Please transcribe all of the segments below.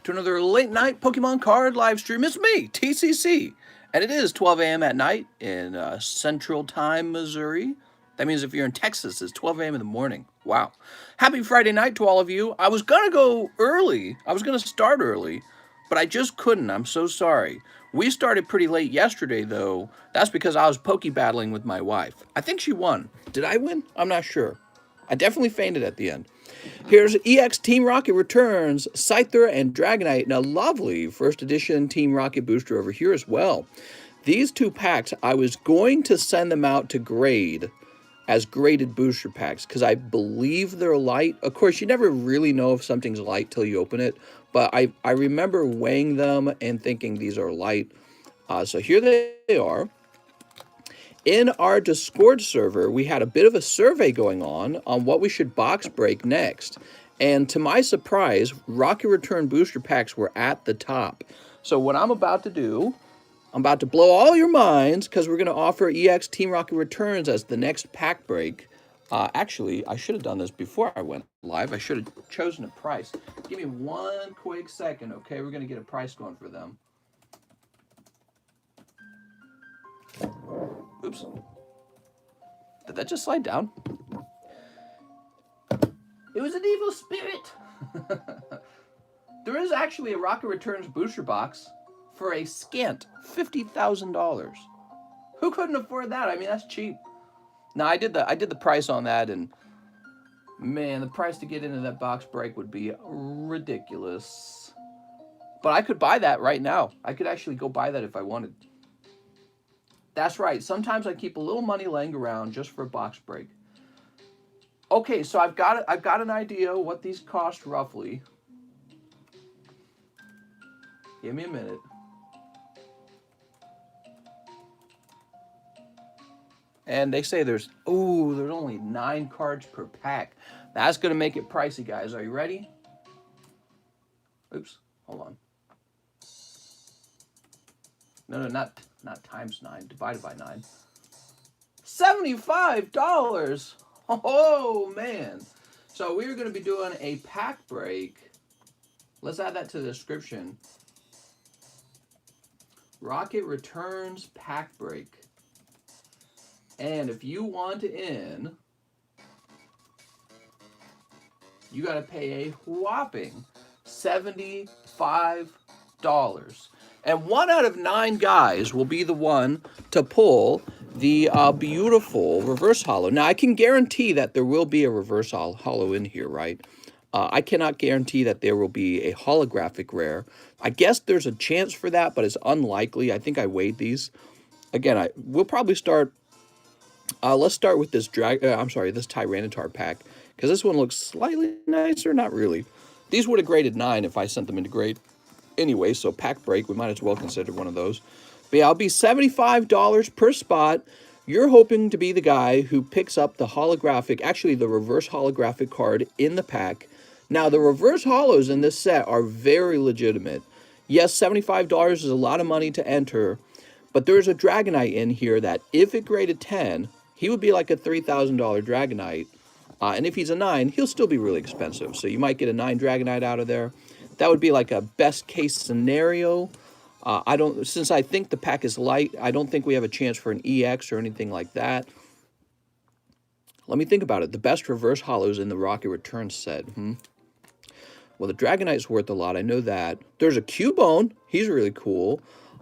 to another late night Pokemon card live stream. It's me, TCC, and it is 12 a.m. at night in Central Time, Missouri. That means if you're in Texas, it's 12 a.m. in the morning. Wow. Happy Friday night to all of you. I was going to go early. I was going to start early, but I just couldn't. I'm so sorry. We started pretty late yesterday, though. That's because I was Poke battling with my wife. I think she won. Did I win? I'm not sure. I definitely fainted at the end. Here's EX Team Rocket Returns, Scyther, and Dragonite, and a lovely first edition Team Rocket booster over here as well. These two packs, I was going to send them out to grade as graded booster packs because I believe they're light. Of course, you never really know if something's light till you open it, but I remember weighing them and thinking these are light. So here they are. In our Discord server, we had a bit of a survey going on what we should box break next. And to my surprise, Rocket Return booster packs were at the top. So what I'm about to do, I'm about to blow all your minds because we're going to offer EX Team Rocket Returns as the next pack break. Actually, I should have done this before I went live. I should have chosen a price. Give me one quick second, okay? We're going to get a price going for them. Oops. Did that just slide down? It was an evil spirit. There is actually a Rocket Returns booster box for a scant $50,000. Who couldn't afford that? I mean, that's cheap. Now, I did the price on that, and man, the price to get into that box break would be ridiculous. But I could buy that right now. I could actually go buy that if I wanted. That's right. Sometimes I keep a little money laying around just for a box break. Okay, so I've got an idea what these cost roughly. Give me a minute. And they say there's only 9 cards per pack. That's going to make it pricey, guys. Are you ready? Oops, hold on. No, not times 9, divided by 9. $75! Oh, man. So we're going to be doing a pack break. Let's add that to the description. Rocket Returns pack break. And if you want in, you got to pay a whopping $75. And 1 out of 9 guys will be the one to pull the beautiful reverse holo. Now, I can guarantee that there will be a reverse holo in here, right? I cannot guarantee that there will be a holographic rare. I guess there's a chance for that, but it's unlikely. I think I weighed these. Again, we'll probably start. Let's start with this this Tyranitar pack, because this one looks slightly nicer. Not really. These would have graded 9 if I sent them into grade. Anyway, so pack break, we might as well consider one of those. But yeah, I'll be $75 per spot. You're hoping to be the guy who picks up the holographic, actually the reverse holographic card in the pack. Now, the reverse holos in this set are very legitimate. Yes, $75 is a lot of money to enter, but there's a Dragonite in here that if it graded 10, he would be like a $3,000 Dragonite. And if he's a 9, he'll still be really expensive. So you might get a 9 Dragonite out of there. That would be like a best case scenario. Since I think the pack is light, I don't think we have a chance for an EX or anything like that. Let me think about it. The best reverse holos in the Rocket Returns set. Well, the Dragonite's worth a lot. I know that. There's a Cubone. He's really cool.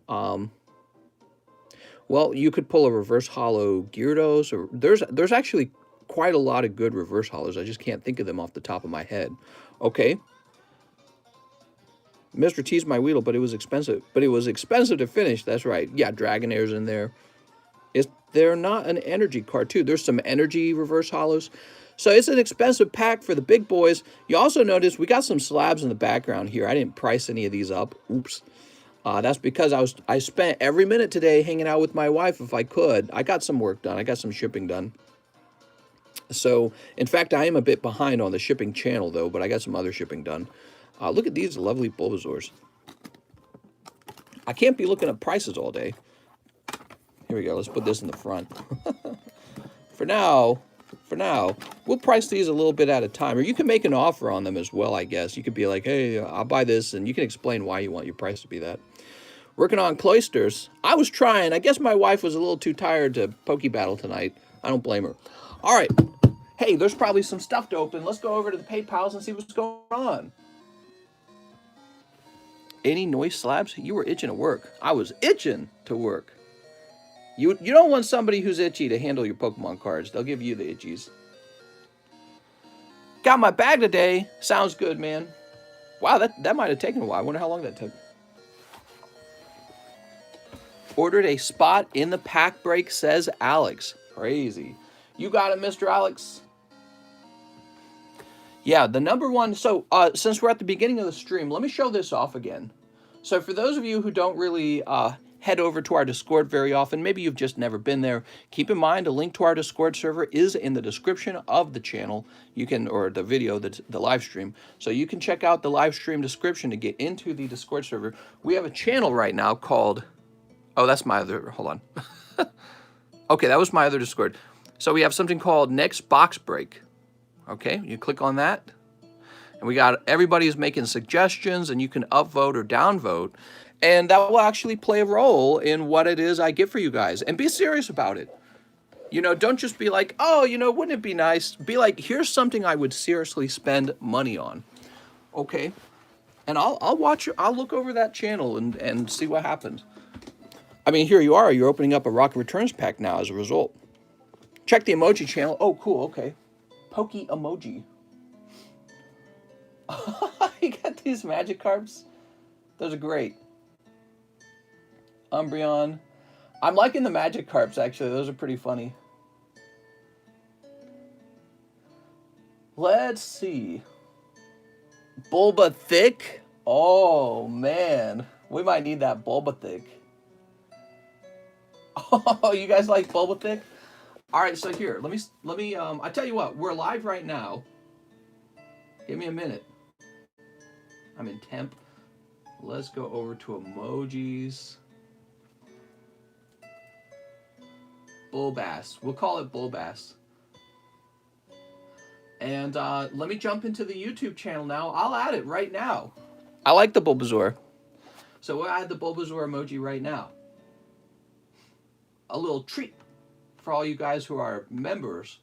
Well, you could pull a reverse holo Gyarados. Or there's actually quite a lot of good reverse holos. I just can't think of them off the top of my head. Okay. Mr. T's my Weedle, but it was expensive. But it was expensive to finish. That's right. Yeah, Dragonair's in there. Is there not an energy card, too? There's some energy reverse holos. So it's an expensive pack for the big boys. You also notice we got some slabs in the background here. I didn't price any of these up. Oops. That's because I spent every minute today hanging out with my wife if I could. I got some work done. I got some shipping done. So, in fact, I am a bit behind on the shipping channel, though, but I got some other shipping done. Look at these lovely Bulbasaurs. I can't be looking at prices all day. Here we go. Let's put this in the front. For now, for now, we'll price these a little bit at a time. Or you can make an offer on them as well, I guess. You could be like, hey, I'll buy this, and you can explain why you want your price to be that. Working on cloisters. I was trying. I guess my wife was a little too tired to Poke Battle tonight. I don't blame her. All right. Hey, there's probably some stuff to open. Let's go over to the PayPals and see what's going on. Any noise slabs? You were itching to work. I was itching to work. You don't want somebody who's itchy to handle your Pokemon cards. They'll give you the itchies. Got my bag today. Sounds good, man. Wow, that might have taken a while. I wonder how long that took. Ordered a spot in the pack break, says Alex. Crazy. You got it, Mr. Alex. Yeah, the number one. So since we're at the beginning of the stream, let me show this off again. So for those of you who don't really head over to our Discord very often, maybe you've just never been there, keep in mind a link to our Discord server is in the description of the channel. You can, or the video, the live stream. So you can check out the live stream description to get into the Discord server. We have a channel right now called, oh, that's my other, hold on. Okay, that was my other Discord. So we have something called Next Box Break. Okay, you click on that. And we got, everybody's making suggestions, and you can upvote or downvote. And that will actually play a role in what it is I get for you guys. And be serious about it. You know, don't just be like, oh, you know, wouldn't it be nice? Be like, here's something I would seriously spend money on. Okay. And I'll watch, I'll look over that channel and see what happens. I mean, here you are. You're opening up a Rocket Returns pack now as a result. Check the emoji channel. Oh, cool. Okay. Poke emoji. You got these Magikarps. Those are great. Umbreon. I'm liking the Magikarps, actually. Those are pretty funny. Let's see. Bulba Thick. Oh, man. We might need that Bulba Thick. Oh, you guys like Bulba Thick? All right, so here, let me. I tell you what, we're live right now. Give me a minute. I'm in temp. Let's go over to emojis. Bulbass. We'll call it Bulbass. And let me jump into the YouTube channel now. I'll add it right now. I like the Bulbasaur. So we'll add the Bulbasaur emoji right now. A little treat for all you guys who are members.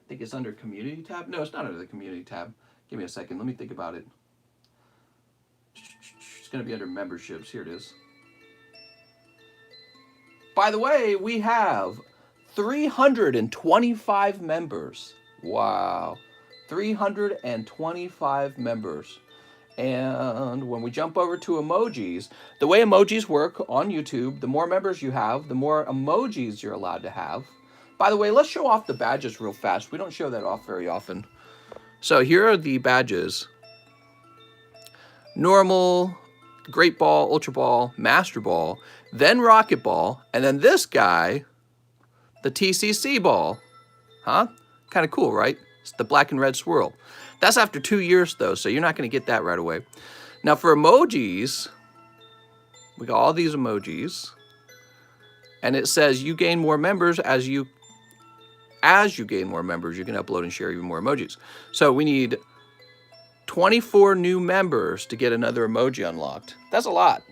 I think it's under Community tab. No, it's not under the Community tab. Give me a second. Let me think about it. It's going to be under Memberships. Here it is. By the way, we have 325 members. Wow. 325 members. And when we jump over to emojis, the way emojis work on YouTube, the more members you have, the more emojis you're allowed to have. By the way, let's show off the badges real fast. We don't show that off very often. So here are the badges. Normal, Great Ball, Ultra Ball, Master Ball, then Rocket Ball, and then this guy, the TCC Ball. Huh? Kind of cool, right? It's the black and red swirl. That's after 2 years, though, so you're not going to get that right away. Now, for emojis, we got all these emojis. And it says you gain more members as you gain more members, you can upload and share even more emojis. So we need 24 new members to get another emoji unlocked. That's a lot.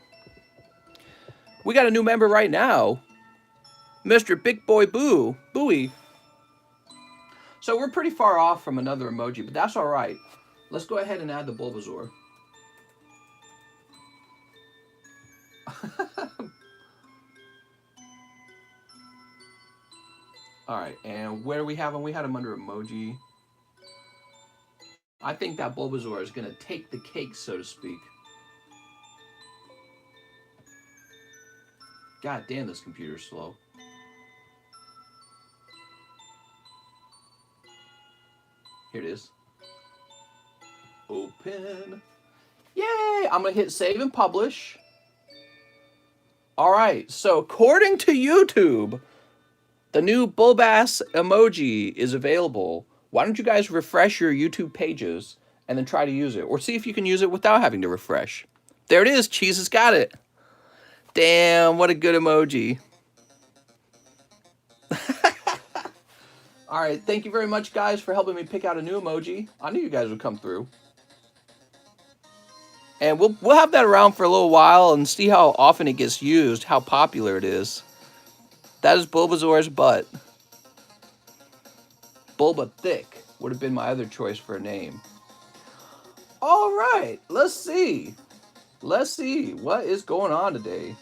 We got a new member right now, Mr. Big Boy Booey. So we're pretty far off from another emoji, but that's all right. Let's go ahead and add the Bulbasaur. All right, and where do we have him? We had him under emoji. I think that Bulbasaur is going to take the cake, so to speak. God damn, this computer's slow. Here it is. Open. Yay! I'm going to hit save and publish. All right, so according to YouTube, the new Bulbass emoji is available. Why don't you guys refresh your YouTube pages and then try to use it? Or see if you can use it without having to refresh. There it is. Cheese has got it. Damn, what a good emoji. All right, thank you very much, guys, for helping me pick out a new emoji. I knew you guys would come through. And we'll have that around for a little while and see how often it gets used, how popular it is. That is Bulbasaur's butt. Bulba Thick would have been my other choice for a name. All right, let's see. Let's see what is going on today.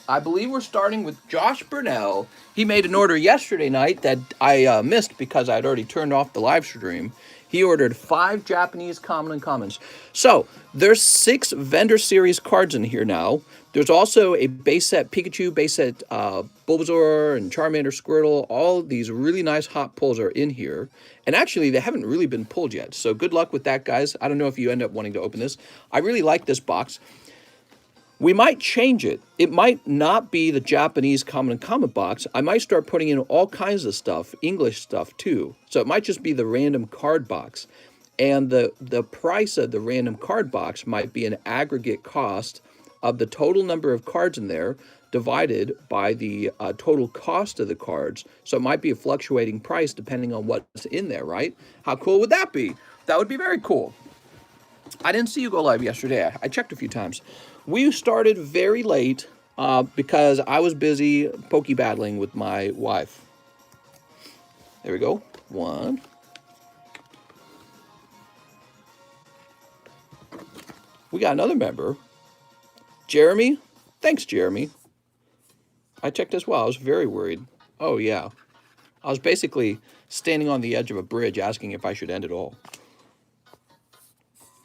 I believe we're starting with Josh Burnell. He made an order yesterday night that I missed because I'd already turned off the live stream. He ordered 5 Japanese common uncommons. So there's 6 vendor series cards in here now. There's also a base set Pikachu, base set Bulbasaur and Charmander, Squirtle. All of these really nice hot pulls are in here. And actually, they haven't really been pulled yet. So good luck with that, guys. I don't know if you end up wanting to open this. I really like this box. We might change it. It might not be the Japanese common and common box. I might start putting in all kinds of stuff, English stuff too. So it might just be the random card box. And the price of the random card box might be an aggregate cost of the total number of cards in there divided by the total cost of the cards. So it might be a fluctuating price depending on what's in there, right? How cool would that be? That would be very cool. I didn't see you go live yesterday. I checked a few times. We started very late because I was busy poke battling with my wife. There we go. 1. We got another member. Jeremy. Thanks, Jeremy. I checked as well. I was very worried. Oh, yeah. I was basically standing on the edge of a bridge asking if I should end it all.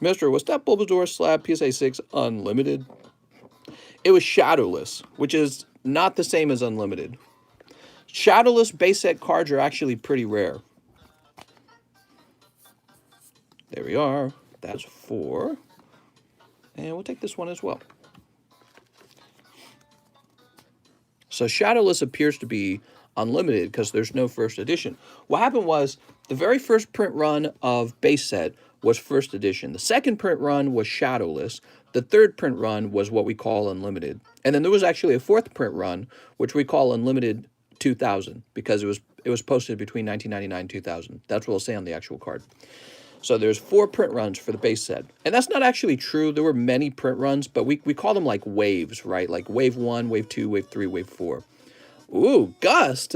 Mister, was that Bulbasaur Slab PSA 6 unlimited? It was shadowless, which is not the same as unlimited. Shadowless base set cards are actually pretty rare. There we are. That's 4. And we'll take this one as well. So shadowless appears to be unlimited because there's no first edition. What happened was the very first print run of base set was first edition. The second print run was shadowless. The third print run was what we call unlimited. And then there was actually a 4th print run, which we call unlimited 2000 because it was posted between 1999 and 2000. That's what it'll say on the actual card. So there's 4 print runs for the base set. And that's not actually true. There were many print runs, but we call them like waves, right? Like wave 1, wave 2, wave 3, wave 4. Ooh, Gust.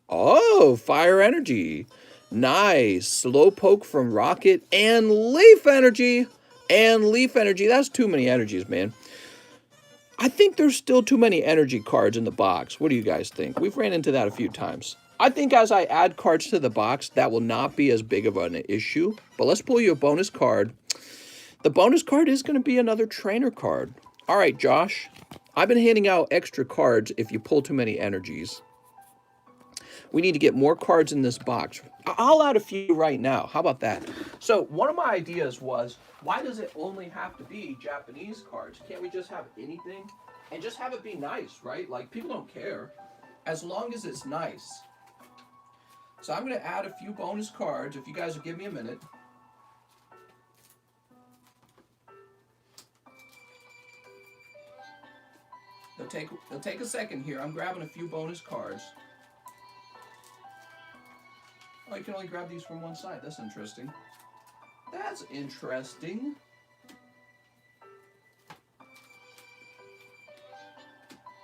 Oh, Fire Energy. Nice. Slowpoke from Rocket and Leaf Energy. And Leaf Energy. That's too many energies, man. I think there's still too many energy cards in the box. What do you guys think? We've ran into that a few times. I think as I add cards to the box, that will not be as big of an issue. But let's pull you a bonus card. The bonus card is going to be another trainer card. All right, Josh. I've been handing out extra cards if you pull too many energies. We need to get more cards in this box. I'll add a few right now. How about that? So one of my ideas was, why does it only have to be Japanese cards? Can't we just have anything and just have it be nice, right? Like, people don't care as long as it's nice. So I'm going to add a few bonus cards if you guys will give me a minute. It'll take a second here. I'm grabbing a few bonus cards. Oh, you can only grab these from one side. That's interesting. That's interesting.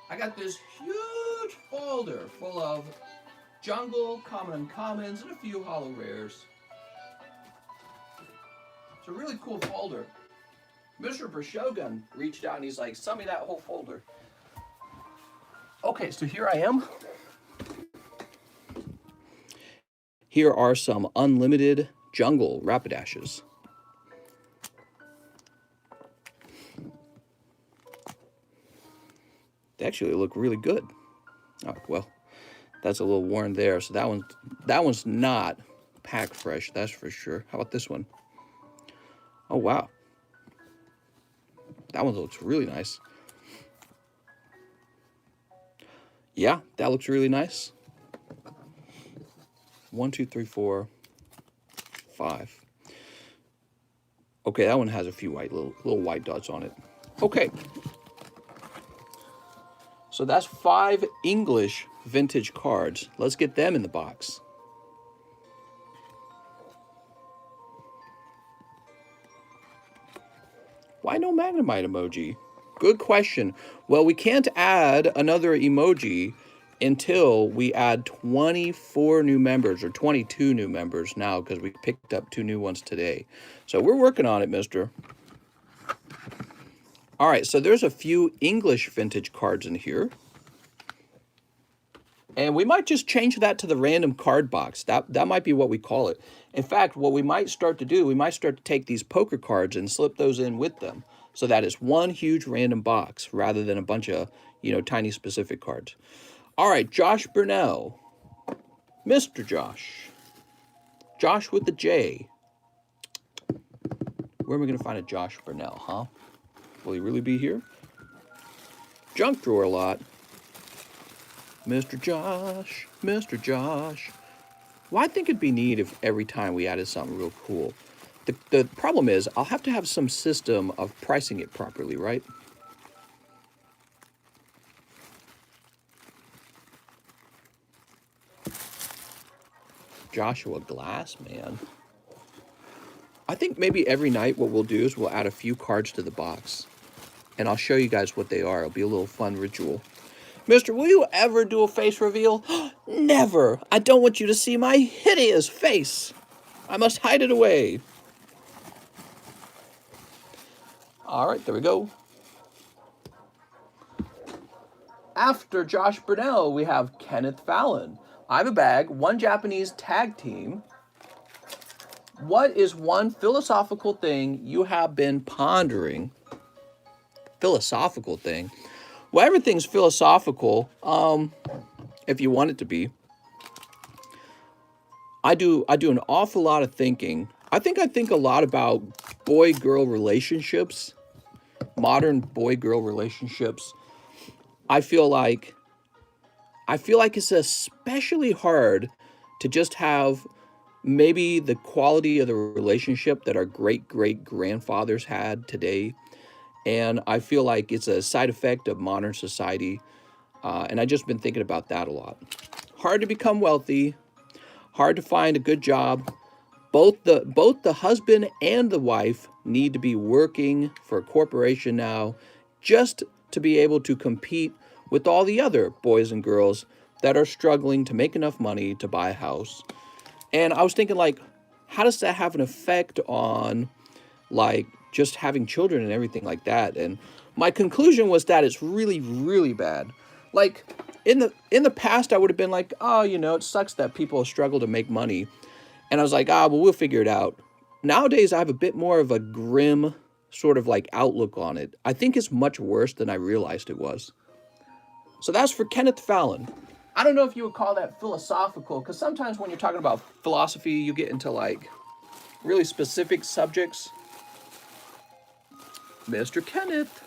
I got this huge folder full of jungle, common uncommons, and a few holo rares. It's a really cool folder. Mr. Brashogun reached out and he's like, send me that whole folder. Okay, so here I am. Here are some unlimited jungle Rapidashes. They actually look really good. Oh, well, that's a little worn there. So that one's not pack fresh, that's for sure. How about this one? Oh, wow. That one looks really nice. Yeah, that looks really nice. 1, 2, 3, 4, 5. Okay, that one has a few little white dots on it. Okay. So that's 5 English vintage cards. Let's get them in the box. Why no Magnemite emoji? Good question. Well, we can't add another emoji until we add 24 new members, or 22 new members now, because we picked up 2 new ones today. So we're working on it, mister. All right, so there's a few English vintage cards in here. And we might just change that to the random card box. That might be what we call it. In fact, what we might start to do, we might start to take these poker cards and slip those in with them. So that is one huge random box rather than a bunch of, tiny specific cards. All right, Josh Burnell. Mr. Josh. Josh with the J. Where am I going to find a Josh Burnell, huh? Will he really be here? Junk drawer a lot. Mr. Josh, Mr. Josh. Well, I think it'd be neat if every time we added something real cool. The problem is I'll have to have some system of pricing it properly, right? Joshua Glass, man. I think maybe every night what we'll do is we'll add a few cards to the box. And I'll show you guys what they are. It'll be a little fun ritual. Mister, will you ever do a face reveal? Never. I don't want you to see my hideous face. I must hide it away. All right, there we go. After Josh Burnell, we have Kenneth Fallon. I have a bag, 1 Japanese tag team. What is one philosophical thing you have been pondering? Philosophical thing? Well, everything's philosophical, if you want it to be. I do an awful lot of thinking. I think a lot about boy-girl relationships, modern boy-girl relationships. I feel like it's especially hard to just have maybe the quality of the relationship that our great-great-grandfathers had today. And I feel like it's a side effect of modern society. And I've just been thinking about that a lot. Hard to become wealthy. Hard to find a good job. Both the husband and the wife need to be working for a corporation now just to be able to compete with all the other boys and girls that are struggling to make enough money to buy a house. And I was thinking, like, how does that have an effect on, like, just having children and everything like that? And my conclusion was that it's really, really bad. Like, in the past, I would have been like, oh, it sucks that people struggle to make money. And I was like, well, we'll figure it out. Nowadays, I have a bit more of a grim sort of like outlook on it. I think it's much worse than I realized it was. So that's for Kenneth Fallon. I don't know if you would call that philosophical, because sometimes when you're talking about philosophy, you get into like really specific subjects. Mr. Kenneth.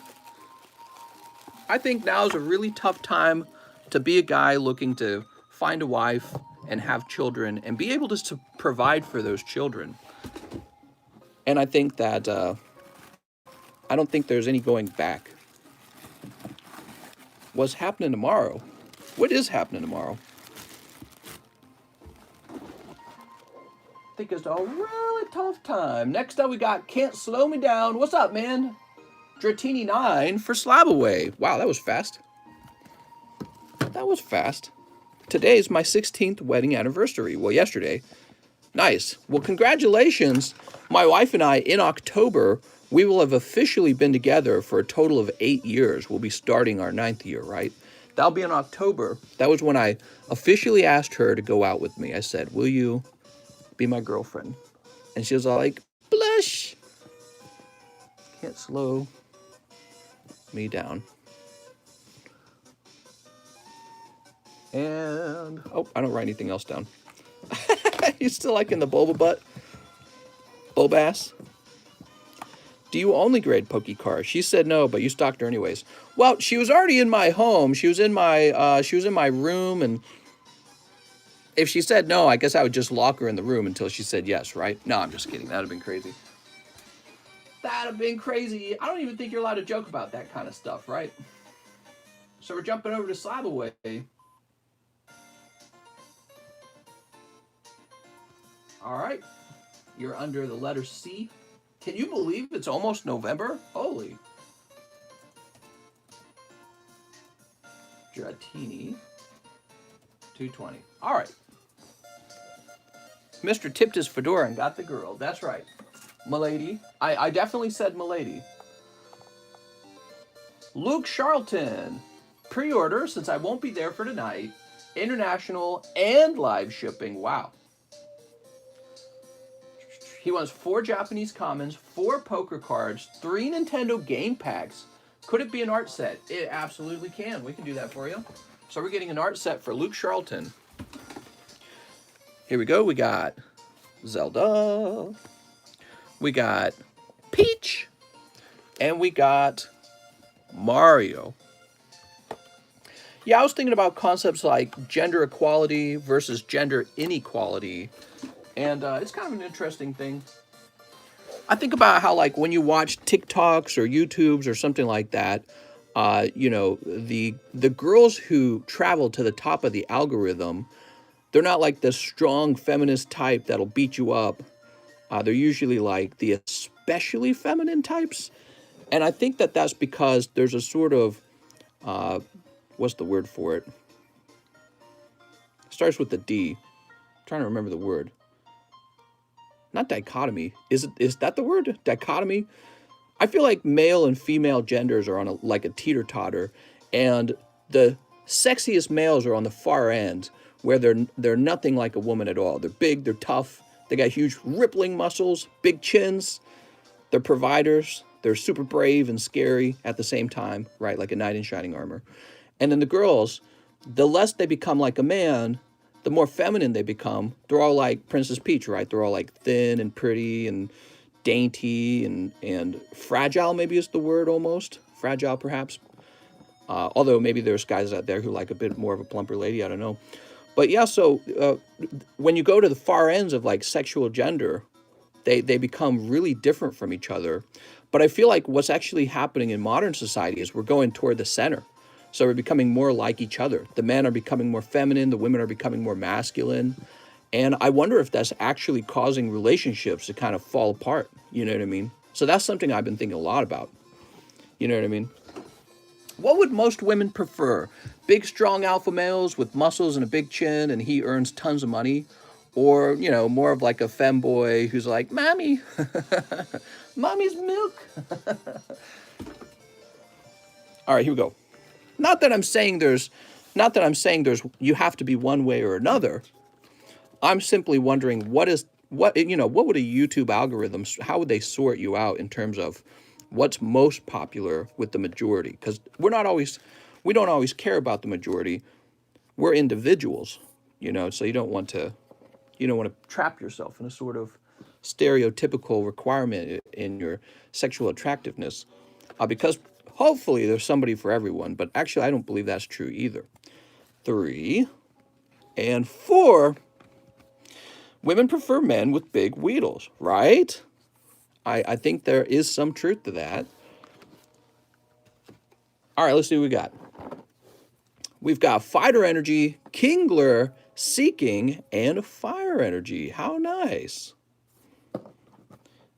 I think now is a really tough time to be a guy looking to find a wife and have children and be able to provide for those children. And I think that I don't think there's any going back. What's happening tomorrow? What is happening tomorrow? I think it's a really tough time. Next up, we got Can't Slow Me Down. What's up, man? Dratini 9 for Slab Away. Wow, that was fast. That was fast. Today's my 16th wedding anniversary. Well, yesterday. Nice. Well, congratulations. My wife and I, in October, we will have officially been together for a total of 8 years. We'll be starting our 9th year, right? That'll be in October. That was when I officially asked her to go out with me. I said, will you be my girlfriend? And she was all like, blush. Can't slow me down. And, oh, I don't write anything else down. You still liking the Boba Butt? Bobass? Do you only grade Poke Cars? She said no, but you stalked her anyways. Well, she was already in my home. She was in my room, and if she said no, I guess I would just lock her in the room until she said yes, right? No, I'm just kidding. That'd have been crazy. That'd have been crazy. I don't even think you're allowed to joke about that kind of stuff, right? So we're jumping over to Slab Away. All right. You're under the letter C. Can you believe it's almost November? Holy. Dratini. 220. All right. Mr. tipped his fedora and got the girl. That's right. Milady. I definitely said Milady. Luke Charlton. Pre-order, since I won't be there for tonight. International and live shipping. Wow. He wants 4 Japanese commons, 4 poker cards, 3 Nintendo game packs. Could it be an art set? It absolutely can. We can do that for you. So we're getting an art set for Luke Charlton. Here we go. We got Zelda. We got Peach. And we got Mario. Yeah, I was thinking about concepts like gender equality versus gender inequality. And it's kind of an interesting thing. I think about how, like, when you watch TikToks or YouTubes or something like that, you know, the girls who travel to the top of the algorithm, they're not like the strong feminist type that'll beat you up. They're usually like the especially feminine types. And I think that that's because there's a sort of, what's the word for it? Starts with the D. I'm trying to remember the word. Not dichotomy. Is that the word? Dichotomy? I feel like male and female genders are on like a teeter-totter, and the sexiest males are on the far end, where they're nothing like a woman at all. They're big, they're tough, they got huge rippling muscles, big chins, they're providers, they're super brave and scary at the same time, right? Like a knight in shining armor. And then the girls, the less they become like a man, the more feminine they become. They're all like Princess Peach, right? They're all like thin and pretty and dainty and fragile, maybe is the word almost. Fragile, perhaps. Although maybe there's guys out there who like a bit more of a plumper lady. I don't know. But yeah, so when you go to the far ends of like sexual gender, they become really different from each other. But I feel like what's actually happening in modern society is we're going toward the center. So we're becoming more like each other. The men are becoming more feminine. The women are becoming more masculine. And I wonder if that's actually causing relationships to kind of fall apart. You know what I mean? So that's something I've been thinking a lot about. You know what I mean? What would most women prefer? Big, strong alpha males with muscles and a big chin and he earns tons of money? Or, you know, more of like a femboy who's like, Mommy, Mommy's milk. All right, here we go. Not that I'm saying there's you have to be one way or another. I'm simply wondering what would a YouTube algorithm, how would they sort you out in terms of what's most popular with the majority? Because we don't always care about the majority. We're individuals, so you don't want to trap yourself in a sort of stereotypical requirement in your sexual attractiveness, because hopefully there's somebody for everyone, but actually I don't believe that's true either. 3 and 4, women prefer men with big wheedles, right? I think there is some truth to that. All right, let's see what we got. We've got Fighter Energy, Kingler, Seeking, and Fire Energy. How nice.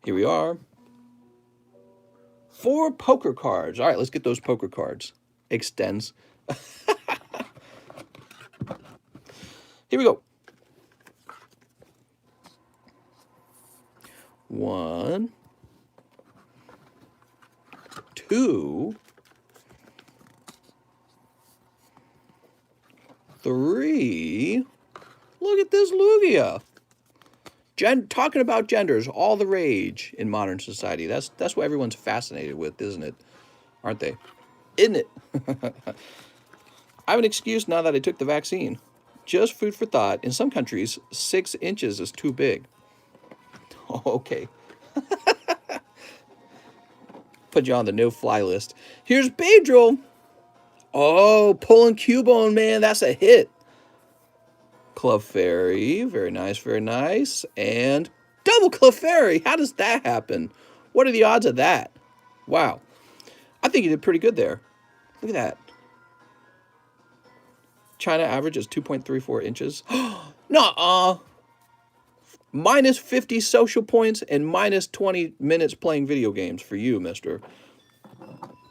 Here we are. 4 poker cards. All right, let's get those poker cards. Extends. Here we go. 1, 2, 3. Look at this Lugia. Talking about genders, all the rage in modern society. That's what everyone's fascinated with, isn't it? Aren't they? Isn't it? I have an excuse now that I took the vaccine. Just food for thought. In some countries, 6 inches is too big. Oh, okay. Put you on the no-fly list. Here's Pedro. Oh, pulling Cubone, man. That's a hit. Clefairy. Very nice, very nice. And double Clefairy. How does that happen? What are the odds of that? Wow. I think you did pretty good there. Look at that. China average is 2.34 inches. Nuh-uh. Minus 50 social points and minus 20 minutes playing video games for you, mister.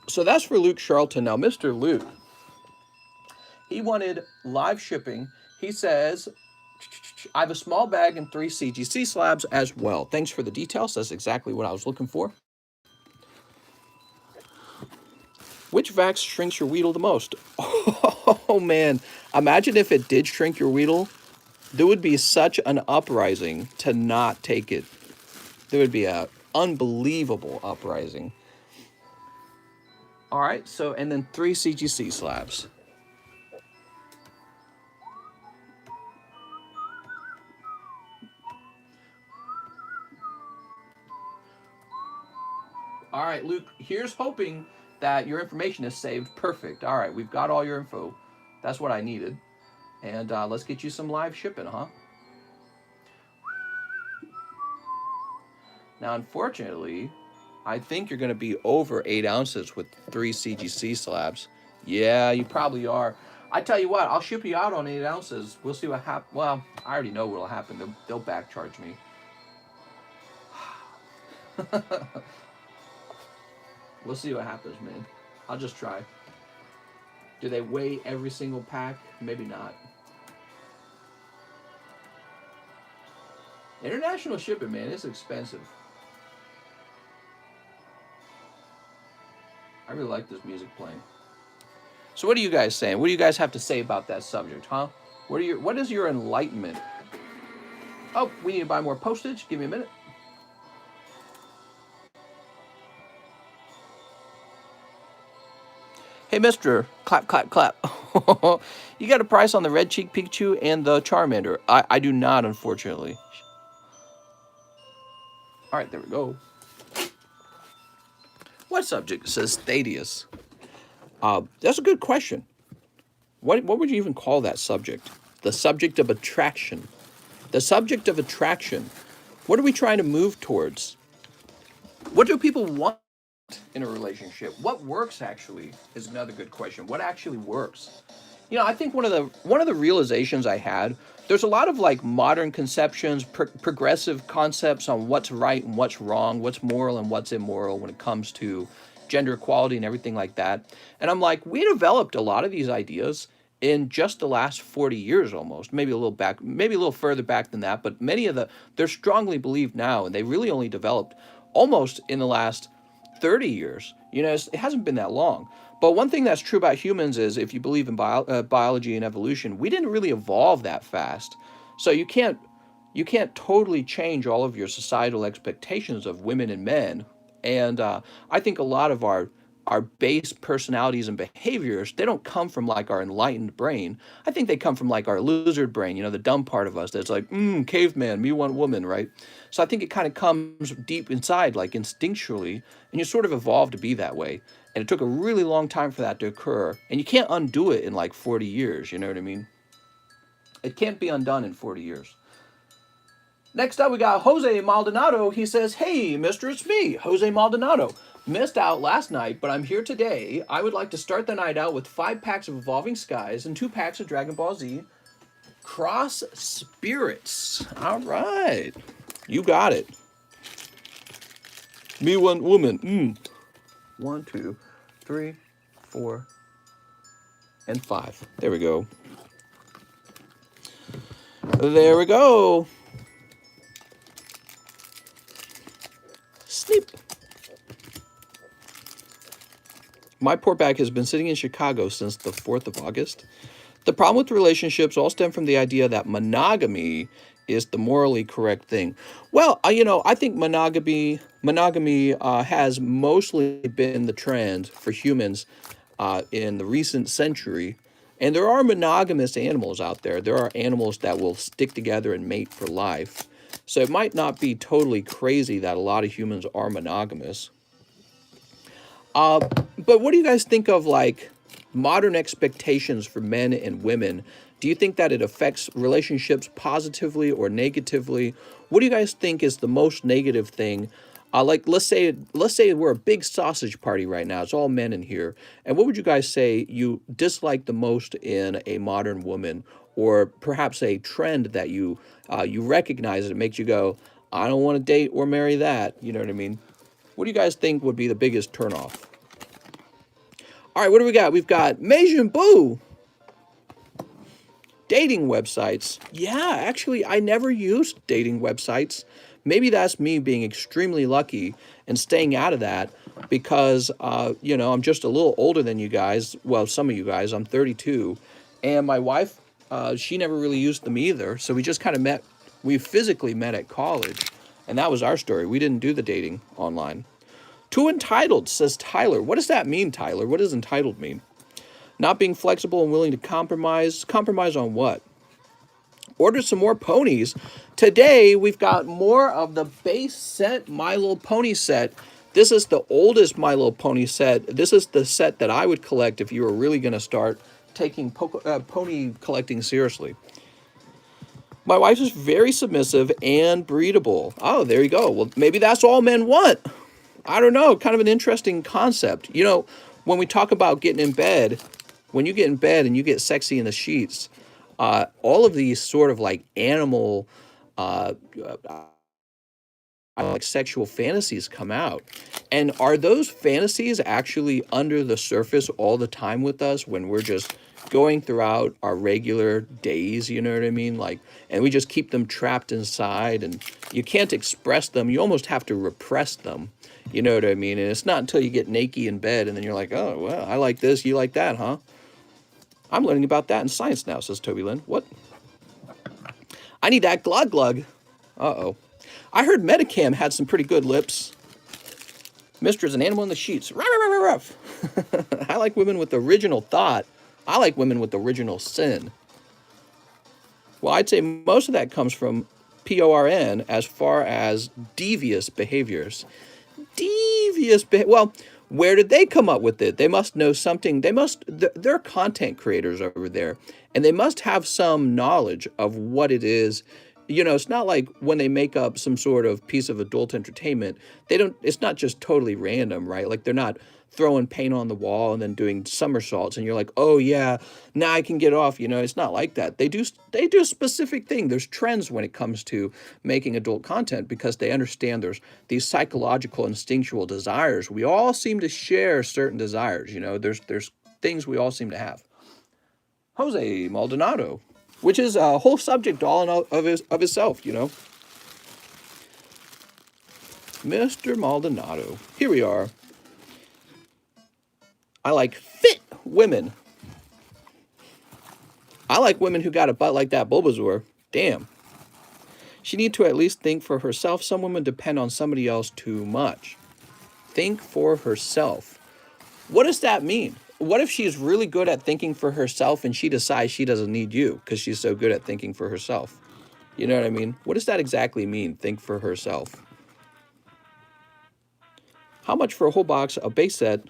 So that's for Luke Charlton. Now, Mr. Luke, he wanted live shipping. He says, I have a small bag and 3 CGC slabs as well. Thanks for the details. That's exactly what I was looking for. Which Vax shrinks your Weedle the most? Oh, man. Imagine if it did shrink your Weedle. There would be such an uprising to not take it. There would be an unbelievable uprising. All right, so, and then 3 CGC slabs. All right, Luke, here's hoping that your information is saved. Perfect. All right, we've got all your info. That's what I needed. And let's get you some live shipping, huh? Now, unfortunately, I think you're going to be over 8 ounces with 3 CGC slabs. Yeah, you probably are. I tell you what, I'll ship you out on 8 ounces. We'll see what happens. Well, I already know what will happen. They'll back charge me. We'll see what happens, man. I'll just try. Do they weigh every single pack? Maybe not. International shipping, man, it's expensive. I really like this music playing. So what are you guys saying? What do you guys have to say about that subject, huh? What is your enlightenment? Oh, we need to buy more postage. Give me a minute. Hey, mister, clap, clap, clap. You got a price on the Red Cheek Pikachu and the Charmander? I do not, unfortunately. All right, there we go. What subject? It says Thaddeus. That's a good question. What would you even call that subject? The subject of attraction. The subject of attraction. What are we trying to move towards? What do people want in a relationship? What works actually is another good question. What actually works? You know, I think one of the realizations I had, there's a lot of like modern conceptions, progressive concepts on what's right and what's wrong, what's moral and what's immoral when it comes to gender equality and everything like that. And I'm like, we developed a lot of these ideas in just the last 40 years almost, maybe a little further back than that, but they're strongly believed now, and they really only developed almost in the last 30 years. You know, it hasn't been that long. But one thing that's true about humans is if you believe in biology and evolution, we didn't really evolve that fast. So you can't totally change all of your societal expectations of women and men. And I think a lot of our base personalities and behaviors, they don't come from like our enlightened brain. I think they come from like our lizard brain, you know, the dumb part of us that's like, caveman, me want woman, right? So I think it kind of comes deep inside, like instinctually, and you sort of evolved to be that way. And it took a really long time for that to occur. And you can't undo it in like 40 years, you know what I mean? It can't be undone in 40 years. Next up, we got Jose Maldonado. He says, hey, mister, it's me, Jose Maldonado. Missed out last night, but I'm here today. I would like to start the night out with 5 packs of Evolving Skies and 2 packs of Dragon Ball Z Cross Spirits. All right. You got it. Me one woman. 1, 2, 3, 4, and 5. There we go. There we go. Sleep. My poor bag has been sitting in Chicago since the 4th of August. The problem with relationships all stem from the idea that monogamy is the morally correct thing. Well, I think monogamy has mostly been the trend for humans in the recent century. And there are monogamous animals out there. There are animals that will stick together and mate for life. So it might not be totally crazy that a lot of humans are monogamous. But what do you guys think of like modern expectations for men and women? Do you think that it affects relationships positively or negatively? What do you guys think is the most negative thing Like let's say we're a big sausage party right now. It's all men in here. And what would you guys say you dislike the most in a modern woman, or perhaps a trend that you recognize that makes you go, I don't want to date or marry that. You know what I mean? What do you guys think would be the biggest turnoff? All right, what do we got? We've got Meijin Boo. Dating websites. Yeah, actually, I never used dating websites. Maybe that's me being extremely lucky and staying out of that because, I'm just a little older than you guys. Well, some of you guys, I'm 32. And my wife, she never really used them either. So we just kind of met, we physically met at college. And that was our story. We didn't do the dating online. Too entitled, says Tyler. What does that mean, Tyler? What does entitled mean? Not being flexible and willing to compromise. Compromise on what? Order some more ponies. Today, we've got more of the base set My Little Pony set. This is the oldest My Little Pony set. This is the set that I would collect if you were really going to start taking pony collecting seriously. My wife is very submissive and breedable. Oh, there you go. Well, maybe that's all men want. I don't know. Kind of an interesting concept. When we talk about getting in bed, when you get in bed and you get sexy in the sheets, all of these sort of like animal, like sexual fantasies come out. And are those fantasies actually under the surface all the time with us when we're just going throughout our regular days, you know what I mean? Like, and we just keep them trapped inside and you can't express them. You almost have to repress them. You know what I mean? And it's not until you get naked in bed and then you're like, oh, well, I like this, you like that, huh? I'm learning about that in science now, says Toby Lynn. What? I need that glug glug. Uh-oh. I heard Metacam had some pretty good lips. Mister is an animal in the sheets. Ruff, ruff, ruff, ruff. I like women with original thought. I like women with original sin. Well, I'd say most of that comes from PORN as far as devious behaviors. Well, where did they come up with it? They must know something. They're content creators over there, and they must have some knowledge of what it is. It's not like when they make up some sort of piece of adult entertainment, it's not just totally random, right? Like they're not throwing paint on the wall and then doing somersaults and you're like, oh yeah, now I can get off. It's not like that. They do a specific thing. There's trends when it comes to making adult content because they understand there's these psychological instinctual desires. We all seem to share certain desires. There's things we all seem to have. Jose Maldonado, which is a whole subject all in of itself, Mr. Maldonado. Here we are. I like fit women. I like women who got a butt like that Bulbasaur. Damn. She need to at least think for herself. Some women depend on somebody else too much. Think for herself. What does that mean? What if she's really good at thinking for herself and she decides she doesn't need you because she's so good at thinking for herself? You know what I mean? What does that exactly mean, think for herself? How much for a whole box, a base set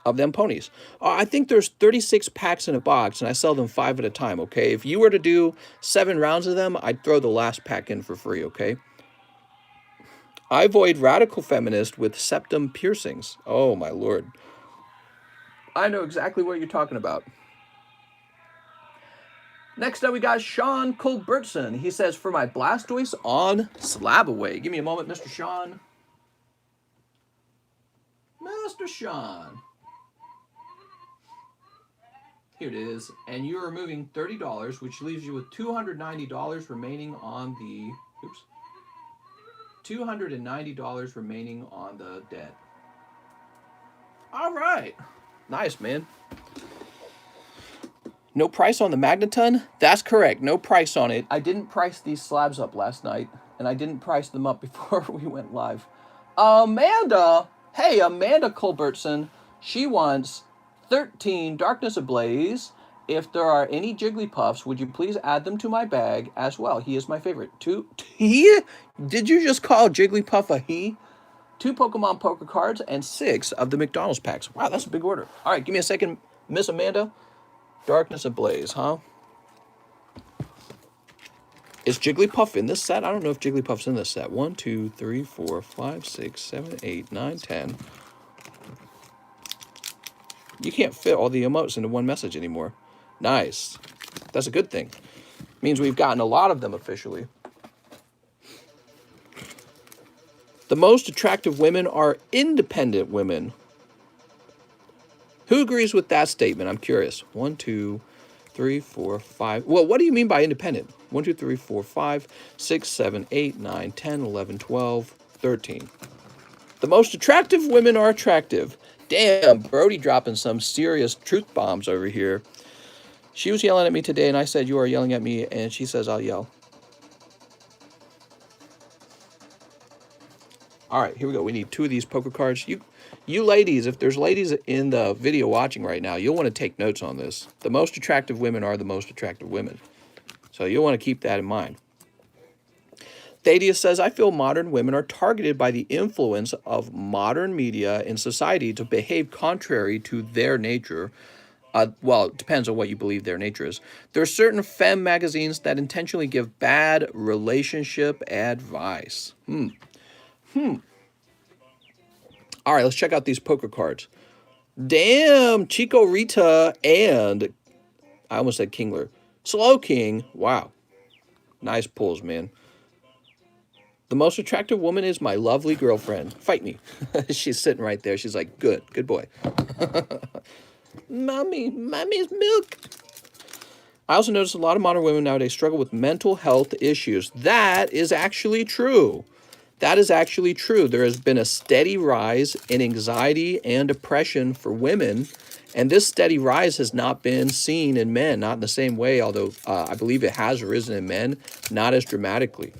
of them ponies? I think there's 36 packs in a box and I sell them 5 at a time, okay? If you were to do 7 rounds of them, I'd throw the last pack in for free, okay? I avoid radical feminist with septum piercings. Oh, my Lord. I know exactly what you're talking about. Next up, we got Sean Culbertson. He says, for my Blastoise on Slabaway. Give me a moment, Mr. Sean. Mr. Sean. Here it is. And you're removing $30, which leaves you with $290 remaining on the... Oops. $290 remaining on the debt. All right. Nice, man. No price on the Magneton? That's correct. No price on it. I didn't price these slabs up last night, and I didn't price them up before we went live. Amanda. Hey, Amanda Culbertson. She wants 13 Darkness Ablaze. If there are any Jigglypuffs, would you please add them to my bag as well? He is my favorite. He? Did you just call Jigglypuff a he? 2 Pokemon Poker cards and 6 of the McDonald's packs. Wow, that's a big order. All right, give me a second, Miss Amanda. Darkness Ablaze, huh? Is Jigglypuff in this set? I don't know if Jigglypuff's in this set. 1, 2, 3, 4, 5, 6, 7, 8, 9, 10. You can't fit all the emotes into one message anymore. Nice. That's a good thing. Means we've gotten a lot of them officially. The most attractive women are independent women. Who agrees with that statement? I'm curious. 1, 2, 3, 4, 5. Well, what do you mean by independent? 1, 2, 3, 4, 5, 6, 7, 8, 9, 10, 11, 12, 13. The most attractive women are attractive. Damn, Brody dropping some serious truth bombs over here. She was yelling at me today, and I said, you are yelling at me, and she says, I'll yell. All right, here we go. We need 2 of these poker cards. You ladies, if there's ladies in the video watching right now, you'll want to take notes on this. The most attractive women are the most attractive women. So you'll want to keep that in mind. Thaddeus says, I feel modern women are targeted by the influence of modern media and society to behave contrary to their nature. Well, it depends on what you believe their nature is. There are certain femme magazines that intentionally give bad relationship advice. All right, let's check out these poker cards. Damn, Chico Rita and, I almost said Kingler. Slow King, wow. Nice pulls, man. The most attractive woman is my lovely girlfriend. Fight me. She's sitting right there. She's like, good boy. Mommy's milk. I also notice a lot of modern women nowadays struggle with mental health issues. That is actually true. That is actually true. There has been a steady rise in anxiety and depression for women, and this steady rise has not been seen in men, not in the same way, although I believe it has risen in men, not as dramatically.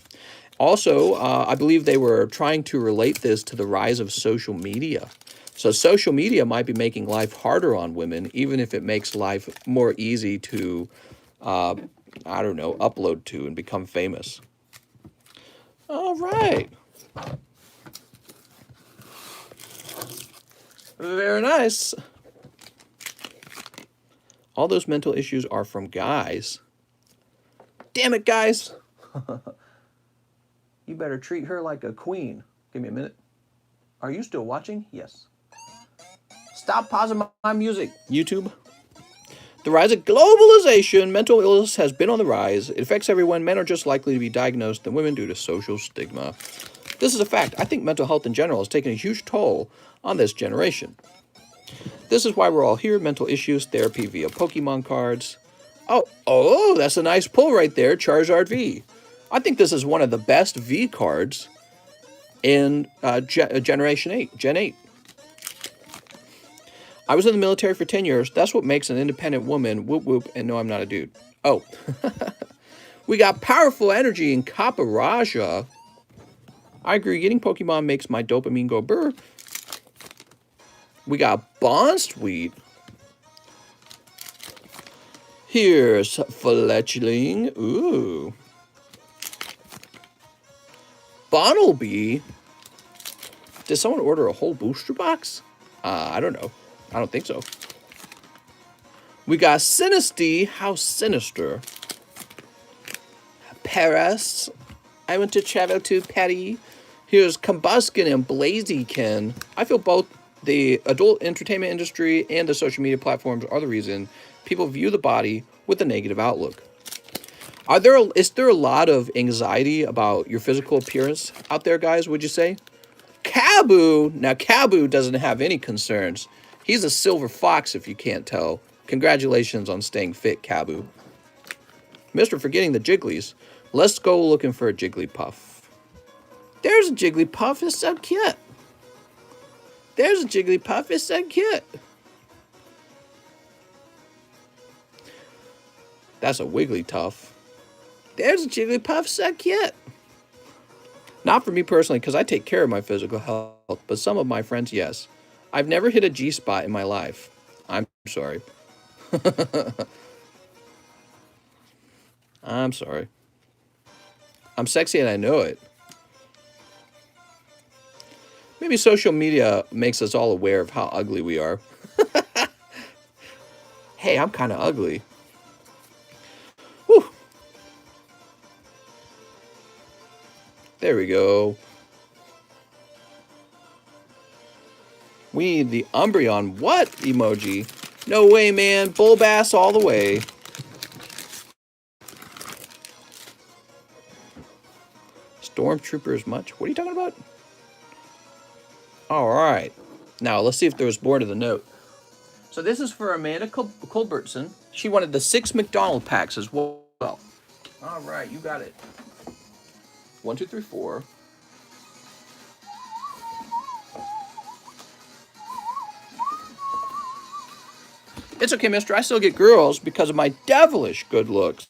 Also, I believe they were trying to relate this to the rise of social media. So social media might be making life harder on women, even if it makes life more easy to, I don't know, upload to and become famous. All right. Very nice. All those mental issues are from guys. Damn it, guys. You better treat her like a queen. Give me a minute. Are you still watching? Yes. Stop pausing my music, YouTube. The rise of globalization. Mental illness has been on the rise. It affects everyone. Men are just likely to be diagnosed than women due to social stigma. This is a fact. I think mental health in general has taken a huge toll on this generation. This is why we're all here. Mental issues, therapy via Pokemon cards. Oh, that's a nice pull right there. Charizard V. I think this is one of the best V cards in Generation 8, Gen 8. I was in the military for 10 years. That's what makes an independent woman. Whoop, whoop. And no, I'm not a dude. Oh. We got powerful energy in Kaparaja. I agree. Getting Pokemon makes my dopamine go brr. We got Bonsweet. Here's Fletchling. Ooh. Bonnelby. Did someone order a whole booster box? I don't know. I don't think so. We got Sinisty. How sinister. Paris. I went to travel to Paris. Here's Combuskin and Blaziken. I feel both the adult entertainment industry and the social media platforms are the reason people view the body with a negative outlook. Is there a lot of anxiety about your physical appearance out there, guys, would you say? Cabu! Now, Cabu doesn't have any concerns. He's a silver fox, if you can't tell. Congratulations on staying fit, Cabu. Mr. Forgetting the Jigglies. Let's go looking for a Jigglypuff. There's a Jigglypuff. It's so cute. There's a Jigglypuff. It's so cute. That's a Wigglytuff. There's a Jigglypuff. So cute. Not for me personally, because I take care of my physical health, but some of my friends, yes. I've never hit a G-spot in my life. I'm sorry. I'm sorry. I'm sexy and I know it. Maybe social media makes us all aware of how ugly we are. Hey, I'm kind of ugly. Whew. There we go. We need the Umbreon. What emoji? No way, man. Bull bass all the way. Stormtroopers much? What are you talking about? All right. Now, let's see if there was more to the note. So this is for Amanda Culbertson. She wanted the 6 McDonald packs as well. All right, you got it. 1, 2, 3, 4. It's okay, mister. I still get girls because of my devilish good looks.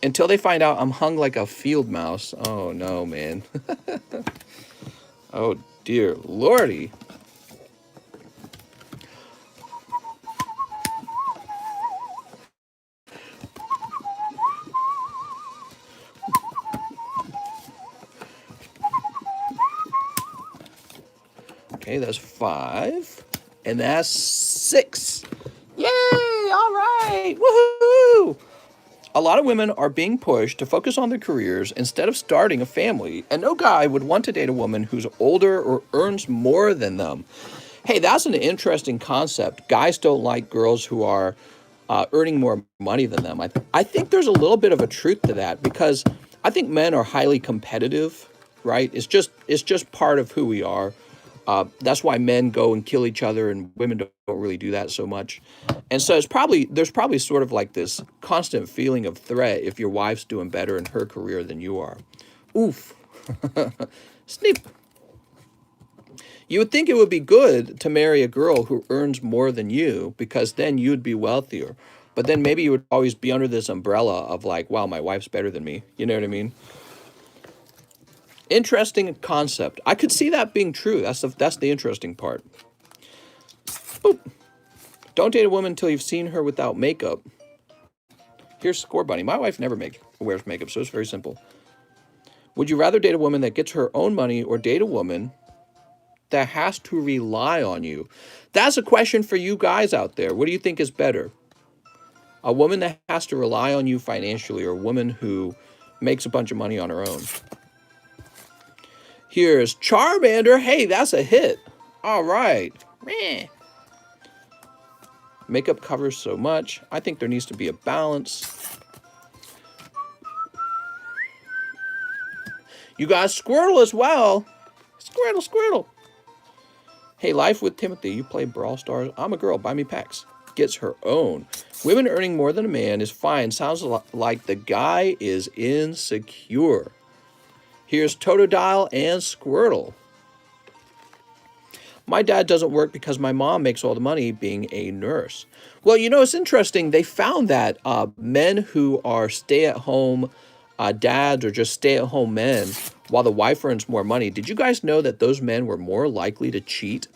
Until they find out I'm hung like a field mouse. Oh, no, man. Oh, dear lordy. Okay, that's 5. And that's 6. Yay! All right! Woohoo! A lot of women are being pushed to focus on their careers instead of starting a family, and no guy would want to date a woman who's older or earns more than them. Hey, that's an interesting concept. Guys don't like girls who are earning more money than them. I think there's a little bit of a truth to that because I think men are highly competitive, right? It's just part of who we are. That's why men go and kill each other and women don't really do that so much. And so there's probably sort of like this constant feeling of threat if your wife's doing better in her career than you are. Oof. Sneap. You would think it would be good to marry a girl who earns more than you because then you'd be wealthier. But then maybe you would always be under this umbrella of like, wow, my wife's better than me. You know what I mean? Interesting concept. I could see that being true. That's the interesting part. Boop. Don't date a woman until you've seen her without makeup. Here's Score Bunny. My wife never wears makeup, so it's very simple. Would you rather date a woman that gets her own money or date a woman that has to rely on you? That's a question for you guys out there. What do you think is better? A woman that has to rely on you financially or a woman who makes a bunch of money on her own? Here's Charmander. Hey, that's a hit. All right. Meh. Makeup covers so much. I think there needs to be a balance. You got Squirtle as well. Squirtle, Squirtle. Hey, Life with Timothy. You play Brawl Stars. I'm a girl. Buy me packs. Gets her own. Women earning more than a man is fine. Sounds like the guy is insecure. Here's Totodile and Squirtle. My dad doesn't work because my mom makes all the money being a nurse. Well, you know, it's interesting. They found that men who are stay-at-home dads or just stay-at-home men, while the wife earns more money, did you guys know that those men were more likely to cheat?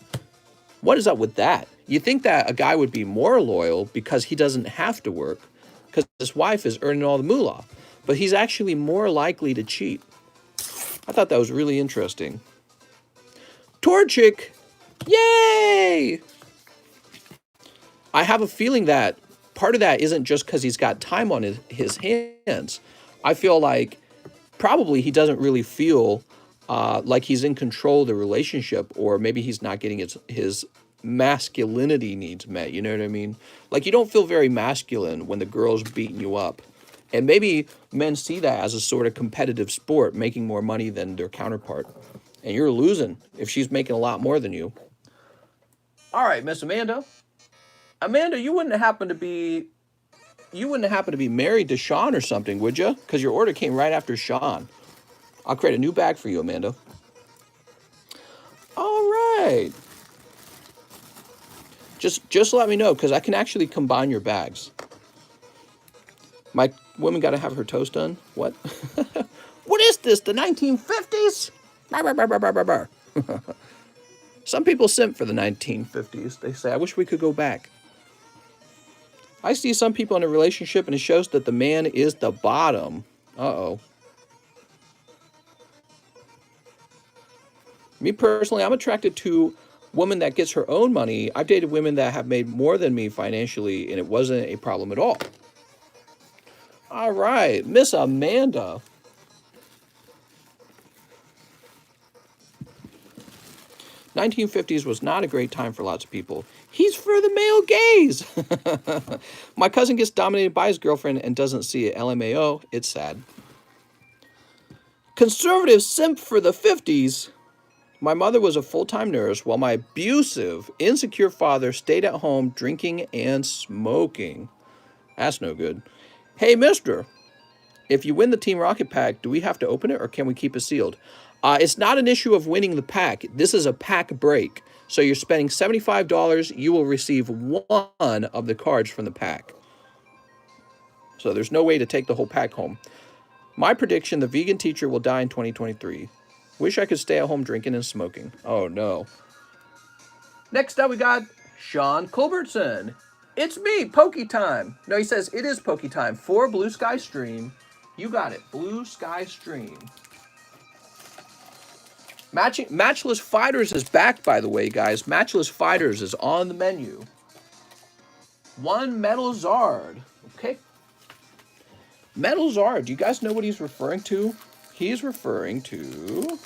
What is up with that? You think that a guy would be more loyal because he doesn't have to work, because his wife is earning all the moolah, but he's actually more likely to cheat. I thought that was really interesting. Torchic! Yay! I have a feeling that part of that isn't just because he's got time on his hands. I feel like probably he doesn't really feel like he's in control of the relationship, or maybe he's not getting his masculinity needs met. You know what I mean? Like, you don't feel very masculine when the girl's beating you up. And maybe men see that as a sort of competitive sport, making more money than their counterpart. And you're losing if she's making a lot more than you. All right, Miss Amanda. Amanda, you wouldn't happen to be married to Sean or something, would you? Because your order came right after Sean. I'll create a new bag for you, Amanda. All right. Just let me know, because I can actually combine your bags. My woman got to have her toast done. What? What is this? The 1950s? Some people simp for the 1950s. They say, I wish we could go back. I see some people in a relationship and it shows that the man is the bottom. Uh-oh. Me personally, I'm attracted to a woman that gets her own money. I've dated women that have made more than me financially, and it wasn't a problem at all. All right, Miss Amanda. 1950s was not a great time for lots of people. He's for the male gaze. My cousin gets dominated by his girlfriend and doesn't see it. LMAO. It's sad. Conservative simp for the 50s. My mother was a full-time nurse while my abusive, insecure father stayed at home drinking and smoking. That's no good. Hey, mister, if you win the Team Rocket pack, do we have to open it or can we keep it sealed? It's not an issue of winning the pack. This is a pack break. So you're spending $75. You will receive one of the cards from the pack. So there's no way to take the whole pack home. My prediction, the vegan teacher will die in 2023. Wish I could stay at home drinking and smoking. Oh, no. Next up, we got Sean Culbertson. It's me, Pokey Time. No, he says it is Pokey Time for Blue Sky Stream. You got it, Blue Sky Stream. Matchless Fighters is back, by the way, guys. Matchless Fighters is on the menu. One Metal Zard. Okay. Metal Zard. Do you guys know what he's referring to? He's referring to...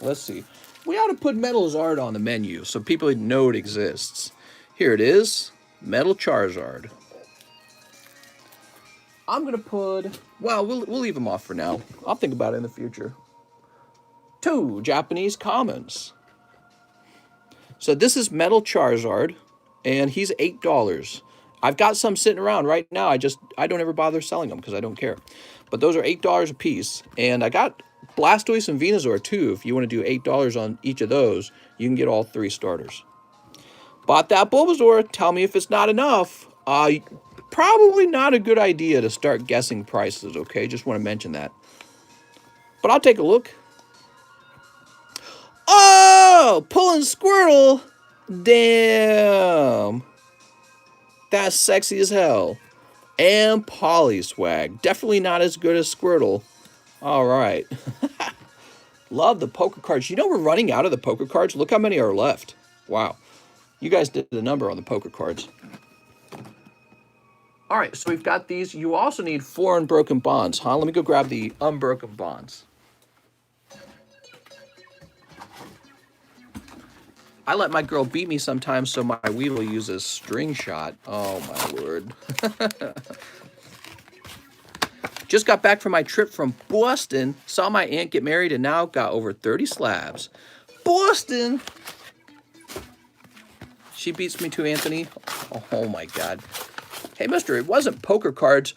Let's see. We ought to put Metal Zard on the menu so people know it exists. Here it is. Metal Charizard. I'm going to put... Well, we'll leave him off for now. I'll think about it in the future. 2 Japanese commons. So this is Metal Charizard, and he's $8. I've got some sitting around right now. I don't ever bother selling them because I don't care. But those are $8 a piece. And I got Blastoise and Venusaur too. If you want to do $8 on each of those, you can get all 3 starters. Bought that Bulbasaur. Tell me if it's not enough. Probably not a good idea to start guessing prices, okay? Just want to mention that. But I'll take a look. Oh! Pulling Squirtle! Damn! That's sexy as hell. And Polyswag. Definitely not as good as Squirtle. Alright. Love the poker cards. You know we're running out of the poker cards? Look how many are left. Wow. You guys did the number on the poker cards. Alright, so we've got these. You also need 4 Unbroken Bonds, huh? Let me go grab the Unbroken Bonds. I let my girl beat me sometimes, so my Weedle uses String Shot. Oh, my word. Just got back from my trip from Boston. Saw my aunt get married and now got over 30 slabs. Boston! She beats me too, Anthony. Oh, my God. Hey, mister, it wasn't poker cards.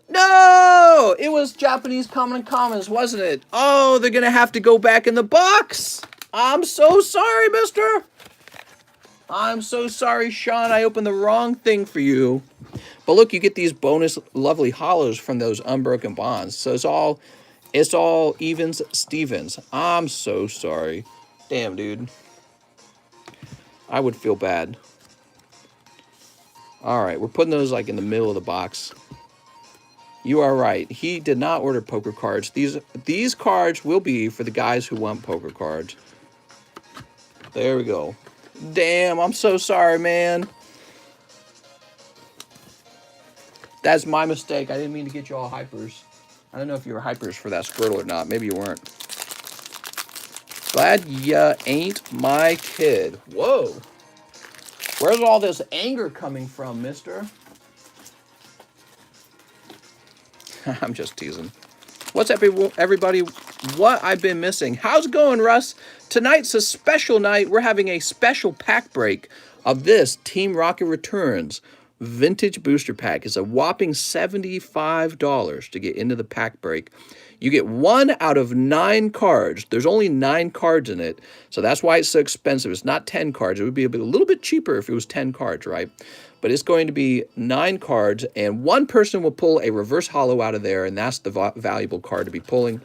No! It was Japanese common and commons, wasn't it? Oh, they're going to have to go back in the box. I'm so sorry, mister. I'm so sorry, Sean. I opened the wrong thing for you. But look, you get these bonus lovely hollows from those Unbroken Bonds. So it's all evens, Stevens. I'm so sorry. Damn, dude. I would feel bad. All right, we're putting those like in the middle of the box. You are right. He did not order poker cards. These cards will be for the guys who want poker cards. There we go. Damn, I'm so sorry, man. That's my mistake. I didn't mean to get you all hypers. I don't know if you were hypers for that Squirtle or not. Maybe you weren't. Glad ya ain't my kid. Whoa. Where's all this anger coming from, mister? I'm just teasing. What's up, everybody? What I've been missing. How's it going, Russ? Tonight's a special night. We're having a special pack break of this Team Rocket Returns Vintage Booster Pack. It's a whopping $75 to get into the pack break. You get 1 out of 9 cards. There's only 9 cards in it, so that's why it's so expensive. It's not 10 cards. It would be a little bit cheaper if it was 10 cards, right? But it's going to be 9 cards, and 1 person will pull a reverse holo out of there, and that's the valuable card to be pulling.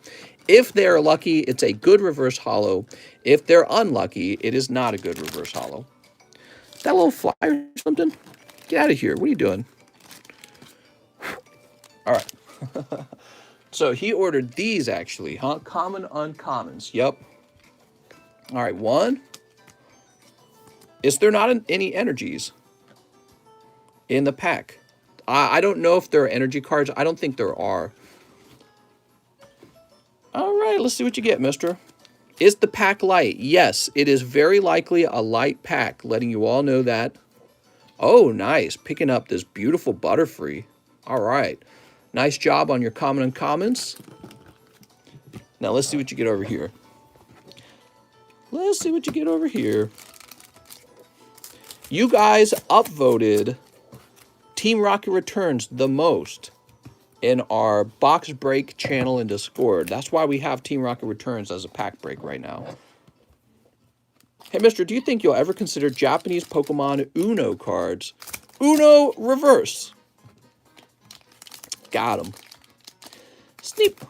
If they're lucky, it's a good reverse holo. If they're unlucky, it is not a good reverse holo. Is that a little flyer or something? Get out of here. What are you doing? All right. So he ordered these, actually, huh? Common uncommons. Yep. All right, 1. Is there not any energies in the pack? I don't know if there are energy cards. I don't think there are. All right, let's see what you get, mister. Is the pack light? Yes, it is very likely a light pack, letting you all know that. Oh, nice. Picking up this beautiful Butterfree. All right. Nice job on your common uncommons. Now let's see what you get over here. Let's see what you get over here. You guys upvoted Team Rocket Returns the most in our box break channel in Discord. That's why we have Team Rocket Returns as a pack break right now. Hey, mister, do you think you'll ever consider Japanese Pokemon Uno cards? Uno reverse. Got him. Sneap.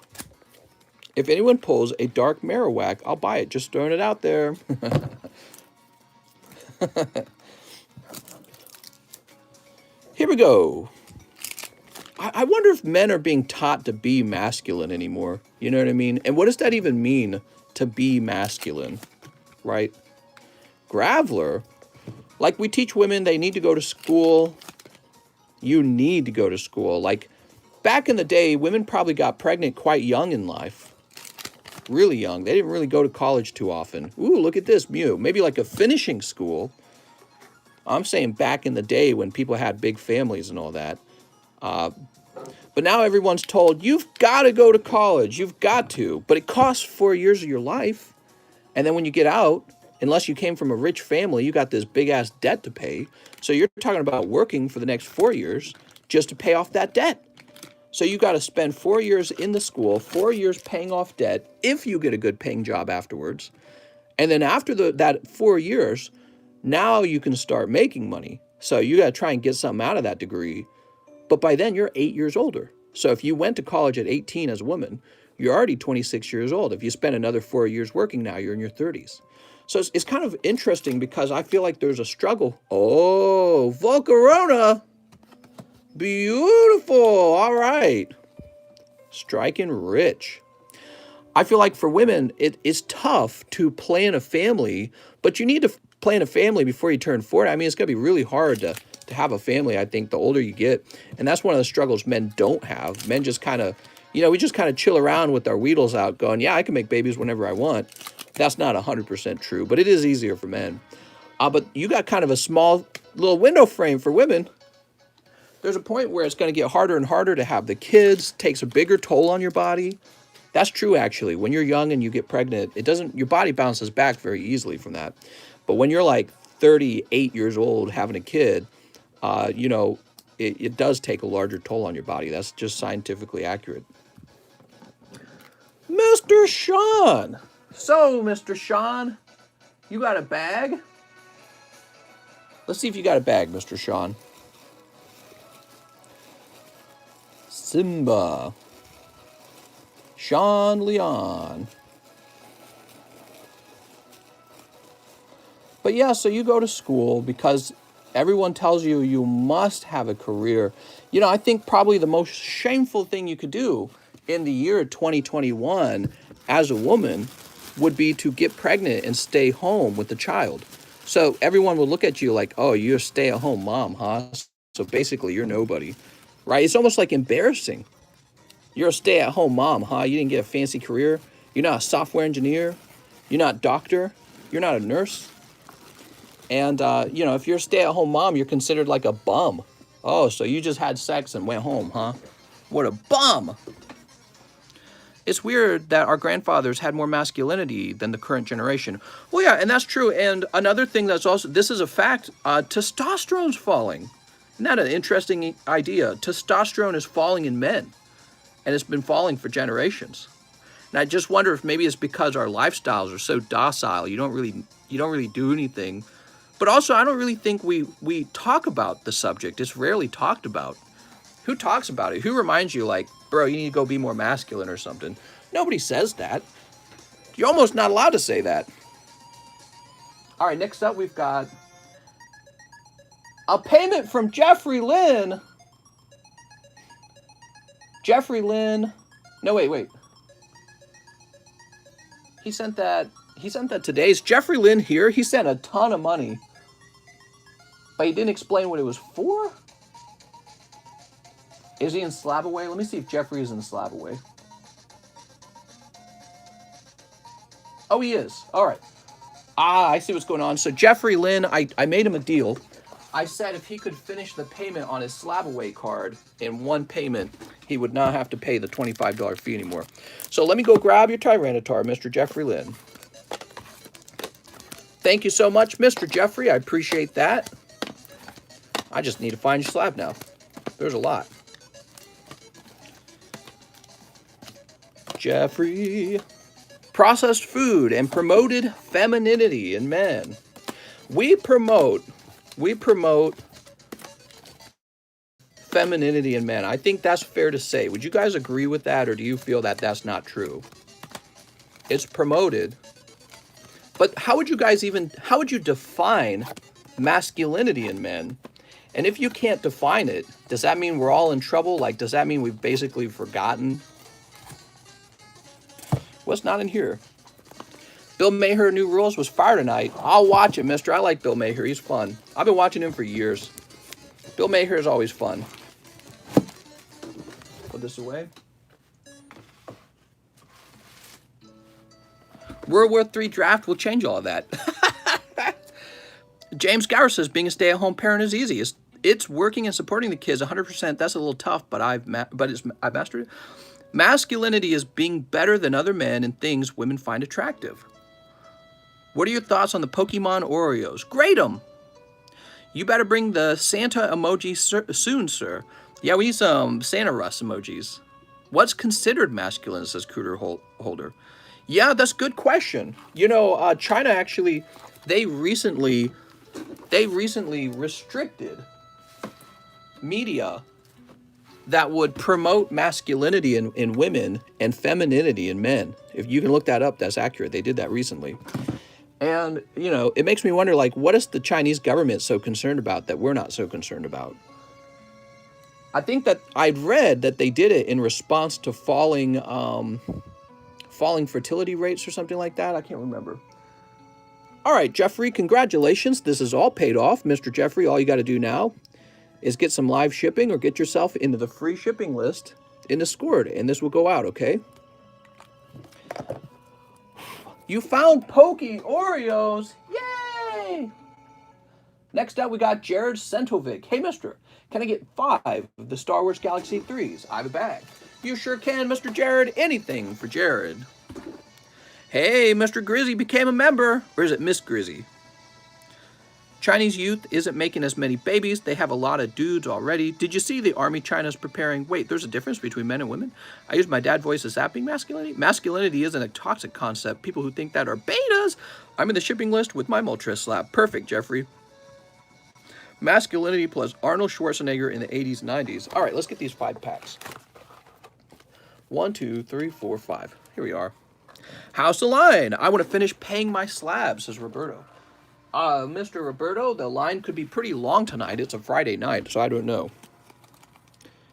If anyone pulls a Dark Marowak, I'll buy it. Just throwing it out there. Here we go. I wonder if men are being taught to be masculine anymore. You know what I mean? And what does that even mean, to be masculine? Right? Graveler. Like, we teach women they need to go to school. You need to go to school. Like, back in the day, women probably got pregnant quite young in life. Really young. They didn't really go to college too often. Ooh, look at this, Mew. Maybe like a finishing school. I'm saying back in the day when people had big families and all that. But now everyone's told, you've got to go to college. You've got to. But it costs 4 years of your life. And then when you get out, unless you came from a rich family, you got this big-ass debt to pay. So you're talking about working for the next 4 years just to pay off that debt. So you got to spend 4 years in the school, 4 years paying off debt, if you get a good paying job afterwards. And then after that 4 years, now you can start making money. So you got to try and get something out of that degree. But by then, you're 8 years older. So if you went to college at 18 as a woman, you're already 26 years old. If you spend another 4 years working now, you're in your 30s. So it's kind of interesting because I feel like there's a struggle. Oh, Volcarona. Beautiful. All right. Striking rich. I feel like for women, it's tough to plan a family, but you need to plan a family before you turn 40. I mean, it's going to be really hard to have a family, I think, the older you get. And that's one of the struggles men don't have. Men just kind of, we just kind of chill around with our Weedles out going, yeah, I can make babies whenever I want. That's not 100% true, but it is easier for men. But you got kind of a small little window frame for women. There's a point where it's going to get harder and harder to have the kids, takes a bigger toll on your body. That's true, actually. When you're young and you get pregnant, your body bounces back very easily from that. But when you're like 38 years old having a kid, it does take a larger toll on your body. That's just scientifically accurate. Mr. Sean. So, Mr. Sean, you got a bag? Let's see if you got a bag, Mr. Sean. Simba. Sean Leon. But yeah, so you go to school because everyone tells you you must have a career. I think probably the most shameful thing you could do in the year 2021 as a woman would be to get pregnant and stay home with the child. So everyone will look at you like, oh, you're a stay-at-home mom, huh? So basically you're nobody, right? It's almost like embarrassing. You're a stay-at-home mom, huh? You didn't get a fancy career. You're not a software engineer. You're not a doctor. You're not a nurse. And, if you're a stay-at-home mom, you're considered like a bum. Oh, so you just had sex and went home, huh? What a bum. It's weird that our grandfathers had more masculinity than the current generation. Well, yeah, and that's true. And another thing this is a fact, testosterone's falling. Isn't that an interesting idea? Testosterone is falling in men, and it's been falling for generations. And I just wonder if maybe it's because our lifestyles are so docile. You don't really do anything. But also, I don't really think we talk about the subject. It's rarely talked about. Who talks about it? Who reminds you, like, bro, you need to go be more masculine or something? Nobody says that. You're almost not allowed to say that. All right, next up, we've got a payment from Jeffrey Lynn. Jeffrey Lynn. No, wait. He sent that today. Is Jeffrey Lynn here? He sent a ton of money. But he didn't explain what it was for? Is he in Slabaway? Let me see if Jeffrey is in Slabaway. Oh, he is. All right. Ah, I see what's going on. So Jeffrey Lynn, I made him a deal. I said if he could finish the payment on his slab away card in one payment, he would not have to pay the $25 fee anymore. So let me go grab your Tyranitar, Mr. Jeffrey Lynn. Thank you so much, Mr. Jeffrey. I appreciate that. I just need to find your slab now. There's a lot. Jeffrey. Processed food and promoted femininity in men. We promote femininity in men. I think that's fair to say. Would you guys agree with that, or do you feel that that's not true? It's promoted. But how would you define masculinity in men? And if you can't define it, does that mean we're all in trouble? Like, does that mean we've basically forgotten? What's not in here? Bill Maher, New Rules was fire tonight. I'll watch it, mister. I like Bill Maher. He's fun. I've been watching him for years. Bill Maher is always fun. Put this away. World War III draft will change all of that. James Gower says being a stay-at-home parent is easy. It's working and supporting the kids 100%. That's a little tough, but I've mastered it. Masculinity is being better than other men in things women find attractive. What are your thoughts on the Pokemon Oreos? Grade them. You better bring the Santa emoji soon, sir. Yeah, we need some Santa Russ emojis. What's considered masculine, says Cooter Holder. Yeah, that's a good question. You know, China actually, they recently restricted media that would promote masculinity in women and femininity in men. If you can look that up, that's accurate. They did that recently. And, you know, it makes me wonder, like, what is the Chinese government so concerned about that we're not so concerned about? I think that I'd read that they did it in response to falling fertility rates or something like that. I can't remember. All right, Jeffrey, congratulations. This is all paid off. Mr. Jeffrey, all you got to do now is get some live shipping or get yourself into the free shipping list in Discord, and this will go out, okay? You found Poke Oreos. Yay! Next up, we got Jared Sentovic. Hey, mister, can I get 5 of the Star Wars Galaxy 3s? I have a bag. You sure can, Mr. Jared. Anything for Jared. Hey, Mr. Grizzy became a member. Or is it Miss Grizzy? Chinese youth isn't making as many babies. They have a lot of dudes already. Did you see the army China's preparing? Wait, there's a difference between men and women? I use my dad voice as that being masculinity? Masculinity isn't a toxic concept. People who think that are betas. I'm in the shipping list with my Moltres slab. Perfect, Jeffrey. Masculinity plus Arnold Schwarzenegger in the 80s, 90s. All right, let's get these 5 packs. 1, 2, 3, 4, 5. Here we are. House of Line. I want to finish paying my slab, says Roberto. Mr. Roberto, the line could be pretty long tonight. It's a Friday night, so I don't know.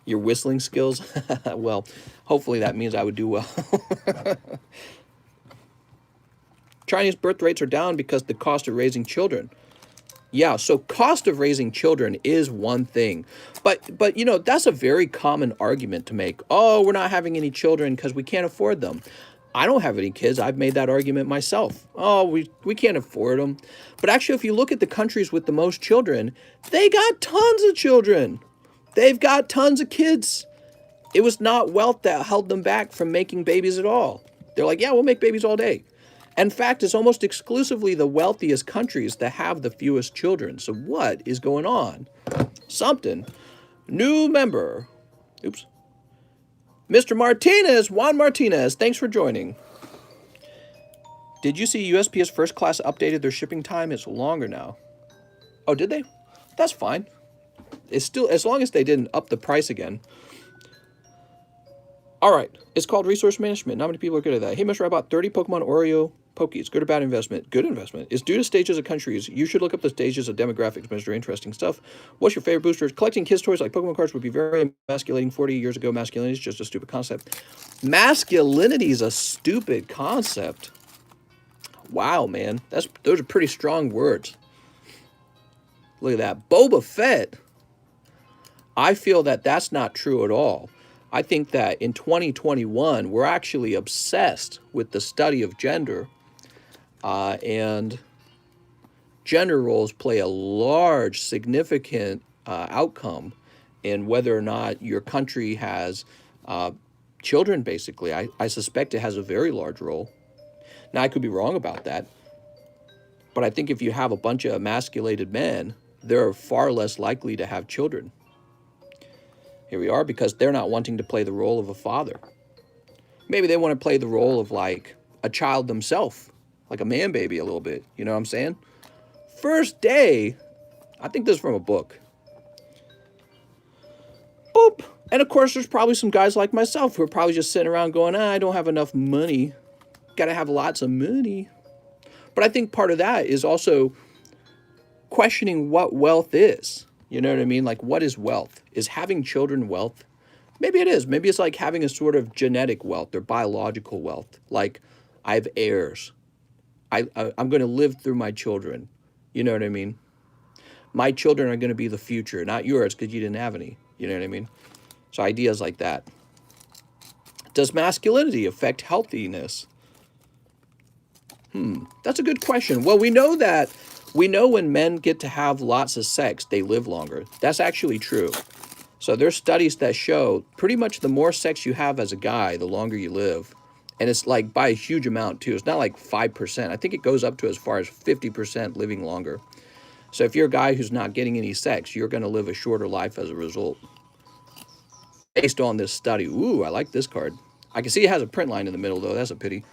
Your whistling skills? Well, hopefully that means I would do well. Chinese birth rates are down because the cost of raising children. Yeah, so cost of raising children is one thing. But you know, that's a very common argument to make. Oh, we're not having any children because we can't afford them. I don't have any kids. I've made that argument myself. Oh, we can't afford them. But actually, if you look at the countries with the most children, they got tons of children. They've got tons of kids. It was not wealth that held them back from making babies at all. They're like, yeah, we'll make babies all day. In fact, it's almost exclusively the wealthiest countries that have the fewest children. So what is going on? Something. New member. Oops. Mr. Martinez, Juan Martinez, thanks for joining. Did you see USPS First Class updated their shipping time? It's longer now. Oh, did they? That's fine. It's still, as long as they didn't up the price again. All right, it's called resource management. Not many people are good at that. Hey, Mr. I bought 30 Pokemon Oreo Pokies. Good or bad investment? Good investment. It's due to stages of countries. You should look up the stages of demographics, Mr. Interesting stuff. What's your favorite boosters? Collecting kids' toys like Pokemon cards would be very emasculating 40 years ago. Masculinity is just a stupid concept. Masculinity is a stupid concept. Wow, man. Those are pretty strong words. Look at that. Boba Fett. I feel that that's not true at all. I think that in 2021, we're actually obsessed with the study of gender. And gender roles play a large, significant outcome in whether or not your country has children, basically. I suspect it has a very large role. Now, I could be wrong about that, but I think if you have a bunch of emasculated men, they're far less likely to have children. Here we are, because they're not wanting to play the role of a father. Maybe they want to play the role of like a child themselves, like a man baby a little bit. You know what I'm saying? First day, I think this is from a book. Boop. And of course, there's probably some guys like myself who are probably just sitting around going, I don't have enough money. Got to have lots of money. But I think part of that is also questioning what wealth is. You know what I mean? Like, what is wealth? Is having children wealth? Maybe it is. Maybe it's like having a sort of genetic wealth or biological wealth. Like, I have heirs. I'm going to live through my children. You know what I mean? My children are going to be the future, not yours because you didn't have any. You know what I mean? So ideas like that. Does masculinity affect healthiness? That's a good question. Well, we know when men get to have lots of sex, they live longer. That's actually true. So there's studies that show pretty much the more sex you have as a guy, the longer you live. And it's like by a huge amount too. It's not like 5%. I think it goes up to as far as 50% living longer. So if you're a guy who's not getting any sex, you're going to live a shorter life as a result. Based on this study. Ooh, I like this card. I can see it has a print line in the middle though. That's a pity.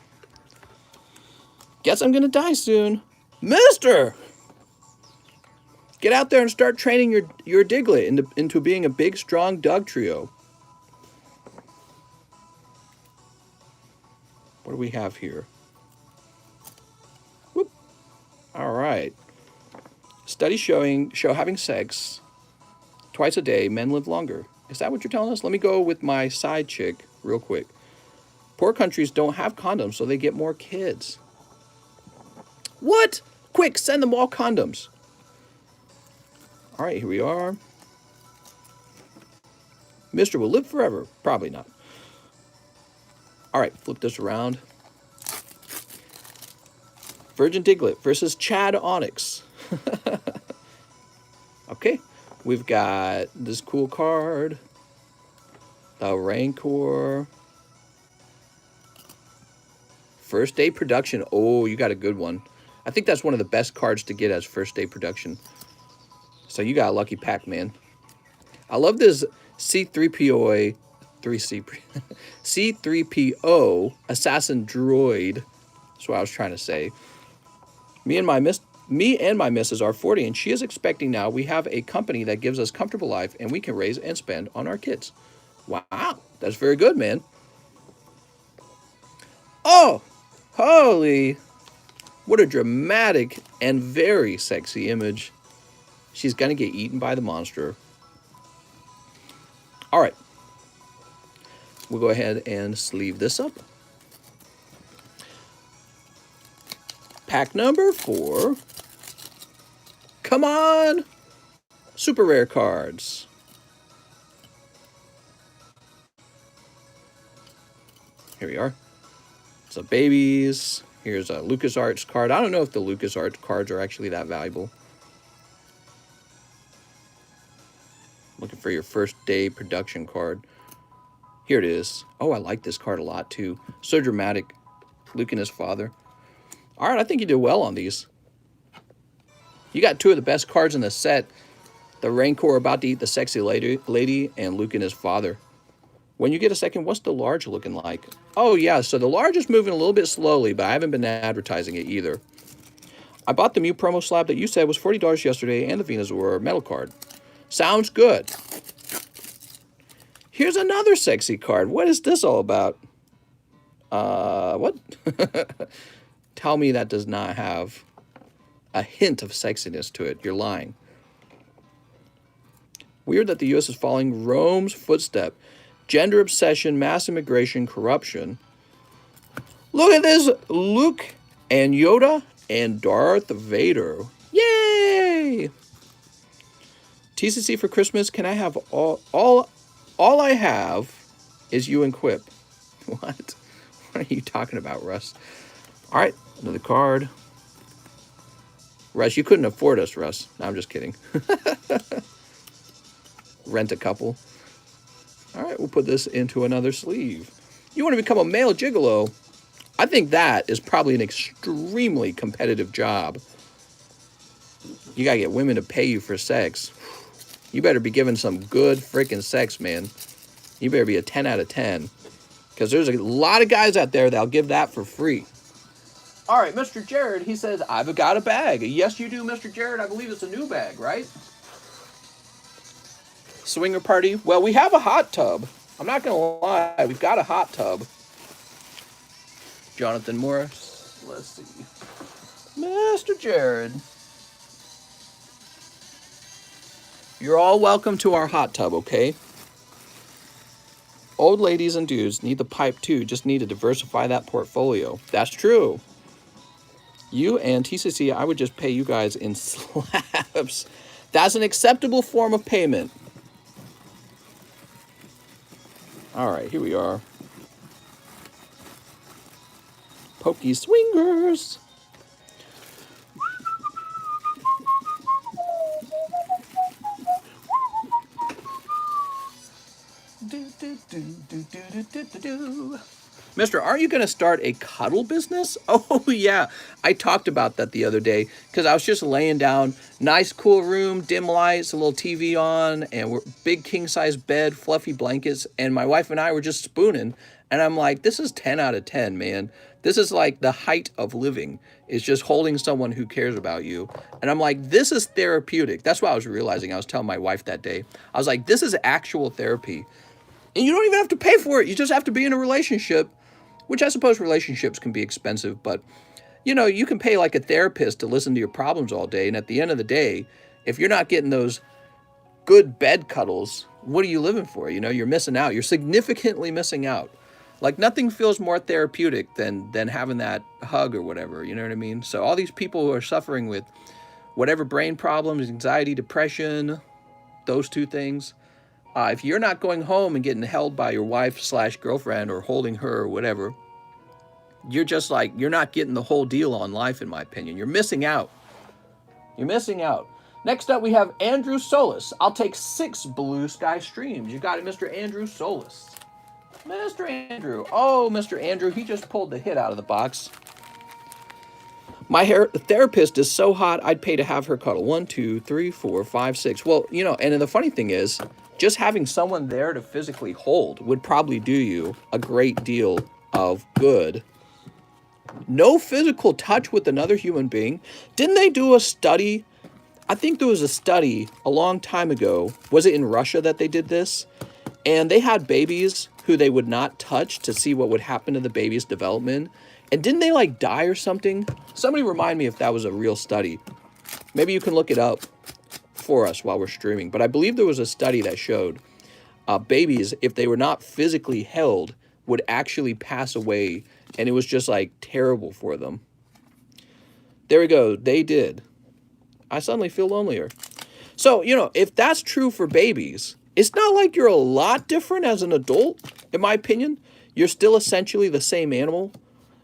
Guess I'm going to die soon. Mister! Get out there and start training your Diglett into being a big, strong Dugtrio. What do we have here? Whoop. All right. Studies show having sex twice a day, men live longer. Is that what you're telling us? Let me go with my side chick real quick. Poor countries don't have condoms, so they get more kids. What? Quick, send them all condoms. All right, here we are. Mister will live forever. Probably not. All right, flip this around. Virgin Diglett versus Chad Onyx. Okay, we've got this cool card. The Rancor. First day production. Oh, you got a good one. I think that's one of the best cards to get as first day production. So you got a lucky pack, man. I love this C3PO C3PO assassin droid. That's what I was trying to say. Me and my missus are 40, and she is expecting now. We have a company that gives us comfortable life, and we can raise and spend on our kids. Wow, that's very good, man. Oh, holy! What a dramatic and very sexy image. She's gonna get eaten by the monster. All right. We'll go ahead and sleeve this up. Pack number 4. Come on! Super rare cards. Here we are. So babies. Here's a LucasArts card. I don't know if the LucasArts cards are actually that valuable. Looking for your first day production card. Here it is. Oh, I like this card a lot too. So dramatic. Luke and his father. All right, I think you did well on these. You got 2 of the best cards in the set. The Rancor about to eat the sexy lady and Luke and his father. When you get a second, what's the large looking like? Oh, yeah, so the large is moving a little bit slowly, but I haven't been advertising it either. I bought the Mew promo slab that you said was $40 yesterday and the Venusaur metal card. Sounds good. Here's another sexy card. What is this all about? What? Tell me that does not have a hint of sexiness to it. You're lying. Weird that the U.S. is following Rome's footstep. Gender obsession, mass immigration, corruption. Look at this. Luke and Yoda and Darth Vader. Yay! TCC for Christmas. Can I have all I have is you and Quip. What? What are you talking about, Russ? All right, another card. Russ, you couldn't afford us, Russ. No, I'm just kidding. Rent a couple. All right, we'll put this into another sleeve. You want to become a male gigolo? I think that is probably an extremely competitive job. You got to get women to pay you for sex. You better be giving some good freaking sex, man. You better be a 10 out of 10. Because there's a lot of guys out there that'll give that for free. All right, Mr. Jared, he says, I've got a bag. Yes, you do, Mr. Jared. I believe it's a new bag, right? Swinger party. Well, we have a hot tub. I'm not going to lie. We've got a hot tub. Jonathan Morris. Let's see. Mr. Jared. You're all welcome to our hot tub, okay? Old ladies and dudes need the pipe too. Just need to diversify that portfolio. That's true. You and TCC, I would just pay you guys in slabs. That's an acceptable form of payment. All right, here we are. Pokey Swingers. Mister, aren't you going to start a cuddle business? Oh, yeah. I talked about that the other day because I was just laying down. Nice, cool room, dim lights, a little TV on, and we're big king-size bed, fluffy blankets, and my wife and I were just spooning. And I'm like, this is 10 out of 10, man. This is like the height of living, is just holding someone who cares about you. And I'm like, this is therapeutic. That's what I was realizing. I was telling my wife that day. I was like, this is actual therapy. And you don't even have to pay for it. You just have to be in a relationship, which I suppose relationships can be expensive. But, you know, you can pay like a therapist to listen to your problems all day. And at the end of the day, if you're not getting those good bed cuddles, what are you living for? You know, you're missing out. You're significantly missing out. Like nothing feels more therapeutic than having that hug or whatever. You know what I mean? So all these people who are suffering with whatever brain problems, anxiety, depression, those two things, if you're not going home and getting held by your wife/girlfriend or holding her or whatever, you're just like, you're not getting the whole deal on life, in my opinion. You're missing out. You're missing out. Next up, we have Andrew Solis. I'll take 6 blue sky streams. You got it, Mr. Andrew Solis. Mr. Andrew. Oh, Mr. Andrew, he just pulled the hit out of the box. My therapist is so hot, I'd pay to have her cuddle. 1, 2, 3, 4, 5, 6. Well, you know, and the funny thing is, just having someone there to physically hold would probably do you a great deal of good. No physical touch with another human being. Didn't they do a study? I think there was a study a long time ago. Was it in Russia that they did this? And they had babies who they would not touch to see what would happen to the baby's development. And didn't they like die or something? Somebody remind me if that was a real study. Maybe you can look it up for us while we're streaming. But I believe there was a study that showed babies, if they were not physically held, would actually pass away. And it was just like terrible for them. There we go. They did. I suddenly feel lonelier. So, you know, if that's true for babies, it's not like you're a lot different as an adult, in my opinion. You're still essentially the same animal.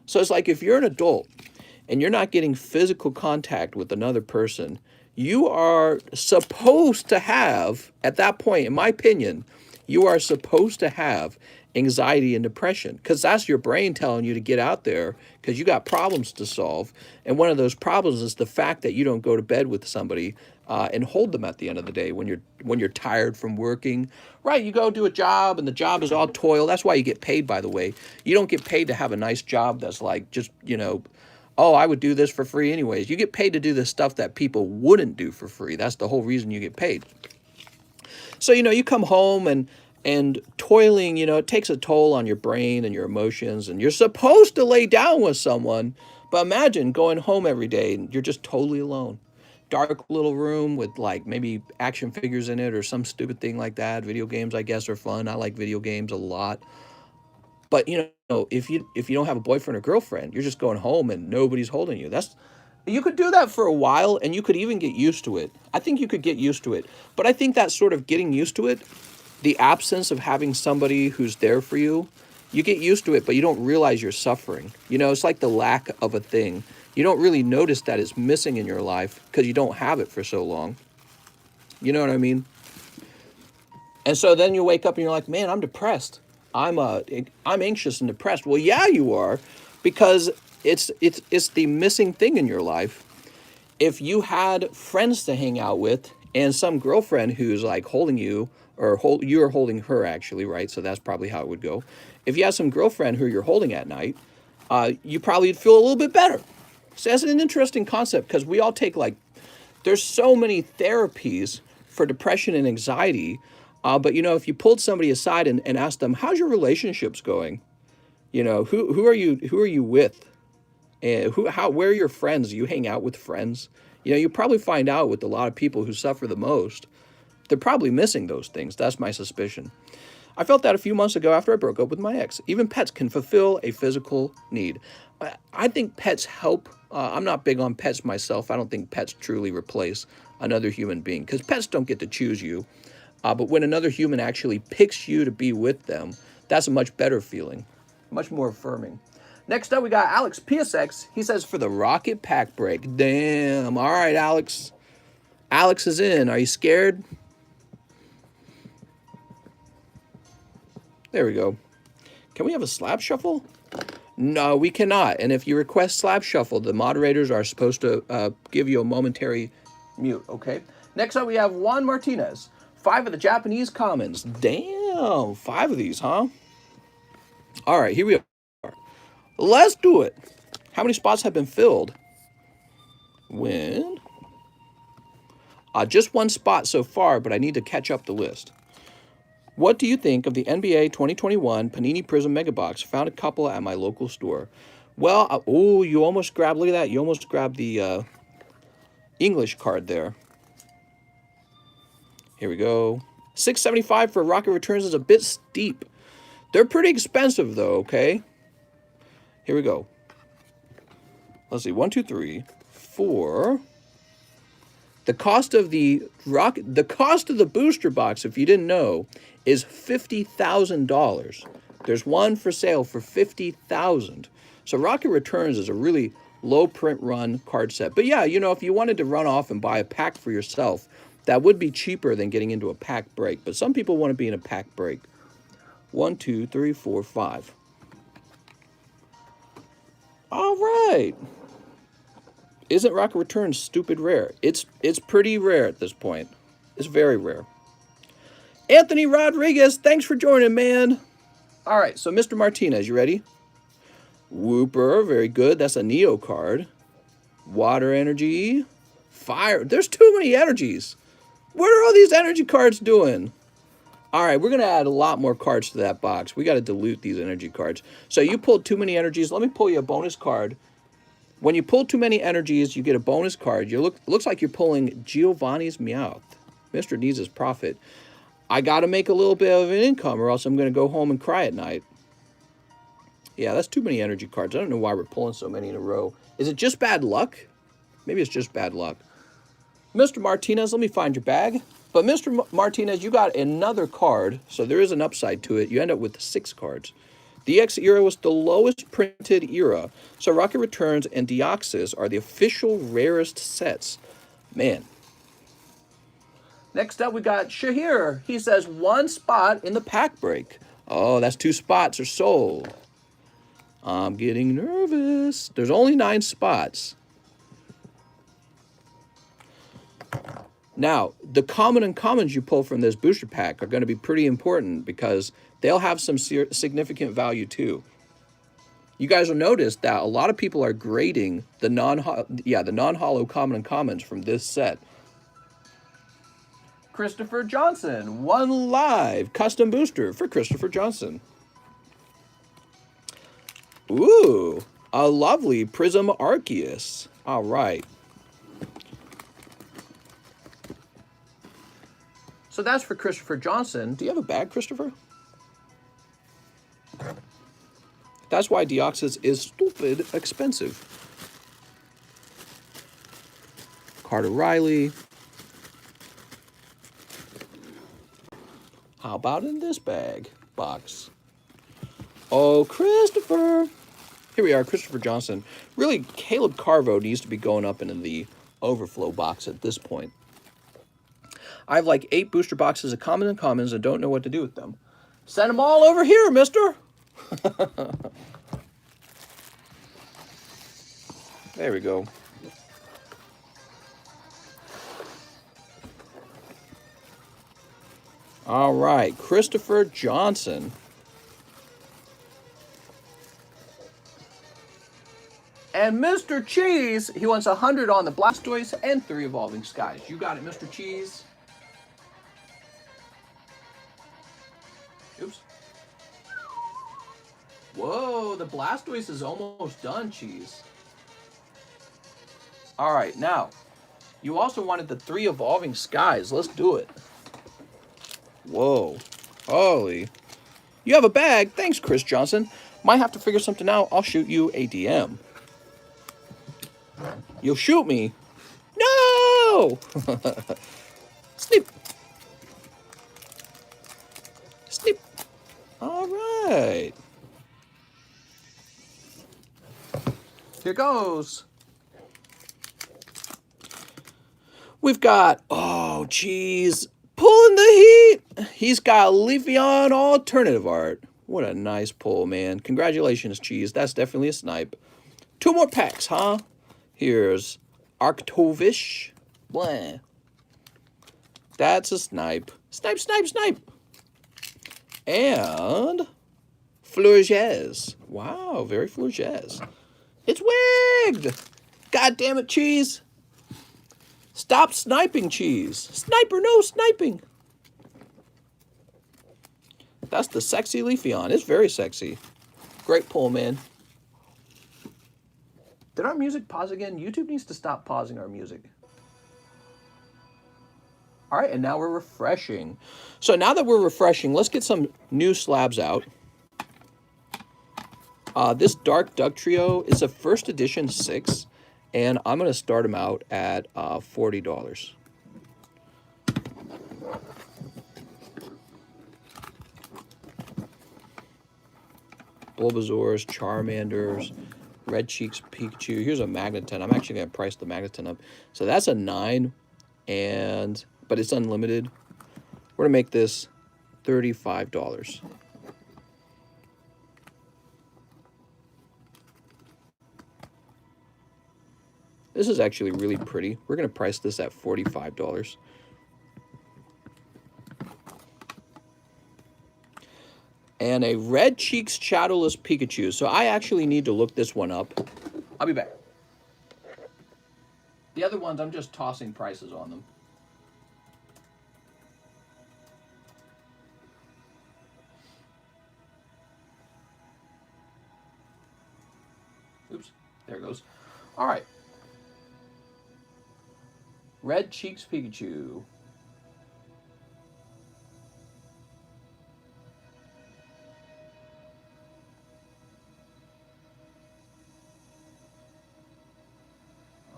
So it's like if you're an adult and you're not getting physical contact with another person, you are supposed to have, at that point, in my opinion, you are supposed to have anxiety and depression, because that's your brain telling you to get out there because you got problems to solve. And one of those problems is the fact that you don't go to bed with somebody and hold them at the end of the day when you're tired from working. Right, you go do a job and the job is all toil. That's why you get paid, by the way. You don't get paid to have a nice job that's like just, you know, oh, I would do this for free anyways. You get paid to do the stuff that people wouldn't do for free. That's the whole reason you get paid. So, you know, you come home and toiling, you know, it takes a toll on your brain and your emotions, and you're supposed to lay down with someone. But imagine going home every day and you're just totally alone. Dark little room with like maybe action figures in it or some stupid thing like that. Video games, I guess, are fun. I like video games a lot. But, you know, if you don't have a boyfriend or girlfriend, you're just going home and nobody's holding you. You could do that for a while, and you could even get used to it. I think you could get used to it. But I think that sort of getting used to it, the absence of having somebody who's there for you, You get used to it, but you don't realize you're suffering. You know, it's like the lack of a thing. You don't really notice that it's missing in your life because you don't have it for so long. You know what I mean? And so then you wake up and you're like, man, I'm depressed. I'm anxious and depressed. Well, yeah, you are, because it's the missing thing in your life. If you had friends to hang out with and some girlfriend who's like holding you, or you're holding her actually, right? So that's probably how it would go. If you have some girlfriend who you're holding at night, you probably feel a little bit better. So that's an interesting concept because we all take like, there's so many therapies for depression and anxiety. But you know, if you pulled somebody aside and asked them, how's your relationships going? You know, who are you with? And where are your friends? You hang out with friends? You know, you probably find out with a lot of people who suffer the most, they're probably missing those things. That's my suspicion. I felt that a few months ago after I broke up with my ex. Even pets can fulfill a physical need. I think pets help. I'm not big on pets myself. I don't think pets truly replace another human being because pets don't get to choose you. But when another human actually picks you to be with them, that's a much better feeling, much more affirming. Next up, we got Alex PSX. He says, for the Rocket Pack break. Damn. All right, Alex. Alex is in. Are you scared? There we go. Can we have a slap shuffle? No, we cannot. And if you request slap shuffle, the moderators are supposed to give you a momentary mute, okay? Next up, we have Juan Martinez. 5 of the Japanese commons. Damn, 5 of these, huh? All right, here we are. Let's do it. How many spots have been filled? Win. Just 1 spot so far, but I need to catch up the list. What do you think of the NBA 2021 Panini Prism Mega Box? Found a couple at my local store. Well, oh, you almost grabbed, look at that. You almost grabbed the English card there. Here we go. $6.75 for Rocket Returns is a bit steep. They're pretty expensive though, okay? Here we go. Let's see, 1, 2, 3, 4. The cost of the booster box, if you didn't know, is $50,000. There's one for sale for $50,000. So Rocket Returns is a really low print run card set. But yeah, you know, if you wanted to run off and buy a pack for yourself, that would be cheaper than getting into a pack break. But some people want to be in a pack break. 1, 2, 3, 4, 5. All right. Isn't Rocket Returns stupid rare? It's pretty rare at this point. It's very rare. Anthony Rodriguez, thanks for joining, man. All right, so Mr. Martinez, you ready? Whooper, very good. That's a Neo card. Water energy. Fire. There's too many energies. What are all these energy cards doing? All right, we're going to add a lot more cards to that box. We got to dilute these energy cards. So you pulled too many energies. Let me pull you a bonus card. When you pull too many energies, you get a bonus card. Looks like you're pulling Giovanni's Meowth. Mr. needs his profit. I got to make a little bit of an income or else I'm going to go home and cry at night. Yeah, that's too many energy cards. I don't know why we're pulling so many in a row. Is it just bad luck? Maybe it's just bad luck. Mr. Martinez, let me find your bag. But Mr. Martinez, you got another card, so there is an upside to it. You end up with 6 cards. The X era was the lowest printed era, so Rocket Returns and Deoxys are the official rarest sets. Man. Next up, we got Shahir. He says 1 spot in the pack break. Oh, that's 2 spots are sold. I'm getting nervous. There's only 9 spots. Now, the common and commons you pull from this booster pack are going to be pretty important because they'll have some significant value too. You guys will notice that a lot of people are grading the non-holo common and commons from this set. Christopher Johnson, 1 live custom booster for Christopher Johnson. Ooh, a lovely Prism Arceus. All right. So that's for Christopher Johnson. Do you have a bag, Christopher? That's why Deoxys is stupid expensive. Carter Riley. How about in this bag box? Oh, Christopher. Here we are, Christopher Johnson. Really, Caleb Carvo needs to be going up into the overflow box at this point. I have like 8 booster boxes of commons and commons and don't know what to do with them. Send them all over here, mister. There we go. All right, Christopher Johnson. And Mr. Cheese, he wants 100 on the Blastoise and 3 Evolving Skies. You got it, Mr. Cheese. Oops. Whoa, the Blastoise is almost done, Cheese. All right, now, you also wanted the 3 Evolving Skies. Let's do it. Whoa. Holy. You have a bag. Thanks, Chris Johnson. Might have to figure something out. I'll shoot you a DM. You'll shoot me? No! Snip. Snip. All right. Here goes. We've got, oh, geez, pulling the heat. He's got Leafeon alternative art. What a nice pull, man. Congratulations, Cheese. That's definitely a snipe. 2 more packs, huh? Here's Arctovish. Blah. That's a snipe. Snipe, snipe, snipe. And Flurges. Wow, very Flurges. It's wigged. God damn it, Cheese. Stop sniping, Cheese. Sniper, no sniping. That's the sexy Leafeon. It's very sexy. Great pull, man. Did our music pause again? YouTube needs to stop pausing our music. All right, and now we're refreshing. So now that we're refreshing, let's get some new slabs out. This Dark Duck Trio is a first edition 6, and I'm going to start them out at $40. Bulbasaurs, Charmanders, Red Cheeks, Pikachu. Here's a Magneton. I'm actually going to price the Magneton up. So that's a 9, but it's unlimited. We're going to make this $35. This is actually really pretty. We're going to price this at $45. And a Red Cheeks Shadowless Pikachu. So I actually need to look this one up. I'll be back. The other ones, I'm just tossing prices on them. Oops, there it goes. All right. Red Cheeks Pikachu.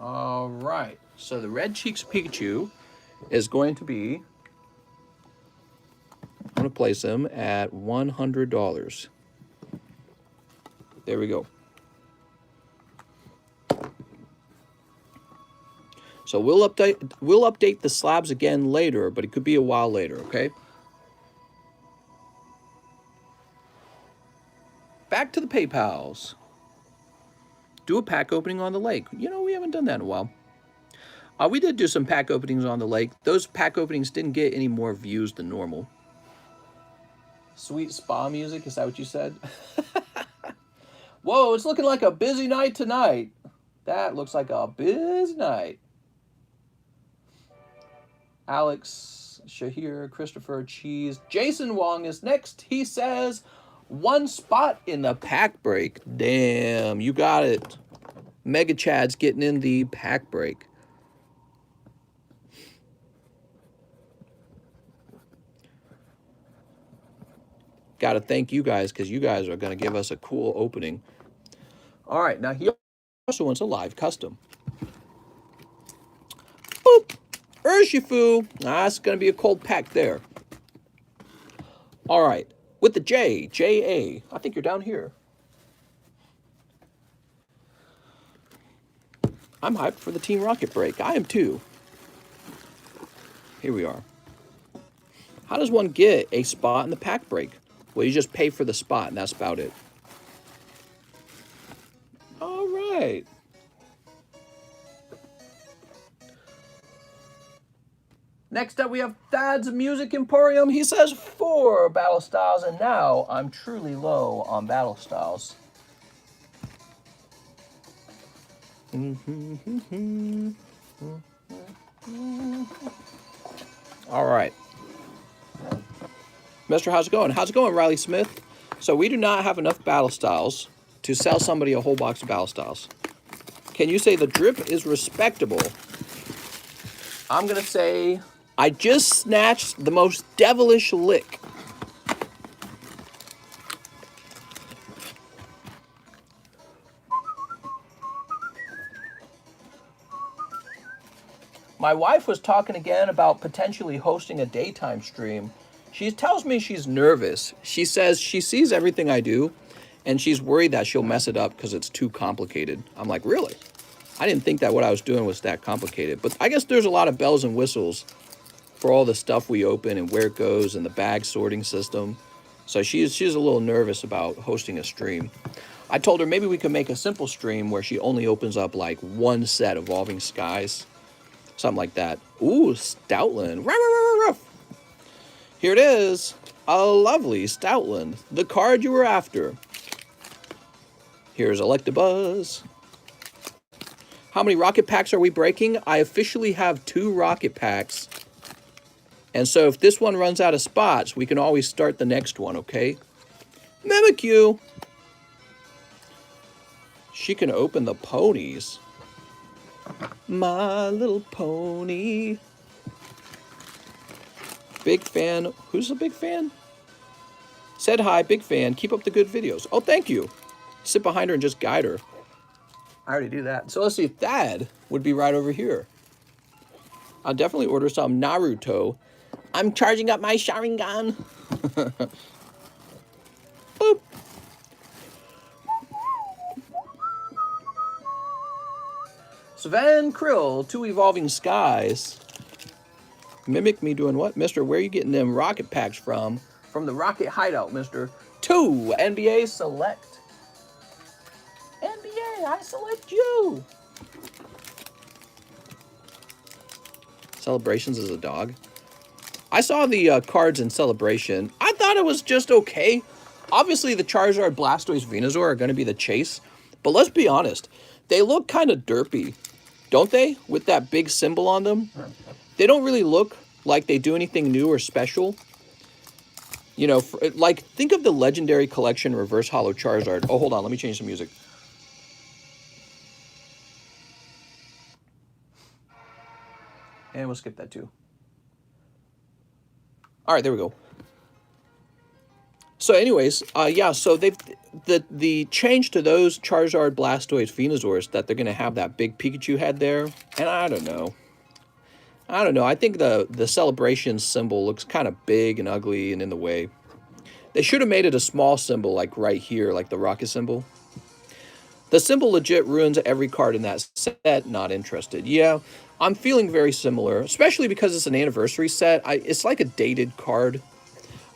All right. So the Red Cheeks Pikachu is going to be, I'm going to place him at $100. There we go. So we'll update the slabs again later, but it could be a while later, okay? Back to the PayPals. Do a pack opening on the lake. You know, we haven't done that in a while. We did do some pack openings on the lake. Those pack openings didn't get any more views than normal. Sweet spa music, is that what you said? Whoa, it's looking like a busy night tonight. That looks like a busy night. Alex, Shahir, Christopher, Cheese. Jason Wong is next. He says, 1 spot in the pack break. Damn, you got it. Mega Chad's getting in the pack break. Got to thank you guys because you guys are going to give us a cool opening. All right, now he also wants a live custom. Boop. Urshifu. It's going to be a cold pack there. All right. with the J, J-A. I think you're down here. I'm hyped for the Team Rocket break. I am too. Here we are. How does one get a spot in the pack break? Well, you just pay for the spot, and that's about it. All right. Next up, we have Thad's Music Emporium. He says 4 battle styles, and now I'm truly low on battle styles. All right. Mister, how's it going? How's it going, Riley Smith? So we do not have enough battle styles to sell somebody a whole box of battle styles. Can you say the drip is respectable? I'm going to say I just snatched the most devilish lick. My wife was talking again about potentially hosting a daytime stream. She tells me she's nervous. She says she sees everything I do, and she's worried that she'll mess it up because it's too complicated. I'm like, really? I didn't think that what I was doing was that complicated. But I guess there's a lot of bells and whistles for all the stuff we open and where it goes and the bag sorting system. So she's a little nervous about hosting a stream. I told her maybe we could make a simple stream where she only opens up like one set of Evolving Skies. Something like that. Ooh, Stoutland. Ruff, ruff, ruff. Here it is. A lovely Stoutland. The card you were after. Here's Electabuzz. How many rocket packs are we breaking? I officially have 2 rocket packs. And so if this one runs out of spots, we can always start the next one, okay? Mimikyu. She can open the ponies. My Little Pony. Big fan. Who's a big fan? Said hi, big fan. Keep up the good videos. Oh, thank you. Sit behind her and just guide her. I already do that. So let's see if Thad would be right over here. I'll definitely order some Naruto. I'm charging up my Sharingan. Boop. Sven Krill, 2 Evolving Skies. Mimic me doing what? Mister, where are you getting them rocket packs from? From the Rocket Hideout, mister. 2 NBA Select. NBA, I select you. Celebrations as a dog. I saw the cards in Celebration. I thought it was just okay. Obviously, the Charizard, Blastoise, Venusaur are going to be the chase. But let's be honest. They look kind of derpy, don't they? With that big symbol on them. They don't really look like they do anything new or special. You know, like, think of the Legendary Collection Reverse Holo Charizard. Oh, hold on. Let me change the music. And we'll skip that too. All right, there we go. So anyways, yeah, so they've the change to those Charizard, Blastoise, Venusaurs that they're going to have that big Pikachu head there. And I don't know. I think the Celebration symbol looks kind of big and ugly and in the way. They should have made it a small symbol like right here, like the rocket symbol. The symbol legit ruins every card in that set. Not interested. Yeah, I'm feeling very similar, especially because it's an anniversary set. It's like a dated card.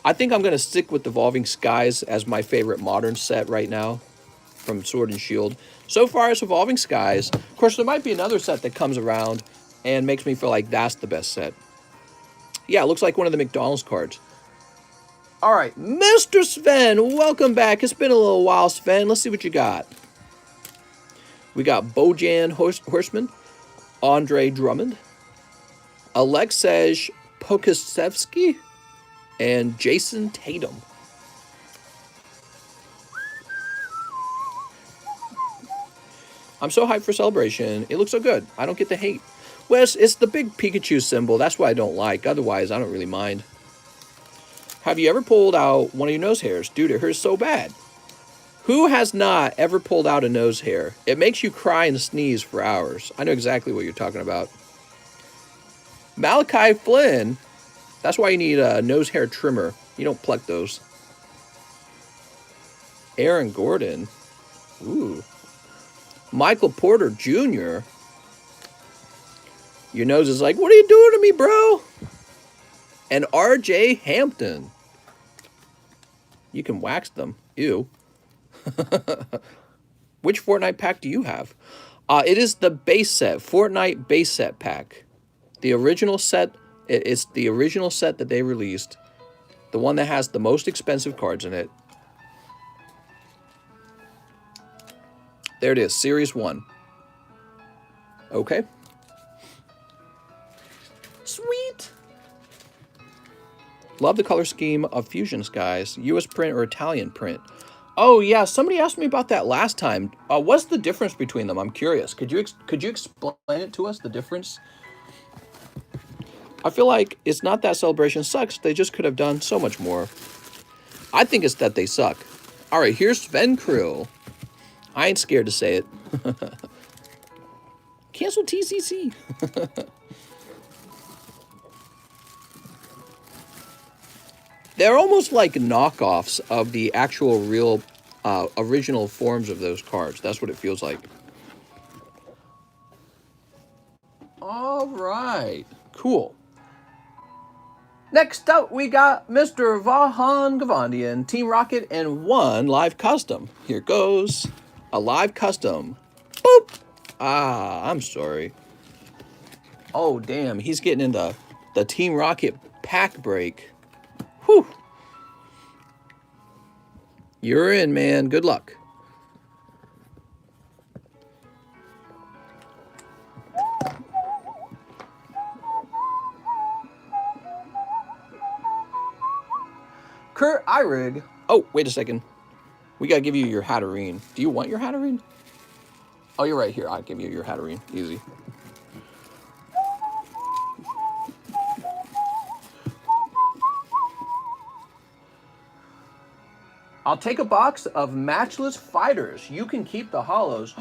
I think I'm going to stick with Evolving Skies as my favorite modern set right now from Sword and Shield. So far, it's Evolving Skies. Of course, there might be another set that comes around and makes me feel like that's the best set. Yeah, it looks like one of the McDonald's cards. All right, Mr. Sven, welcome back. It's been a little while, Sven. Let's see what you got. We got Bojan Horseman, Andre Drummond, Alexej Pokusevsky, and Jason Tatum. I'm so hyped for Celebration. It looks so good. I don't get the hate. Well, it's the big Pikachu symbol. That's what I don't like. Otherwise, I don't really mind. Have you ever pulled out one of your nose hairs? Dude, it hurts so bad. Who has not ever pulled out a nose hair? It makes you cry and sneeze for hours. I know exactly what you're talking about. Malachi Flynn. That's why you need a nose hair trimmer. You don't pluck those. Aaron Gordon. Ooh. Michael Porter Jr. Your nose is like, what are you doing to me, bro? And R.J. Hampton. You can wax them. Ew. Which Fortnite pack do you have? It is the base set. Fortnite base set pack. The original set. It's the original set that they released. The one that has the most expensive cards in it. There it is. Series 1. Okay. Sweet. Love the color scheme of Fusion Skies. US print or Italian print. Oh, yeah. Somebody asked me about that last time. What's the difference between them? I'm curious. Could you explain it to us, the difference? I feel like it's not that Celebration sucks. They just could have done so much more. I think it's that they suck. All right, here's Sven Krill. I ain't scared to say it. Cancel TCC. They're almost like knockoffs of the actual real original forms of those cards. That's what it feels like. All right. Cool. Next up, we got Mr. Vahan Gavandian, Team Rocket, and 1 live custom. Here goes. A live custom. Boop. I'm sorry. Oh, damn. He's getting into the Team Rocket pack break. Whew. You're in, man. Good luck. Kurt Irig. Oh, wait a second. We gotta give you your Hatterene. Do you want your Hatterene? Oh, you're right here. I'll give you your Hatterene. Easy. I'll take a box of matchless fighters. You can keep the holos.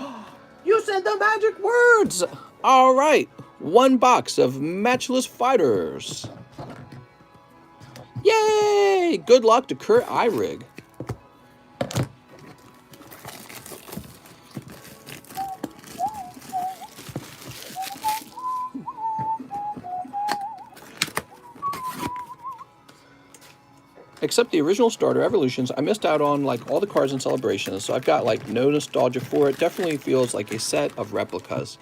You said the magic words. All right. 1 box of matchless fighters. Yay! Good luck to Kurt Irig. Except the original starter Evolutions, I missed out on like all the cards in Celebrations, so I've got like no nostalgia for it. Definitely feels like a set of replicas.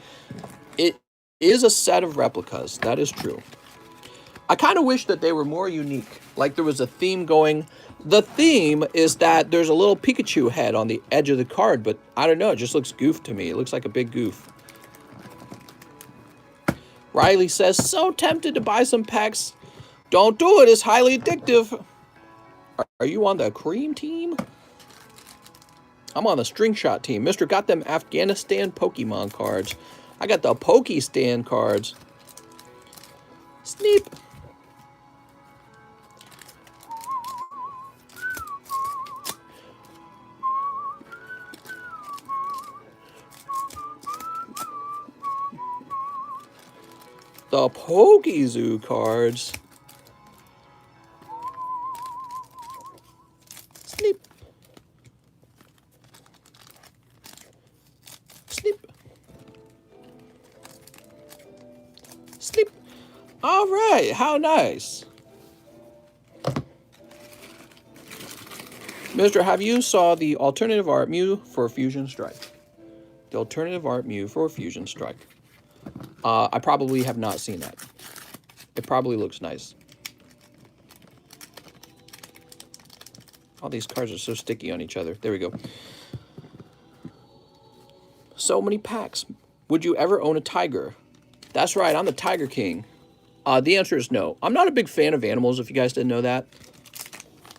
It is a set of replicas, that is true. I kind of wish that they were more unique, like there was a theme going. The theme is that there's a little Pikachu head on the edge of the card, but I don't know, it just looks goof to me. It looks like a big goof. Riley says, so tempted to buy some packs. Don't do it, it's highly addictive. Are you on the cream team? I'm on the string shot team. Mr. got them Afghanistan Pokemon cards. I got the Pokestan cards. Sneep. The Pokezoo cards. Sneep. Sneep. Sneep. All right, how nice. Mister, have you saw the alternative art Mew for Fusion Strike? The alternative art Mew for Fusion Strike. I probably have not seen that. It probably looks nice. All these cards are so sticky on each other. There we go. So many packs. Would you ever own a tiger? That's right, I'm the Tiger King. The answer is no. I'm not a big fan of animals, if you guys didn't know that.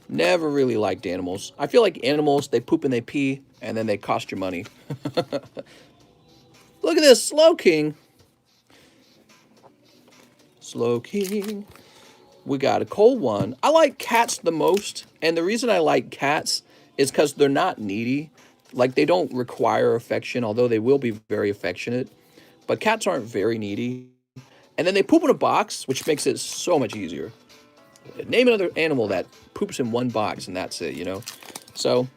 Never really liked animals. I feel like animals, they poop and they pee, and then they cost you money. Look at this, Slow King. Slow King. We got a cold one. I like cats the most, and the reason I like cats is because they're not needy. Like, they don't require affection, although they will be very affectionate. But cats aren't very needy. And then they poop in a box, which makes it so much easier. Name another animal that poops in one box, and that's it, you know? So,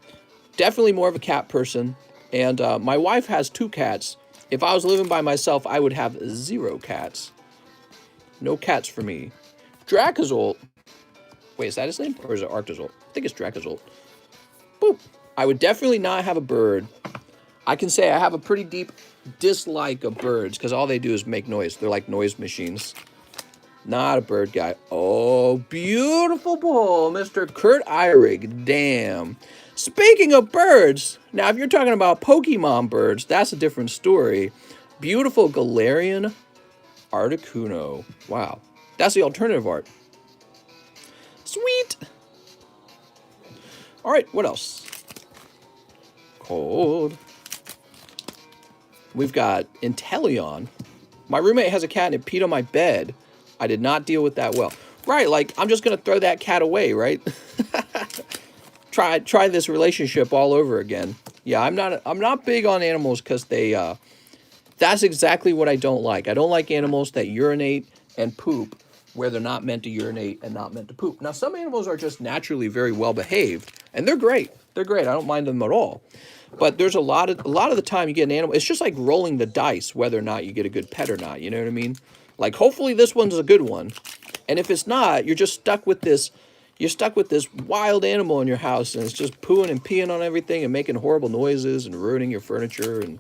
definitely more of a cat person. And my wife has 2 cats. If I was living by myself, I would have 0 cats. No cats for me. Dracazolt. Wait, is that his name? Or is it Arctozolt? I think it's Dracazolt. Boop. I would definitely not have a bird. I can say I have a pretty deep dislike of birds because all they do is make noise. They're like noise machines. Not a bird guy. Oh, beautiful bull, Mr. Kurt Eyrig. Damn. Speaking of birds, now if you're talking about Pokemon birds, that's a different story. Beautiful Galarian Articuno. Wow. That's the alternative art. Sweet. All right, what else? Cold. We've got Inteleon. My roommate has a cat and it peed on my bed. I did not deal with that well. Right, like, I'm just going to throw that cat away, right? Try this relationship all over again. Yeah, I'm not big on animals because they, that's exactly what I don't like. I don't like animals that urinate and poop where they're not meant to urinate and not meant to poop. Now, some animals are just naturally very well behaved, and they're great. They're great. I don't mind them at all. But there's a lot of the time you get an animal, it's just like rolling the dice whether or not you get a good pet or not. You know what I mean? Like, hopefully this one's a good one. And if it's not, you're just stuck with this. You're stuck with this wild animal in your house, and it's just pooing and peeing on everything and making horrible noises and ruining your furniture. And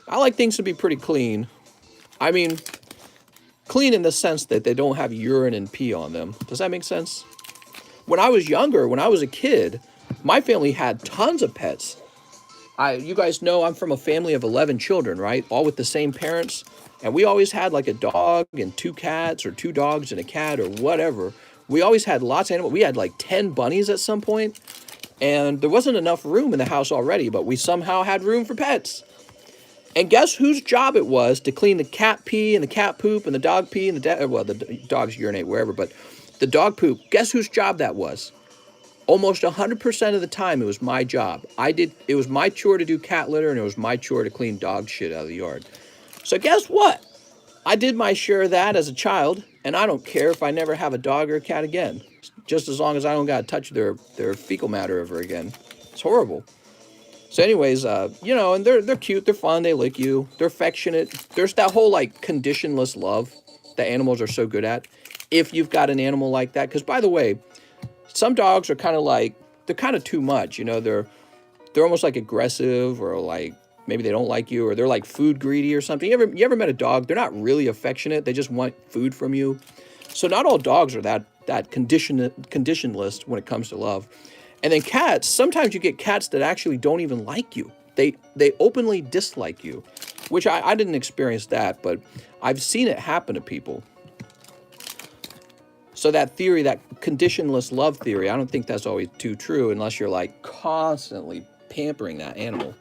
I like things to be pretty clean. I mean, clean in the sense that they don't have urine and pee on them. Does that make sense? When I was younger, when I was a kid, my family had tons of pets. You guys know I'm from a family of 11 children, right? All with the same parents. And we always had like a dog and 2 cats or 2 dogs and a cat or whatever. We always had lots of animals. We had like 10 bunnies at some point. And there wasn't enough room in the house already, but we somehow had room for pets. And guess whose job it was to clean the cat pee and the cat poop and the dog pee and the dogs urinate wherever, but the dog poop, guess whose job that was? Almost 100% of the time, it was my job. It was my chore to do cat litter, and it was my chore to clean dog shit out of the yard. So guess what? I did my share of that as a child, and I don't care if I never have a dog or a cat again, just as long as I don't got to touch their fecal matter ever again. It's horrible. So anyways, you know, and they're cute, they're fun, they lick you, they're affectionate. There's that whole, like, conditionless love that animals are so good at. If you've got an animal like that, because by the way, some dogs are kind of like, they're kind of too much, you know, they're almost like aggressive, or like maybe they don't like you, or they're like food greedy or something. You ever met a dog? They're not really affectionate, they just want food from you. So not all dogs are that conditionless when it comes to love. And then cats, sometimes you get cats that actually don't even like you. They openly dislike you, which I didn't experience that, but I've seen it happen to people. So that theory, that conditionless love theory, I don't think that's always too true unless you're like constantly pampering that animal.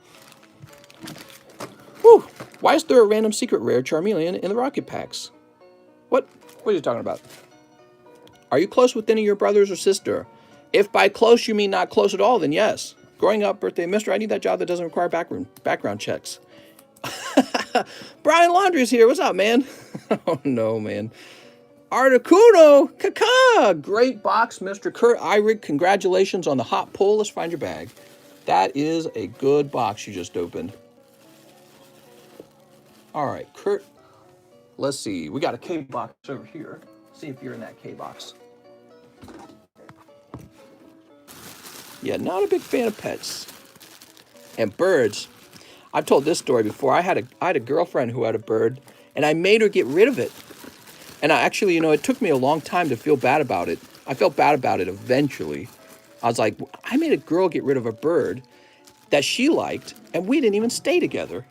Whew. Why is there a random secret rare Charmeleon in the rocket packs? What are you talking about? Are you close with any of your brothers or sister? If by close you mean not close at all, then yes. Growing up, birthday, mister, I need that job that doesn't require background checks. Brian Laundrie's here. What's up, man? Oh, no, man. Articuno, caca. Great box, Mr. Kurt Eyrig. Congratulations on the hot pull. Let's find your bag. That is a good box you just opened. All right, Kurt. Let's see. We got a K box over here. See if you're in that K box. Yeah, not a big fan of pets. And birds. I've told this story before. I had a girlfriend who had a bird, and I made her get rid of it. And I actually, you know, it took me a long time to feel bad about it. I felt bad about it eventually. I was like, I made a girl get rid of a bird that she liked, and we didn't even stay together.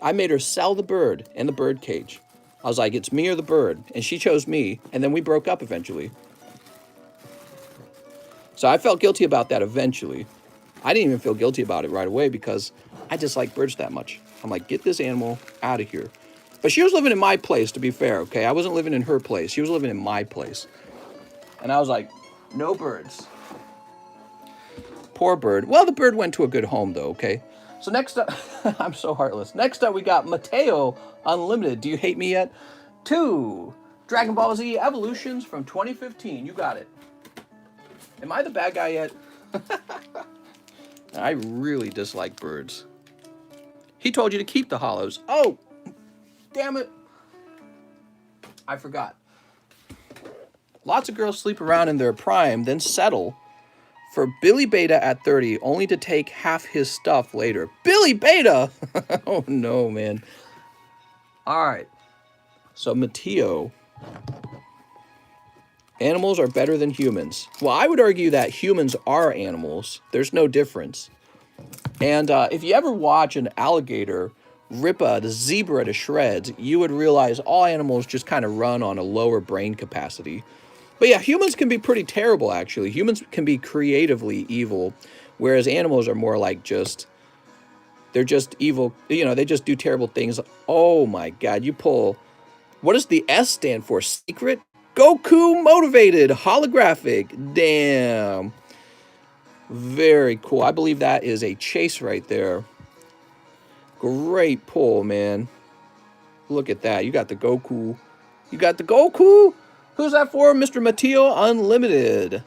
I made her sell the bird and the bird cage. I was like, it's me or the bird. And she chose me, and then we broke up eventually. So I felt guilty about that eventually. I didn't even feel guilty about it right away because I dislike birds that much. I'm like, get this animal out of here. But she was living in my place, to be fair, okay? I wasn't living in her place. She was living in my place. And I was like, no birds. Poor bird. Well, the bird went to a good home, though, okay? So next up, I'm so heartless. Next up, we got Mateo Unlimited. Do you hate me yet? 2 Dragon Ball Z Evolutions from 2015. You got it. Am I the bad guy yet? I really dislike birds. He told you to keep the hollows. Oh, damn it. I forgot. Lots of girls sleep around in their prime, then settle for Billy Beta at 30, only to take half his stuff later. Billy Beta! Oh, no, man. All right. So, Mateo. Animals are better than humans. Well, I would argue that humans are animals. There's no difference. And if you ever watch an alligator rip a zebra to shreds, you would realize all animals just kind of run on a lower brain capacity. But yeah, humans can be pretty terrible, actually. Humans can be creatively evil, whereas animals are more like they're just evil. You know, they just do terrible things. Oh my God, you pull, what does the S stand for? Secret? Goku motivated, holographic. Damn. Very cool. I believe that is a chase right there. Great pull, man. Look at that. You got the Goku. You got the Goku? Who's that for? Mr. Mateo Unlimited.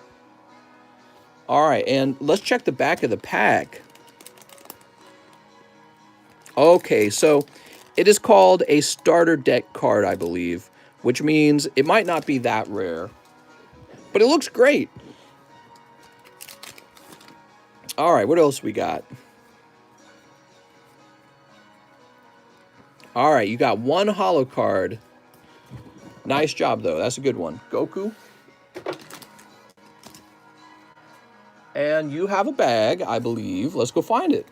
All right, and let's check the back of the pack. Okay, so it is called a starter deck card, I believe, which means it might not be that rare. But it looks great. All right, what else we got? All right, you got one holo card. Nice job, though. That's a good one. Goku. And you have a bag, I believe. Let's go find it.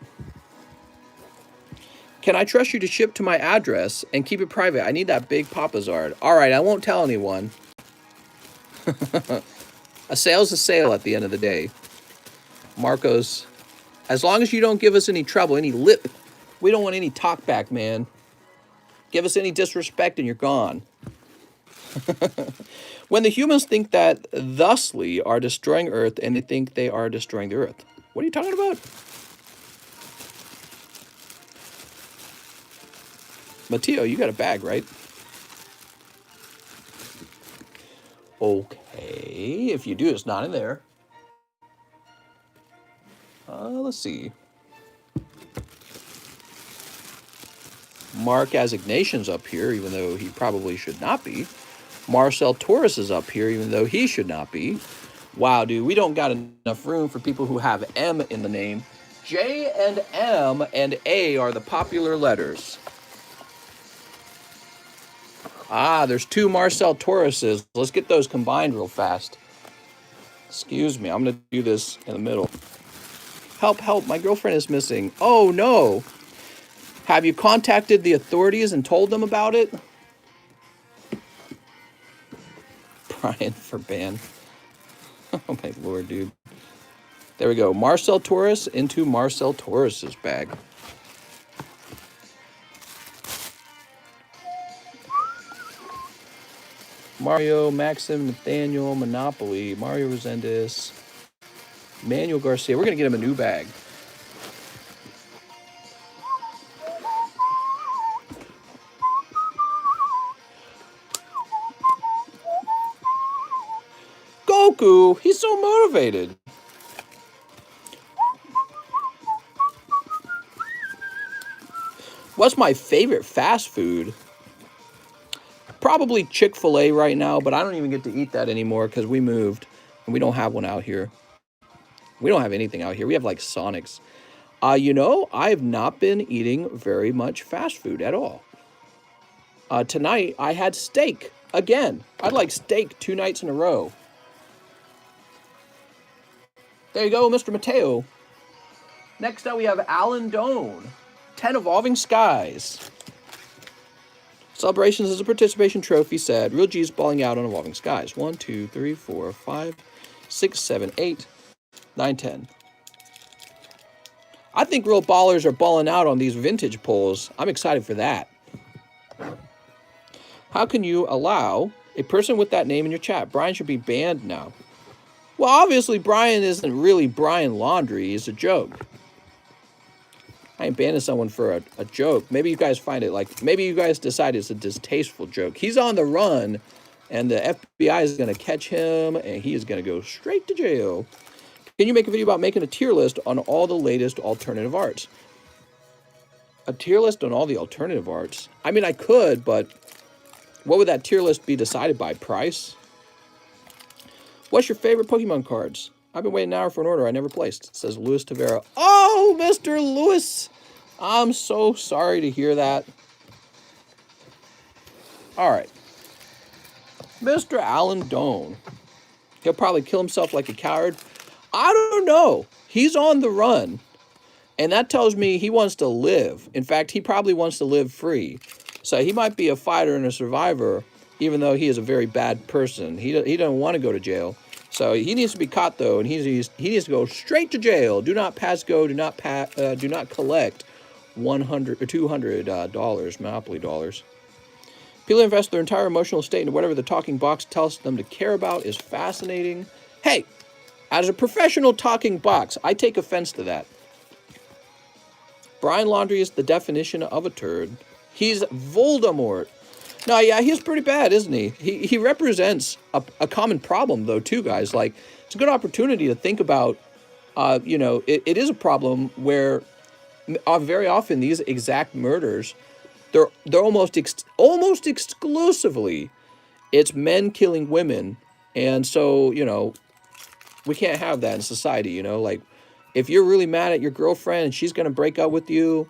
Can I trust you to ship to my address and keep it private? I need that big Papazard. All right, I won't tell anyone. A sale's a sale at the end of the day. Marcos, as long as you don't give us any trouble, any lip, we don't want any talk back, man. Give us any disrespect and you're gone. When the humans think that thusly are destroying Earth and they think they are destroying the Earth. What are you talking about? Mateo, you got a bag, right? Okay, if you do, it's not in there. Let's see. Mark Asignation's up here, even though he probably should not be. Marcel Torres is up here, even though he should not be. Wow, dude, we don't got enough room for people who have M in the name. J and M and A are the popular letters. Ah, there's two Marcel Torreses. Let's get those combined real fast. Excuse me, I'm going to do this in the middle. Help, help, my girlfriend is missing. Oh, no. Have you contacted the authorities and told them about it? Brian for ban. Oh, my Lord, dude. There we go. Marcel Torres into Marcel Torres's bag. Mario, Maxim, Nathaniel, Monopoly, Mario Resendez, Manuel Garcia. We're going to get him a new bag. Goku, he's so motivated. What's my favorite fast food? Probably Chick-fil-A right now, but I don't even get to eat that anymore because we moved and we don't have one out here. We don't have anything out here. We have like Sonics. You know, I have not been eating very much fast food at all. Tonight, I had steak again. I'd like steak 2 nights in a row. There you go, Mr. Mateo. Next up, we have Alan Doan. 10 Evolving Skies. Celebrations is a participation trophy set. Real G's balling out on Evolving Skies. 1, 2, 3, 4, 5, 6, 7, 8, 9, 10. I think real ballers are balling out on these vintage pulls. I'm excited for that. How can you allow a person with that name in your chat? Brian should be banned now. Well, obviously, Brian isn't really Brian Laundrie. It's a joke. I ain't banning someone for a joke. Maybe you guys find it like, maybe you guys decide it's a distasteful joke. He's on the run, and the FBI is going to catch him, and he is going to go straight to jail. Can you make a video about making a tier list on all the latest alternative arts? A tier list on all the alternative arts? I mean, I could, but what would that tier list be decided by? Price? What's your favorite Pokemon cards? I've been waiting an hour for an order I never placed, says Luis Tavera. Oh, Mr. Lewis! I'm so sorry to hear that. All right. Mr. Alan Doan. He'll probably kill himself like a coward. I don't know. He's on the run. And that tells me he wants to live. In fact, he probably wants to live free. So he might be a fighter and a survivor, even though he is a very bad person. He doesn't want to go to jail. So he needs to be caught, though, and he needs to go straight to jail. Do not pass go. Do not collect $100 or $200 Monopoly dollars. People invest their entire emotional state into whatever the talking box tells them to care about is fascinating. Hey, as a professional talking box, I take offense to that. Brian Laundrie is the definition of a turd. He's Voldemort. No, yeah, he's pretty bad, isn't he? He represents a common problem, though, too, guys. Like, it's a good opportunity to think about, it is a problem where very often these exact murders, they're almost exclusively, it's men killing women. And so, we can't have that in society, like, if you're really mad at your girlfriend and she's going to break up with you,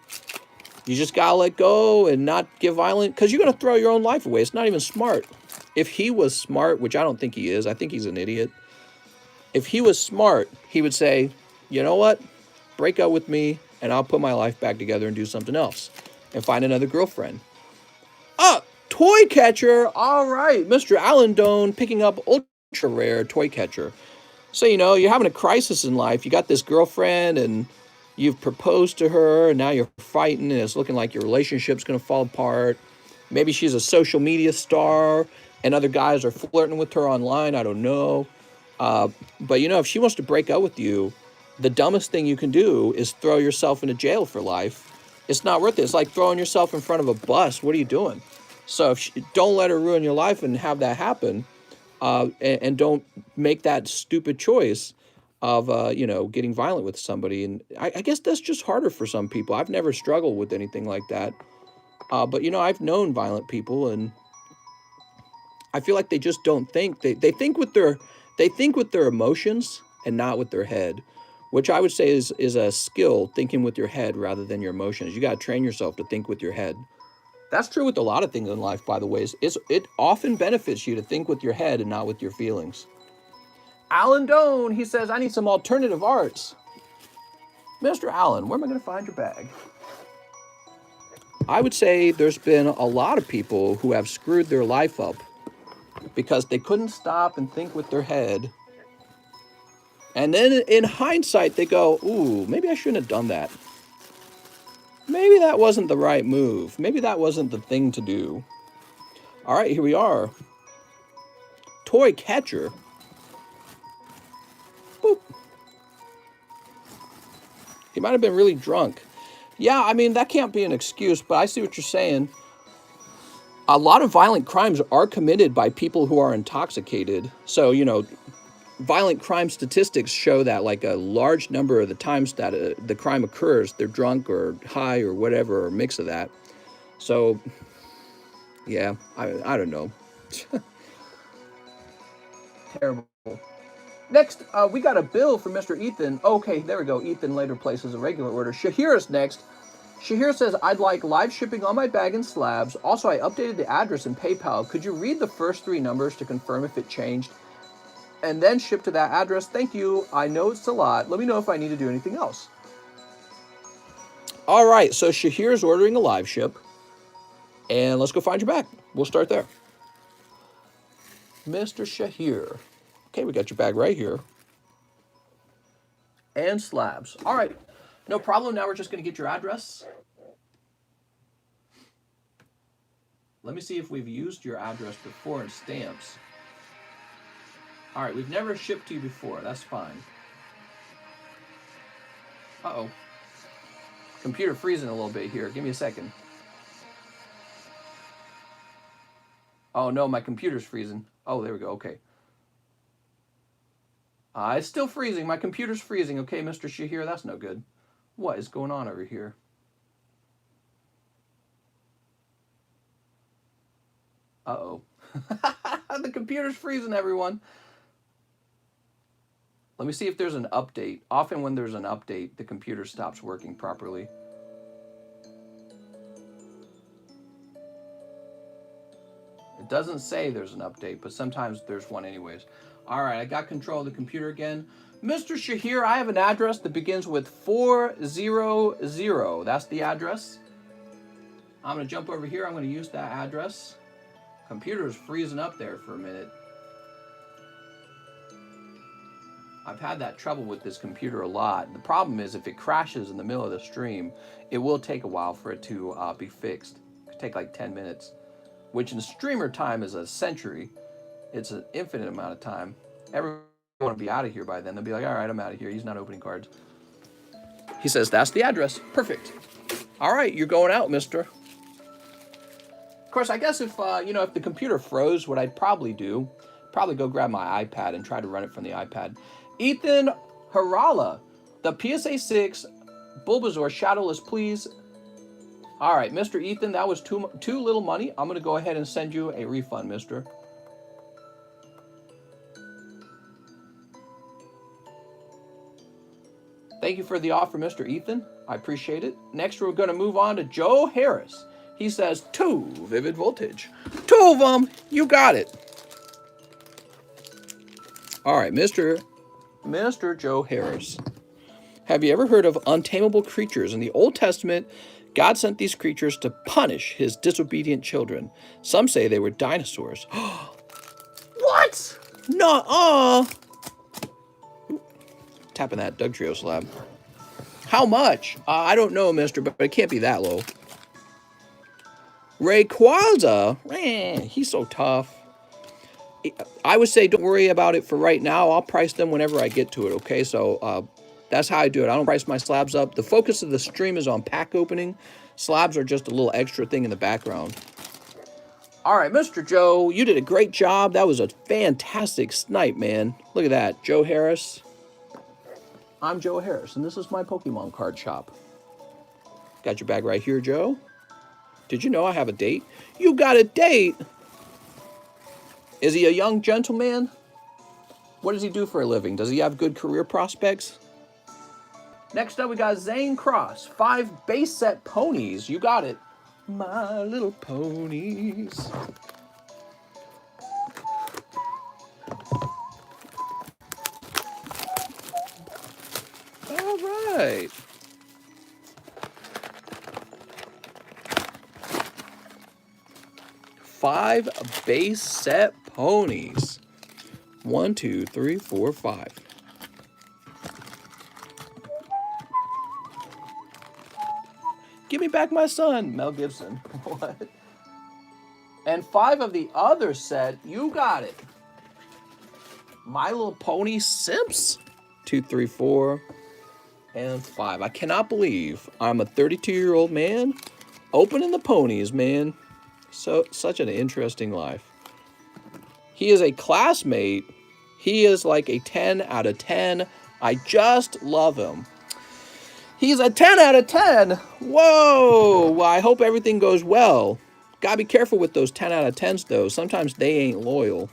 you just got to let go and not get violent, because you're going to throw your own life away. It's not even smart. If he was smart, which I don't think he is, I think he's an idiot. If he was smart, he would say, you know what? Break up with me and I'll put my life back together and do something else and find another girlfriend. Toy catcher. All right. Mr. Alan Doan picking up ultra rare toy catcher. So, you're having a crisis in life. You got this girlfriend and you've proposed to her and now you're fighting and it's looking like your relationship's going to fall apart. Maybe she's a social media star and other guys are flirting with her online. I don't know. But, if she wants to break up with you, the dumbest thing you can do is throw yourself into jail for life. It's not worth it. It's like throwing yourself in front of a bus. What are you doing? So don't let her ruin your life and have that happen. And don't make that stupid choice of, getting violent with somebody. And I guess that's just harder for some people. I've never struggled with anything like that. But, I've known violent people and I feel like they just don't think. They think with their emotions and not with their head, which I would say is a skill, thinking with your head rather than your emotions. You got to train yourself to think with your head. That's true with a lot of things in life, by the way. It often benefits you to think with your head and not with your feelings. Alan Doan, he says, I need some alternative arts. Mr. Allen, where am I going to find your bag? I would say there's been a lot of people who have screwed their life up because they couldn't stop and think with their head. And then in hindsight, they go, ooh, maybe I shouldn't have done that. Maybe that wasn't the right move. Maybe that wasn't the thing to do. All right, here we are. Toy catcher. Boop. He might have been really drunk. Yeah, I mean, that can't be an excuse, but I see what you're saying. A lot of violent crimes are committed by people who are intoxicated. So, violent crime statistics show that like a large number of the times that the crime occurs, they're drunk or high or whatever, or a mix of that. So, yeah, I don't know. Terrible. Next, we got a bill from Mr. Ethan. Okay, there we go. Ethan later places a regular order. Shahir is next. Shahir says, I'd like live shipping on my bag in slabs. Also, I updated the address in PayPal. Could you read the first 3 numbers to confirm if it changed? And then ship to that address. Thank you. I know it's a lot. Let me know if I need to do anything else. All right, so Shahir's ordering a live ship. And let's go find your bag. We'll start there. Mr. Shahir. Okay, we got your bag right here. And slabs. All right, no problem. Now we're just going to get your address. Let me see if we've used your address before in stamps. All right, we've never shipped to you before. That's fine. Uh-oh. Computer freezing a little bit here. Give me a second. Oh, no, my computer's freezing. Oh, there we go. Okay. It's still freezing. My computer's freezing. Okay, Mr. Shahir, that's no good. What is going on over here? Uh-oh. The computer's freezing, everyone. Let me see if there's an update. Often when there's an update, the computer stops working properly. It doesn't say there's an update, but sometimes there's one anyways. All right, I got control of the computer again. Mr. Shahir, I have an address that begins with 400. That's the address. I'm going to jump over here. I'm going to use that address. Computer is freezing up there for a minute. I've had that trouble with this computer a lot. The problem is if it crashes in the middle of the stream, it will take a while for it to be fixed. It could take like 10 minutes, which in streamer time is a century. It's an infinite amount of time. Everyone will be out of here by then. They'll be like, all right, I'm out of here. He's not opening cards. He says, that's the address. Perfect. All right, you're going out, mister. Of course, I guess if, if the computer froze, what I'd probably do, go grab my iPad and try to run it from the iPad. Ethan Harala, the PSA 6 Bulbasaur Shadowless, please. All right, Mr. Ethan, that was too little money. I'm going to go ahead and send you a refund, mister. Thank you for the offer, Mr. Ethan. I appreciate it. Next, we're going to move on to Joe Harris. He says, 2 Vivid Voltage. 2 of them. You got it. All right, Mr. Joe Harris. Have you ever heard of untamable creatures? In the Old Testament, God sent these creatures to punish his disobedient children. Some say they were dinosaurs. What? Nuh-uh. Tapping that Doug Trio slab. How much? I don't know, mister, but it can't be that low. Rayquaza. He's so tough. I would say don't worry about it for right now. I'll price them whenever I get to it, okay? So that's how I do it. I don't price my slabs up. The focus of the stream is on pack opening. Slabs are just a little extra thing in the background. All right, Mr. Joe, you did a great job. That was a fantastic snipe, man. Look at that. Joe Harris. I'm Joe Harris, and this is my Pokemon card shop. Got your bag right here, Joe. Did you know I have a date? You got a date? Is he a young gentleman? What does he do for a living? Does he have good career prospects? Next up, we got Zane Cross. 5 base set ponies. You got it. My little ponies. All right. Five base set ponies. 1, 2, 3, 4, 5. Give me back my son, Mel Gibson. What? And 5 of the other set, you got it. My Little Pony Simps. 2, 3, 4, and 5. I cannot believe I'm a 32-year-old man opening the ponies, man. Such an interesting life. He is a classmate. He is like a 10 out of 10. I just love him. He's a 10 out of 10. Whoa. Well, I hope everything goes well. Gotta be careful with those 10 out of 10s, though. Sometimes they ain't loyal.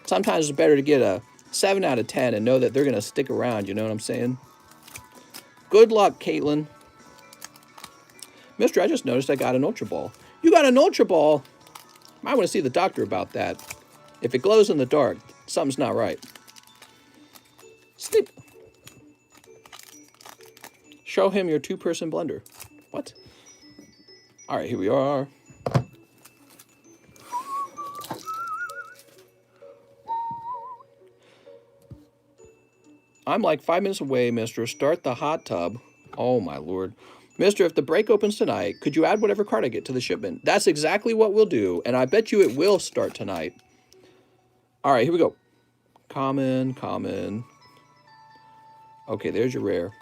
Sometimes it's better to get a 7 out of 10 and know that they're going to stick around. You know what I'm saying? Good luck, Caitlin. Mister, I just noticed I got an Ultra Ball. You got an Ultra Ball? Might want to see the doctor about that. If it glows in the dark, something's not right. Sleep. Show him your 2-person blender. What? All right, here we are. I'm like 5 minutes away, mister. Start the hot tub. Oh, my Lord. Mister, if the break opens tonight, could you add whatever card I get to the shipment? That's exactly what we'll do, and I bet you it will start tonight. All right, here we go. Common, common. Okay, there's your rare.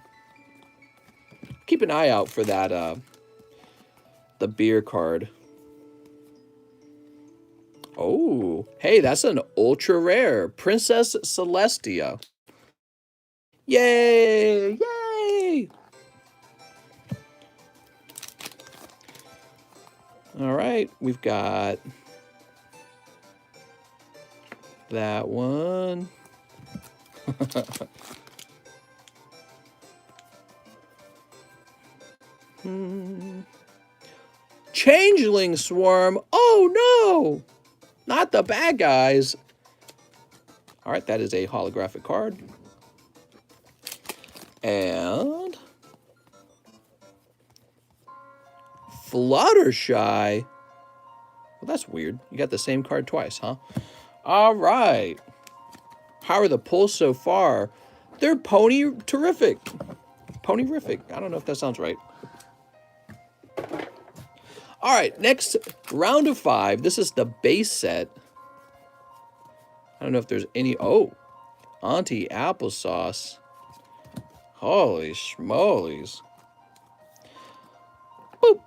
Keep an eye out for that, the beer card. Oh, hey, that's an ultra rare. Princess Celestia. Yay! Yay! All right, we've got that one. Changeling Swarm. Oh no! Not the bad guys. All right, that is a holographic card. And Fluttershy. Well, that's weird. You got the same card twice, huh? All right. How are the pulls so far? They're pony terrific. Pony-rific. I don't know if that sounds right. All right, next round of 5. This is the base set. I don't know if there's any... Oh, Auntie Applesauce. Holy schmolies. Boop.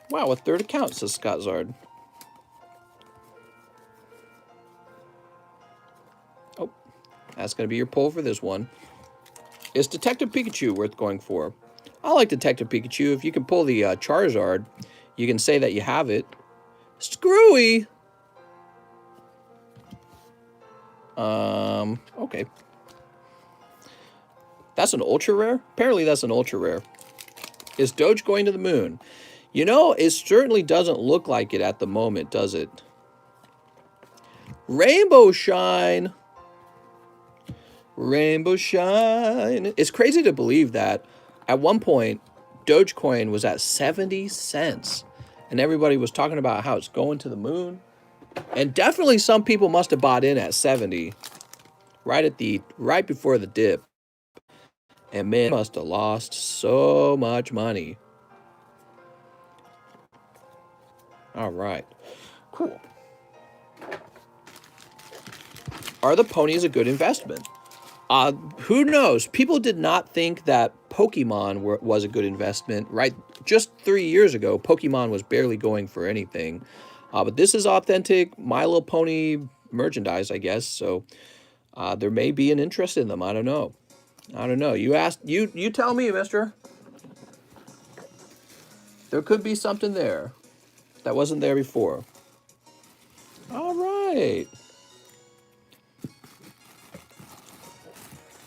Wow, a third account, says Scott Zard. Oh, that's going to be your pull for this one. Is Detective Pikachu worth going for? I like Detective Pikachu. If you can pull the Charizard, you can say that you have it. Screwy! Okay. That's an ultra rare? Apparently that's an ultra rare. Is Doge going to the moon? You know, it certainly doesn't look like it at the moment, does it? Rainbow Shine. Rainbow Shine. It's crazy to believe that at one point, Dogecoin was at 70 cents. And everybody was talking about how it's going to the moon. And definitely some people must have bought in at 70. Right before the dip. And man, must have lost so much money. All right. Cool. Are the ponies a good investment? Who knows? People did not think that Pokemon was a good investment, right? Just 3 years ago, Pokemon was barely going for anything. But this is authentic My Little Pony merchandise, I guess. So there may be an interest in them. I don't know. You tell me, mister. There could be something there that wasn't there before. All right.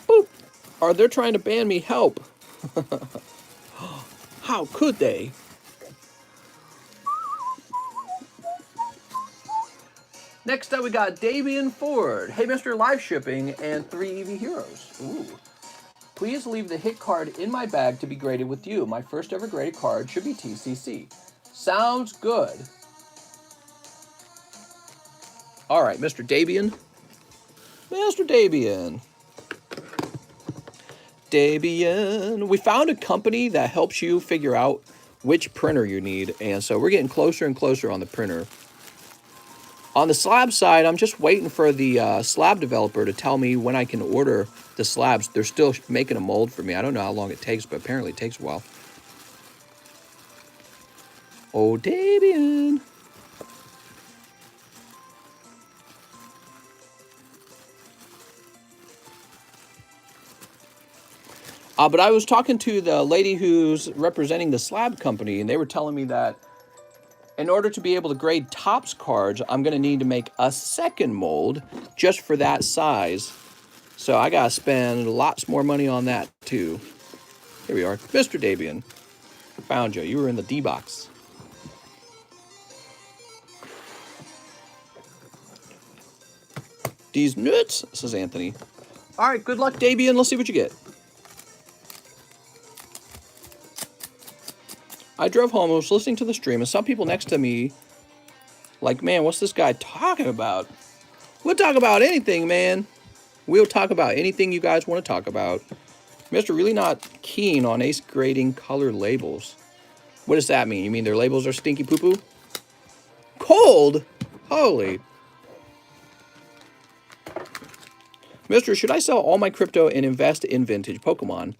Boop. Are they trying to ban me? Help. How could they? Next up, we got Davian Ford. Hey, Mr. Live Shipping and 3 EV Heroes. Ooh. Please leave the hit card in my bag to be graded with you. My first ever graded card should be TCC. Sounds good. All right, Mr. Davian. Mr. Davian. Davian. We found a company that helps you figure out which printer you need. And so we're getting closer and closer on the printer. On the slab side, I'm just waiting for the slab developer to tell me when I can order the slabs. They're still making a mold for me. I don't know how long it takes, but apparently it takes a while. Oh, Davian. But I was talking to the lady who's representing the slab company, and they were telling me that in order to be able to grade Topps cards, I'm going to need to make a second mold just for that size. So I got to spend lots more money on that, too. Here we are. Mr. Davian. Found you. You were in the D-box. These nuts, says Anthony. All right, good luck, Davian. Let's see what you get. I drove home, I was listening to the stream, and some people next to me, like, man, what's this guy talking about? We'll talk about anything, man. We'll talk about anything you guys want to talk about. Mr. Really not keen on ace grading color labels. What does that mean? You mean their labels are stinky poo-poo? Cold? Holy. Mr. Should I sell all my crypto and invest in vintage Pokemon?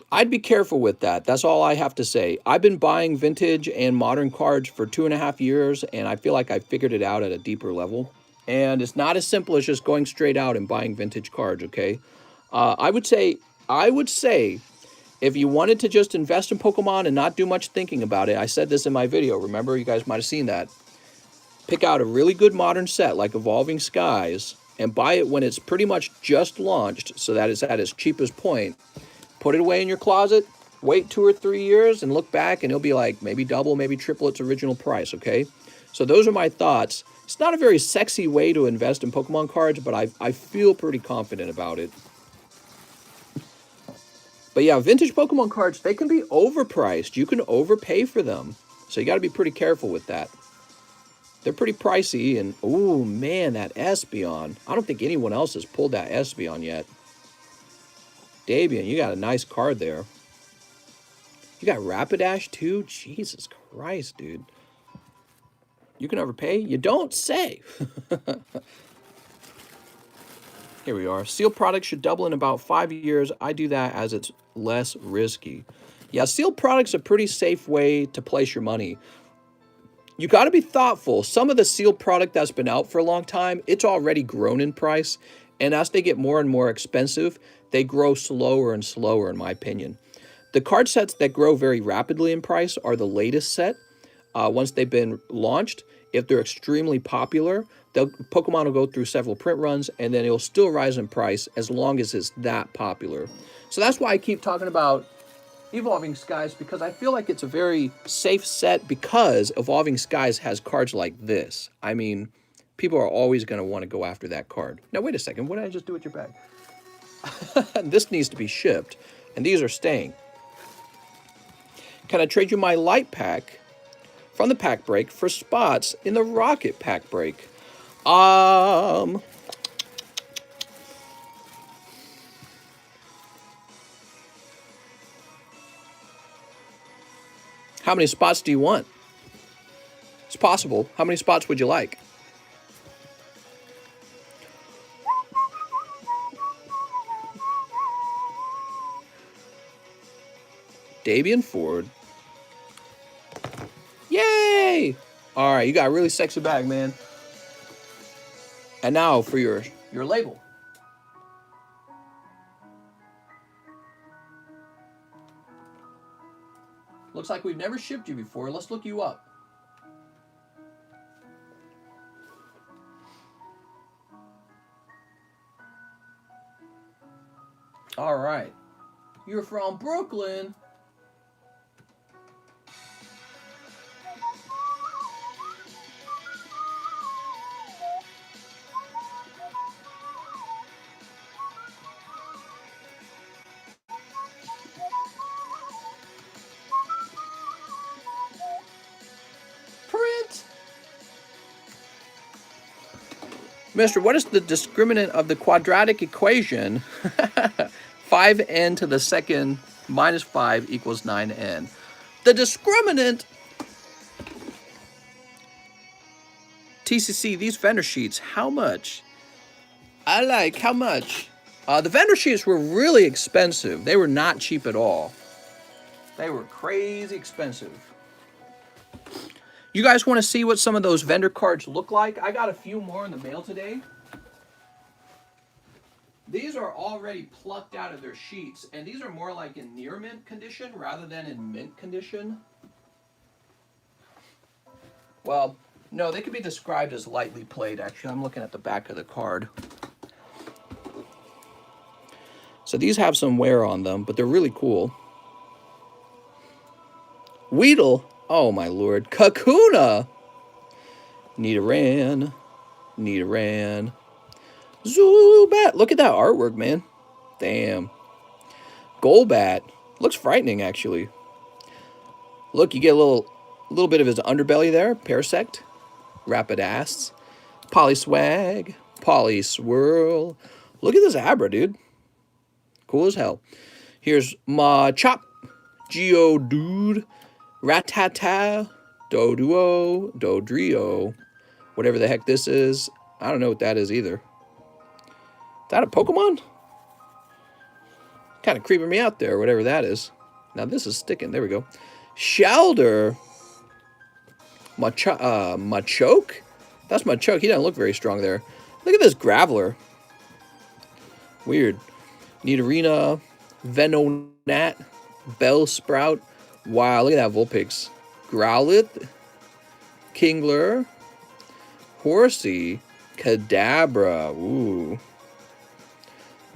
I'd be careful with that. That's all I have to say. I've been buying vintage and modern cards for 2.5 years, and I feel like I figured it out at a deeper level. And it's not as simple as just going straight out and buying vintage cards, okay? I would say, if you wanted to just invest in Pokemon and not do much thinking about it, I said this in my video. Remember, you guys might have seen that. Pick out a really good modern set like Evolving Skies and buy it when it's pretty much just launched so that it's at its cheapest point. Put it away in your closet, wait 2 or 3 years, and look back, and it'll be like maybe double, maybe triple its original price, okay? So those are my thoughts. It's not a very sexy way to invest in Pokemon cards, but I feel pretty confident about it. But yeah, vintage Pokemon cards, they can be overpriced. You can overpay for them. So you got to be pretty careful with that. They're pretty pricey, and oh man, that Espeon. I don't think anyone else has pulled that Espeon yet. Davian, you got a nice card there. You got Rapidash too? Jesus Christ, dude. You can overpay? You don't say. Here we are. Sealed products should double in about 5 years. I do that as it's less risky. Yeah, sealed products are a pretty safe way to place your money. You got to be thoughtful. Some of the sealed product that's been out for a long time, it's already grown in price. And as they get more and more expensive, they grow slower and slower, in my opinion. The card sets that grow very rapidly in price are the latest set. Once they've been launched, if they're extremely popular, Pokemon will go through several print runs, and then it'll still rise in price as long as it's that popular. So that's why I keep talking about Evolving Skies, because I feel like it's a very safe set because Evolving Skies has cards like this. I mean, people are always going to want to go after that card. Now, wait a second. What did I just do with your bag? This needs to be shipped, and these are staying. Can I trade you my light pack from the pack break for spots in the rocket pack break? How many spots do you want? It's possible. How many spots would you like? Davian Ford. Yay! All right, you got a really sexy bag, man. And now for your label. Looks like we've never shipped you before. Let's look you up. All right. You're from Brooklyn. Print. Mister, what is the discriminant of the quadratic equation 5n to the second minus 5 equals 9n? The discriminant... TCC, these vendor sheets, how much? How much? The vendor sheets were really expensive. They were not cheap at all. They were crazy expensive. You guys want to see what some of those vendor cards look like? I got a few more in the mail today. These are already plucked out of their sheets, and these are more like in near mint condition rather than in mint condition. Well, no, they could be described as lightly played, actually. I'm looking at the back of the card. So these have some wear on them, but they're really cool. Weedle. Oh, my lord. Kakuna. Nidoran. Zubat. Look at that artwork, man. Damn. Golbat. Looks frightening, actually. Look, you get a little bit of his underbelly there. Parasect. Rapidash. Polyswag. Polyswirl. Look at this Abra, dude. Cool as hell. Here's Machop. Geodude. Rattata. Doduo. Dodrio. Whatever the heck this is. I don't know what that is either. Is that a Pokemon? Kind of creeping me out there, whatever that is. Now this is sticking. There we go. Shelder. Machoke? That's Machoke. He doesn't look very strong there. Look at this Graveler. Weird. Nidorina, Venonat, Bellsprout. Wow, look at that Vulpix. Growlithe, Kingler, Horsey, Kadabra. Ooh.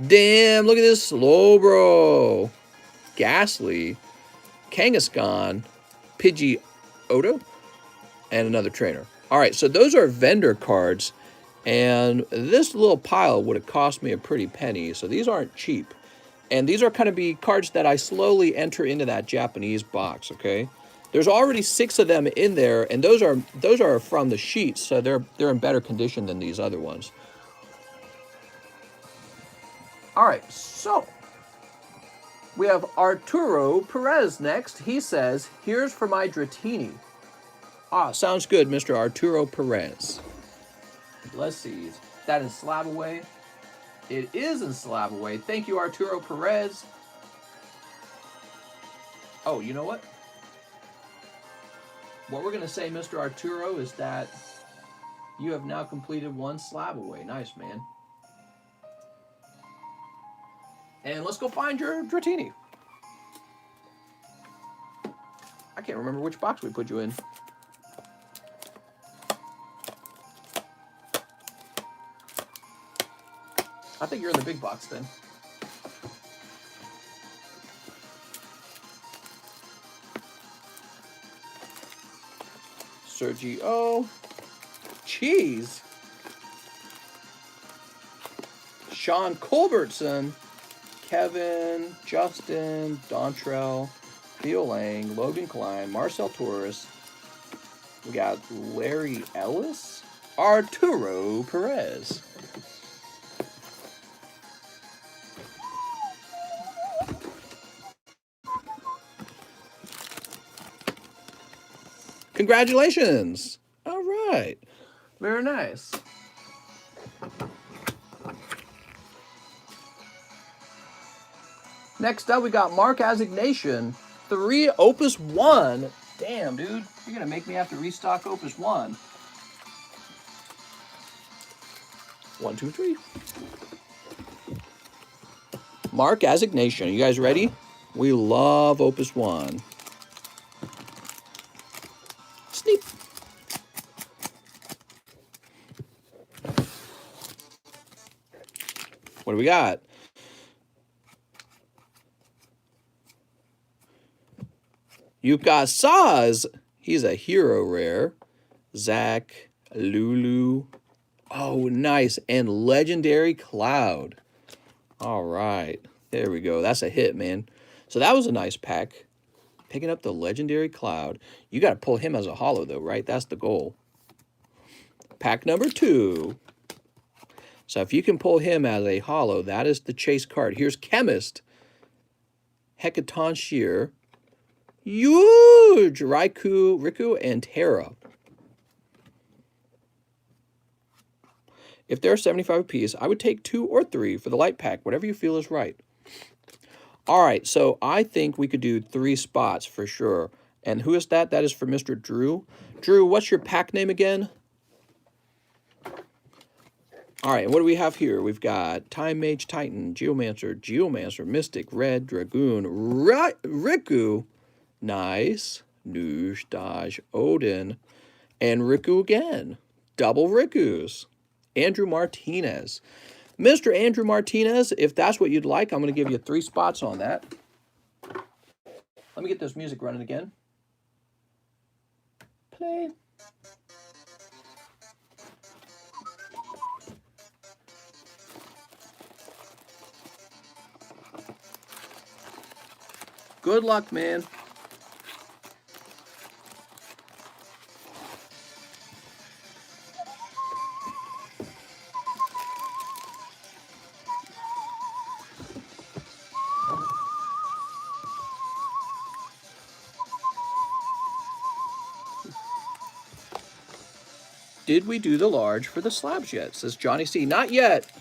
Damn, look at this Slowbro. Ghastly, Kangaskhan, Pidgeotto, and another trainer. All right, so those are vendor cards, and this little pile would have cost me a pretty penny, so these aren't cheap. And these are kind of be cards that I slowly enter into that Japanese box, okay? There's already 6 of them in there, and those are from the sheets, so they're in better condition than these other ones. All right, so we have Arturo Perez next. He says, "Here's for my Dratini." Ah, sounds good, Mr. Arturo Perez. Let's see. Is that in Slab Away? It is in Slab Away. Thank you, Arturo Perez. Oh, you know what? What we're going to say, Mr. Arturo, is that you have now completed 1 Slab Away. Nice, man. And let's go find your Dratini. I can't remember which box we put you in. I think you're in the big box then. Sergio. Cheese. Sean Culbertson. Kevin. Justin. Dontrell. Theo Lang. Logan Klein. Marcel Torres. We got Larry Ellis. Arturo Perez. Congratulations. All right. Very nice. Next up, we got Mark Assignation. 3 Opus 1. Damn, dude. You're going to make me have to restock Opus 1. 1, 2, 3. Mark Assignation. Are you guys ready? We love Opus 1. Sneak. What do we got? You've got Saz. He's a hero rare. Zach, Lulu. Oh, nice. And Legendary Cloud. All right. There we go. That's a hit, man. So that was a nice pack. Picking up the Legendary Cloud. You got to pull him as a holo, though, right? That's the goal. Pack number 2. So if you can pull him as a holo, that is the chase card. Here's Chemist. Hecaton Shear. Huge! Riku, and Terra. If they're 75 apiece, I would take 2 or 3 for the light pack, whatever you feel is right. All right, so I think we could do 3 spots for sure. And who is that? That is for Mr. Drew. Drew, what's your pack name again? All right, what do we have here? We've got Time Mage Titan, Geomancer, Mystic, Red, Dragoon, Riku, nice, Noosh, Dodge, Odin, and Riku again. Double Rikus. Andrew Martinez. Mr. Andrew Martinez, if that's what you'd like, I'm going to give you 3 spots on that. Let me get this music running again. Play. Good luck, man. Did we do the large for the slabs yet? Says Johnny C. Not yet.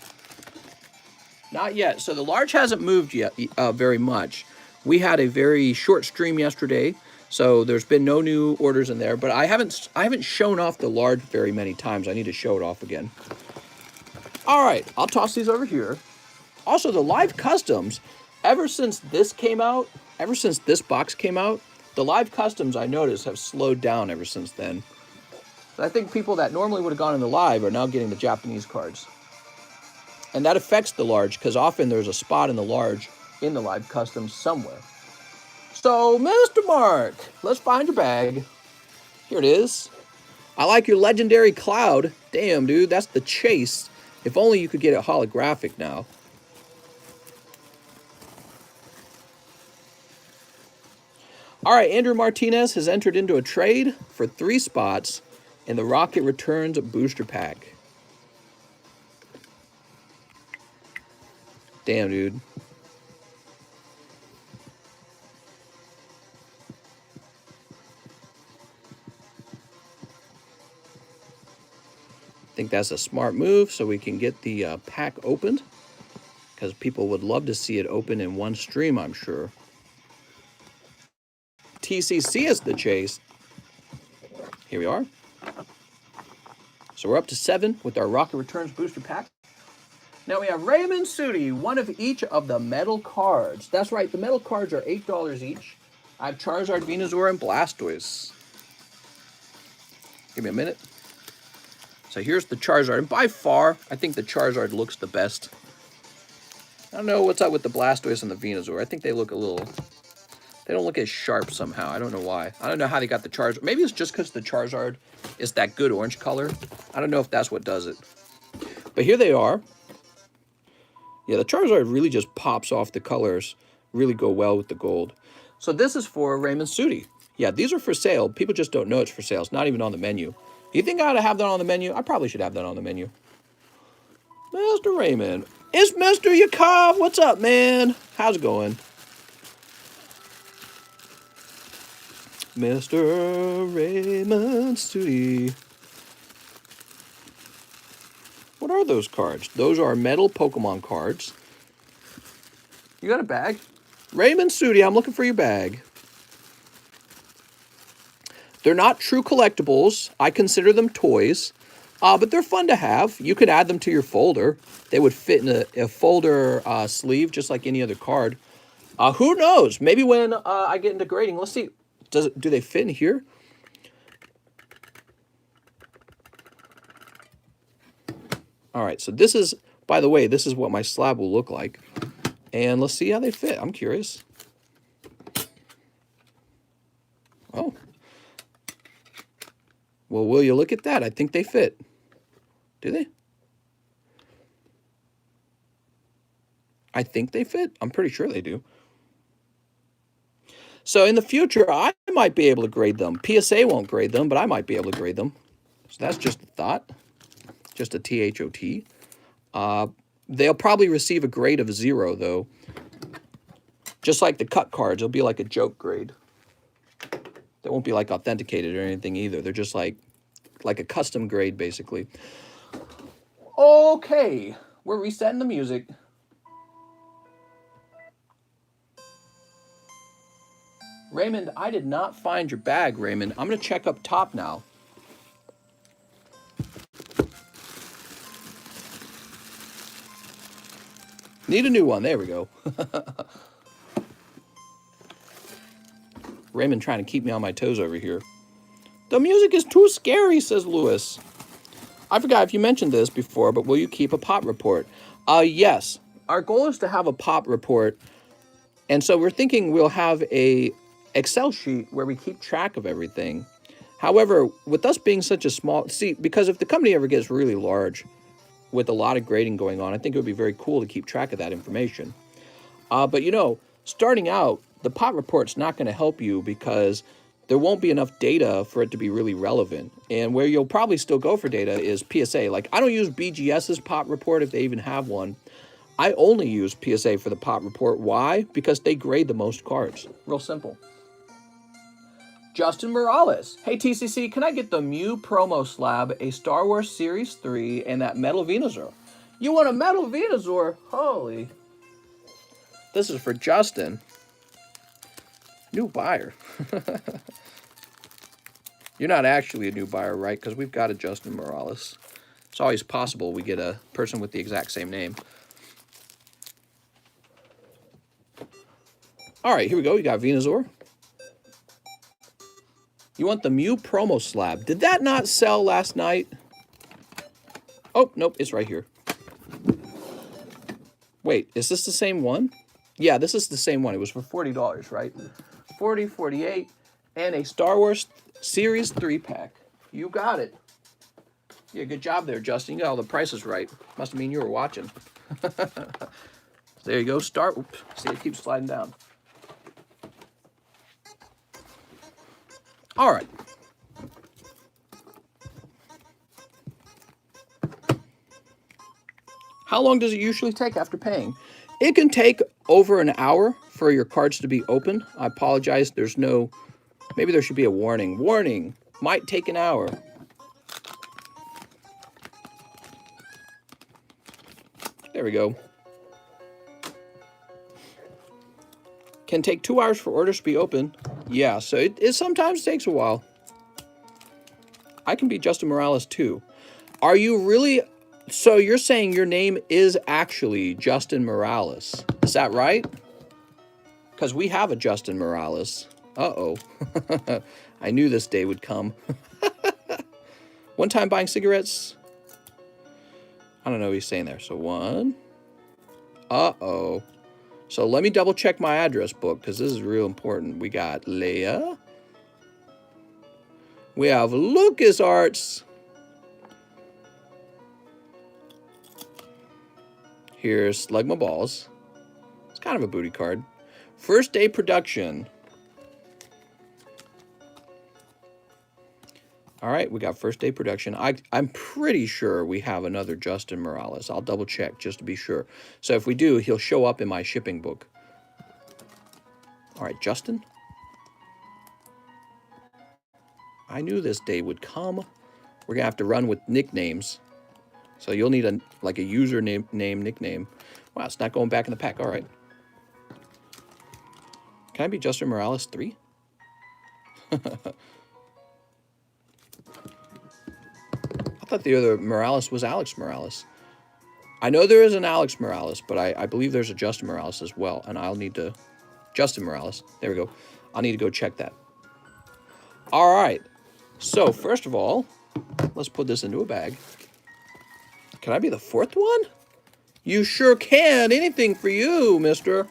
Not yet. So the large hasn't moved yet very much. We had a very short stream yesterday, so there's been no new orders in there. But I haven't shown off the large very many times. I need to show it off again. All right, I'll toss these over here. Also, the live customs, ever since this came out, ever since this box came out, the live customs I noticed have slowed down ever since then. So I think people that normally would have gone in the live are now getting the Japanese cards. And that affects the large because often there's a spot in the large in the live customs somewhere. So, Mr. Mark, let's find your bag. Here it is. I like your legendary cloud. Damn, dude, that's the chase. If only you could get it holographic now. All right, Andrew Martinez has entered into a trade for 3 spots in the Rocket Returns booster pack. Damn, dude. I think that's a smart move so we can get the pack opened, because people would love to see it open in one stream, I'm sure. TCC is the chase. Here we are. So we're up to 7 with our Rocket Returns booster pack. Now we have Raymond Sudi, one of each of the metal cards. That's right, the metal cards are $8 each. I have Charizard, Venusaur, and Blastoise. Give me a minute. So here's the Charizard, and by far, I think the Charizard looks the best. I don't know what's up with the Blastoise and the Venusaur. I think they look a little... They don't look as sharp somehow. I don't know why. I don't know how they got the Charizard. Maybe it's just because the Charizard is that good orange color. I don't know if that's what does it. But here they are. Yeah, the Charizard really just pops off. The colors really go well with the gold. So this is for Raymond Sudi. Yeah, these are for sale. People just don't know it's for sale. It's not even on the menu. You think I ought to have that on the menu? I probably should have that on the menu. Mr. Raymond. It's Mr. Yakov. What's up, man? How's it going? Mr. Raymond Sudi. What are those cards? Those are metal Pokemon cards. You got a bag? Raymond Sudi, I'm looking for your bag. They're not true collectibles. I consider them toys. But they're fun to have. You could add them to your folder. They would fit in a folder sleeve just like any other card. Who knows? Maybe when I get into grading, let's see. Do they fit in here? All right, so this is, by the way, this is what my slab will look like. And let's see how they fit. I'm curious. Oh. Well, will you look at that? I think they fit. Do they? I think they fit. I'm pretty sure they do. So in the future, I might be able to grade them. PSA won't grade them, but I might be able to grade them. So that's just a thought. Just a THOT. They'll probably receive a grade of 0, though. Just like the cut cards, it'll be like a joke grade. They won't be like authenticated or anything either. They're just like a custom grade, basically. Okay, we're resetting the music. Raymond, I did not find your bag, Raymond. I'm going to check up top now. Need a new one. There we go. Raymond trying to keep me on my toes over here. The music is too scary, says Lewis. I forgot if you mentioned this before, but will you keep a pop report? Yes. Our goal is to have a pop report. And so we're thinking we'll have a Excel sheet where we keep track of everything. However, with us being such a small... See, because if the company ever gets really large with a lot of grading going on, I think it would be very cool to keep track of that information. But, you know, starting out, the pot report's not going to help you because there won't be enough data for it to be really relevant. And where you'll probably still go for data is PSA. Like, I don't use BGS's pot report if they even have one. I only use PSA for the pot report. Why? Because they grade the most cards. Real simple. Justin Morales. Hey, TCC, can I get the Mew promo slab, a Star Wars Series 3, and that Metal Venusaur? You want a Metal Venusaur? Holy. This is for Justin. New buyer. You're not actually a new buyer, right? Because we've got a Justin Morales. It's always possible we get a person with the exact same name. All right, here we go. You got Venusaur. You want the Mew promo slab. Did that not sell last night? Oh, nope, it's right here. Wait, is this the same one? Yeah, this is the same one. It was for $40, right? 40, 48, and a Star Wars Series 3-pack. You got it. Yeah, good job there, Justin. You got all the prices right. Must mean you were watching. There you go. Start. Oops. See, it keeps sliding down. All right. How long does it usually take after paying? It can take over an hour for your cards to be open. I apologize. There's no... Maybe there should be a warning. Warning. Might take an hour. There we go. Can take 2 hours for orders to be open. Yeah, so it sometimes takes a while. I can be Justin Morales too. Are you really... So you're saying your name is actually Justin Morales. Is that right? Because we have a Justin Morales. Uh-oh. I knew this day would come. One time buying cigarettes. I don't know what he's saying there. So one. Uh-oh. So let me double check my address book because this is real important. We got Leia. We have LucasArts. Here's Slug My Balls. It's kind of a booty card. First day production. All right, we got first day production. I'm pretty sure we have another Justin Morales. I'll double check just to be sure. So if we do, he'll show up in my shipping book. All right, Justin. I knew this day would come. We're going to have to run with nicknames. So you'll need a username nickname. Wow, it's not going back in the pack. All right. Can I be Justin Morales 3? I thought the other Morales was Alex Morales. I know there is an Alex Morales, but I believe there's a Justin Morales as well. And I'll need to... Justin Morales. There we go. I'll need to go check that. All right. So, first of all, let's put this into a bag. Can I be the fourth one? You sure can. Anything for you, mister.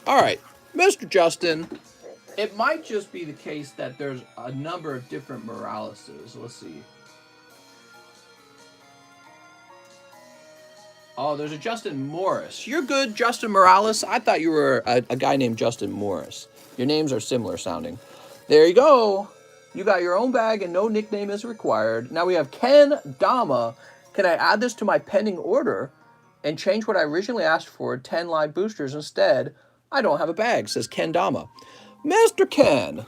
All right, Mr. Justin. It might just be the case that there's a number of different Moraleses. Let's see. Oh, there's a Justin Morris. You're good, Justin Morales. I thought you were a guy named Justin Morris. Your names are similar sounding. There you go. You got your own bag and no nickname is required. Now we have Ken Dama. Can I add this to my pending order and change what I originally asked for, 10 live boosters instead? I don't have a bag, says Ken Dama. Mr. Ken.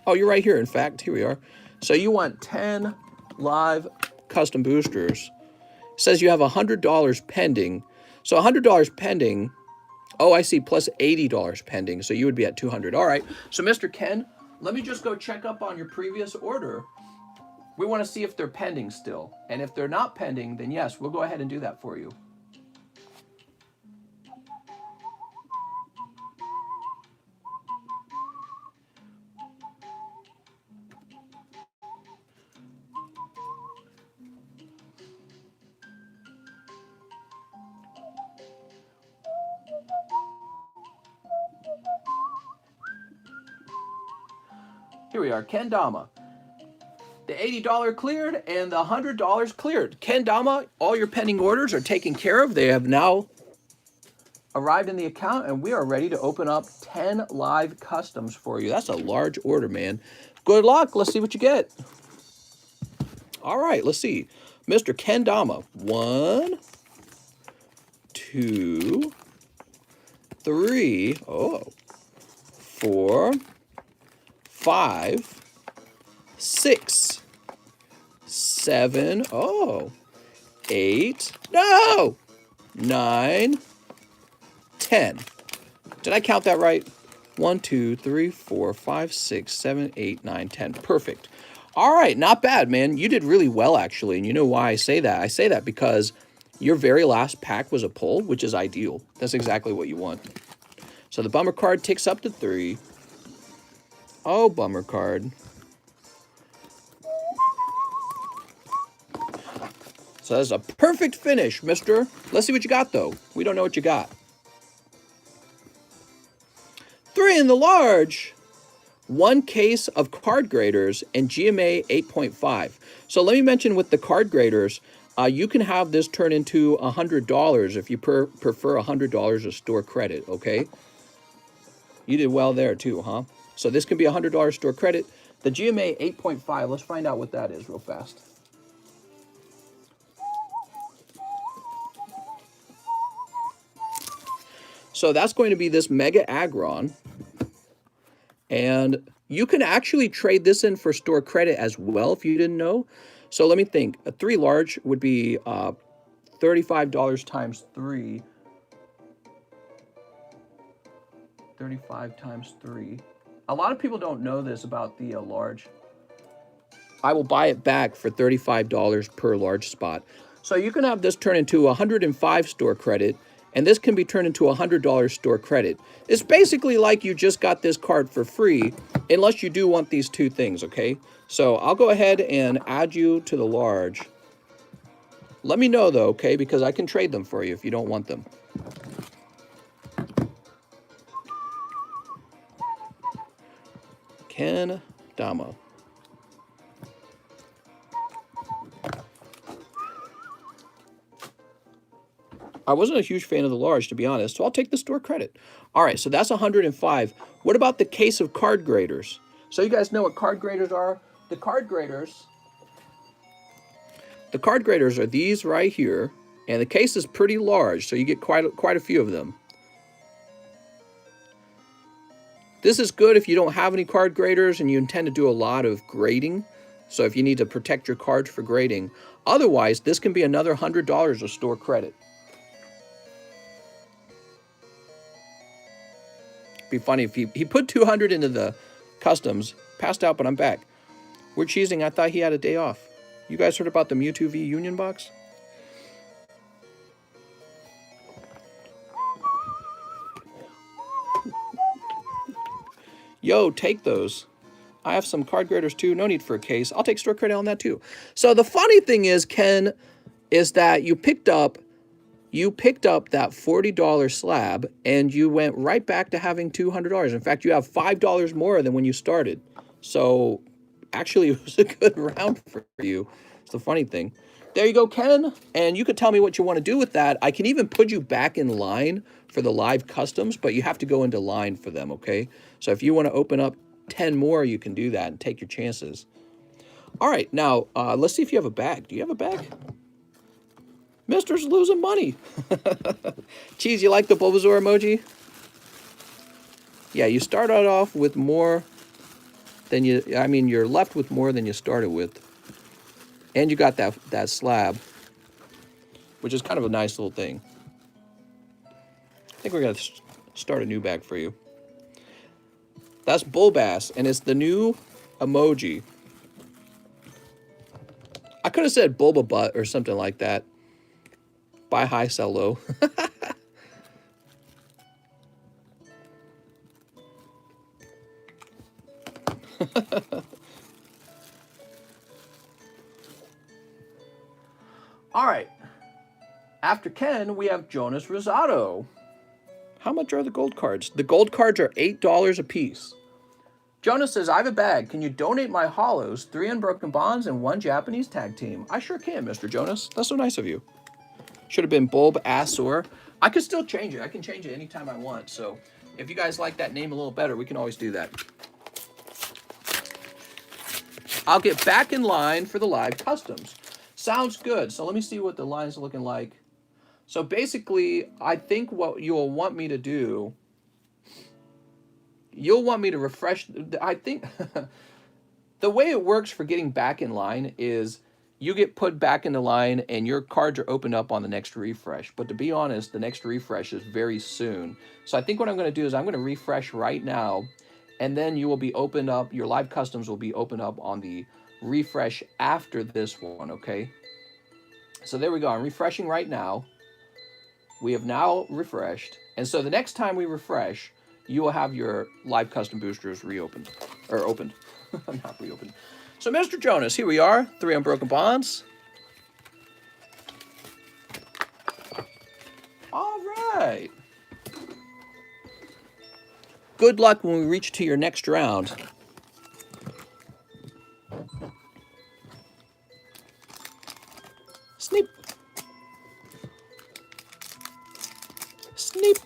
Oh, you're right here, in fact. Here we are. So you want 10 live custom boosters. It says you have $100 pending. So $100 pending. Oh, I see. Plus $80 pending. So you would be at $200. All right. So, Mr. Ken, let me just go check up on your previous order. We want to see if they're pending still. And if they're not pending, then yes, we'll go ahead and do that for you. Here we are, Ken Dama. The $80 cleared and the $100 cleared. Ken Dama, all your pending orders are taken care of. They have now arrived in the account, and we are ready to open up 10 live customs for you. That's a large order, man. Good luck. Let's see what you get. All right, let's see. Mr. Ken Dama. 1, 2, 3. Oh. 4, 5, 6, 7. Oh. 8. No. 9. 10. Did I count that right? 1, 2, 3, 4, 5, 6, 7, 8, 9, 10. Perfect. All right, not bad, man. You did really well, actually. And you know why I say that? I say that because your very last pack was a pull, which is ideal. That's exactly what you want. So the bummer card ticks up to 3. Oh, bummer card. So that's a perfect finish, mister. Let's see what you got, though. We don't know what you got. 3 in the large. 1 case of card graders and GMA 8.5. So let me mention with the card graders, you can have this turn into $100 if you prefer $100 of store credit, okay? You did well there too, huh? So this can be $100 store credit. The GMA 8.5, let's find out what that is real fast. So that's going to be this Mega Aggron. And you can actually trade this in for store credit as well if you didn't know. So let me think. A 3 large would be $35 times 3. 35 times 3. A lot of people don't know this about the large. I will buy it back for $35 per large spot. So you can have this turn into 105 store credit, and this can be turned into $100 store credit. It's basically like you just got this card for free, unless you do want these 2 things, okay? So I'll go ahead and add you to the large. Let me know, though, okay? Because I can trade them for you if you don't want them. Ken Dama. I wasn't a huge fan of the large, to be honest, so I'll take the store credit. All right, so that's 105. What about the case of card graders? So you guys know what card graders are? The card graders are these right here, and the case is pretty large, so you get quite a few of them. This is good if you don't have any card graders and you intend to do a lot of grading. So if you need to protect your cards for grading. Otherwise, this can be another $100 of store credit. Be funny if he put 200 into the customs, passed out, but I'm back. We're cheesing. I thought he had a day off. You guys heard about the Mewtwo V Union box? Yo, take those. I have some card graders too. No need for a case. I'll take store credit on that too. So the funny thing is, Ken, is that you picked up that $40 slab and you went right back to having $200. In fact, you have $5 more than when you started. So actually, it was a good round for you. It's the funny thing. There you go, Ken. And you could tell me what you want to do with that. I can even put you back in line for the live customs, but you have to go into line for them, okay? So if you want to open up 10 more, you can do that and take your chances. All right, now, let's see if you have a bag. Do you have a bag? Mister's losing money. Cheese, you like the Bulbasaur emoji? Yeah, you started off with more than you're left with more than you started with. And you got that slab, which is kind of a nice little thing. I think we're going to start a new bag for you. That's Bulbass, and it's the new emoji. I could have said Bulba Butt or something like that. Buy high, sell low. All right. After Ken, we have Jonas Rosado. How much are the gold cards? The gold cards are $8 a piece. Jonas says, I have a bag. Can you donate my holos, 3 unbroken bonds, and 1 Japanese tag team? I sure can, Mr. Jonas. That's so nice of you. Should have been Bulbasaur. I could still change it. I can change it anytime I want. So if you guys like that name a little better, we can always do that. I'll get back in line for the live customs. Sounds good. So let me see what the line's looking like. So basically, I think what you'll want me to do, you'll want me to refresh. I think the way it works for getting back in line is you get put back in the line and your cards are opened up on the next refresh. But to be honest, the next refresh is very soon. So I think what I'm going to do is I'm going to refresh right now, and then you will be opened up, your live customs will be opened up on the refresh after this one, okay? So there we go. I'm refreshing right now. We have now refreshed. And so the next time we refresh, you will have your live custom boosters reopened. Or opened. Not reopened. So Mr. Jonas, here we are. 3 Unbroken Bonds. All right. Good luck when we reach to your next round. Sneep. Sneep.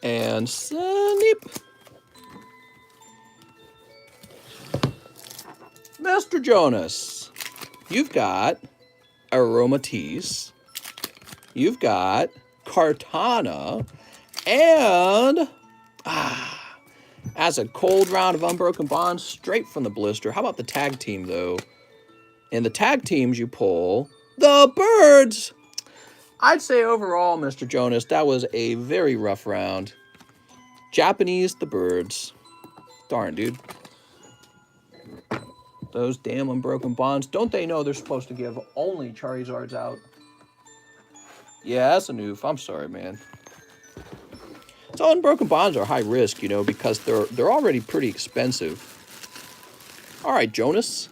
And sneep. Mr. Jonas, you've got Aromatisse, you've got Kartana, and as a cold round of Unbroken Bonds straight from the blister. How about the tag team, though? In the tag teams, you pull the Birds. I'd say overall, Mr. Jonas, that was a very rough round. Japanese, the Birds. Darn, dude. Those damn Unbroken Bonds. Don't they know they're supposed to give only Charizards out? Yeah, that's a noof. I'm sorry, man. So Unbroken Bonds are high risk, you know, because they're already pretty expensive. All right, Jonas.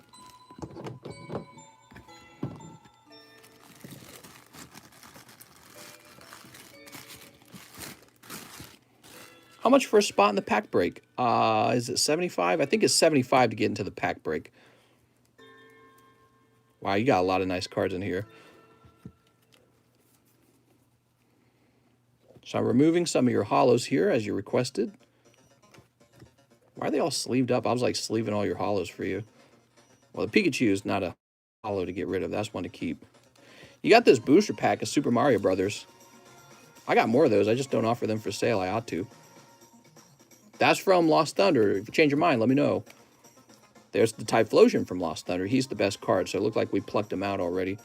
How much for a spot in the pack break? Is it 75? I think it's 75 to get into the pack break. Wow, you got a lot of nice cards in here. So I'm removing some of your holos here as you requested. Why are they all sleeved up? I was like sleeving all your holos for you. Well, the Pikachu is not a holo to get rid of. That's one to keep. You got this booster pack of Super Mario Brothers. I got more of those. I just don't offer them for sale. I ought to. That's from Lost Thunder. If you change your mind, let me know. There's the Typhlosion from Lost Thunder. He's the best card, so it looked like we plucked him out already.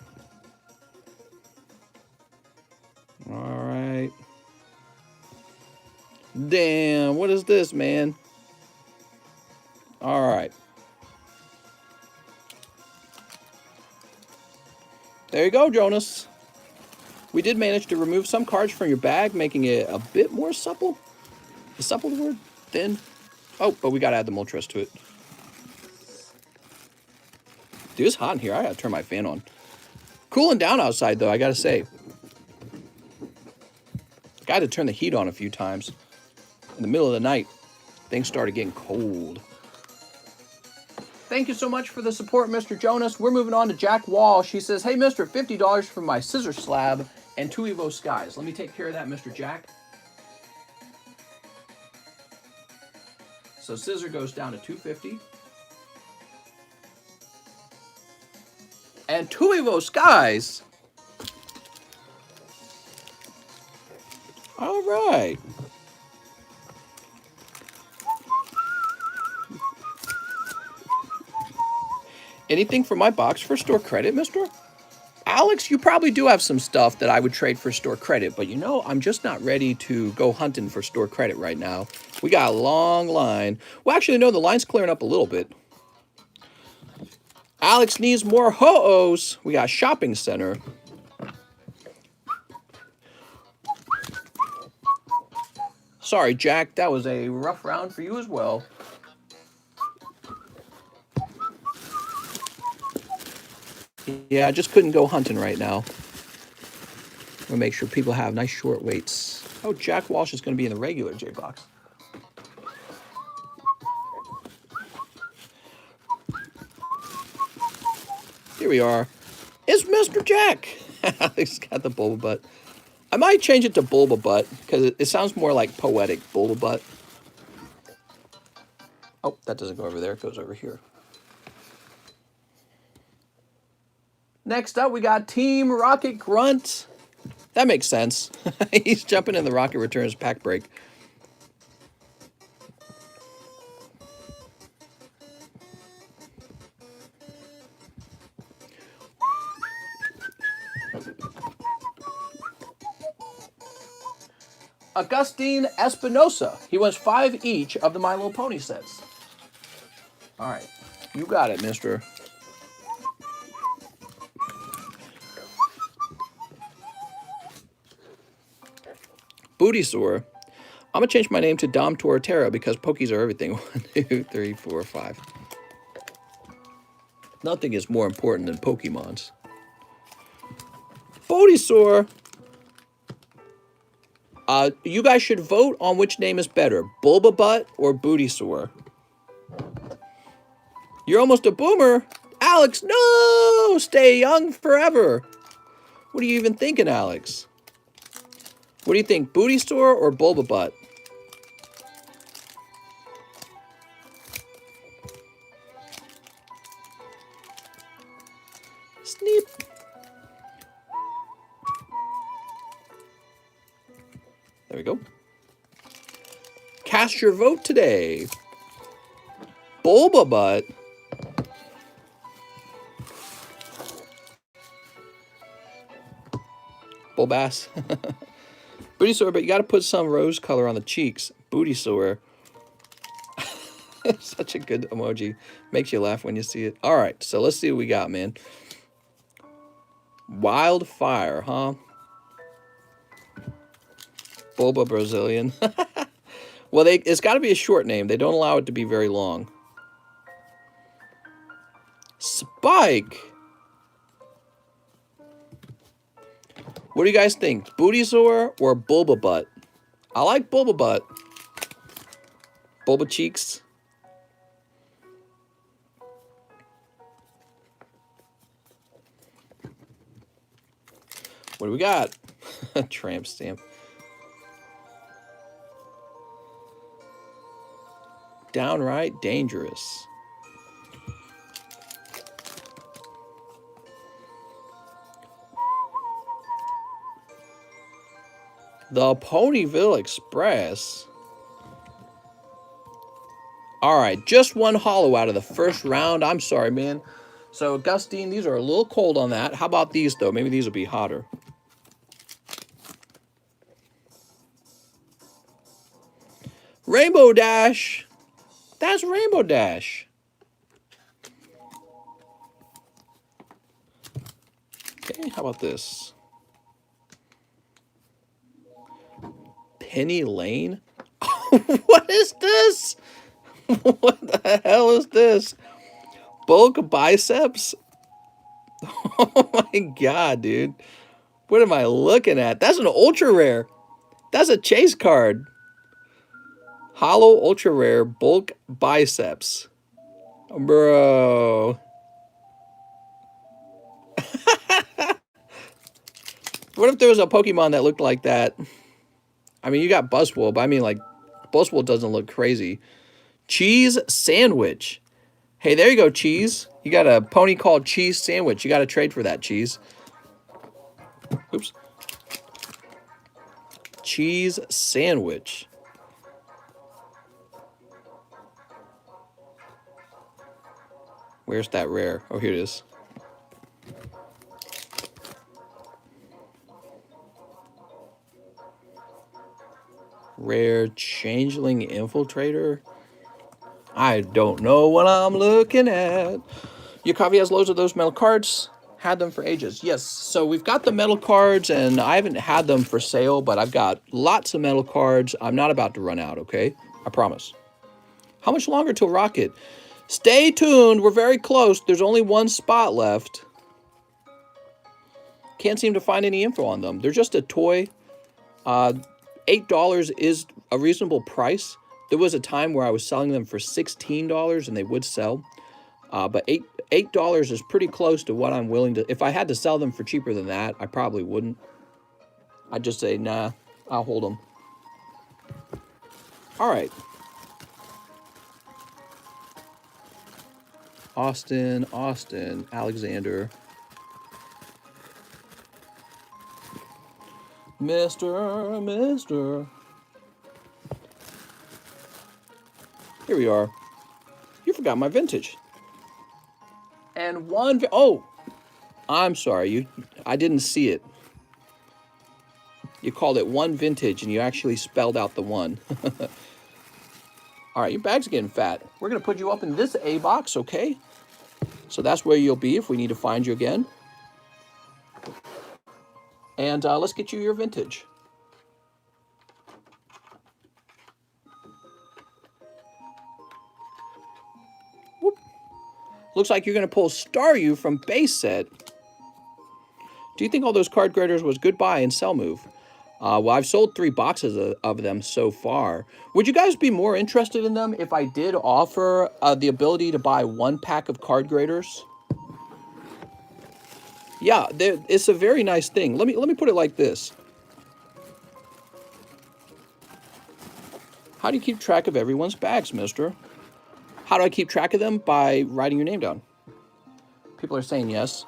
All right. Damn, what is this, man? All right. There you go, Jonas. We did manage to remove some cards from your bag, making it a bit more supple. Is supple the word? Thin? Oh, but we got to add the Moltres to it. Dude, it's hot in here. I got to turn my fan on. Cooling down outside, though, I got to say. Got to turn the heat on a few times. In the middle of the night, things started getting cold. Thank you so much for the support, Mr. Jonas. We're moving on to Jack Wall. She says, hey, Mr., $50 for my scissor slab and 2 Evo Skies. Let me take care of that, Mr. Jack. So scissor goes down to $250. And 2 Evo Skies. All right. Anything for my box for store credit, mister? Alex, you probably do have some stuff that I would trade for store credit, but you know, I'm just not ready to go hunting for store credit right now. We got a long line. Well, actually, no, the line's clearing up a little bit. Alex needs more ho-ohs. We got shopping center. Sorry, Jack, that was a rough round for you as well. Yeah, I just couldn't go hunting right now. We'll make sure people have nice short waits. Oh, Jack Walsh is going to be in the regular J-Box. Here we are. It's Mr. Jack. He's got the Bulba Butt. I might change it to Bulba Butt because it sounds more like poetic. Bulba Butt. Oh, that doesn't go over there. It goes over here. Next up, we got Team Rocket Grunt. That makes sense. He's jumping in the Rocket Returns pack break. Augustine Espinosa. He wins 5 each of the My Little Pony sets. All right. You got it, mister. Bootysaur. I'm going to change my name to Dom Torterra because Pokies are everything. 1, 2, 3, 4, 5. Nothing is more important than Pokemons. Bootysaur. You guys should vote on which name is better, Bulbabutt or Bootysaur. You're almost a boomer. Alex, no! Stay young forever. What are you even thinking, Alex? What do you think, Bootysaur or Bulbabutt? Sneep. There we go. Cast your vote today. Bulbabutt. Bulbass. Bootysaur, but you got to put some rose color on the cheeks. Bootysaur. Such a good emoji. Makes you laugh when you see it. All right, so let's see what we got, man. Wildfire, huh? Bulba Brazilian. Well, it's got to be a short name. They don't allow it to be very long. Spike. What do you guys think? Bootysaur or Bulbabutt? I like Bulbabutt. Bulba cheeks. What do we got? Tramp stamp. Downright dangerous. The Ponyville Express. All right, just one holo out of the first round. I'm sorry, man. So, Augustine, these are a little cold on that. How about these, though? Maybe these will be hotter. Rainbow Dash. That's Rainbow Dash. Okay, how about this? Penny Lane? What is this? What the hell is this? Bulk biceps? Oh my god, dude. What am I looking at? That's an ultra rare. That's a chase card. Holo ultra rare bulk biceps. Bro. What if there was a Pokemon that looked like that? I mean, you got Buzzwole, but I mean, like, Buzzwole doesn't look crazy. Cheese Sandwich. Hey, there you go, Cheese. You got a pony called Cheese Sandwich. You got to trade for that, Cheese. Oops. Cheese Sandwich. Where's that rare? Oh, here it is. Rare Changeling Infiltrator. I don't know what I'm looking at. Your coffee has loads of those metal cards. Had them for ages. Yes, so we've got the metal cards, and I haven't had them for sale, but I've got lots of metal cards. I'm not about to run out, okay? I promise. How much longer till Rocket? Stay tuned. We're very close. There's only one spot left. Can't seem to find any info on them. They're just a toy. $8 is a reasonable price. There was a time where I was selling them for $16 and they would sell. But $8 is pretty close to what I'm willing to... If I had to sell them for cheaper than that, I probably wouldn't. I'd just say, nah, I'll hold them. All right. Austin, Alexander. Mister. Here we are. You forgot my vintage. And one... Oh! I'm sorry. I didn't see it. You called it one vintage, and you actually spelled out the one. All right, your bag's getting fat. We're going to put you up in this A box, okay? So that's where you'll be if we need to find you again. And let's get you your vintage. Whoop. Looks like you're going to pull Staryu from base set. Do you think all those card graders was goodbye and sell move? Well, I've sold 3 boxes of them so far. Would you guys be more interested in them if I did offer the ability to buy 1 pack of card graders? Yeah, it's a very nice thing. Let me put it like this. How do you keep track of everyone's bags, mister? How do I keep track of them? By writing your name down. People are saying yes.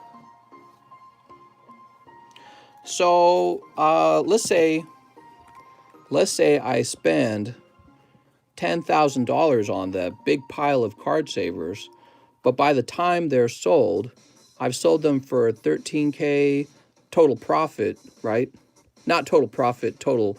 So let's say I spend $10,000 on that big pile of card savers, but by the time they're sold, I've sold them for 13K total profit, right? Not total profit, total.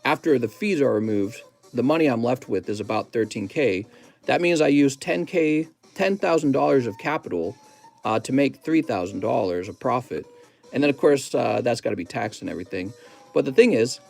After the fees are removed, the money I'm left with is about 13K. That means I use $10,000 of capital to make $3,000 of profit. And then, of course, that's got to be taxed and everything. But the thing is,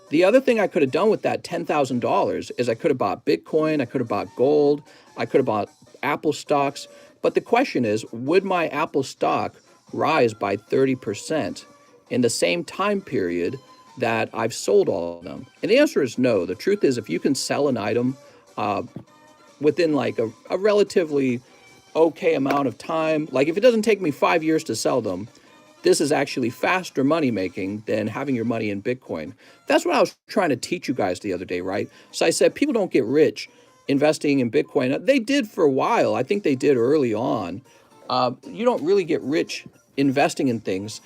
the other thing I could have done with that $10,000 is I could have bought Bitcoin, I could have bought gold, I could have bought Apple stocks. But the question is, would my Apple stock rise by 30% in the same time period that I've sold all of them? And the answer is no. The truth is, if you can sell an item within like a relatively okay amount of time, like if it doesn't take me 5 years to sell them, this is actually faster money making than having your money in Bitcoin. That's what I was trying to teach you guys the other day, right? So I said people don't get rich investing in Bitcoin. They did for a while. I think they did early on. You don't really get rich investing in things.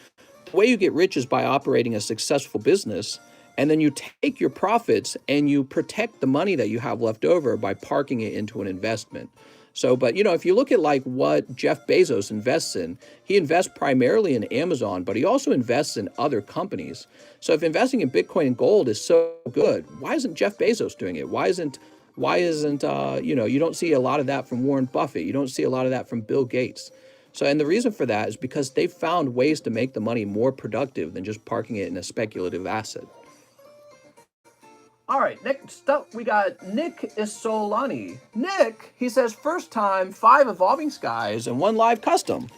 The way you get rich is by operating a successful business, and then you take your profits and you protect the money that you have left over by parking it into an investment. So, but you know, if you look at like what Jeff Bezos invests in, he invests primarily in Amazon, but he also invests in other companies. So if investing in Bitcoin and gold is so good, why isn't Jeff Bezos doing it? Why isn't you know, you don't see a lot of that from Warren Buffett. You don't see a lot of that from Bill Gates. So, and the reason for that is because they've found ways to make the money more productive than just parking it in a speculative asset. All right, next up we got Nick Isolani. Nick, he says, first time, 5 evolving skies and 1 live custom.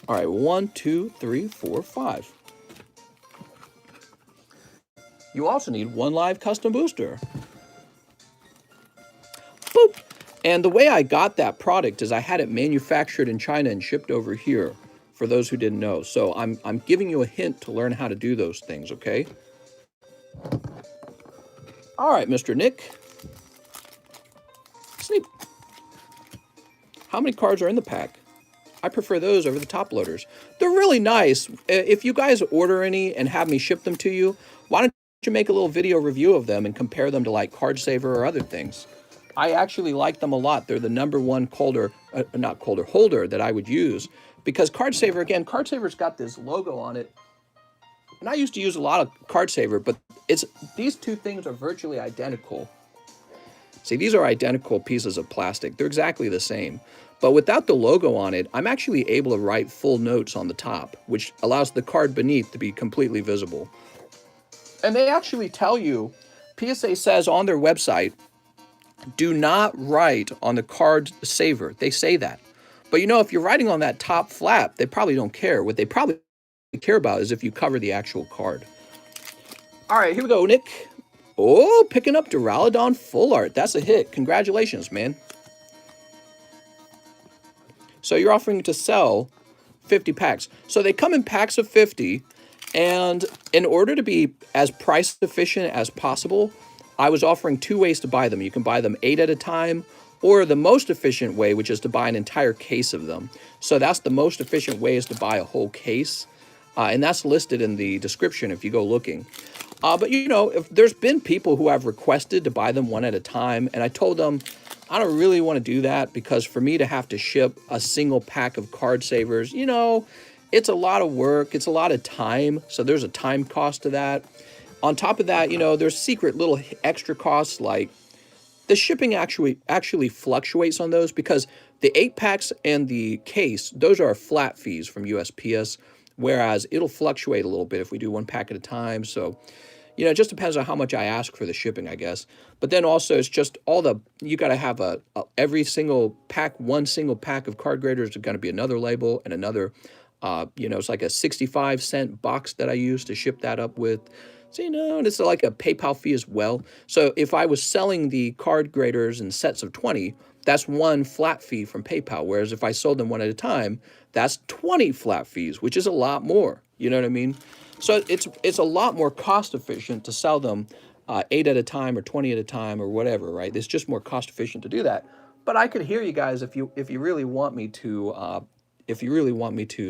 All right, 1, 2, 3, 4, 5. You also need 1 live custom booster. Boop. And the way I got that product is I had it manufactured in China and shipped over here, for those who didn't know. So I'm giving you a hint to learn how to do those things, okay? All right, Mr. Nick. Sleep. How many cards are in the pack? I prefer those over the top loaders. They're really nice. If you guys order any and have me ship them to you, why don't you make a little video review of them and compare them to like Card Saver or other things? I actually like them a lot. They're the #1 holder that I would use, because Card Saver, again, Card Saver's got this logo on it. And I used to use a lot of Card Saver, but these two things are virtually identical. See, these are identical pieces of plastic. They're exactly the same. But without the logo on it, I'm actually able to write full notes on the top, which allows the card beneath to be completely visible. And they actually tell you, PSA says on their website, do not write on the Card Saver. They say that. But you know, if you're writing on that top flap, they probably don't care. What they probably care about is if you cover the actual card. All right, here we go, Nick. Oh, picking up Duraludon Full Art. That's a hit. Congratulations, man. So you're offering to sell 50 packs. So they come in packs of 50, and in order to be as price efficient as possible, I was offering 2 ways to buy them. You can buy them 8 at a time, or the most efficient way, which is to buy an entire case of them. So that's the most efficient way, is to buy a whole case. And that's listed in the description if you go looking. But you know, if there's been people who have requested to buy them 1 at a time, and I told them, I don't really want to do that, because for me to have to ship a single pack of Card Savers, you know, it's a lot of work. It's a lot of time. So there's a time cost to that. On top of that, you know, there's secret little extra costs like the shipping actually fluctuates on those because the 8-packs and the case, those are flat fees from USPS, whereas it'll fluctuate a little bit if we do 1 pack at a time. So, you know, it just depends on how much I ask for the shipping, I guess. But then also it's just all the, you got to have every single pack, one single pack of card graders is going to be another label and another, you know, it's like a 65-cent box that I use to ship that up with. So, you know, and it's like a PayPal fee as well. So if I was selling the card graders in sets of 20, that's one flat fee from PayPal. Whereas if I sold them one at a time, that's 20 flat fees, which is a lot more. You know what I mean? So it's a lot more cost efficient to sell them 8 at a time or 20 at a time or whatever, right? It's just more cost efficient to do that. But I could hear you guys if you really want me to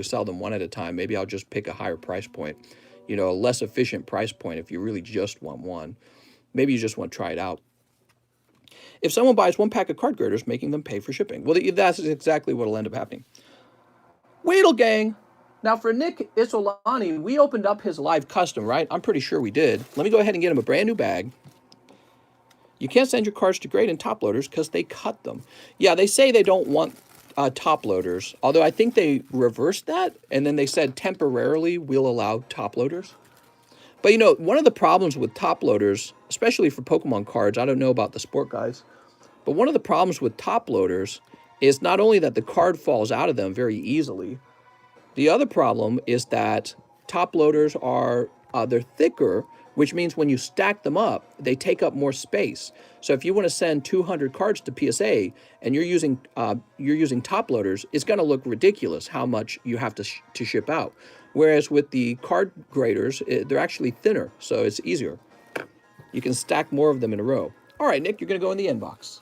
sell them one at a time. Maybe I'll just pick a higher price point, you know, a less efficient price point if you really just want one. Maybe you just want to try it out. If someone buys 1 pack of card graders, making them pay for shipping. Well, that's exactly what will end up happening. Weedle Gang. Now, for Nick Isolani, we opened up his live custom, right? I'm pretty sure we did. Let me go ahead and get him a brand new bag. You can't send your cards to grade and top loaders because they cut them. Yeah, they say they don't want top loaders, although I think they reversed that, and then they said temporarily we'll allow top loaders. But, you know, one of the problems with top loaders, especially for Pokemon cards, I don't know about the sport guys, but one of the problems with top loaders is not only that the card falls out of them very easily, the other problem is that top loaders are, they're thicker, which means when you stack them up, they take up more space. So if you want to send 200 cards to PSA and you're using top loaders, it's going to look ridiculous how much you have to ship out. Whereas with the card graders, they're actually thinner, so it's easier. You can stack more of them in a row. All right, Nick, you're going to go in the inbox.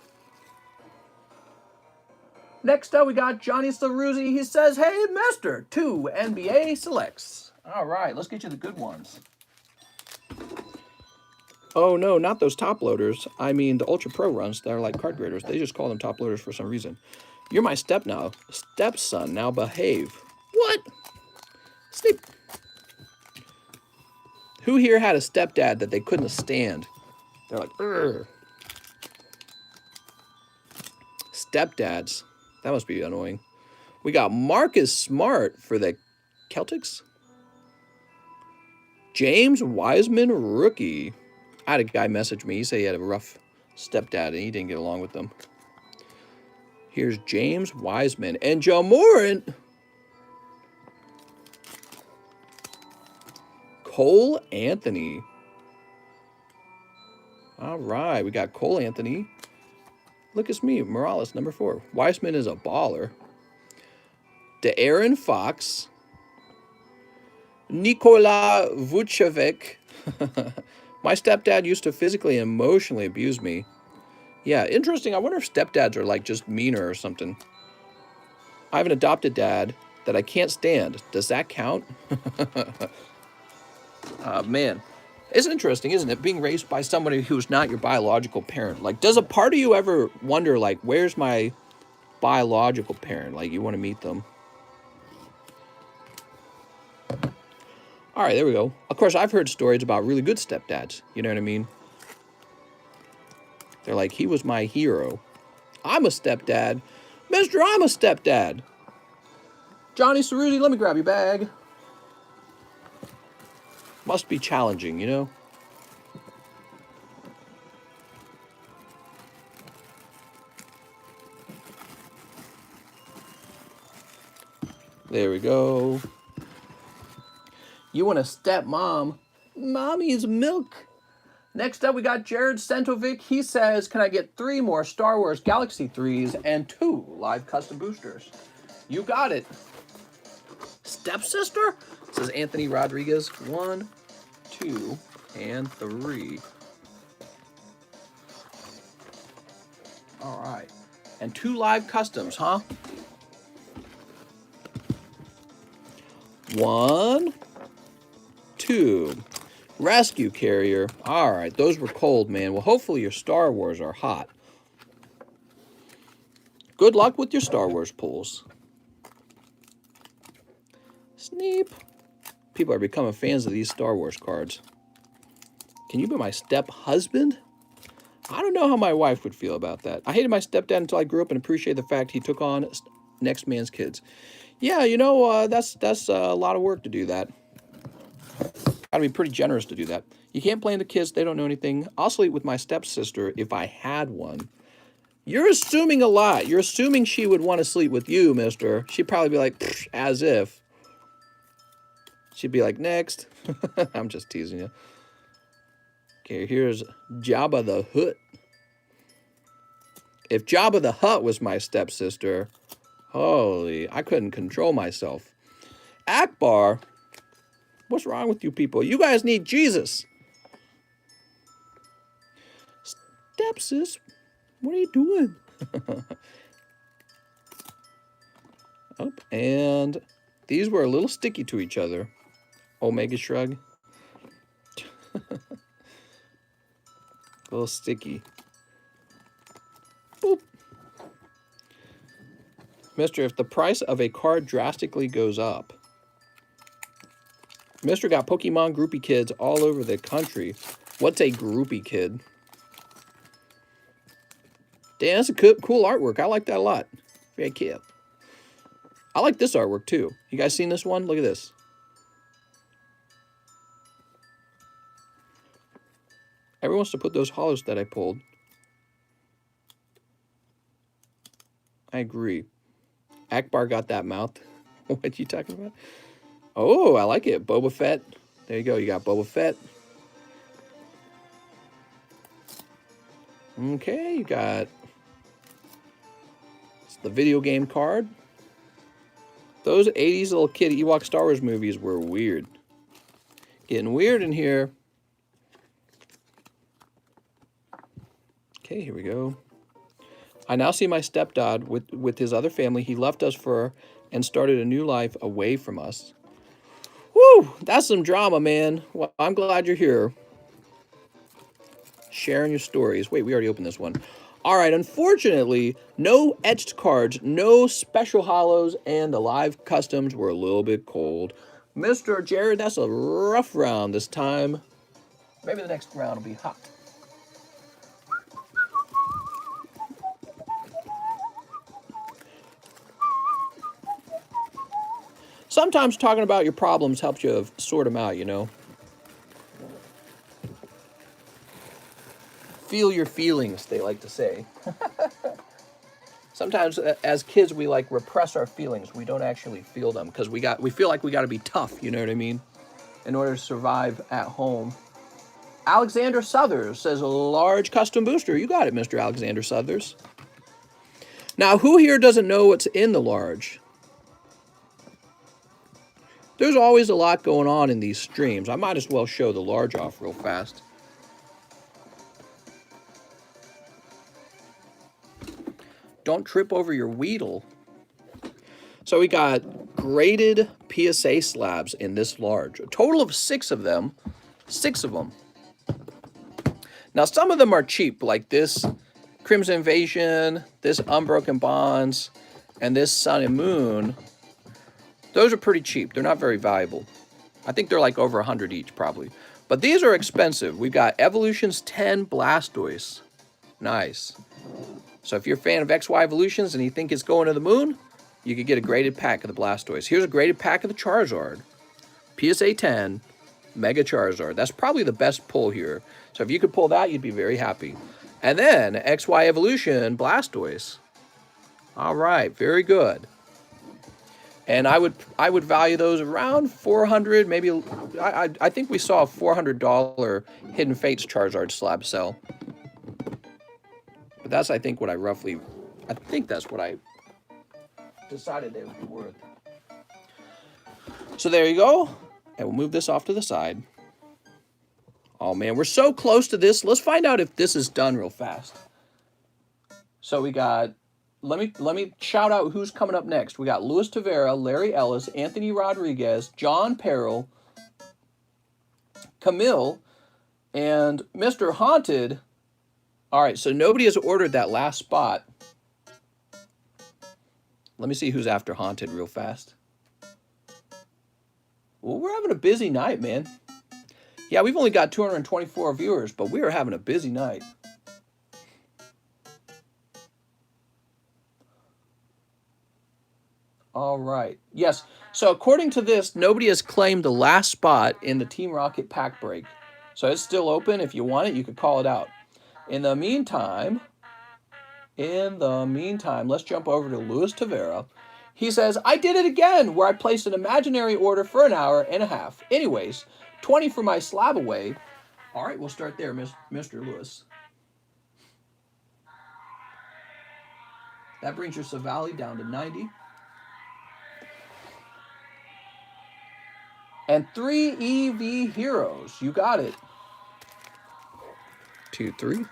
Next up, we got Johnny Ceruzzi. He says, hey, mister, 2 NBA selects. All right, let's get you the good ones. Oh, no, not those top loaders. I mean, the Ultra Pro runs that are like card graders. They just call them top loaders for some reason. You're my stepson, now behave. What? Sleep. Who here had a stepdad that they couldn't stand? They're like, ugh. Stepdads. That must be annoying. We got Marcus Smart for the Celtics. James Wiseman, rookie. I had a guy message me. He said he had a rough stepdad and he didn't get along with them. Here's James Wiseman and Joe Moran. Cole Anthony. All right, we got Cole Anthony. Look, it's me, Morales, number 4. Wiseman is a baller. De'Aaron Fox. Nikola Vucevic. My stepdad used to physically and emotionally abuse me. Yeah, interesting. I wonder if stepdads are like just meaner or something. I have an adopted dad that I can't stand. Does that count? Man. It's interesting, isn't it? Being raised by somebody who's not your biological parent. Like, does a part of you ever wonder, like, where's my biological parent? Like, you want to meet them. All right, there we go. Of course, I've heard stories about really good stepdads. You know what I mean? They're like, he was my hero. I'm a stepdad. Mister, I'm a stepdad. Johnny Ceruzzi, let me grab your bag. Must be challenging, you know? There we go. You want a stepmom? Mommy's milk. Next up, we got Jared Sentovic. He says, can I get 3 more Star Wars Galaxy 3s and 2 live custom boosters? You got it. Stepsister? Says Anthony Rodriguez. 1, 2, and 3. All right. And 2 live customs, huh? 1, 2. Rescue carrier. All right, those were cold, man. Well, hopefully your Star Wars are hot. Good luck with your Star Wars pulls. Neep. People are becoming fans of these Star Wars cards. Can you be my step-husband? I don't know how my wife would feel about that. I hated my stepdad until I grew up and appreciated the fact he took on next man's kids. Yeah, you know, that's a lot of work to do that. Gotta be pretty generous to do that. You can't blame the kids. They don't know anything. I'll sleep with my stepsister if I had one. You're assuming a lot. You're assuming she would want to sleep with you, mister. She'd probably be like, as if. She'd be like, next. I'm just teasing you. Okay, here's Jabba the Hutt. If Jabba the Hutt was my stepsister, holy, I couldn't control myself. Akbar, what's wrong with you people? You guys need Jesus. Stepsis, what are you doing? Oh, and these were a little sticky to each other. Omega shrug. A little sticky. Boop. Mister, if the price of a card drastically goes up. Mister got Pokemon groupie kids all over the country. What's a groupie kid? Damn, that's a cool artwork. I like that a lot. Very cute. I like this artwork too. You guys seen this one? Look at this. Everyone wants to put those holos that I pulled. I agree. Akbar got that mouth. What are you talking about? Oh, I like it. Boba Fett. There you go. You got Boba Fett. Okay, you got the video game card. Those 80s little kid Ewok Star Wars movies were weird. Getting weird in here. Okay, here we go. I now see my stepdad with his other family. He left us and started a new life away from us. Woo! That's some drama, man. Well, I'm glad you're here. Sharing your stories. Wait, we already opened this one. All right, unfortunately, no etched cards, no special holos, and the live customs were a little bit cold. Mr. Jared, that's a rough round this time. Maybe the next round will be hot. Sometimes talking about your problems helps you sort them out, you know. Feel your feelings, they like to say. Sometimes as kids we like repress our feelings. We don't actually feel them because we feel like we got to be tough, you know what I mean? In order to survive at home. Alexander Southers says a large custom booster. You got it, Mr. Alexander Southers. Now, who here doesn't know what's in the large? There's always a lot going on in these streams. I might as well show the large off real fast. Don't trip over your Weedle. So we got graded PSA slabs in this large. A total of 6 of them. 6 of them. Now, some of them are cheap, like this Crimson Invasion, this Unbroken Bonds, and this Sun and Moon. Those are pretty cheap. They're not very valuable. I think they're like over 100 each, probably. But these are expensive. We've got Evolutions 10 Blastoise. Nice. So if you're a fan of XY Evolutions and you think it's going to the moon, you could get a graded pack of the Blastoise. Here's a graded pack of the Charizard. PSA 10, Mega Charizard. That's probably the best pull here. So if you could pull that, you'd be very happy. And then XY Evolution Blastoise. All right, very good. And I would value those around 400, maybe. I think we saw a $400 Hidden Fates Charizard slab sell. But that's, I think, I think that's what I decided they would be worth. So there you go. And we'll move this off to the side. Oh, man, we're so close to this. Let's find out if this is done real fast. So we got, let me shout out who's coming up next. We got Luis Tavera, Larry Ellis, Anthony Rodriguez, John Peril, Camille, and Mr. Haunted. All right, so nobody has ordered that last spot. Let me see who's after Haunted real fast. Well, we're having a busy night, man. Yeah, we've only got 224 viewers, but we are having a busy night. All right. Yes. So according to this, nobody has claimed the last spot in the Team Rocket pack break. So it's still open. If you want it, you could call it out. In the meantime, let's jump over to Luis Tavera. He says, I did it again, where I placed an imaginary order for an hour and a half. Anyways, 20 for my slab away. All right, we'll start there, Mr. Lewis. That brings your Savali down to 90. And 3 EV heroes. You got it. 2, 3.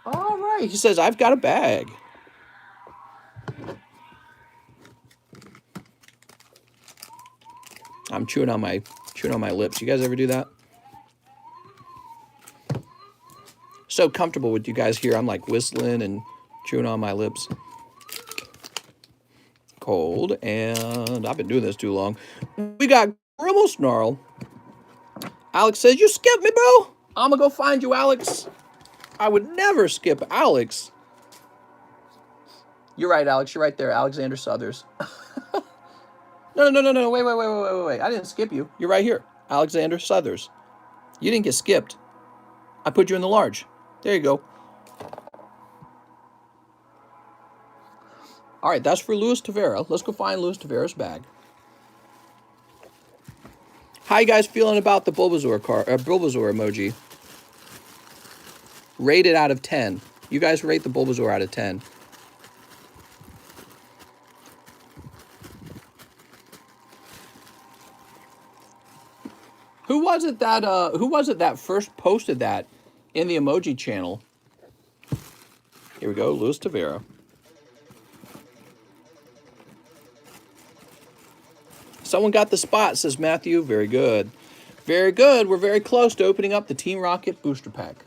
All right. He says, I've got a bag. I'm chewing on my lips. You guys ever do that? So comfortable with you guys here. I'm like whistling and chewing on my lips. Cold, and I've been doing this too long. We got Grimmel Snarl. Alex says, you skipped me, bro. I'm gonna go find you, Alex. I would never skip Alex. You're right, Alex. You're right there. Alexander Southers. No. Wait. I didn't skip you. You're right here. Alexander Southers. You didn't get skipped. I put you in the large. There you go. All right, that's for Luis Tavera. Let's go find Luis Tavera's bag. How you guys feeling about the Bulbasaur emoji? Rate it out of 10. You guys rate the Bulbasaur out of 10. Who was it that first posted that in the emoji channel? Here we go, Luis Tavera. Someone got the spot, says Matthew. Very good. Very good. We're very close to opening up the Team Rocket booster pack.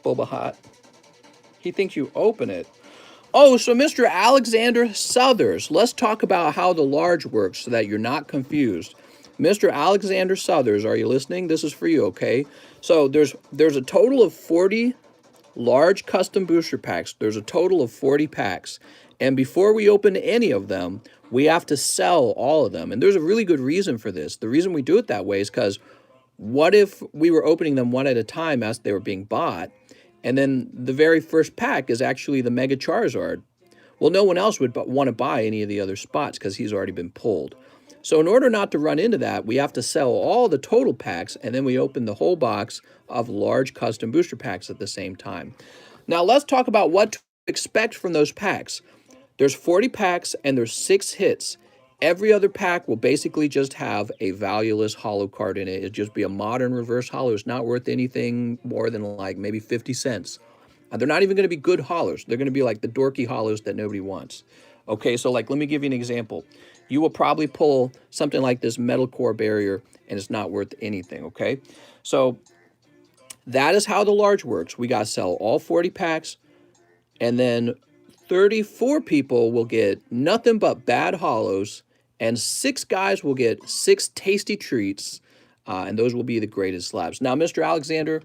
Boba Hot. He thinks you open it. Oh, so Mr. Alexander Southers, let's talk about how the large works so that you're not confused. Mr. Alexander Southers, are you listening? This is for you, okay? So there's a total of 40 large custom booster packs. There's a total of 40 packs. And before we open any of them, we have to sell all of them. And there's a really good reason for this. The reason we do it that way is because what if we were opening them one at a time as they were being bought, and then the very first pack is actually the Mega Charizard? Well, no one else would want to buy any of the other spots because he's already been pulled. So in order not to run into that, we have to sell all the total packs, and then we open the whole box of large custom booster packs at the same time. Now let's talk about what to expect from those packs. There's 40 packs and there's 6 hits. Every other pack will basically just have a valueless holo card in it. It'll just be a modern reverse holo. It's not worth anything more than like maybe 50 cents. They're not even going to be good holos. They're going to be like the dorky holos that nobody wants. Okay, so like let me give you an example. You will probably pull something like this metal core barrier and it's not worth anything, okay? So that is how the large works. We got to sell all 40 packs, and then 34 people will get nothing but bad holos, and 6 guys will get 6 tasty treats, and those will be the graded slabs. Now, Mr. Alexander,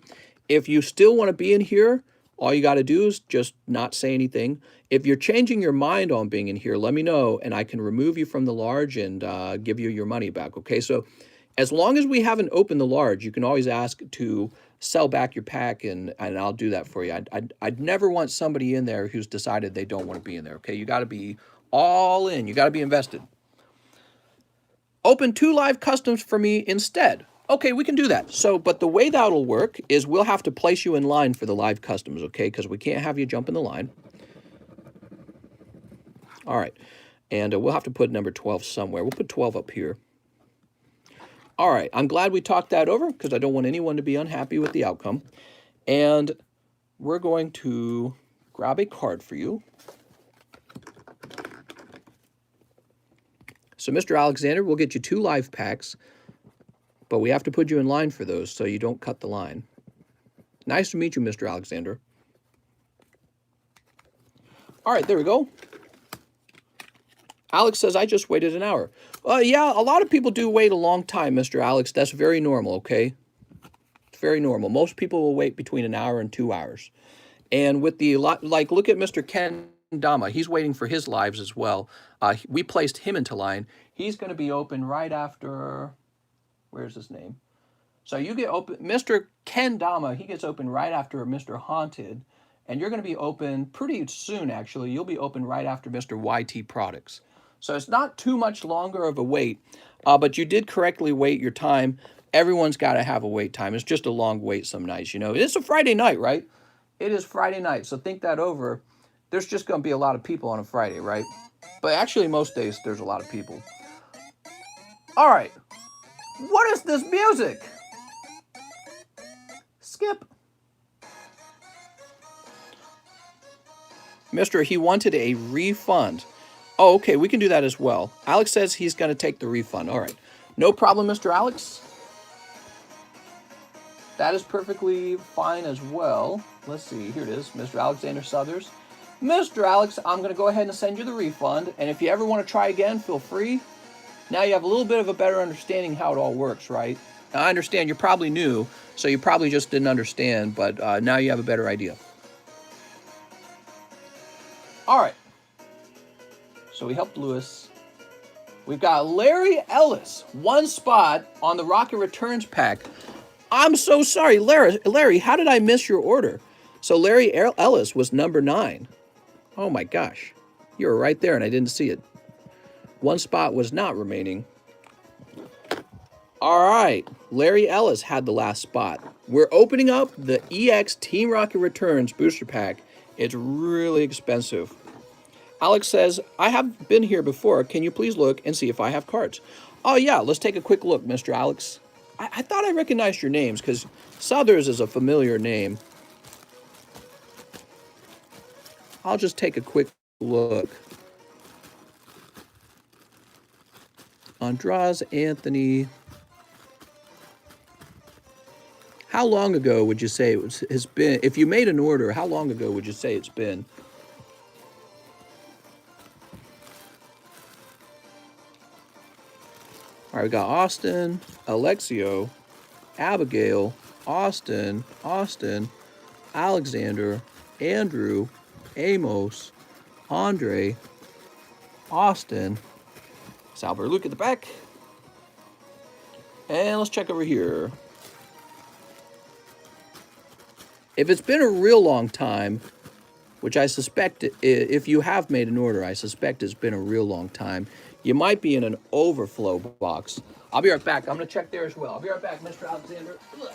if you still want to be in here, all you got to do is just not say anything. If you're changing your mind on being in here, let me know, and I can remove you from the large and give you your money back, okay? So as long as we haven't opened the large, you can always ask to sell back your pack, and I'll do that for you. I'd never want somebody in there who's decided they don't want to be in there, okay? You got to be all in. You got to be invested. Open 2 live customs for me instead. Okay, we can do that. So, but the way that'll work is we'll have to place you in line for the live customs, okay? Because we can't have you jump in the line. All right. And we'll have to put number 12 somewhere. We'll put 12 up here. All right. I'm glad we talked that over because I don't want anyone to be unhappy with the outcome. And we're going to grab a card for you. So, Mr. Alexander, we'll get you 2 live packs, but we have to put you in line for those so you don't cut the line. Nice to meet you, Mr. Alexander. All right, there we go. Alex says, I just waited an hour. Yeah, a lot of people do wait a long time, Mr. Alex. That's very normal, okay? It's very normal. Most people will wait between an hour and 2 hours. And with the, like, look at Mr. Ken Dama. He's waiting for his lives as well. We placed him into line. He's going to be open right after, where's his name? So you get open, Mr. Ken Dama, he gets open right after Mr. Haunted. And you're going to be open pretty soon, actually. You'll be open right after Mr. YT Products. So it's not too much longer of a wait, but you did correctly wait your time. Everyone's got to have a wait time. It's just a long wait some nights, you know. It's a Friday night, right? It is Friday night, so think that over. There's just going to be a lot of people on a Friday, right? But actually, most days, there's a lot of people. All right. What is this music? Skip. Mister, he wanted a refund. Oh, okay, we can do that as well. Alex says he's going to take the refund. All right. No problem, Mr. Alex. That is perfectly fine as well. Let's see. Here it is, Mr. Alexander Southers. Mr. Alex, I'm going to go ahead and send you the refund. And if you ever want to try again, feel free. Now you have a little bit of a better understanding how it all works, right? Now, I understand you're probably new, so you probably just didn't understand, but now you have a better idea. All right. So we helped Lewis. We've got Larry Ellis, one spot on the Rocket Returns pack. I'm so sorry, Larry, how did I miss your order? So Larry Ellis was number 9. Oh my gosh. You were right there and I didn't see it. One spot was not remaining. All right. Larry Ellis had the last spot. We're opening up the EX Team Rocket Returns booster pack. It's really expensive. Alex says, I have been here before. Can you please look and see if I have cards? Oh, yeah. Let's take a quick look, Mr. Alex. I thought I recognized your names because Southers is a familiar name. I'll just take a quick look. Andraz Anthony. How long ago would you say it has been? If you made an order, how long ago would you say it's been? All right, we got Austin, Alexio, Abigail, Austin, Alexander, Andrew, Amos, Andre, Austin, Salbert Luke at the back. And let's check over here. If it's been a real long time, which I suspect, if you have made an order, I suspect it's been a real long time, you might be in an overflow box. I'll be right back. I'm going to check there as well. I'll be right back, Mr. Alexander. Ugh.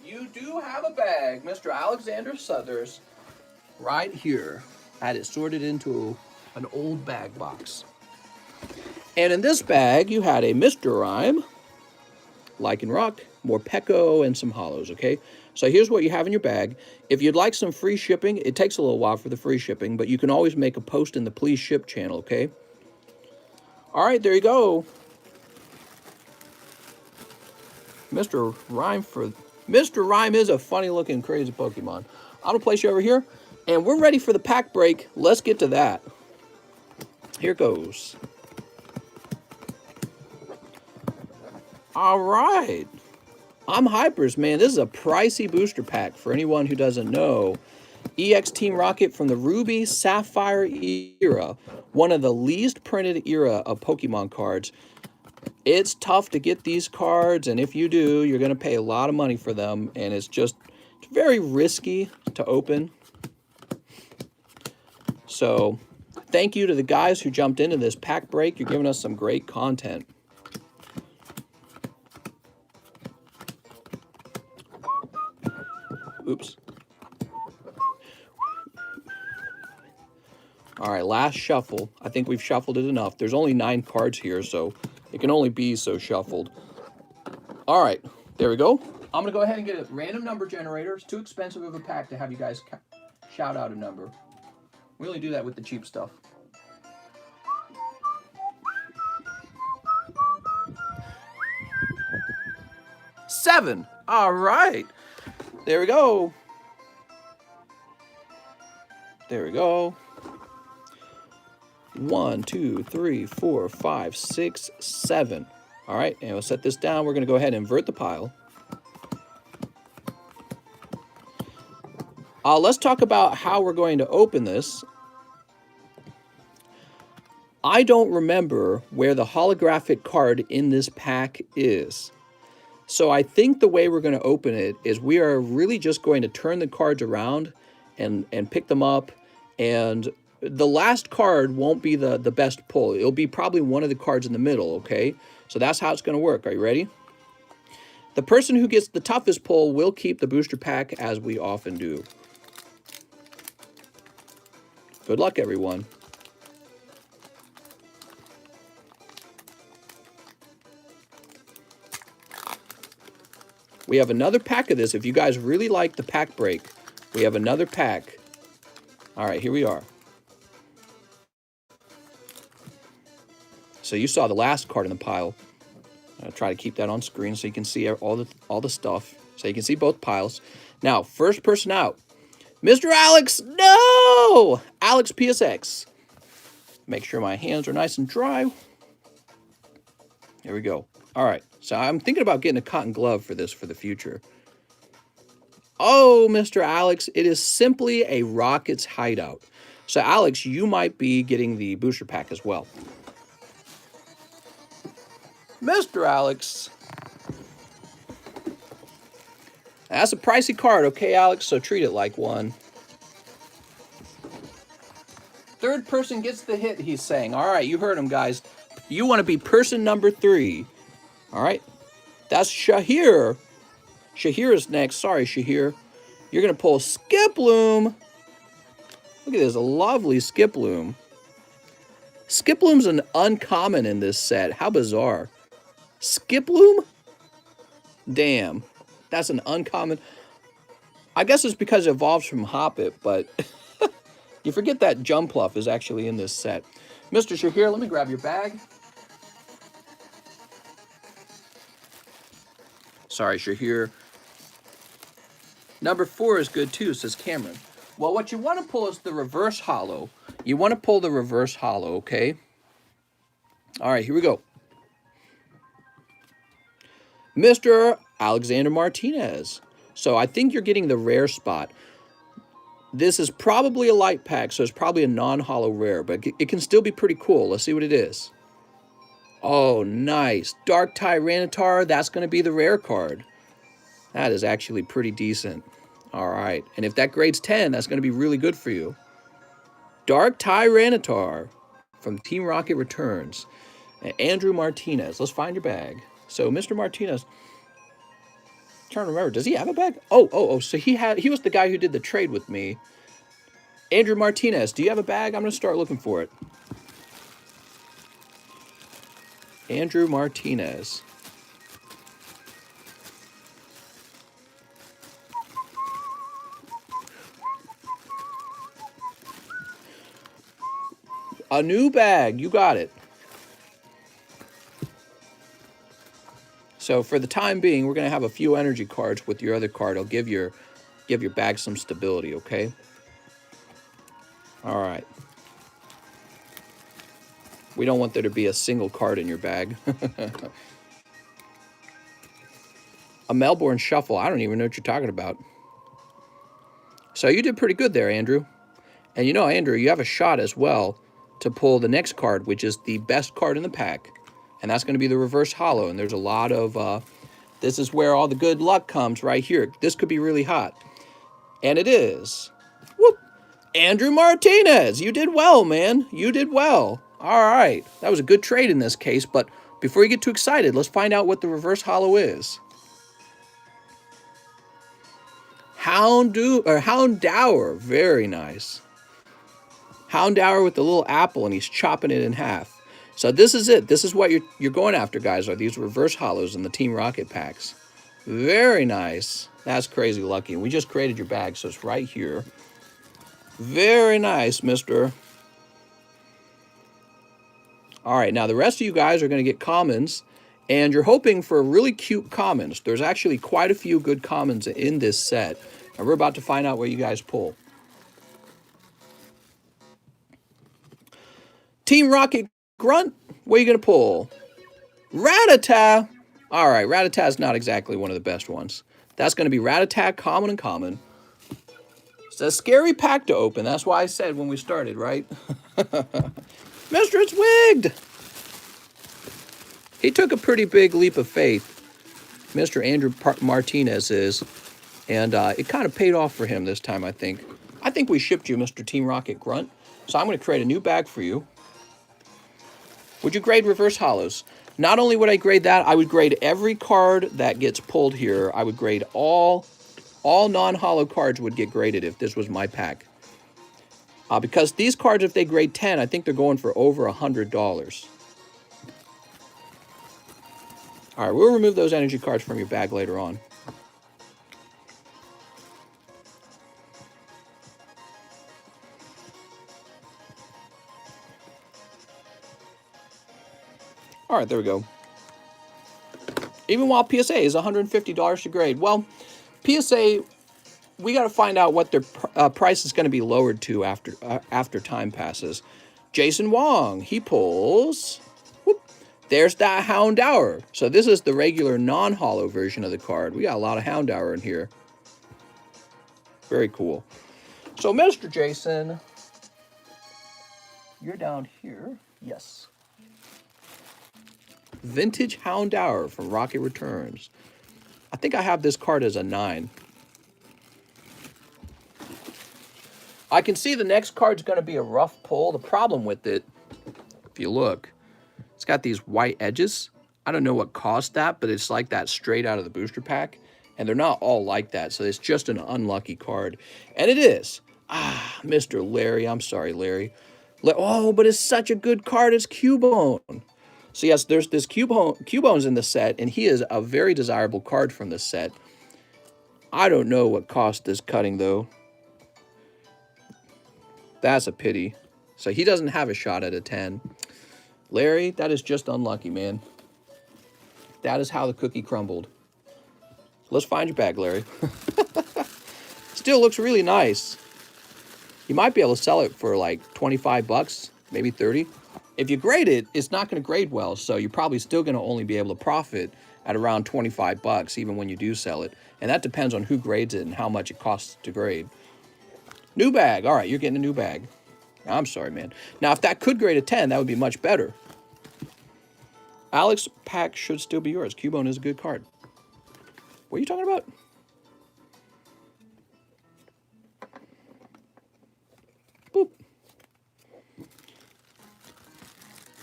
You do have a bag, Mr. Alexander Southers, right here. I had it sorted into an old bag box. And in this bag, you had a Mr. Rhyme, Lichen Rock, more Pecco, and some holos, okay? So here's what you have in your bag. If you'd like some free shipping, it takes a little while for the free shipping, but you can always make a post in the Please Ship channel, okay? All right, there you go. Mr. Rhyme is a funny-looking, crazy Pokemon. I'm going to place you over here, and we're ready for the pack break. Let's get to that. Here goes. All right. I'm Hypers, man. This is a pricey booster pack for anyone who doesn't know. EX Team Rocket from the Ruby Sapphire era, one of the least printed era of Pokemon cards. It's tough to get these cards, and if you do, you're going to pay a lot of money for them, and it's very risky to open. So, thank you to the guys who jumped into this pack break. You're giving us some great content. Oops. All right, last shuffle. I think we've shuffled it enough. There's only 9 cards here, so it can only be so shuffled. All right, there we go. I'm going to go ahead and get a random number generator. It's too expensive of a pack to have you guys shout out a number. We only do that with the cheap stuff. Seven. All right. There we go. There we go. 1, 2, 3, 4, 5, 6, 7. All right, and we'll set this down. We're going to go ahead and invert the pile. Let's talk about how we're going to open this. I don't remember where the holographic card in this pack is. So I think the way we're going to open it is we are really just going to turn the cards around and pick them up. And the last card won't be the best pull. It'll be probably one of the cards in the middle, okay? So that's how it's going to work. Are you ready? The person who gets the toughest pull will keep the booster pack, as we often do. Good luck, everyone. We have another pack of this. If you guys really like the pack break, we have another pack. All right, here we are. So you saw the last card in the pile. I'll try to keep that on screen so you can see all the stuff. So you can see both piles. Now, first person out. Mr. Alex, no! Alex PSX. Make sure my hands are nice and dry. Here we go. All right, so I'm thinking about getting a cotton glove for this for the future. Oh, Mr. Alex, it is simply a Rockets hideout. So, Alex, you might be getting the booster pack as well. Mr. Alex. That's a pricey card, okay, Alex? So treat it like one. Third person gets the hit, he's saying. All right, you heard him, guys. You want to be person number 3. All right. That's Shahir. Shahir is next. Sorry, Shahir. You're going to pull Skiploom. Look at this, a lovely Skiploom. Skiploom's an uncommon in this set. How bizarre. Skiploom? Damn. That's an uncommon. I guess it's because it evolves from Hoppip, but you forget that Jumpluff is actually in this set. Mr. Shahir, let me grab your bag. Sorry, Shahir. Number 4 is good too, says Cameron. Well, what you want to pull is the reverse holo. You want to pull the reverse holo, okay? All right, here we go. Mr. Alexander Martinez. So I think you're getting the rare spot. This is probably a light pack, so it's probably a non-holo rare, but it can still be pretty cool. Let's see what it is. Oh, nice. Dark Tyranitar, that's going to be the rare card. That is actually pretty decent. All right. And if that grades 10, that's going to be really good for you. Dark Tyranitar from Team Rocket Returns. And Andrew Martinez. Let's find your bag. So, Mr. Martinez, I'm trying to remember, does he have a bag? Oh, so he was the guy who did the trade with me. Andrew Martinez, do you have a bag? I'm going to start looking for it. Andrew Martinez. A new bag. You got it. So for the time being, we're going to have a few energy cards with your other card. I'll give your bag some stability, okay? All right. We don't want there to be a single card in your bag. A Melbourne Shuffle. I don't even know what you're talking about. So you did pretty good there, Andrew. And you know, Andrew, you have a shot as well to pull the next card, which is the best card in the pack. And that's going to be the reverse holo. And there's a lot of, this is where all the good luck comes right here. This could be really hot. And it is. Whoop. Andrew Martinez. You did well, man. You did well. All right. That was a good trade in this case. But before you get too excited, let's find out what the reverse holo is. Houndour. Very nice. Houndour with the little apple, and he's chopping it in half. So this is it. This is what you're going after, guys, are these reverse holos in the Team Rocket packs. Very nice. That's crazy lucky. And we just created your bag, so it's right here. Very nice, mister. All right, now the rest of you guys are going to get commons, and you're hoping for really cute commons. There's actually quite a few good commons in this set, and we're about to find out what you guys pull. Team Rocket Grunt, what are you going to pull? Rattata. All right, Rattata is not exactly one of the best ones. That's going to be Rattata, common and common. It's a scary pack to open. That's why I said when we started, right? Mister, it's wigged. He took a pretty big leap of faith, Mr. Andrew Martinez is, and it kind of paid off for him this time, I think. I think we shipped you, Mr. Team Rocket Grunt. So I'm going to create a new bag for you. Would you grade reverse hollows? Not only would I grade that, I would grade every card that gets pulled here. I would grade all non-hollow cards would get graded if this was my pack. Because these cards, if they grade 10, I think they're going for over $100. All right, we'll remove those energy cards from your bag later on. All right, there we go. Even while PSA is $150 to grade. Well, PSA, we got to find out what their price is going to be lowered to after time passes. Jason Wong, he pulls. Whoop, there's that Houndour. So this is the regular non-hollow version of the card. We got a lot of Houndour in here. Very cool. So, Mr. Jason, you're down here. Yes. Vintage Houndour from Rocket Returns. I think I have this card as a 9. I can see the next card's going to be a rough pull. The problem with it, if you look, it's got these white edges. I don't know what caused that, but it's like that straight out of the booster pack. And they're not all like that, so it's just an unlucky card. And it is. Mr. Larry. I'm sorry, Larry. Oh, but it's such a good card. It's Cubone. So yes, there's this Cubone's in the set, and he is a very desirable card from this set. I don't know what cost this cutting, though. That's a pity. So he doesn't have a shot at a 10. Larry, that is just unlucky, man. That is how the cookie crumbled. Let's find your bag, Larry. Still looks really nice. You might be able to sell it for like 25 bucks, maybe 30. If you grade it, it's not going to grade well, so you're probably still going to only be able to profit at around 25 bucks, even when you do sell it. And that depends on who grades it and how much it costs to grade. New bag. All right, you're getting a new bag. I'm sorry, man. Now, if that could grade a 10, that would be much better. Alex pack should still be yours. Cubone is a good card. What are you talking about? Boop.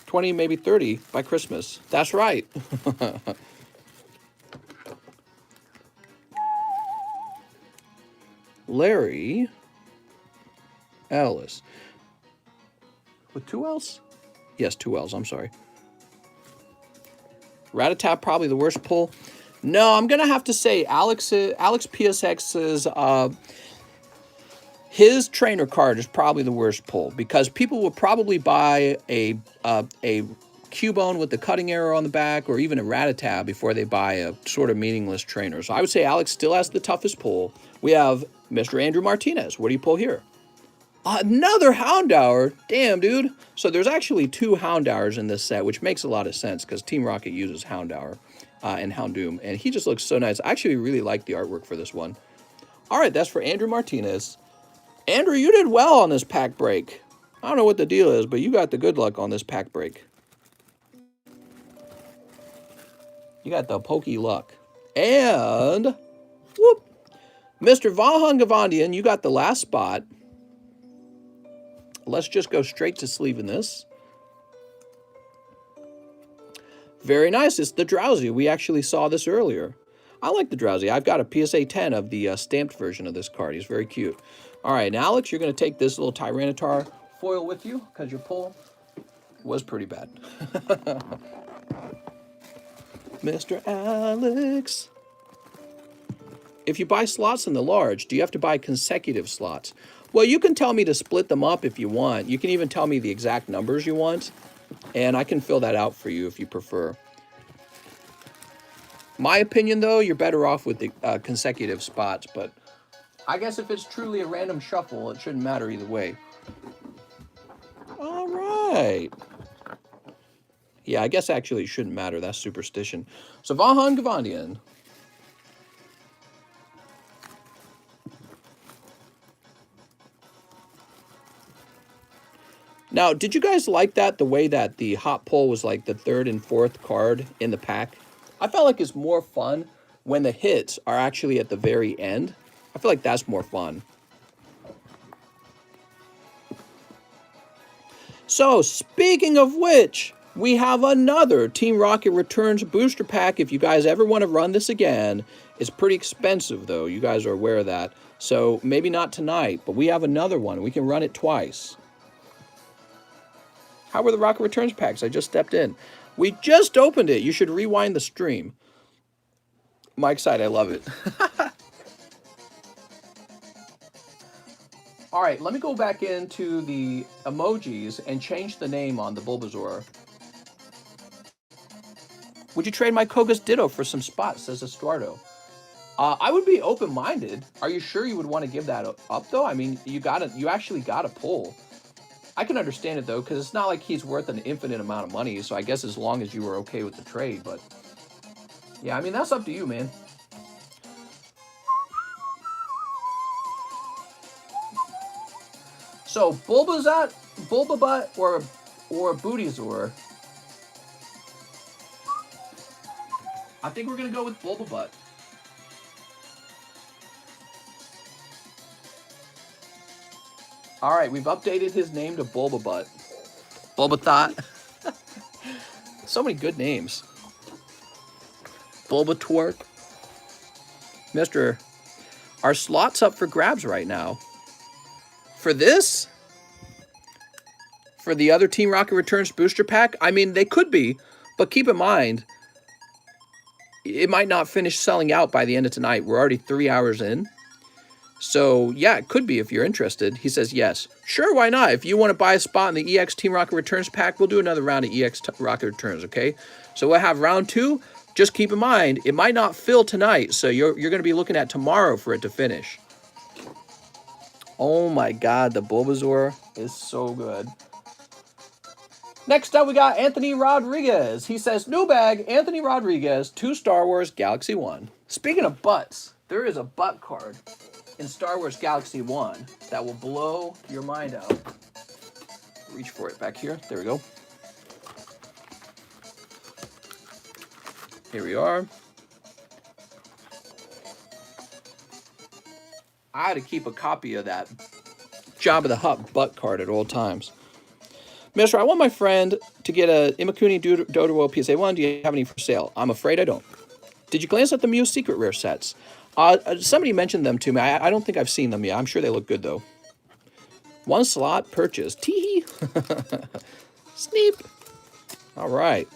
20, maybe 30 by Christmas. That's right. Larry Ellis. With 2 L's? Yes, 2 L's. I'm sorry. Rattata, probably the worst pull. No, I'm going to have to say Alex PSX's his trainer card is probably the worst pull, because people will probably buy a Cubone with the cutting arrow on the back, or even a Rattata, before they buy a sort of meaningless trainer. So I would say Alex still has the toughest pull. We have Mr. Andrew Martinez. What do you pull here? Another Houndour. Damn, dude. So there's actually 2 Houndours in this set, which makes a lot of sense because Team Rocket uses Houndour and Houndoom. And he just looks so nice. I actually really like the artwork for this one. All right, that's for Andrew Martinez. Andrew, you did well on this pack break. I don't know what the deal is, but you got the good luck on this pack break. You got the pokey luck. And, whoop, Mr. Vahan Gavandian, you got the last spot. Let's just go straight to sleeving this. Very nice. It's the Drowsy. We actually saw this earlier. I like the Drowsy. I've got a PSA 10 of the stamped version of this card. He's very cute. All right, now, Alex, you're going to take this little Tyranitar foil with you because your pull was pretty bad. Mr. Alex. if you buy slots in the large, do you have to buy consecutive slots? Well, you can tell me to split them up if you want. You can even tell me the exact numbers you want, and I can fill that out for you if you prefer. My opinion, though, you're better off with the consecutive spots, but I guess if it's truly a random shuffle, it shouldn't matter either way. All right. Yeah, I guess actually it shouldn't matter. That's superstition. So Vahan Gavandian. Now, did you guys like that, the way that the hot pull was like the third and fourth card in the pack? I felt like it's more fun when the hits are actually at the very end. I feel like that's more fun. So, speaking of which, we have another Team Rocket Returns booster pack. If you guys ever want to run this again, it's pretty expensive, though. You guys are aware of that. So, maybe not tonight, but we have another one. We can run it twice. How were the Rocket Returns packs? I just stepped in. We just opened it. You should rewind the stream. Mike's side, I love it. All right, let me go back into the emojis and change the name on the Bulbasaur. Would you trade my Koga's Ditto for some spots, says Estuardo. I would be open-minded. Are you sure you would want to give that up, though? I mean, you actually got a pull. I can understand it, though, because it's not like he's worth an infinite amount of money, so I guess as long as you were okay with the trade, but... yeah, I mean, that's up to you, man. So, Bulbabutt, or Bootyzor? I think we're going to go with Bulbabutt. All right, we've updated his name to Bulbabutt. Bulbathot. So many good names. Bulbatwerk. Mister, our slot's up for grabs right now. For this? For the other Team Rocket Returns booster pack? I mean, they could be, but keep in mind, it might not finish selling out by the end of tonight. We're already 3 hours in. So, yeah, it could be if you're interested. He says yes. Sure, why not? If you want to buy a spot in the EX Team Rocket Returns pack, we'll do another round of EX Rocket Returns, okay? So we'll have round 2. Just keep in mind, it might not fill tonight, so you're going to be looking at tomorrow for it to finish. Oh my god, the Bulbasaur is so good. Next up, we got Anthony Rodriguez. He says, new bag, Anthony Rodriguez, 2 Star Wars Galaxy 1. Speaking of butts, there is a butt card in Star Wars Galaxy 1 that will blow your mind out. Reach for it back here. There we go. Here we are. I had to keep a copy of that Jabba the Hutt butt card at all times. Mister, I want my friend to get a Imakuni Dodoro PSA 1. Do you have any for sale? I'm afraid I don't. Did you glance at the Mew Secret Rare sets? Somebody mentioned them to me. I don't think I've seen them yet. I'm sure they look good, though. 1 slot purchase. Tee-hee. Sneep. All right.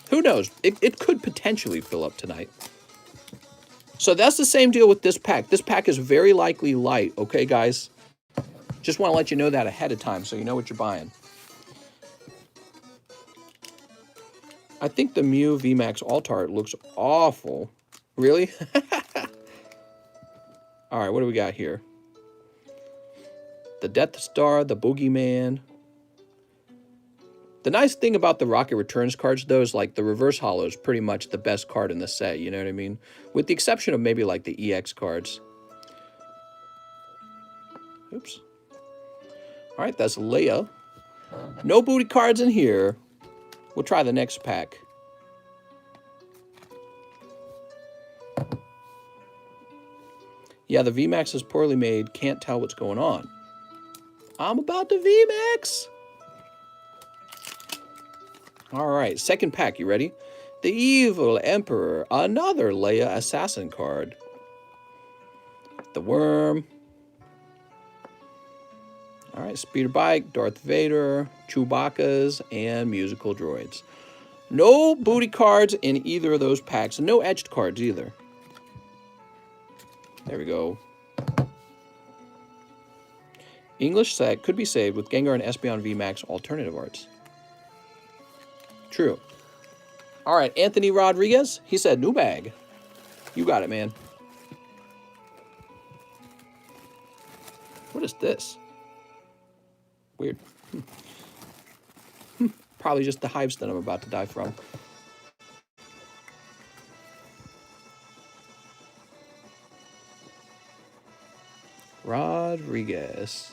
Who knows? It could potentially fill up tonight. So that's the same deal with this pack. This pack is very likely light, okay, guys? Just want to let you know that ahead of time so you know what you're buying. I think the Mew VMAX Alt-Art looks awful. Really? All right, what do we got here? The Death Star, the Boogeyman. The nice thing about the Rocket Returns cards, though, is like the reverse holo is pretty much the best card in the set, you know what I mean? With the exception of maybe like the EX cards. Oops. All right, that's Leia. No booty cards in here. We'll try the next pack. Yeah, the VMAX is poorly made. Can't tell what's going on. I'm about to VMAX. All right, second pack. You ready? The Evil Emperor. Another Leia Assassin card. The Worm. All right, Speeder Bike, Darth Vader, Chewbacca's, and musical droids. No booty cards in either of those packs. No etched cards either. There we go. English set could be saved with Gengar and Espeon VMAX alternative arts. True. All right, Anthony Rodriguez. He said new bag. You got it, man. What is this? Weird. Probably just the hives that I'm about to die from. Rodriguez.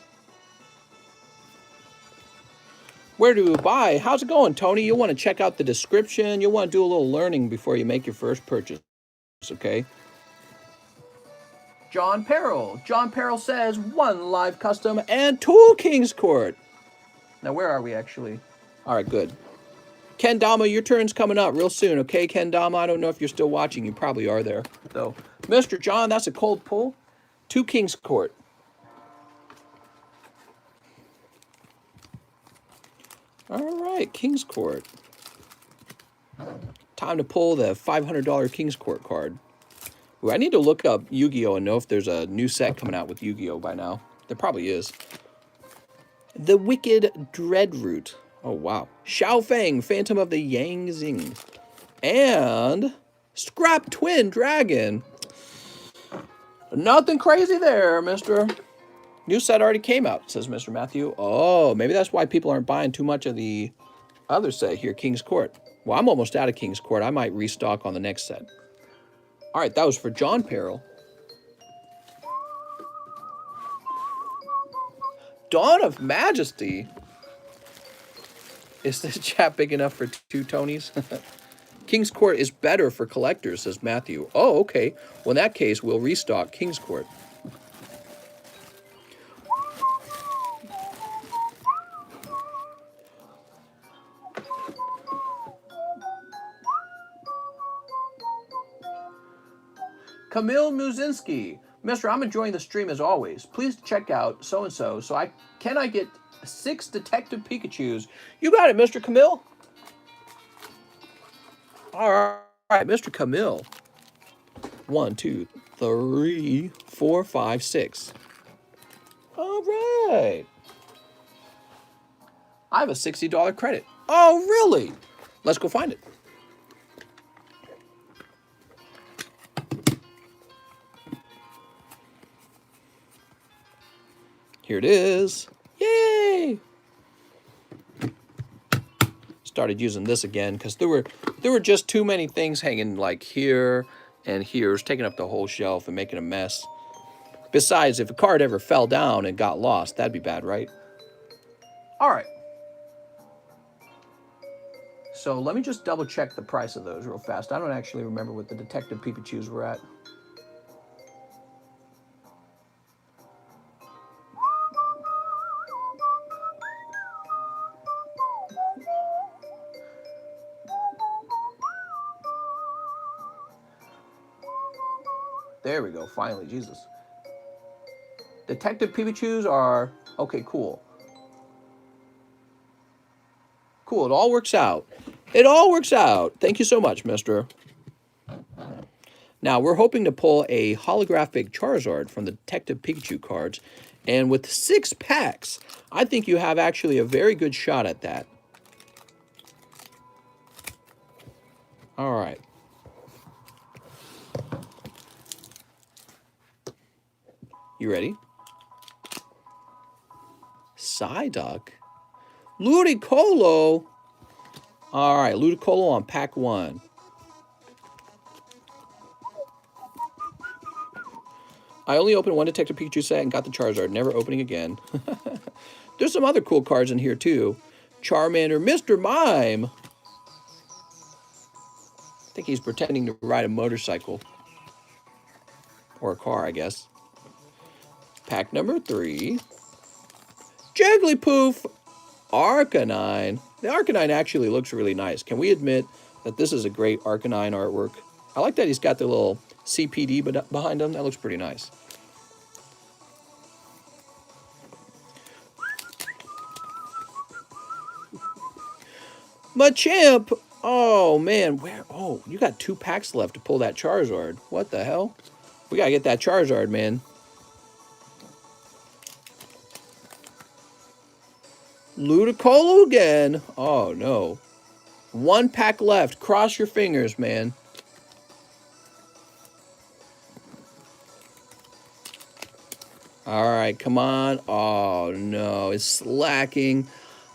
Where to buy? How's it going, Tony? You'll want to check out the description. You'll want to do a little learning before you make your first purchase, okay? John Peril. John Peril says 1 live custom and 2 King's Court. Now, where are we actually? All right, good. Ken Dama, your turn's coming up real soon, okay, Ken Dama? I don't know if you're still watching. You probably are there, though. Mr. John, that's a cold pull. 2 King's Court. All right, King's Court. Time to pull the $500 King's Court card. Ooh, I need to look up Yu-Gi-Oh! And know if there's a new set coming out with Yu-Gi-Oh! By now. There probably is. The Wicked Dreadroot. Oh, wow. Xiao Feng, Phantom of the Yang Xing. And Scrap Twin Dragon. Nothing crazy there, mister. New set already came out, says Mr. Matthew. Oh, maybe that's why people aren't buying too much of the other set here, King's Court. Well, I'm almost out of King's Court. I might restock on the next set. All right, that was for John Peril. Dawn of Majesty. Is this chat big enough for 2 Tonys? King's Court is better for collectors, says Matthew. Oh, okay. Well, in that case, we'll restock King's Court. Camille Muzinski. Mister, I'm enjoying the stream as always. Please check out so-and-so can I get 6 Detective Pikachus? You got it, Mr. Camille. All right, Mr. Camille. 1, 2, 3, 4, 5, 6. All right. I have a $60 credit. Oh, really? Let's go find it. Here it is. Yay! Started using this again because there were just too many things hanging like here and here. It was taking up the whole shelf and making a mess. Besides, if a card ever fell down and got lost, that'd be bad, right? All right. So let me just double check the price of those real fast. I don't actually remember what the Detective Pikachus were at. There we go, finally, Jesus. Detective Pikachus are, okay, cool. Cool, it all works out. It all works out. Thank you so much, mister. Now, we're hoping to pull a holographic Charizard from the Detective Pikachu cards. And with 6 packs, I think you have actually a very good shot at that. All right. You ready? Psyduck. Ludicolo. All right, Ludicolo on pack 1. I only opened 1 Detective Pikachu set and got the Charizard, never opening again. There's some other cool cards in here too. Charmander, Mr. Mime. I think he's pretending to ride a motorcycle. Or a car, I guess. Pack number 3. Jigglypuff. Arcanine. The Arcanine actually looks really nice. Can we admit that this is a great Arcanine artwork? I like that he's got the little CPD behind him. That looks pretty nice. Machamp. Oh, man. Where? Oh, you got 2 packs left to pull that Charizard. What the hell? We gotta get that Charizard, man. Ludicolo again. Oh, no. 1 pack left. Cross your fingers, man. All right, come on. Oh, no. It's slacking.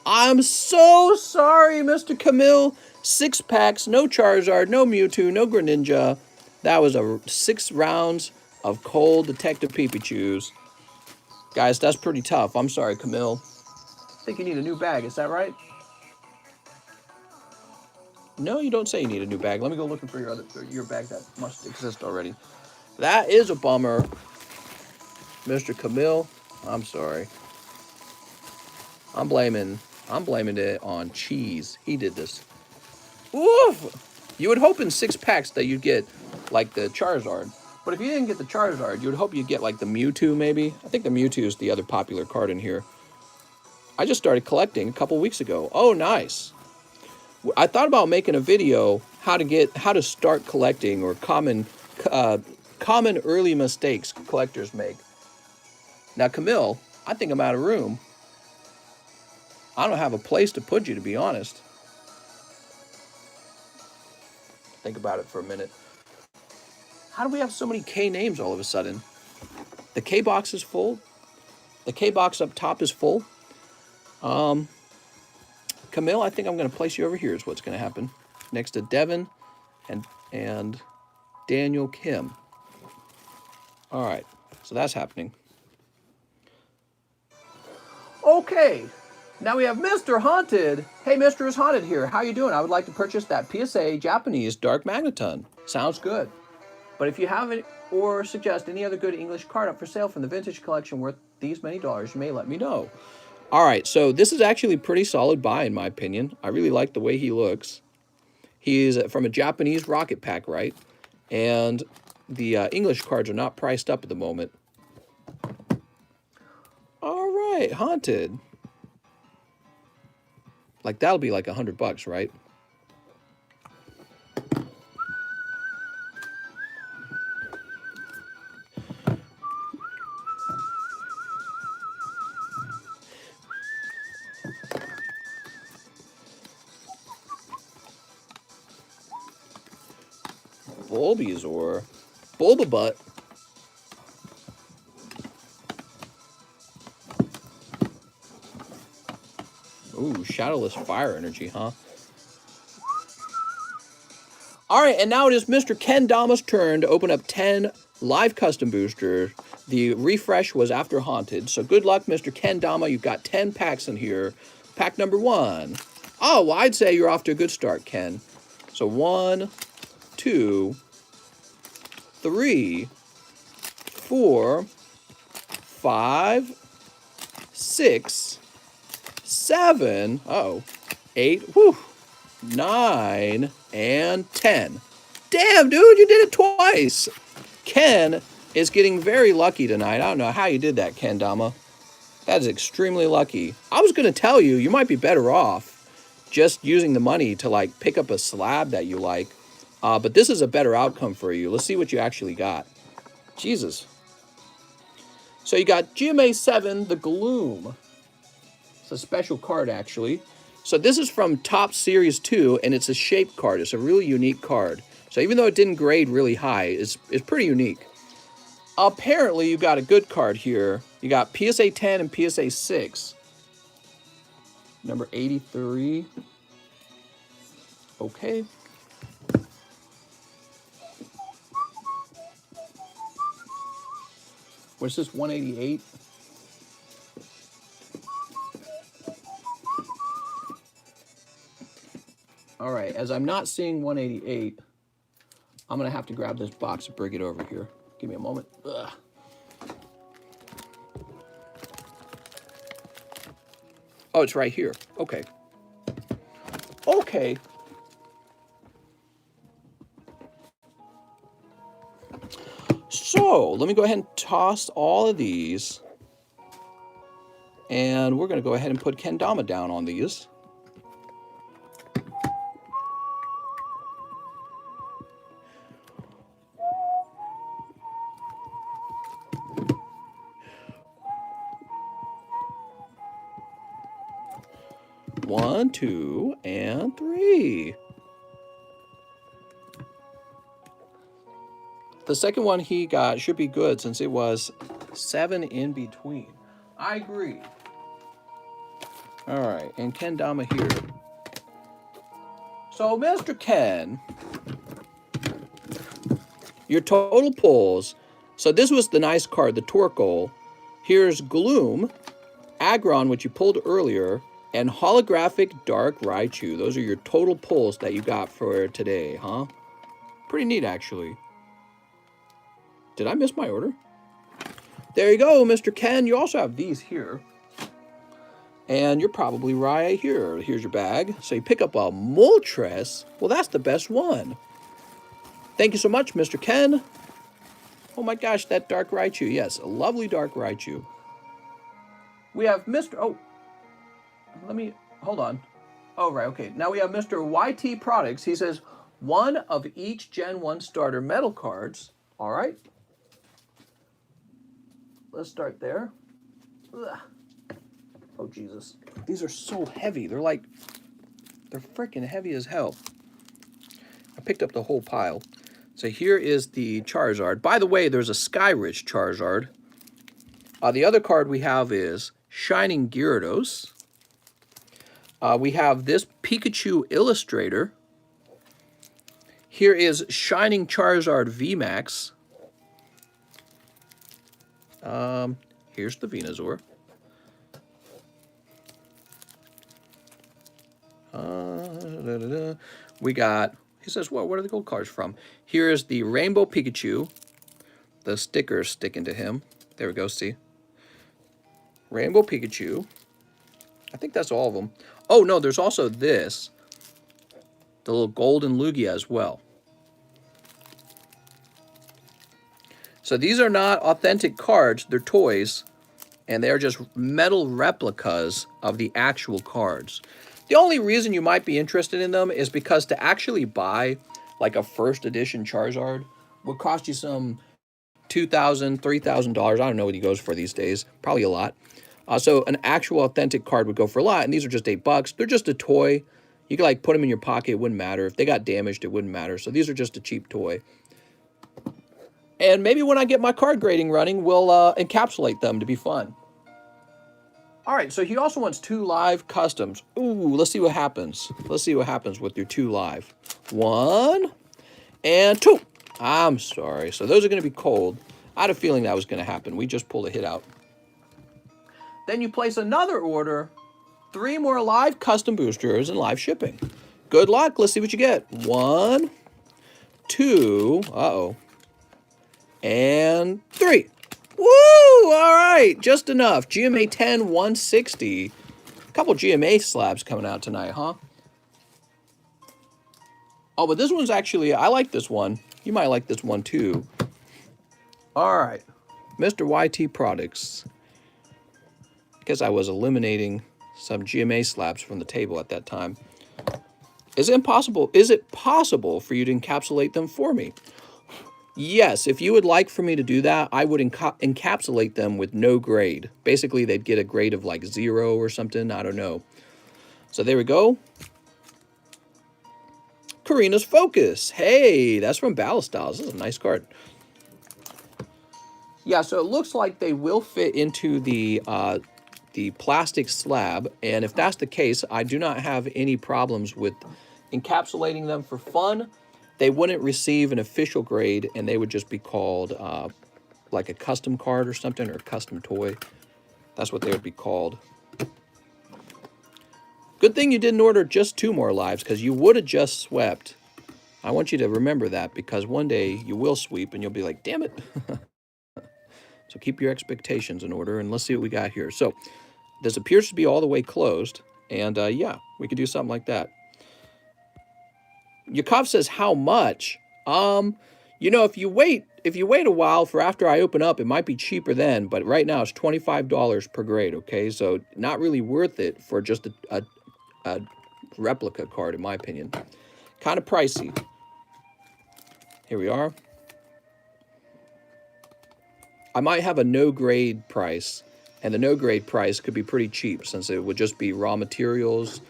I'm so sorry, Mr. Camille. 6 packs, no Charizard, no Mewtwo, no Greninja. That was 6 rounds of cold Detective Pikachu's. Guys, that's pretty tough. I'm sorry, Camille. I think you need a new bag. Is that right? No, you don't say you need a new bag. Let me go looking for your bag that must exist already. That is a bummer, Mr. Camille. I'm sorry. I'm blaming it on Cheese. He did this. Oof! You would hope in 6 packs that you'd get like the Charizard. But if you didn't get the Charizard, you would hope you'd get like the Mewtwo maybe. I think the Mewtwo is the other popular card in here. I just started collecting a couple weeks ago. Oh, nice. I thought about making a video how to start collecting, or common early mistakes collectors make. Now, Camille, I think I'm out of room. I don't have a place to put you, to be honest. Think about it for a minute. How do we have so many K names all of a sudden? The K box is full. The K box up top is full. Camille, I think I'm going to place you over here is what's going to happen. Next to Devin and Daniel Kim. All right, so that's happening. Okay, now we have Mr. Haunted. Hey, Mr. is Haunted here. How you doing? I would like to purchase that PSA Japanese Dark Magneton. Sounds good. But if you have it or suggest any other good English card up for sale from the vintage collection worth these many dollars, you may let me know. All right, so this is actually a pretty solid buy in my opinion. I really like the way he looks. He's from a Japanese rocket pack, right? And the English cards are not priced up at the moment. All right, Haunted. Like, that'll be like $100, right? Bulbasaur. Bulbabutt. Ooh, Shadowless Fire Energy, huh? All right, and now it is Mr. Kendama's turn to open up 10 live custom boosters. The refresh was after Haunted, so good luck, Mr. Kendama. You've got 10 packs in here. Pack number 1. Oh, well, I'd say you're off to a good start, Ken. So 1, 2, 3, 4, 5, 6, 7, 8, 9, and 10. Damn, dude, you did it twice. Ken is getting very lucky tonight. I don't know how you did that, Kendama. That is extremely lucky. I was going to tell you, you might be better off just using the money to, like, pick up a slab that you like. But this is a better outcome for you. Let's see what you actually got. Jesus. So you got GMA 7, the Gloom. It's a special card, actually. So this is from Top Series 2, and it's a shape card. It's a really unique card. So even though it didn't grade really high, it's pretty unique. Apparently, you got a good card here. You got PSA 10 and PSA 6. Number 83. Okay. What's this, 188? All right, as I'm not seeing 188, I'm going to have to grab this box and bring it over here. Give me a moment. Ugh. Oh, it's right here. Okay. Okay. So, let me go ahead and toss all of these. And we're going to go ahead and put Kendama down on these. 1, 2, and 3. The second one he got should be good since it was 7 in between. I agree. All right, and Ken Dama here. So, Mr. Ken, your total pulls. So this was the nice card, the Torkoal. Here's Gloom, Aggron, which you pulled earlier, and Holographic Dark Raichu. Those are your total pulls that you got for today, huh? Pretty neat, actually. Did I miss my order? There you go, Mr. Ken. You also have these here. And you're probably right here. Here's your bag. So you pick up a Moltres. Well, that's the best one. Thank you so much, Mr. Ken. Oh my gosh, that Dark Raichu. Yes, a lovely Dark Raichu. We have Mr. Oh, hold on. Oh, right, okay. Now we have Mr. YT Products. He says, one of each Gen 1 starter metal cards. All right. Let's start there. Ugh. Oh, Jesus. These are so heavy. They're freaking heavy as hell. I picked up the whole pile. So here is the Charizard. By the way, there's a Skyrich Charizard. The other card we have is Shining Gyarados. We have this Pikachu Illustrator. Here is Shining Charizard VMAX. Here's the Venusaur. We got, he says, well, what are the gold cards from? Here is the Rainbow Pikachu. The stickers sticking to him. There we go, see? Rainbow Pikachu. I think that's all of them. Oh, no, there's also this. The little golden Lugia as well. So these are not authentic cards. They're toys. And they're just metal replicas of the actual cards. The only reason you might be interested in them is because to actually buy like a first edition Charizard would cost you some $2,000, $3,000. I don't know what he goes for these days. Probably a lot. So an actual authentic card would go for a lot, and these are just $8. They're just a toy. You could like put them in your pocket. It wouldn't matter. If they got damaged, it wouldn't matter. So these are just a cheap toy. And maybe when I get my card grading running, we'll encapsulate them to be fun. All right, so he also wants 2 live customs. Ooh, let's see what happens. Let's see what happens with your 2 live. 1 and 2. I'm sorry. So those are going to be cold. I had a feeling that was going to happen. We just pulled a hit out. Then you place another order. 3 more live custom boosters and live shipping. Good luck. Let's see what you get. 1, 2, and 3. Woo! All right, just enough. GMA 10, 160. A couple GMA slabs coming out tonight, huh? Oh, but this one's actually, I like this one. You might like this one too. All right, Mr. YT Products. Because I was eliminating some GMA slabs from the table at that time. Is it possible for you to encapsulate them for me? Yes, if you would like for me to do that, I would encapsulate them with no grade. Basically, they'd get a grade of like 0 or something. I don't know. So there we go. Karina's Focus. Hey, that's from Ballistiles. This is a nice card. Yeah, so it looks like they will fit into the plastic slab. And if that's the case, I do not have any problems with encapsulating them for fun. They wouldn't receive an official grade, and they would just be called like a custom card or something, or a custom toy. That's what they would be called. Good thing you didn't order just 2 more lives, because you would have just swept. I want you to remember that, because one day you will sweep, and you'll be like, damn it. So keep your expectations in order, and let's see what we got here. So this appears to be all the way closed, and yeah, we could do something like that. Yakov says, how much? You know, if you wait a while for after I open up, it might be cheaper then, but right now it's $25 per grade, okay? So not really worth it for just a replica card, in my opinion. Kind of pricey. Here we are. I might have a no-grade price, and the no-grade price could be pretty cheap since it would just be raw materials,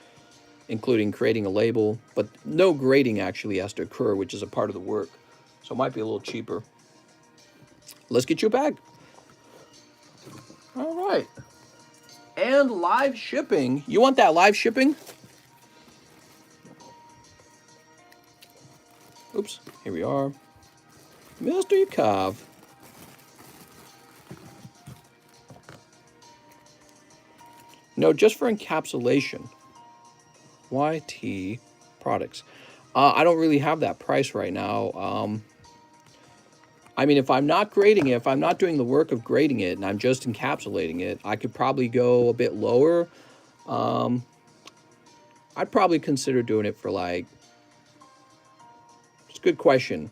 including creating a label, but no grading actually has to occur, which is a part of the work. So it might be a little cheaper. Let's get you a bag. All right. And live shipping. You want that live shipping? Oops, here we are. Mr. Yakov. No, just for encapsulation. YT products. I don't really have that price right now. I mean, if I'm not grading it, if I'm not doing the work of grading it and I'm just encapsulating it, I could probably go a bit lower. I'd probably consider doing it for like, it's a good question.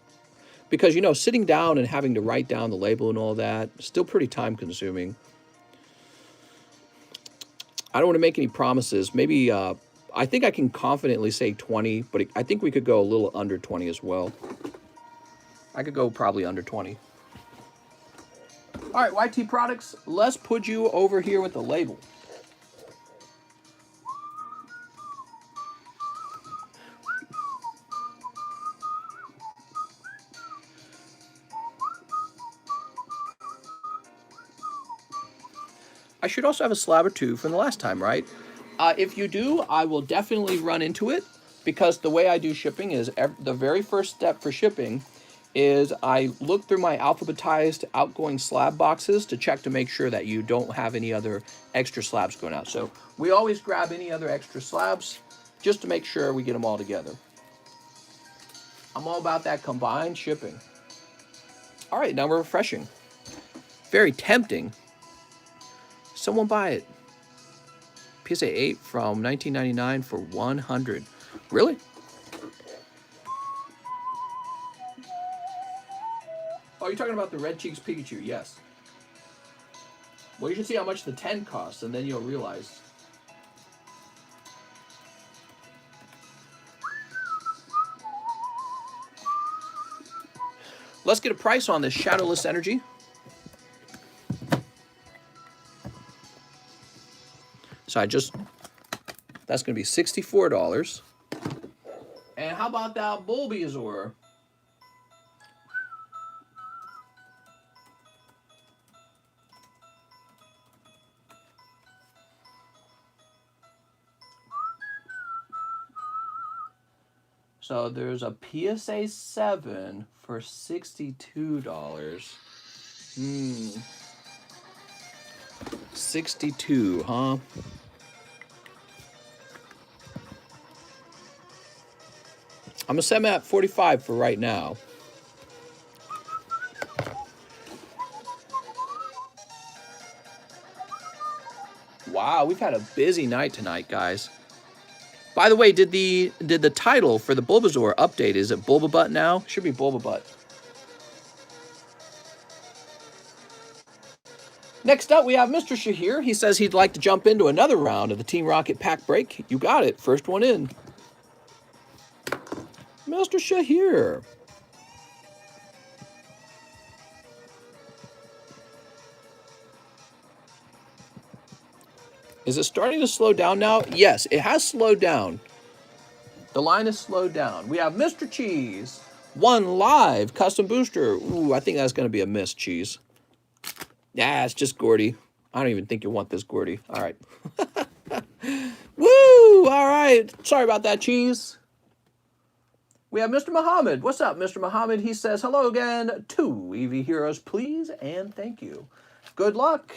Because, you know, sitting down and having to write down the label and all that, still pretty time consuming. I don't want to make any promises. Maybe, I think I can confidently say 20, but I think we could go a little under 20 as well. I could go probably under 20. All right, YT Products, let's put you over here with the label. I should also have a slab or two from the last time, right? If you do, I will definitely run into it, because the way I do shipping is the very first step for shipping is I look through my alphabetized outgoing slab boxes to check to make sure that you don't have any other extra slabs going out. So we always grab any other extra slabs just to make sure we get them all together. I'm all about that combined shipping. All right, now we're refreshing. Very tempting. Someone buy it. PSA 8 from 1999 for 100. Really? Oh, you're talking about the Red Cheeks Pikachu? Yes. Well, you should see how much the 10 costs, and then you'll realize. Let's get a price on this Shadowless Energy. So that's going to be $64. And how about that Bulbasaur? So there's a PSA 7 for $62. 62, huh? I'm gonna set them at 45 for right now. Wow, we've had a busy night tonight, guys. By the way, did the title for the Bulbasaur update? Is it Bulbabutt now? Should be Bulbabutt. Next up, we have Mr. Shahir. He says he'd like to jump into another round of the Team Rocket pack break. You got it. First one in. Mr. Shahir. Is it starting to slow down now? Yes, it has slowed down. The line is slowed down. We have Mr. Cheese. One live custom booster. Ooh, I think that's going to be a miss, Cheese. Yeah, it's just Gordy. I don't even think you want this, Gordy. All right. Woo! All right. Sorry about that, Cheese. We have Mr. Muhammad. What's up, Mr. Muhammad? He says, hello again. 2 EV Heroes, please, and thank you. Good luck.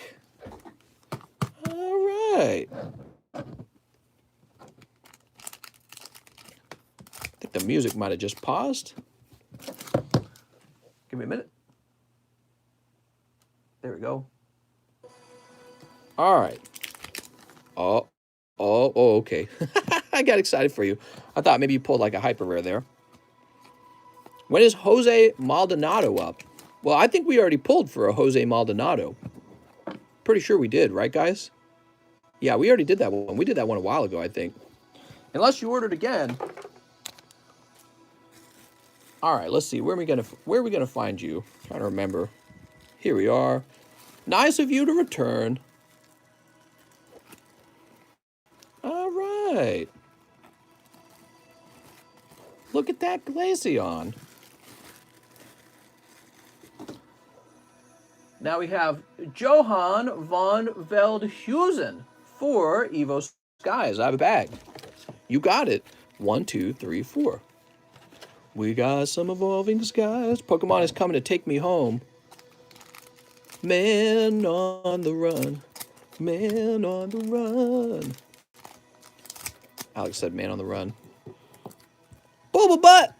All right. I think the music might have just paused. Give me a minute. There we go. All right. Oh, okay. I got excited for you. I thought maybe you pulled like a hyper rare there. When is Jose Maldonado up? Well, I think we already pulled for a Jose Maldonado. Pretty sure we did, right, guys? Yeah, we already did that one. We did that one a while ago, I think. Unless you ordered again. All right, let's see. Where are we gonna find you? I'm trying to remember. Here we are. Nice of you to return. All right. Look at that Glaceon. Now we have Johann von Veldhusen for Evo Skies. I have a bag. You got it. 1, 2, 3, 4. We got some evolving skies. Pokemon is coming to take me home. Man on the run. Man on the run. Alex said man on the run. Boba butt!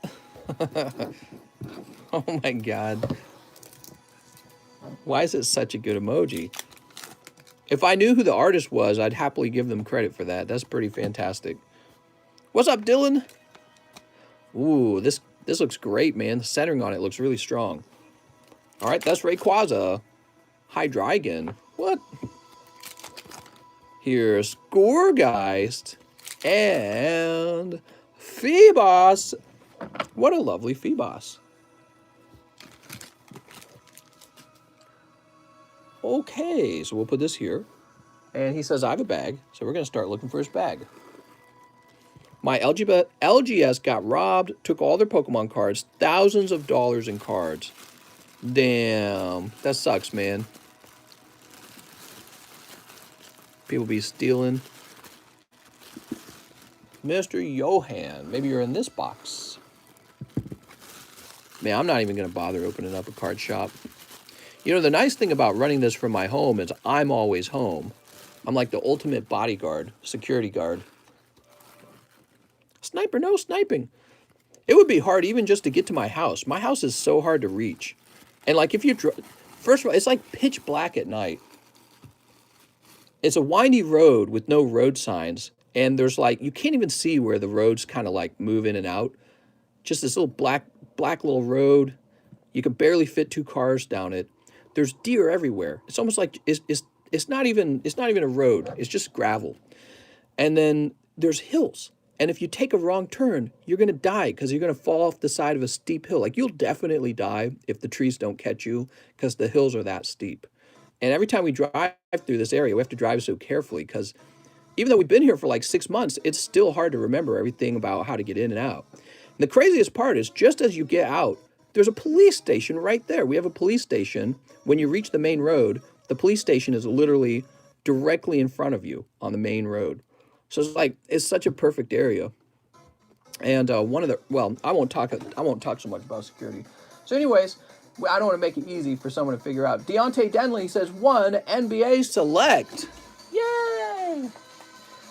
Oh my god. Why is it such a good emoji? If I knew who the artist was, I'd happily give them credit for that. That's pretty fantastic. What's up, Dylan? Ooh, this looks great, man. The centering on it looks really strong. All right, that's Rayquaza. Hydreigon. What? Here's Scoregeist and Phoebos. What a lovely Phoebos. Okay, so we'll put this here. And he says, I have a bag. So we're going to start looking for his bag. My LGS got robbed, took all their Pokemon cards, thousands of dollars in cards. Damn, that sucks, man. People be stealing. Mr. Johan, maybe you're in this box. Man, I'm not even going to bother opening up a card shop. You know, the nice thing about running this from my home is I'm always home. I'm like the ultimate bodyguard, security guard. Sniper, no sniping. It would be hard even just to get to my house. My house is so hard to reach. And like if you... First of all, it's like pitch black at night. It's a windy road with no road signs. And there's like... You can't even see where the roads kind of like move in and out. Just this little black little road. You can barely fit 2 cars down it. There's deer everywhere. It's almost like it's not even a road. It's just gravel. And then there's hills. And if you take a wrong turn, you're going to die because you're going to fall off the side of a steep hill. Like you'll definitely die if the trees don't catch you because the hills are that steep. And every time we drive through this area, we have to drive so carefully because even though we've been here for like 6 months, it's still hard to remember everything about how to get in and out. And the craziest part is just as you get out, there's a police station right there. We have a police station. When you reach the main road, the police station is literally directly in front of you on the main road. So it's like, it's such a perfect area. And I won't talk so much about security. So anyways, I don't want to make it easy for someone to figure out. Deontay Denley says 1 NBA Select. Yay!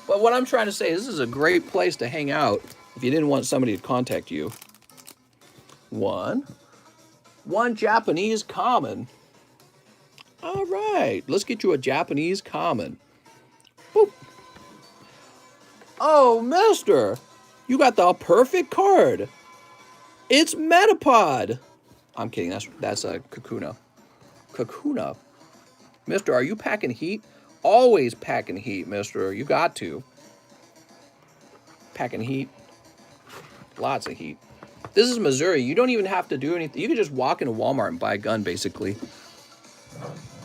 But what I'm trying to say is this is a great place to hang out if you didn't want somebody to contact you. 1 Japanese common. All right, let's get you a Japanese common. Boop. Oh, mister, you got the perfect card. It's Metapod. I'm kidding, that's a Kakuna. Kakuna. Mister, are you packing heat? Always packing heat, mister. You got to. Packing heat. Lots of heat. This is Missouri. You don't even have to do anything. You can just walk into Walmart and buy a gun, basically.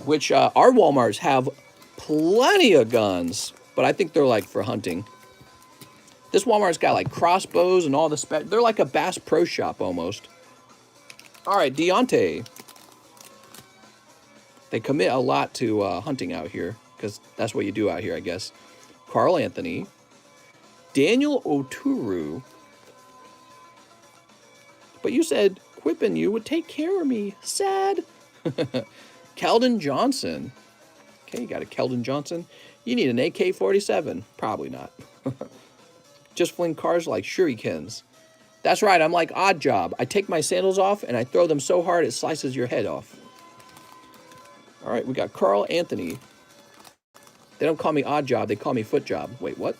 Which our Walmarts have plenty of guns, but I think they're like for hunting. This Walmart's got like crossbows and all the they're like a Bass Pro Shop almost. All right, Deontay. They commit a lot to hunting out here because that's what you do out here, I guess. Carl Anthony. Daniel Oturu. But you said Quippin you would take care of me. Sad. Keldon Johnson. Okay, you got a Keldon Johnson. You need an AK-47. Probably not. Just fling cars like shurikens. That's right, I'm like Odd Job. I take my sandals off and I throw them so hard it slices your head off. All right, we got Carl Anthony. They don't call me Odd Job, they call me Foot Job. Wait, what?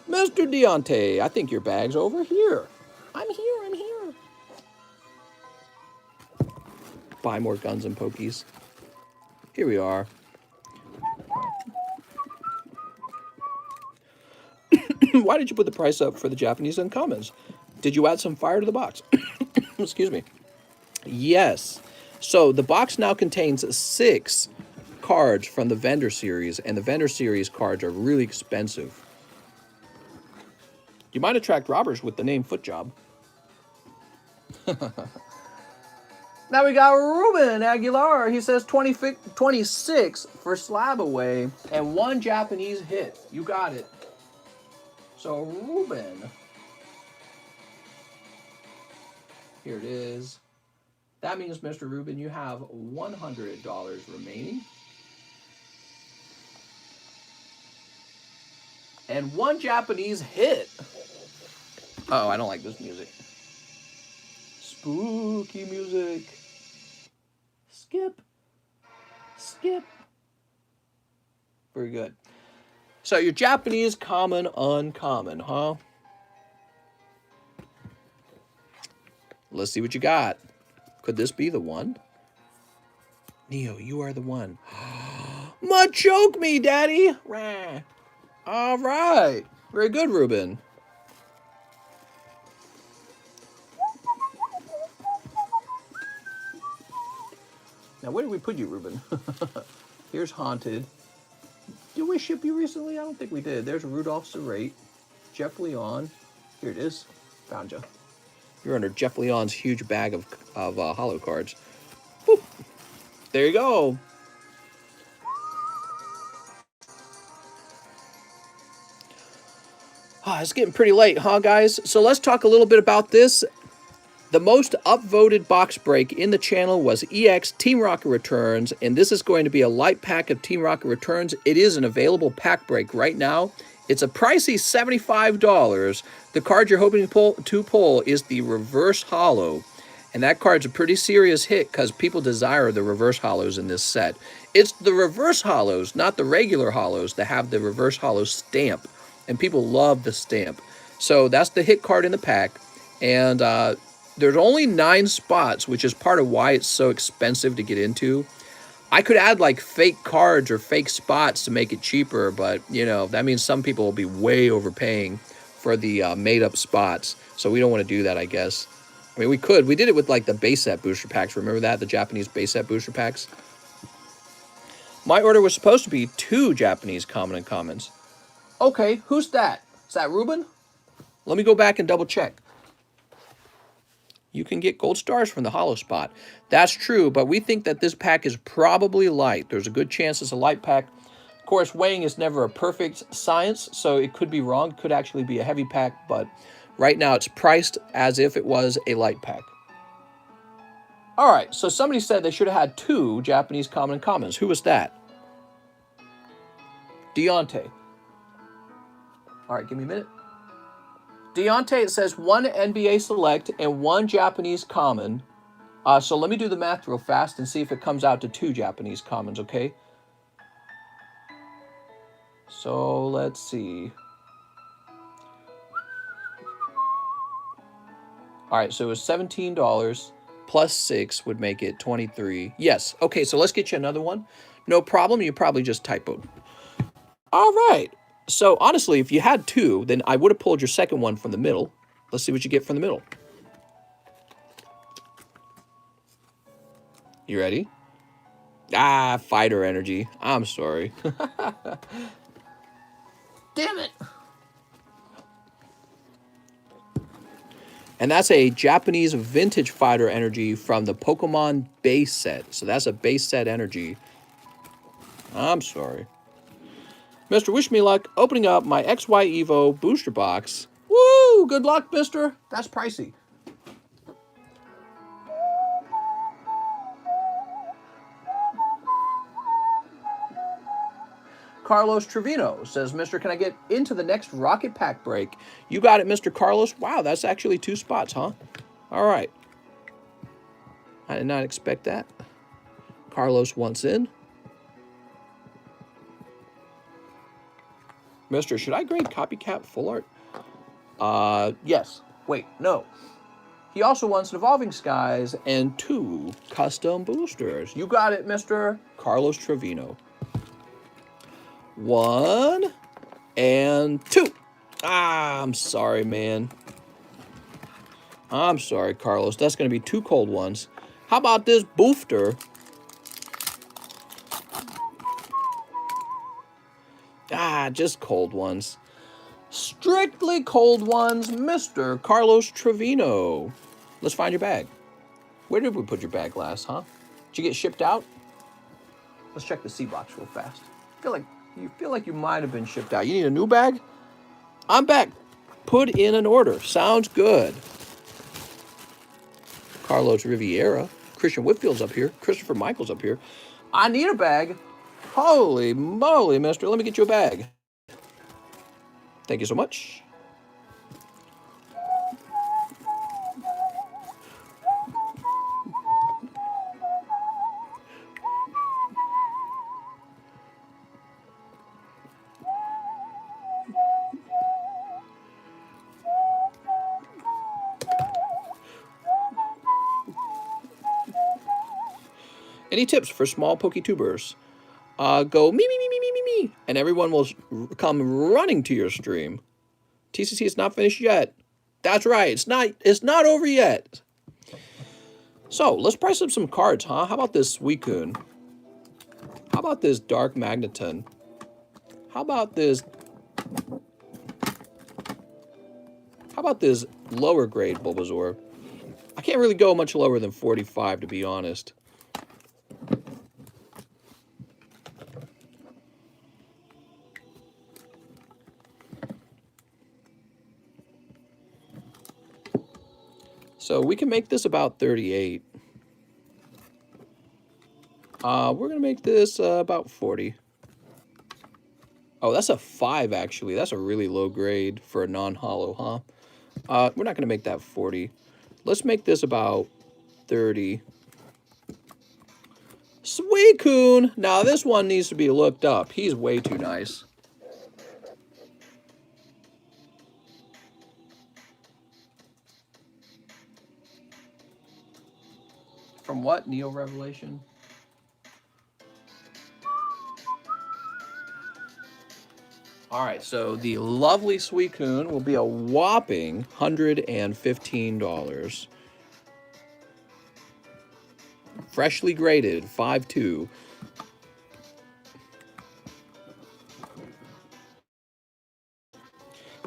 Mr. Deontay, I think your bag's over here. I'm here. Buy more guns and pokies. Here we are. Why did you put the price up for the Japanese uncommons? Did you add some fire to the box? Excuse me. Yes. So the box now contains 6 cards from the vendor series, and the vendor series cards are really expensive. You might attract robbers with the name Foot Job. Now we got Ruben Aguilar. He says 26 for Slab Away and 1 Japanese hit. You got it. So Ruben. Here it is. That means, Mr. Ruben, you have $100 remaining. And 1 Japanese hit. Uh oh, I don't like this music. Spooky music. Skip. Skip. Very good. So your Japanese common, uncommon, huh? Let's see what you got. Could this be the one? Neo, you are the one. Machoke me, daddy. Rah. All right. Very good, Ruben. Now, where did we put you, Ruben? Here's Haunted. Did we ship you recently? I don't think we did. There's Rudolph Serrate. Jeff Leon. Here it is. Found you. You're under Jeff Leon's huge bag of holo cards. Boop. There you go. It's getting pretty late, huh, guys? So let's talk a little bit about this. The most upvoted box break in the channel was EX Team Rocket Returns, and this is going to be a light pack of Team Rocket Returns. It is an available pack break right now. It's a pricey $75. The card you're hoping to pull is the Reverse Holo, and that card's a pretty serious hit because people desire the Reverse Holos in this set. It's the Reverse Holos, not the regular Holos, that have the Reverse Holo stamp, and people love the stamp. So that's the hit card in the pack, and there's only 9 spots, which is part of why it's so expensive to get into. I could add like fake cards or fake spots to make it cheaper, but you know, that means some people will be way overpaying for the made up spots. So we don't want to do that, I guess. I mean, we could. We did it with like the base set booster packs. Remember that? The Japanese base set booster packs? My order was supposed to be 2 Japanese common and commons. Okay, who's that? Is that Ruben? Let me go back and double check. You can get gold stars from the holo spot. That's true, but we think that this pack is probably light. There's a good chance it's a light pack. Of course, weighing is never a perfect science, so it could be wrong. It could actually be a heavy pack, but right now it's priced as if it was a light pack. All right, so somebody said they should have had 2 Japanese common and commons. Who was that? Deontay. All right, give me a minute. Deontay, it says 1 NBA Select and 1 Japanese Common. So let me do the math real fast and see if it comes out to 2 Japanese Commons, okay? So let's see. All right, so it was $17 plus 6 would make it 23. Yes, okay, so let's get you another one. No problem, you probably just typoed. All right. So, honestly, if you had 2, then I would have pulled your second one from the middle. Let's see what you get from the middle. You ready? Ah, fighter energy. I'm sorry. Damn it. And that's a Japanese vintage fighter energy from the Pokemon base set. So that's a base set energy. I'm sorry. Mr. Wish Me Luck, opening up my XY Evo booster box. Woo! Good luck, mister. That's pricey. Carlos Trevino says, Mister, can I get into the next Rocket Pack break? You got it, Mr. Carlos. Wow, that's actually 2 spots, huh? All right. I did not expect that. Carlos wants in. Mister, should I grade Copycat full art? Yes. Wait, no. He also wants Evolving Skies and 2 custom boosters. You got it, Mr. Carlos Trevino. 1 and 2. Ah, I'm sorry, man. I'm sorry, Carlos. That's going to be 2 cold ones. How about this booster? Ah, just cold ones. Strictly cold ones, Mr. Carlos Trevino. Let's find your bag. Where did we put your bag last, huh? Did you get shipped out? Let's check the C box real fast. You feel like you might have been shipped out. You need a new bag? I'm back. Put in an order. Sounds good. Carlos Riviera. Christian Whitfield's up here. Christopher Michael's up here. I need a bag. Holy moly, mister. Let me get you a bag. Thank you so much. Any tips for small PokeTubers? Go me, me, me, me, me, me, me, and everyone will come running to your stream. TCC is not finished yet. That's right. It's not over yet. So let's price up some cards, huh? How about this Suicune? How about this Dark Magneton? How about this lower grade Bulbasaur? I can't really go much lower than 45, to be honest. So we can make this about 38. We're going to make this about 40. Oh, that's a 5, actually. That's a really low grade for a non-holo, huh? We're not going to make that 40. Let's make this about 30. Suicune! Now, this one needs to be looked up. He's way too nice. From what? Neo Revelation? Alright, so the lovely Suicune will be a whopping $115. Freshly graded, 5.2.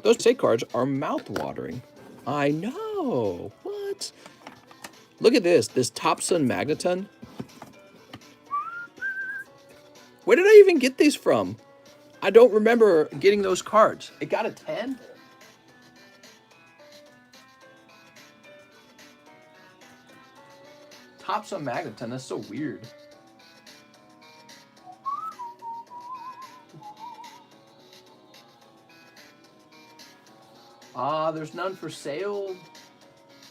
Those state cards are mouth-watering. I know. What? Look at this. This Topsun Magneton. Where did I even get these from? I don't remember getting those cards. It got a 10? Topsun Magneton. That's so weird. There's none for sale.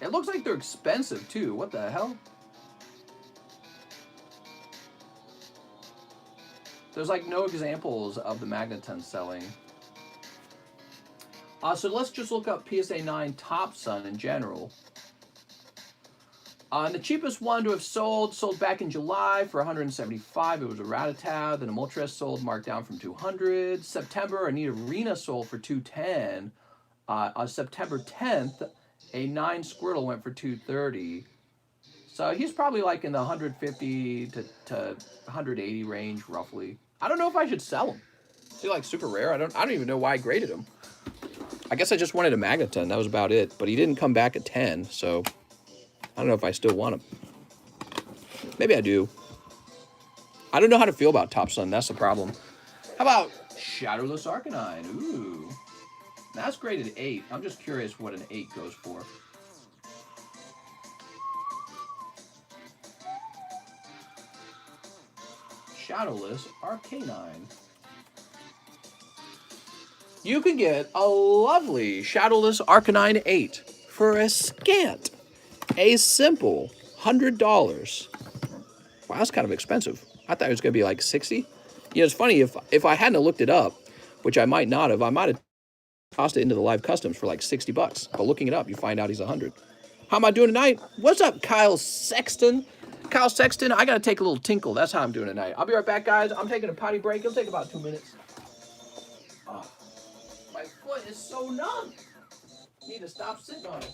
It looks like they're expensive, too. What the hell? There's, like, no examples of the Magneton selling. So let's just look up PSA 9 Topsun in general. And the cheapest one to have sold back in July for $175. It was a Rattata. Then a Moltres sold marked down from $200. September, a Nidorina sold for $210. On September 10th, a 9 Squirtle went for $230. So he's probably like in the 150 to 180 range, roughly. I don't know if I should sell him. Is he like super rare? I don't even know why I graded him. I guess I just wanted a Magneton. That was about it. But he didn't come back at 10, so I don't know if I still want him. Maybe I do. I don't know how to feel about Topsun. That's the problem. How about Shadowless Arcanine? Ooh. That's graded 8. I'm just curious what an 8 goes for. Shadowless Arcanine. You can get a lovely Shadowless Arcanine 8 for a scant, a simple $100. Wow, that's kind of expensive. I thought it was going to be like 60. You know, it's funny, if I hadn't looked it up, which I might not have, I might have tossed it into the live customs for like 60 bucks. But looking it up, you find out he's 100. How am I doing tonight? What's up, Kyle Sexton? Kyle Sexton, I got to take a little tinkle. That's how I'm doing tonight. I'll be right back, guys. I'm taking a potty break. It'll take about 2 minutes. Oh, my foot is so numb. Need to stop sitting on it.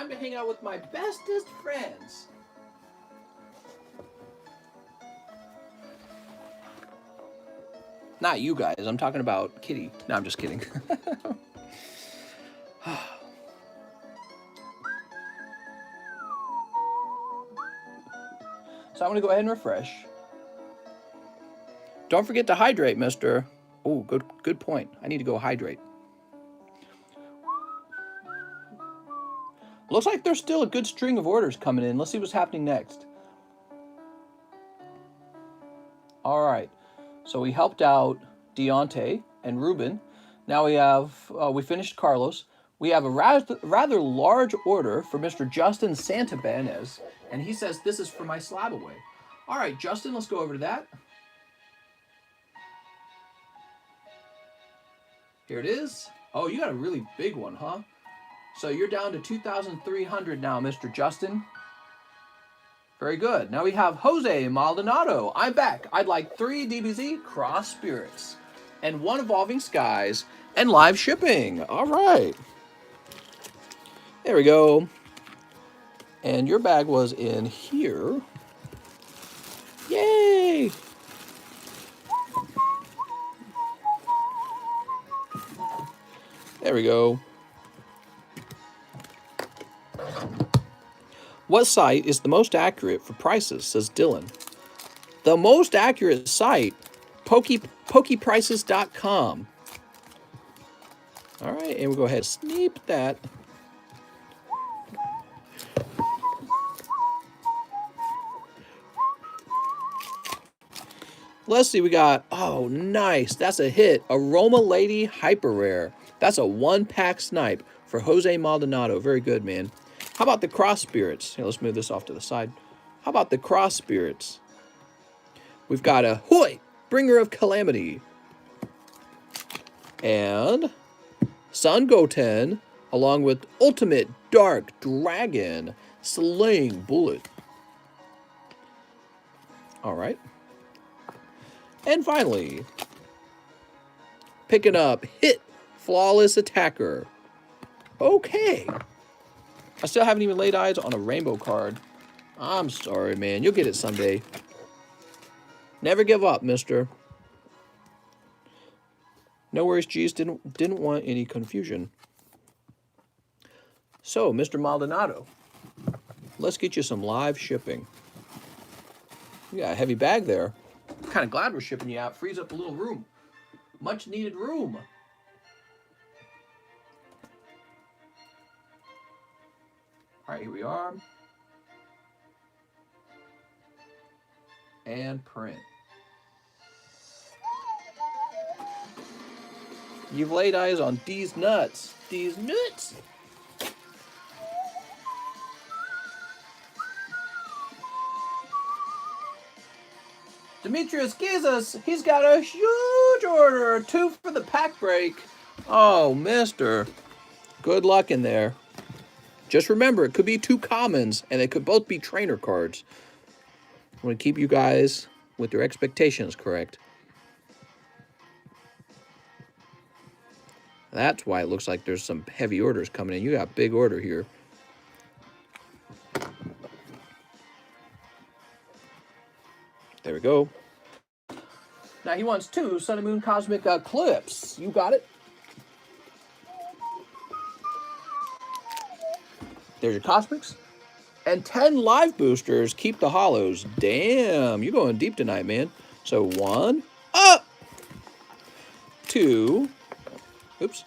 time to hang out with my bestest friends. Not you guys. I'm talking about Kitty. No, I'm just kidding. So I'm going to go ahead and refresh. Don't forget to hydrate, mister. Oh, good point. I need to go hydrate. Looks like there's still a good string of orders coming in. Let's see what's happening next. All right. So we helped out Deontay and Ruben. Now we have, we finished Carlos. We have a rather large order for Mr. Justin Santabanez, and he says this is for my slab away. All right, Justin, let's go over to that. Here it is. Oh, you got a really big one, huh? So you're down to 2,300 now, Mr. Justin. Very good. Now we have Jose Maldonado. I'm back. I'd like 3 DBZ Cross Spirits and 1 Evolving Skies and live shipping. All right. There we go. And your bag was in here. Yay! There we go. What site is the most accurate for prices, says Dylan. The most accurate site, pokeprices.com. All right, and we'll go ahead and sneak that. Let's see, we got, oh, nice. That's a hit. Aroma Lady Hyper Rare. That's a 1-pack snipe for Jose Maldonado. Very good, man. How about the Cross Spirits? Here, let's move this off to the side. How about the Cross Spirits? We've got a Hoi, Bringer of Calamity. And Sun Goten, along with Ultimate Dark Dragon, Slaying Bullet. All right. And finally, picking up Hit Flawless Attacker. Okay. I still haven't even laid eyes on a rainbow card. I'm sorry, man. You'll get it someday. Never give up, mister. No worries, geez. Didn't want any confusion. So, Mr. Maldonado, let's get you some live shipping. You got a heavy bag there. I'm kind of glad we're shipping you out. Frees up a little room. Much needed room. All right, here we are. And print. You've laid eyes on these nuts. These nuts. Demetrius Gizas, he's got a huge order. 2 for the pack break. Oh, mister. Good luck in there. Just remember, it could be 2 commons, and they could both be trainer cards. I want to keep you guys with your expectations correct. That's why it looks like there's some heavy orders coming in. You got a big order here. There we go. Now he wants 2 Sun and Moon Cosmic Eclipse. You got it. There's your Cosmics. And 10 live boosters. Keep the holos. Damn, you're going deep tonight, man. So 1, up. 2, oops,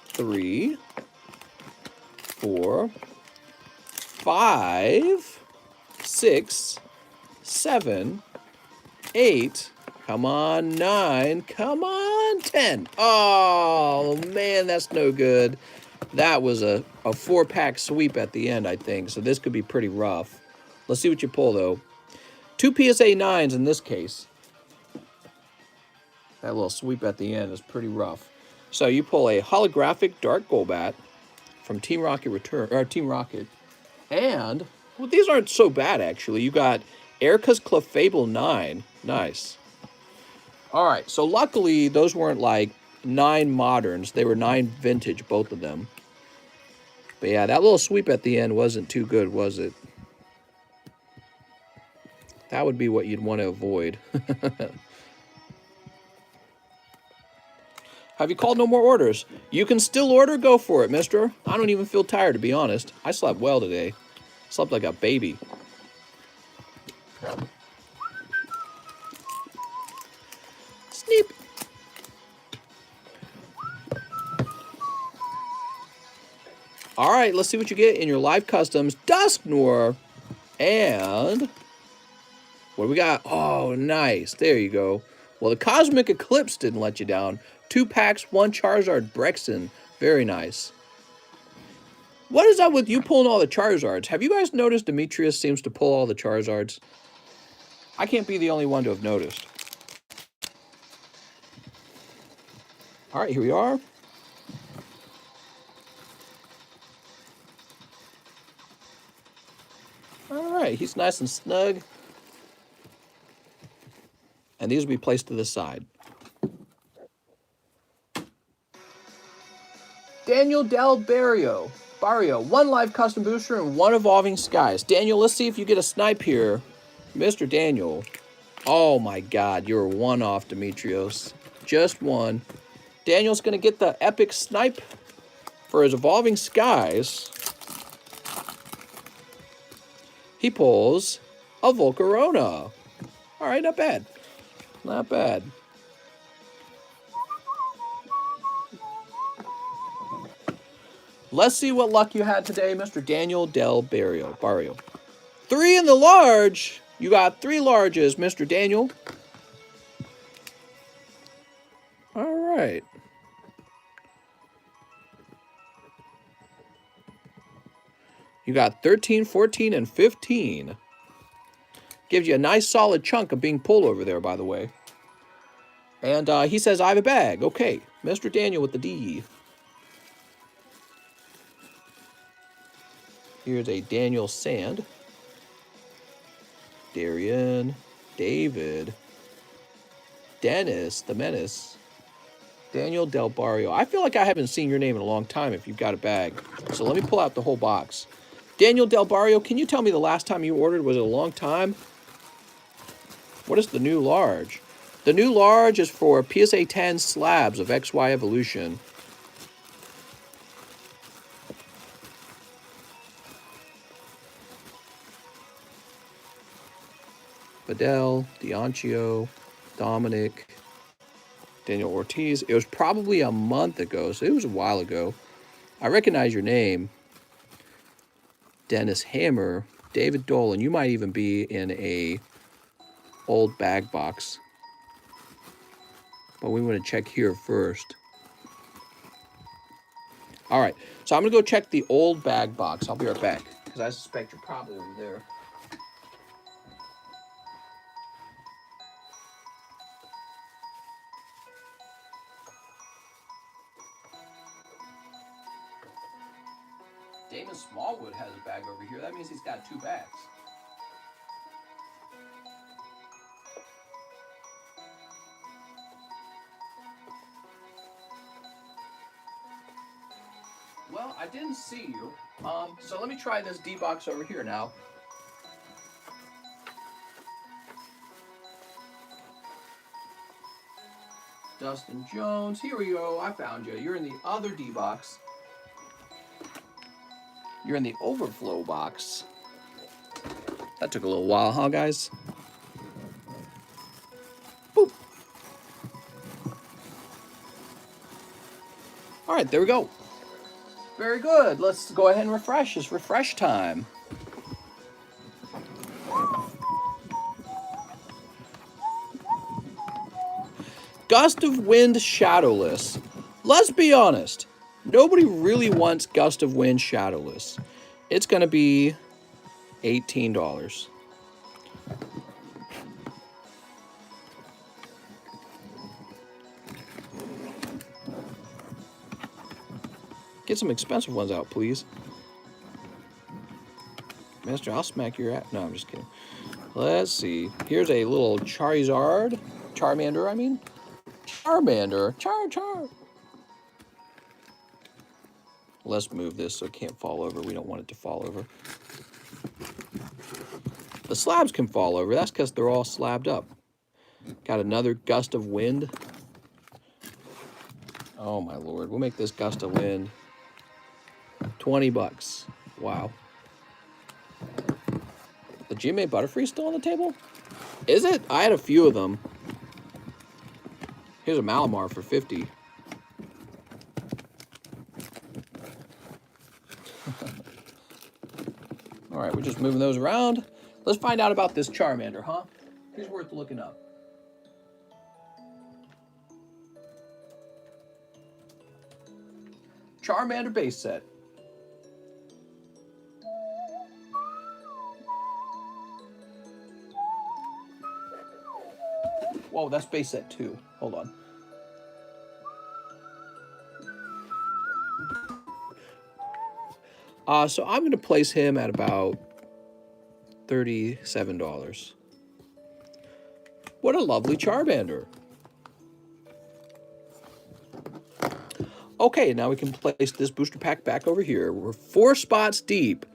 3, 4, 5, 6, 7, 8, come on, 9, come on, 10. Oh, man, that's no good. That was a 4-pack sweep at the end, I think, so this could be pretty rough. Let's see what you pull, though. 2 PSA 9s in this case. That little sweep at the end is pretty rough. So you pull a holographic Dark Golbat from Team Rocket Return, or Team Rocket. And, well, these aren't so bad, actually. You got Erica's Clefable 9. Nice. All right, so luckily, those weren't like 9 moderns. They were 9 vintage, both of them. But yeah, that little sweep at the end wasn't too good, was it? That would be what you'd want to avoid. Have you called no more orders? You can still order. Go for it, mister. I don't even feel tired, to be honest. I slept well today. Slept like a baby. Sneep. All right, let's see what you get in your live customs. Dusknoir. And what do we got? Oh, nice. There you go. Well, the Cosmic Eclipse didn't let you down. 2 packs, 1 Charizard Brexton. Very nice. What is up with you pulling all the Charizards? Have you guys noticed Demetrius seems to pull all the Charizards? I can't be the only one to have noticed. All right, here we are. All right, he's nice and snug. And these will be placed to the side. Daniel Del Barrio. 1 live custom booster and 1 evolving skies. Daniel, let's see if you get a snipe here. Mr. Daniel. Oh my god, you're 1 off, Demetrios. Just 1. Daniel's going to get the epic snipe for his evolving skies. He pulls a Volcarona. All right, not bad. Not bad. Let's see what luck you had today, Mr. Daniel Del Barrio. 3 in the large. You got 3 larges, Mr. Daniel. All right. You got 13, 14, and 15. Gives you a nice solid chunk of being pulled over there, by the way. And he says, I have a bag. Okay, Mr. Daniel with the D. Here's a Daniel Sand. Darian. David. Dennis, the Menace. Daniel Del Barrio. I feel like I haven't seen your name in a long time if you've got a bag. So let me pull out the whole box. Daniel Del Barrio, can you tell me the last time you ordered? Was it a long time? What is the new large? The new large is for PSA 10 slabs of XY Evolution. Fidel, Diancio, Dominic, Daniel Ortiz. It was probably a month ago, so it was a while ago. I recognize your name. Dennis Hammer, David Dolan. You might even be in a old bag box. But we want to check here first. All right, so I'm going to go check the old bag box. I'll be right back, because I suspect you're probably over there. Damon Smallwood has a bag over here. That means he's got 2 bags. Well, I didn't see you. So let me try this D-box over here now. Dustin Jones. Here we go. I found you. You're in the other D-box. You're in the overflow box. That took a little while, huh, guys? Boop. All right, there we go. Very good. Let's go ahead and refresh. It's refresh time. Gust of Wind Shadowless. Let's be honest. Nobody really wants Gust of Wind Shadowless. It's going to be $18. Get some expensive ones out, please. Mister, I'll smack your ass. No, I'm just kidding. Let's see. Here's a little Charizard. Charmander, I mean. Charmander. Char. Let's move this so it can't fall over. We don't want it to fall over. The slabs can fall over. That's because they're all slabbed up. Got another gust of wind. Oh, my Lord. We'll make this gust of wind 20 bucks. Wow. The GMA Butterfree still on the table? Is it? I had a few of them. Here's a Malamar for 50. All right, we're just moving those around. Let's find out about this Charmander, huh? He's worth looking up. Charmander base set. Whoa, that's base set 2. Hold on. So I'm going to place him at about $37. What a lovely Charmander. Okay, now we can place this booster pack back over here. We're 4 spots deep.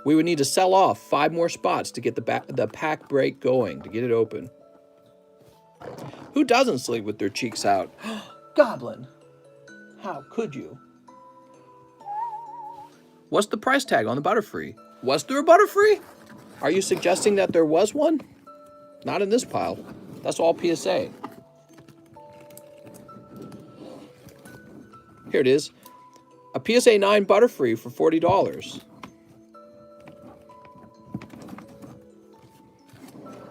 We would need to sell off 5 more spots to get the pack break going, to get it open. Who doesn't sleep with their cheeks out? Goblin. How could you? What's the price tag on the Butterfree? Was there a Butterfree? Are you suggesting that there was one? Not in this pile. That's all PSA. Here it is. A PSA 9 Butterfree for $40.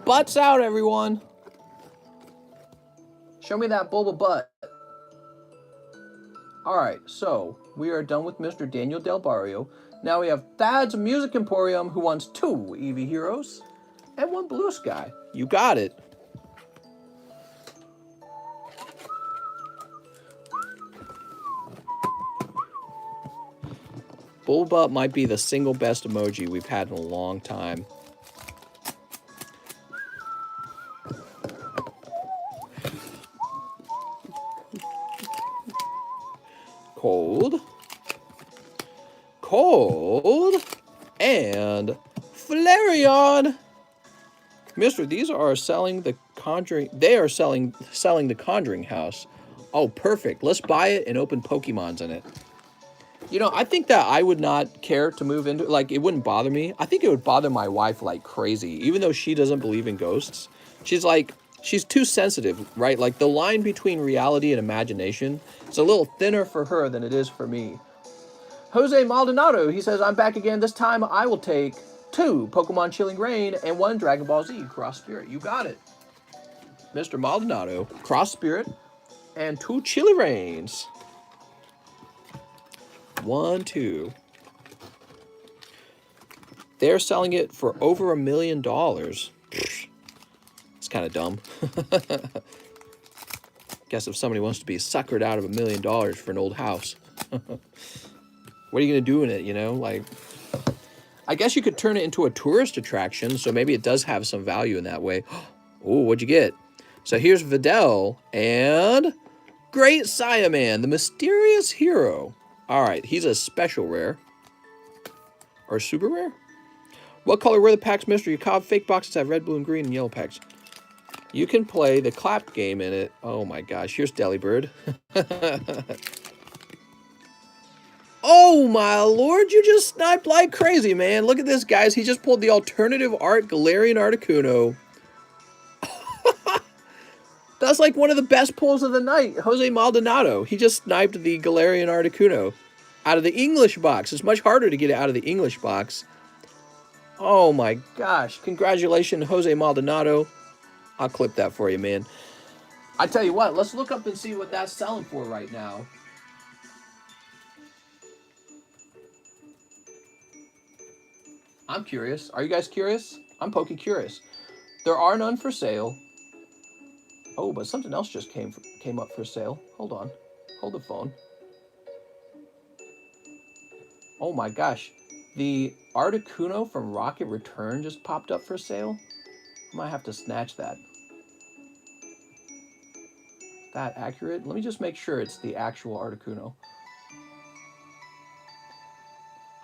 Butts out, everyone. Show me that Bulba butt. All right, so we are done with Mr. Daniel Del Barrio. Now we have Thad's Music Emporium, who wants 2 Eevee Heroes and 1 Blue Sky. You got it. Bulba might be the single best emoji we've had in a long time. Cold. Cold. And Flareon. Mister, these are selling the Conjuring. They are selling the Conjuring House. Oh, perfect. Let's buy it and open Pokemons in it. You know, I think that I would not care to move into, like, it wouldn't bother me. I think it would bother my wife like crazy, even though she doesn't believe in ghosts. She's too sensitive, right? Like, the line between reality and imagination is a little thinner for her than it is for me. Jose Maldonado, he says, I'm back again. This time I will take 2 Pokemon Chilling Reign and 1 Dragon Ball Z Cross Spirit. You got it. Mr. Maldonado, Cross Spirit, and 2 Chilly Reigns. 1, 2. They're selling it for over $1 million. It's kind of dumb. Guess if somebody wants to be suckered out of $1 million for an old house, what are you going to do in it, you know? Like, I guess you could turn it into a tourist attraction, so maybe it does have some value in that way. Oh, what'd you get? So here's Videl and Great Saiyaman, the mysterious hero. All right, he's a special rare. Or super rare? What color were the packs, Mr. Yakov? Fake boxes have red, blue, and green, and yellow packs. You can play the clap game in it. Oh my gosh, here's Delibird. Oh my lord, you just sniped like crazy, man. Look at this, guys. He just pulled the alternative art Galarian Articuno. That's like one of the best pulls of the night. Jose Maldonado. He just sniped the Galarian Articuno out of the English box. It's much harder to get it out of the English box. Oh my gosh. Congratulations, Jose Maldonado. I'll clip that for you, man. I tell you what, let's look up and see what that's selling for right now. I'm curious. Are you guys curious? I'm poking curious. There are none for sale. Oh, but something else just came up for sale. Hold on. Hold the phone. Oh my gosh. The Articuno from Rocket Return just popped up for sale. I might have to snatch that. That accurate? Let me just make sure it's the actual Articuno.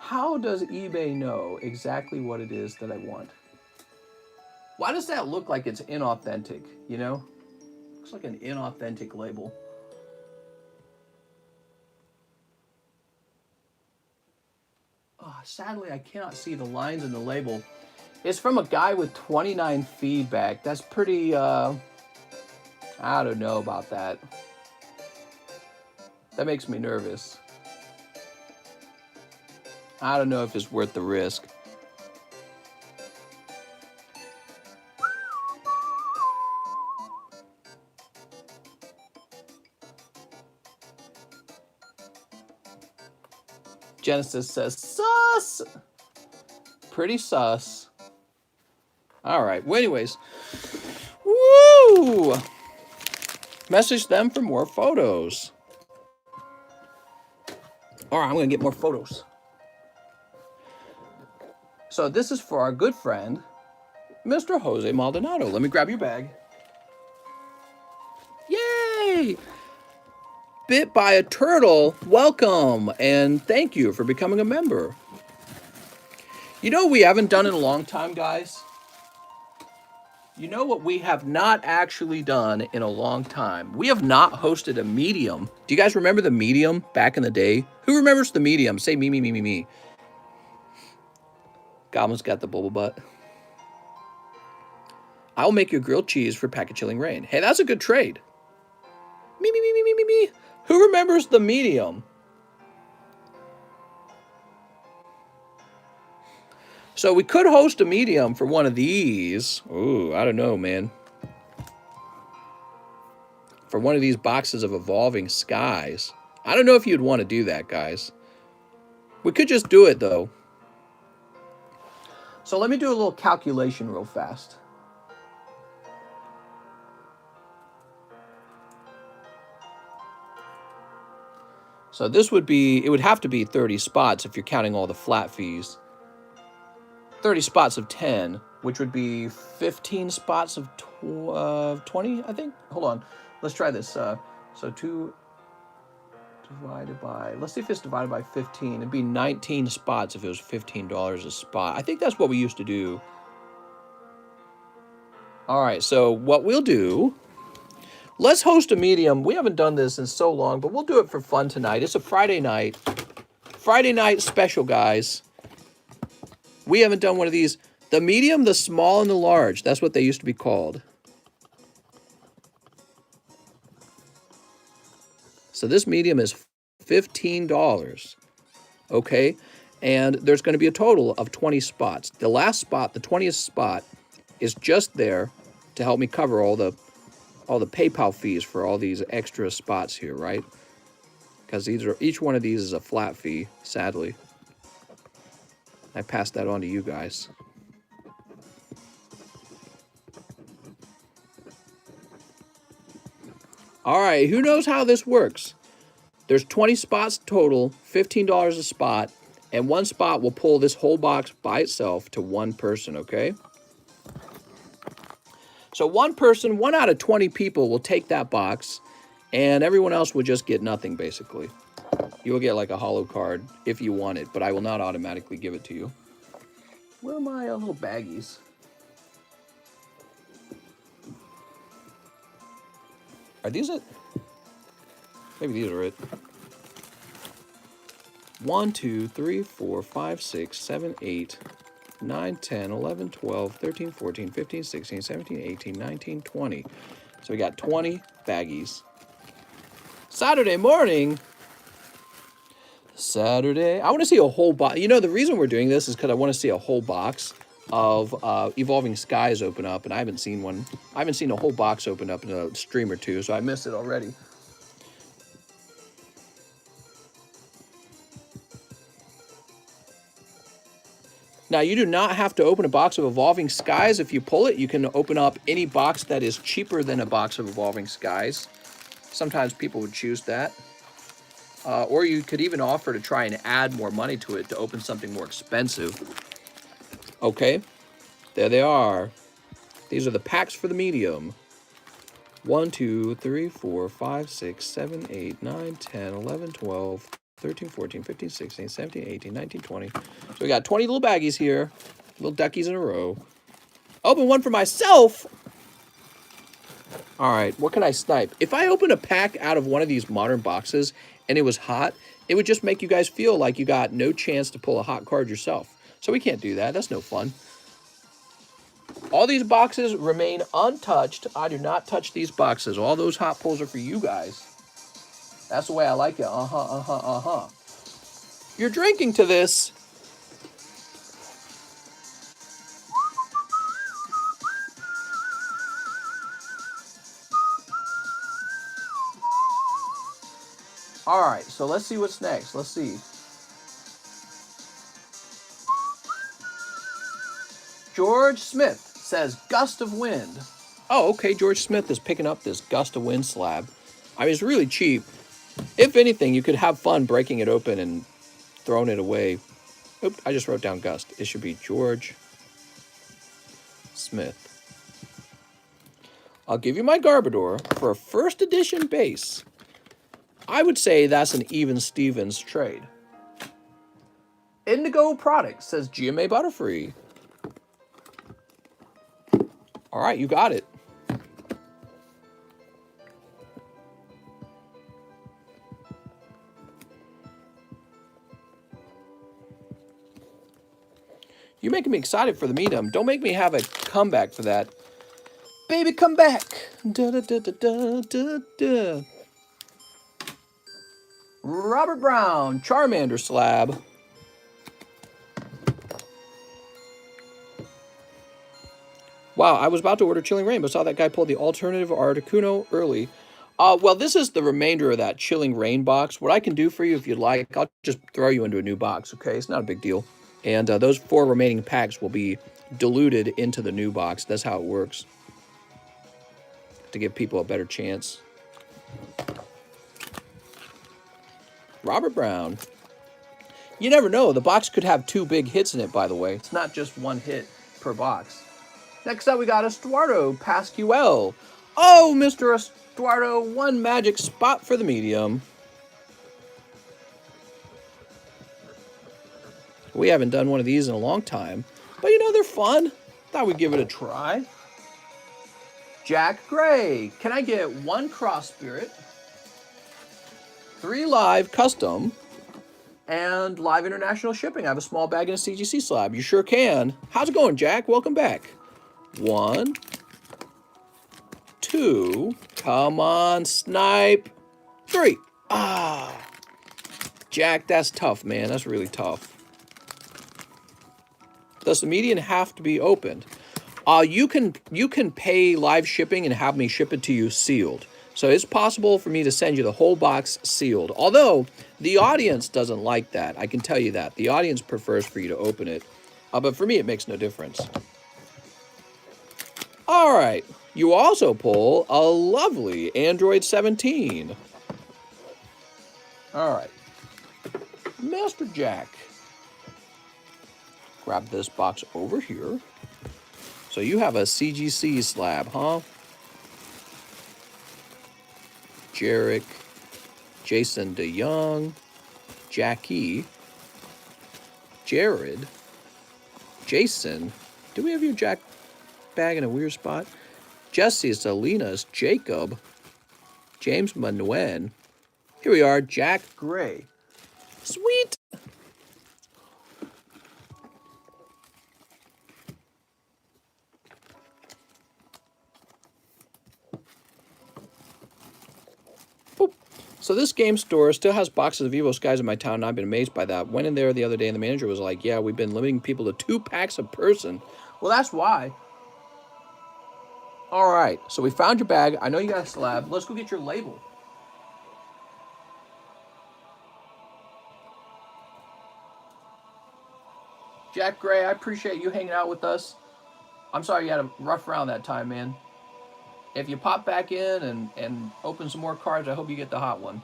How does eBay know exactly what it is that I want? Why does that look like it's inauthentic, you know? Looks like an inauthentic label. Oh, sadly, I cannot see the lines in the label. It's from a guy with 29 feedback. That's pretty, I don't know about that. That makes me nervous. I don't know if it's worth the risk. Genesis says, sus! Pretty sus. All right. Well, anyways. Woo! Message them for more photos. All right, I'm going to get more photos. So this is for our good friend, Mr. Jose Maldonado. Let me grab your bag. Yay! Bit by a Turtle, welcome, and thank you for becoming a member. You know what we haven't done in a long time, guys? You know what we have not actually done in a long time? We have not hosted a medium. Do you guys remember the medium back in the day? Who remembers the medium? Say me, me, me, me, me. Goblin's got the bubble butt. I'll make you grilled cheese for packet chilling rain. Hey, that's a good trade. Me, me, me, me, me, me, me. Who remembers the medium? So we could host a medium for one of these. Ooh, I don't know, man. For one of these boxes of Evolving Skies. I don't know if you'd want to do that, guys. We could just do it, though. So let me do a little calculation real fast. So this would be, it would have to be 30 spots if you're counting all the flat fees. 30 spots of 10, which would be 15 spots of 20, I think. Hold on. Let's try this. So 2 divided by, let's see if it's divided by 15. It'd be 19 spots if it was $15 a spot. I think that's what we used to do. All right, so what we'll do, let's host a medium. We haven't done this in so long, but we'll do it for fun tonight. It's a Friday night. Friday night special, guys. We haven't done one of these. The medium, the small, and the large. That's what they used to be called. So this medium is $15. Okay? And there's going to be a total of 20 spots. The last spot, the 20th spot, is just there to help me cover all the PayPal fees for all these extra spots here, right? Because each one of these is a flat fee, sadly. I passed that on to you guys. All right, who knows how this works? There's 20 spots total, $15 a spot, and one spot will pull this whole box by itself to one person, okay? So one person, 1 out of 20 people will take that box, and everyone else will just get nothing, basically. You'll get like a holo card if you want it, but I will not automatically give it to you. Where are my little baggies? Are these it? Maybe these are it. 1, 2, 3, 4, 5, 6, 7, 8, 9, 10, 11, 12, 13, 14, 15, 16, 17, 18, 19, 20. So we got 20 baggies. Saturday morning. Saturday. I want to see a whole box. You know, the reason we're doing this is because I want to see a whole box of Evolving Skies open up, and I haven't seen one. I haven't seen a whole box open up in a stream or two, so I missed it already. Now, you do not have to open a box of Evolving Skies. If you pull it, you can open up any box that is cheaper than a box of Evolving Skies. Sometimes people would choose that. Or you could even offer to try and add more money to it to open something more expensive. Okay, there they are. These are the packs for the medium. 1, 2, 3, 4, 5, 6, 7, 8, 9, 10, 11, 12, 13, 14, 15, 16, 17, 18, 19, 20. So we got 20 little baggies here. Little duckies in a row. Open one for myself. All right, what can I snipe? If I open a pack out of one of these modern boxes and it was hot, it would just make you guys feel like you got no chance to pull a hot card yourself. So we can't do that. That's no fun. All these boxes remain untouched. I do not touch these boxes. All those hot pulls are for you guys. That's the way I like it. You're drinking to this. All right, so let's see what's next. Let's see. George Smith says gust of wind. Oh, okay, George Smith is picking up this gust of wind slab. I mean, it's really cheap. If anything, you could have fun breaking it open and throwing it away. Oop, I just wrote down gust. It should be George Smith. I'll give you my Garbodor for a first edition base. I would say that's an even Stevens trade. Indigo Products says GMA Butterfree. All right, you got it. You're making me excited for the medium. Don't make me have a comeback for that. Baby, come back. Da, da, da, da, da, da, da. Robert Brown, Charmander slab. Wow, I was about to order Chilling Rain, but saw that guy pull the alternative Articuno early. Well, this is the remainder of that Chilling Rain box. What I can do for you, if you'd like, I'll just throw you into a new box, okay? It's not a big deal. And those 4 remaining packs will be diluted into the new box. That's how it works. To give people a better chance. Robert Brown. You never know. The box could have 2 big hits in it, by the way. It's not just 1 hit per box. Next up, we got Estuardo Pascual. Oh, Mr. Estuardo, 1 magic spot for the medium. We haven't done one of these in a long time. But, you know, they're fun. Thought we'd give it a try. Jack Gray. Can I get 1 Cross Spirit, 3 live custom, and live international shipping? I have a small bag and a CGC slab. You sure can. How's it going, Jack? Welcome back. 1, 2, come on, snipe. 3. Ah, Jack, that's tough, man. That's really tough. Does the median have to be opened? You can pay live shipping and have me ship it to you sealed. So it's possible for me to send you the whole box sealed. Although the audience doesn't like that. I can tell you that. The audience prefers for you to open it. But for me, it makes no difference. All right. You also pull a lovely Android 17. All right. Master Jack. Grab this box over here. So you have a CGC slab, huh? Jarek, Jason DeYoung, Jackie, Jared, Jason. Do we have your Jack bag in a weird spot? Jesse, Salinas, Jacob, James Manuen. Here we are, Jack Gray. Sweet. Boop. So this game store still has boxes of Evo Skies in my town, and I've been amazed by that. Went in there the other day, and the manager was like, yeah, we've been limiting people to 2 packs a person. Well, that's why. All right, so we found your bag. I know you got a slab. Let's go get your label. Jack Gray, I appreciate you hanging out with us. I'm sorry you had a rough round that time, man. If you pop back in and open some more cards, I hope you get the hot one.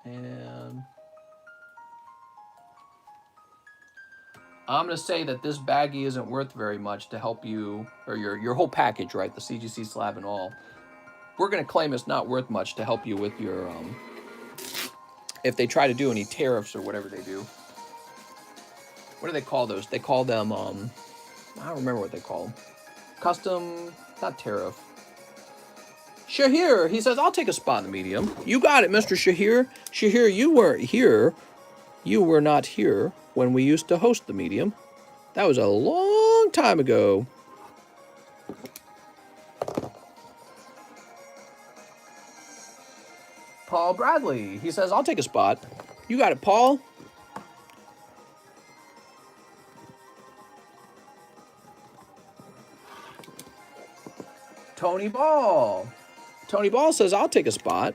And I'm going to say that this baggie isn't worth very much to help you, or your whole package, right? The CGC slab and all. We're going to claim it's not worth much to help you with your, if they try to do any tariffs or whatever they do. What do they call those? They call them, I don't remember what they call them. Custom, not tariff. Shahir, he says, I'll take a spot in the medium. You got it, Mr. Shahir. Shahir, you weren't here. You were not here when we used to host the medium. That was a long time ago. Paul Bradley, he says, I'll take a spot. You got it, Paul. Tony Ball. Tony Ball says, I'll take a spot.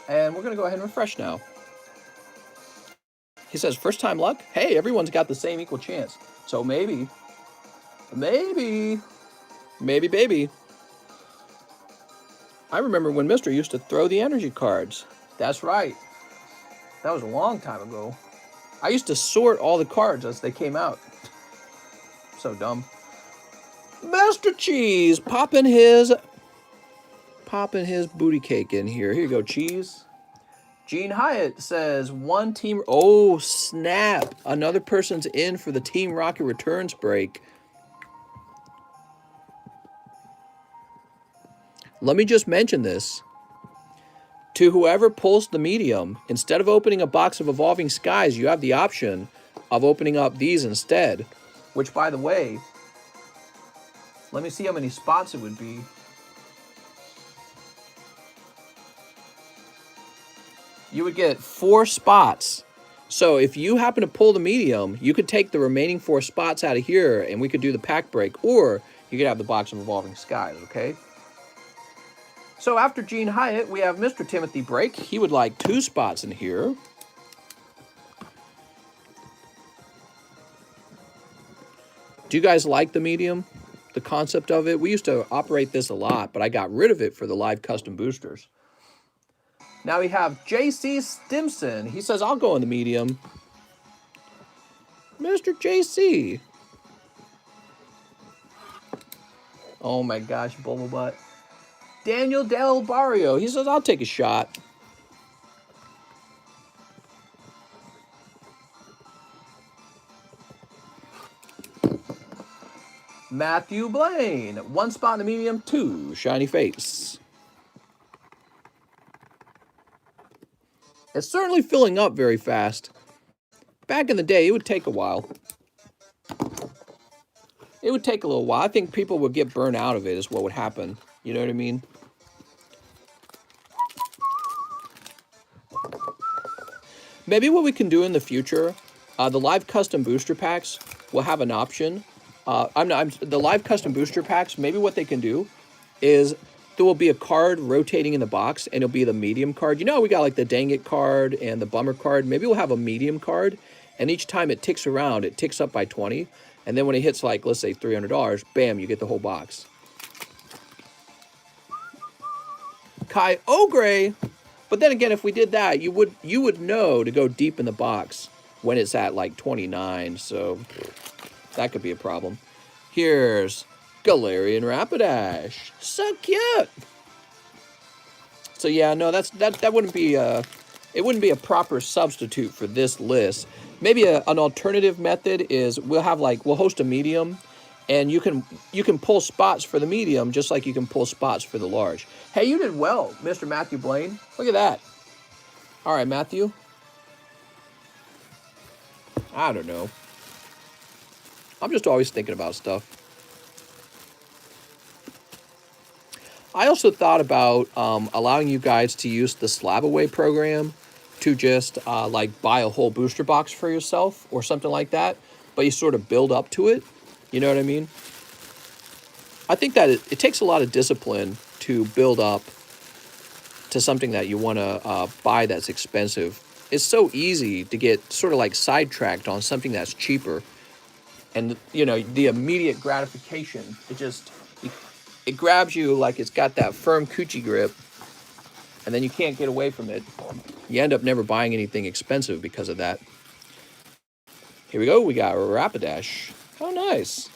And we're going to go ahead and refresh now. He says, first time luck? Hey, everyone's got the same equal chance. So maybe, baby. I remember when Mister used to throw the energy cards. That's right. That was a long time ago. I used to sort all the cards as they came out. So dumb. Mr. Cheese popping his booty cake in here. Here you go, Cheese. Gene Hyatt says, one team... Oh, snap. Another person's in for the Team Rocket Returns break. Let me just mention this. To whoever pulls the medium, instead of opening a box of Evolving Skies, you have the option of opening up these instead. Which, by the way, let me see how many spots it would be. You would get 4 spots. So if you happen to pull the medium, you could take the remaining 4 spots out of here and we could do the pack break, or you could have the box of Evolving Skies, okay? So after Gene Hyatt, we have Mr. Timothy Brake. He would like 2 spots in here. Do you guys like the medium? The concept of it? We used to operate this a lot, but I got rid of it for the live custom boosters. Now we have JC Stimson. He says, I'll go in the medium. Mr. JC. Oh my gosh, Bubble Butt. Daniel Del Barrio. He says, I'll take a shot. Matthew Blaine. 1 spot in the medium, 2 shiny face. It's certainly filling up very fast. Back in the day, it would take a while. It would take a little while. I think people would get burned out of it is what would happen. You know what I mean? Maybe what we can do in the future, the live custom booster packs will have an option. The live custom booster packs, maybe what they can do is there will be a card rotating in the box, and it'll be the medium card. You know, we got like the dang it card and the bummer card. Maybe we'll have a medium card, and each time it ticks around, it ticks up by 20. And then when it hits like, let's say $300, bam, you get the whole box. Kai Ogre. But then again, if we did that, you would know to go deep in the box when it's at like 29. So that could be a problem. Here's Galarian Rapidash. So cute. So yeah, no, that wouldn't be it wouldn't be a proper substitute for this list. Maybe an alternative method is we'll host a medium, and you can pull spots for the medium just like you can pull spots for the large. Hey, you did well, Mr. Matthew Blaine. Look at that. All right, Matthew. I don't know. I'm just always thinking about stuff. I also thought about allowing you guys to use the Slab Away program to just like buy a whole booster box for yourself or something like that, but you sort of build up to it. You know what I mean? I think that it takes a lot of discipline to build up to something that you want to buy that's expensive. It's so easy to get sort of like sidetracked on something that's cheaper. And, you know, the immediate gratification, it grabs you like it's got that firm coochie grip. and then you can't get away from it. You end up never buying anything expensive because of that. Here we go. We got Rapidash. Oh, nice.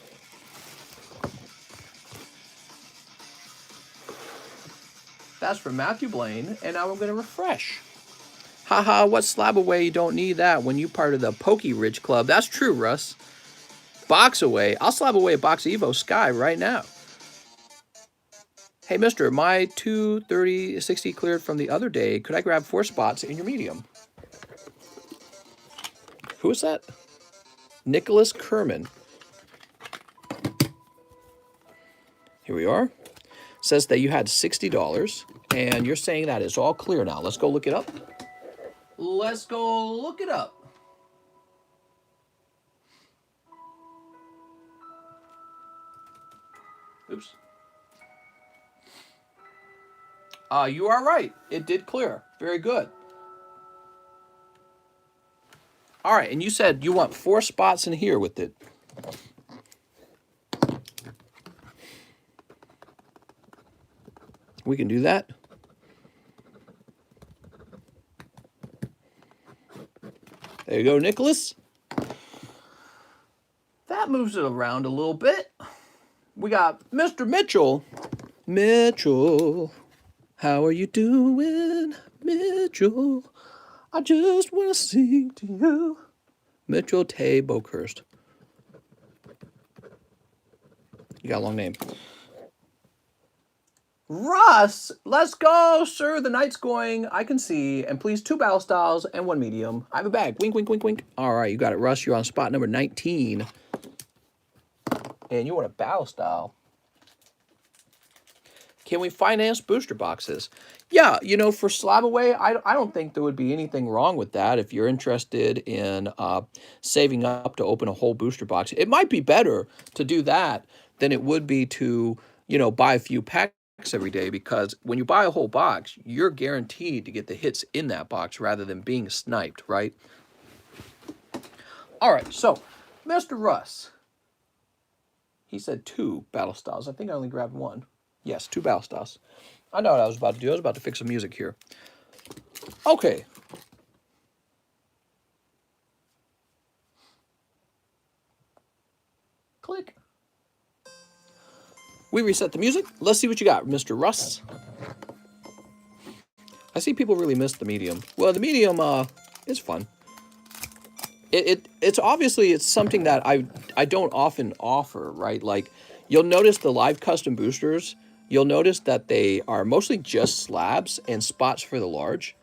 That's from Matthew Blaine, and now I'm going to refresh. Haha, what slab away? You don't need that when you part of the Pokey Rich Club. That's true, Russ. Box away. I'll slab away a box of Evo Sky right now. Hey, mister, my 230/60 cleared from the other day. Could I grab 4 spots in your medium? Who is that? Nicholas Kerman. Here we are. Says that you had $60, and you're saying that is all clear now. Let's go look it up. Let's go look it up. Oops. You are right. It did clear. Very good. All right, and you said you want 4 spots in here with it. We can do that. There you go, Nicholas. That moves it around a little bit. We got Mr. Mitchell. Mitchell, how are you doing, Mitchell? I just want to sing to you. Mitchell Tay Bokhurst. You got a long name. Russ, let's go, sir. The night's going. I can see. And please, 2 battle styles and 1 medium. I have a bag. Wink, wink, wink, wink. All right, you got it, Russ. You're on spot number 19. And you want a battle style. Can we finance booster boxes? Yeah, you know, for slab away, I don't think there would be anything wrong with that if you're interested in saving up to open a whole booster box. It might be better to do that than it would be to, you know, buy a few packs every day, because when you buy a whole box, you're guaranteed to get the hits in that box rather than being sniped, right? All right, so Mr. Russ, he said 2 battle styles. I think I only grabbed 1. Yes, 2 battle styles. I know what I was about to do. I was about to fix some music here. Okay. Click. We reset the music. Let's see what you got, Mr. Russ. I see people really miss the medium. Well, the medium is fun. It's obviously it's something that I don't often offer, right? Like, you'll notice the live custom boosters, you'll notice that they are mostly just slabs and spots for the large.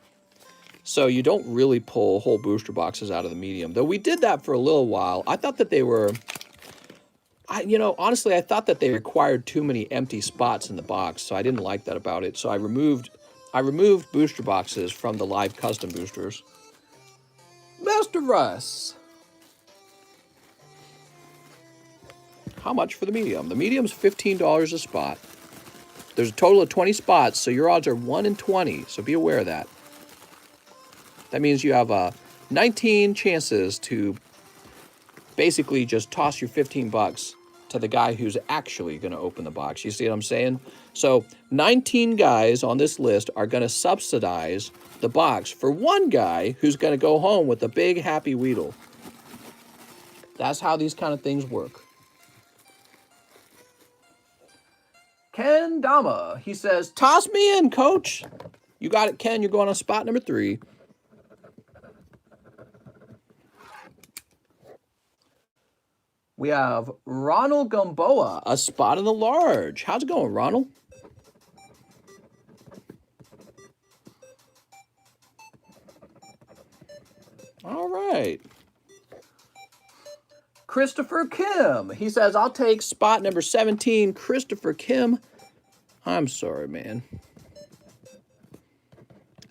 So you don't really pull whole booster boxes out of the medium. Though we did that for a little while. I thought that they were, honestly, I thought that they required too many empty spots in the box, so I didn't like that about it. So I removed booster boxes from the live custom boosters. Mr. Russ. How much for the medium? The medium's $15 a spot. There's a total of 20 spots, so your odds are 1 in 20, so be aware of that. That means you have 19 chances to basically just toss your 15 bucks to the guy who's actually going to open the box. You see what I'm saying? So 19 guys on this list are going to subsidize the box for one guy who's going to go home with a big happy Weedle. That's how these kind of things work. Ken Dama, he says, toss me in, coach. You got it, Ken. You're going on spot number 3. We have Ronald Gamboa, a spot in the large. How's it going, Ronald? All right. Christopher Kim. He says, I'll take spot number 17, Christopher Kim. I'm sorry, man.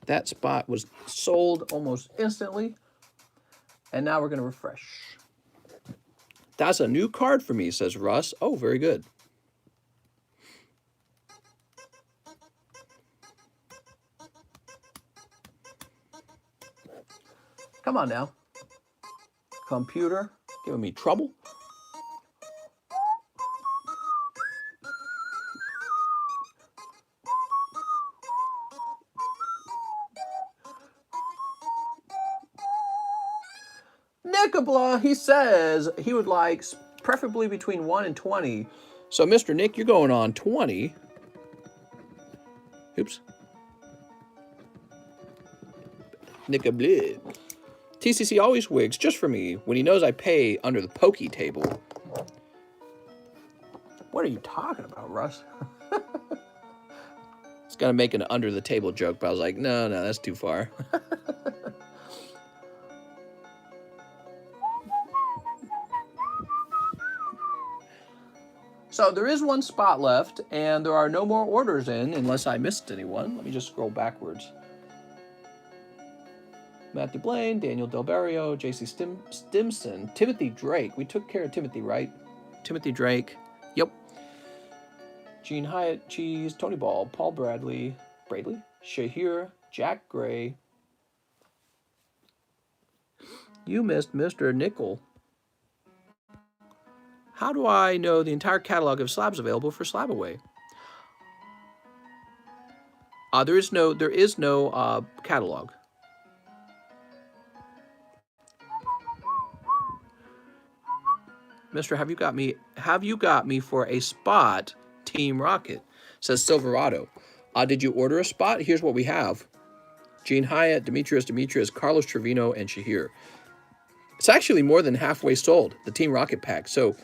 That spot was sold almost instantly. And now we're going to refresh. That's a new card for me, says Russ. Oh, very good. Come on now. Computer, giving me trouble. Nickabla, he says he would like preferably between 1 and 20. So, Mr. Nick, you're going on 20. Oops. Nickabla. TCC always wigs just for me when he knows I pay under the pokey table. What are you talking about, Russ? It's gonna make an under the table joke, but I was like, no, that's too far. So there is one spot left, and there are no more orders in, unless I missed anyone. Let me just scroll backwards. Matthew Blaine, Daniel Del Barrio, JC Stimson, Timothy Drake. We took care of Timothy, right? Timothy Drake. Yep. Gene Hyatt, Cheese, Tony Ball, Paul Bradley, Shahir, Jack Gray. You missed Mr. Nickel. How do I know the entire catalog of slabs available for slab away? There is no catalog. Mister, have you got me for a spot, Team Rocket? Says Silverado. Did you order a spot? Here's what we have. Gene Hyatt, Demetrius, Carlos Trevino, and Shahir. It's actually more than halfway sold, the Team Rocket pack. So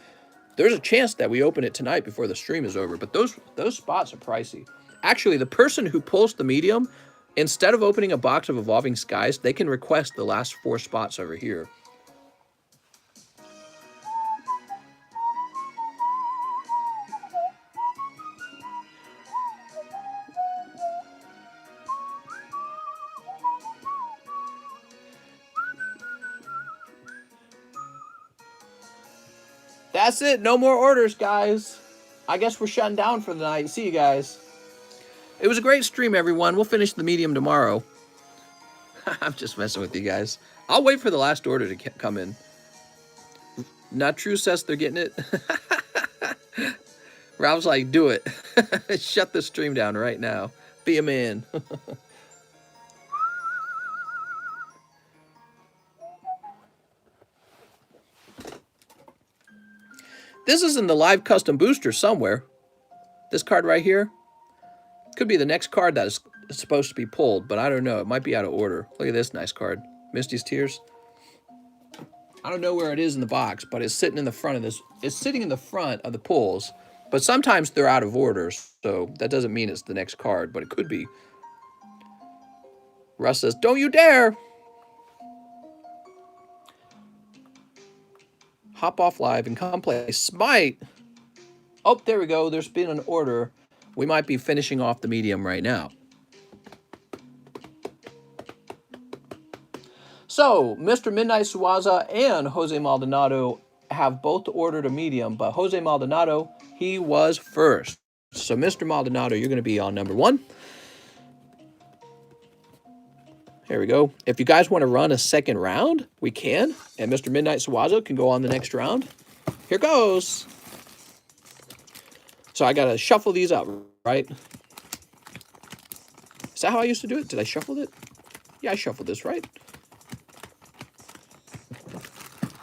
there's a chance that we open it tonight before the stream is over. But those spots are pricey. Actually, the person who pulls the medium, instead of opening a box of Evolving Skies, they can request the last 4 spots over here. That's it. No more orders, guys. I guess we're shutting down for the night. See you guys. It was a great stream, everyone. We'll finish the medium tomorrow. I'm just messing with you guys. I'll wait for the last order to come in. Not true, says they're getting it. Ralph's like, do it. Shut the stream down right now. Be a man. This is in the live custom booster somewhere. This card right here. Could be the next card that is supposed to be pulled, but I don't know. It might be out of order. Look at this nice card. Misty's Tears. I don't know where it is in the box, but it's sitting in the front of this. It's sitting in the front of the pulls, but sometimes they're out of order, so that doesn't mean it's the next card, but it could be. Russ says, don't you dare! Hop off live and come play Smite. Oh, there we go. There's been an order. We might be finishing off the medium right now. So, Mr. Midnight Suaza and Jose Maldonado have both ordered a medium, but Jose Maldonado, he was first. So, Mr. Maldonado, you're going to be on number 1. Here we go. If you guys want to run a second round, we can. And Mr. Midnight Suazo can go on the next round. Here goes. So I got to shuffle these up, right? Is that how I used to do it? Did I shuffle it? Yeah, I shuffled this, right?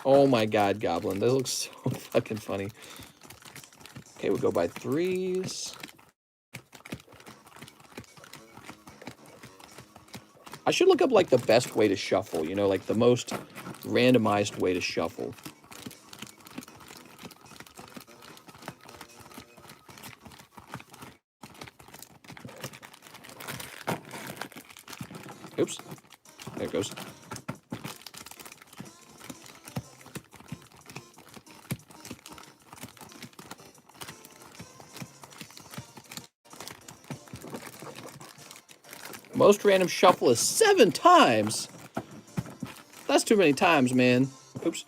Oh my God, Goblin. That looks so fucking funny. Okay, we'll go by 3s. I should look up, like, the best way to shuffle, you know, like the most randomized way to shuffle. Oops. There it goes. Most random shuffle is 7 times. That's too many times, man. Oops.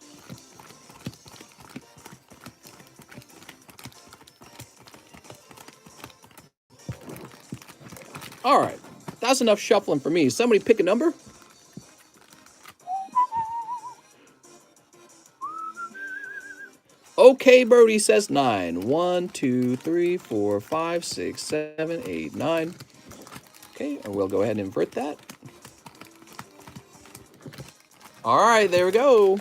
All right. That's enough shuffling for me. Somebody pick a number. Okay, Brody says 9. 1, 2, 3, 4, 5, 6, 7, 8, 9. Okay, and we'll go ahead and invert that. All right, there we go.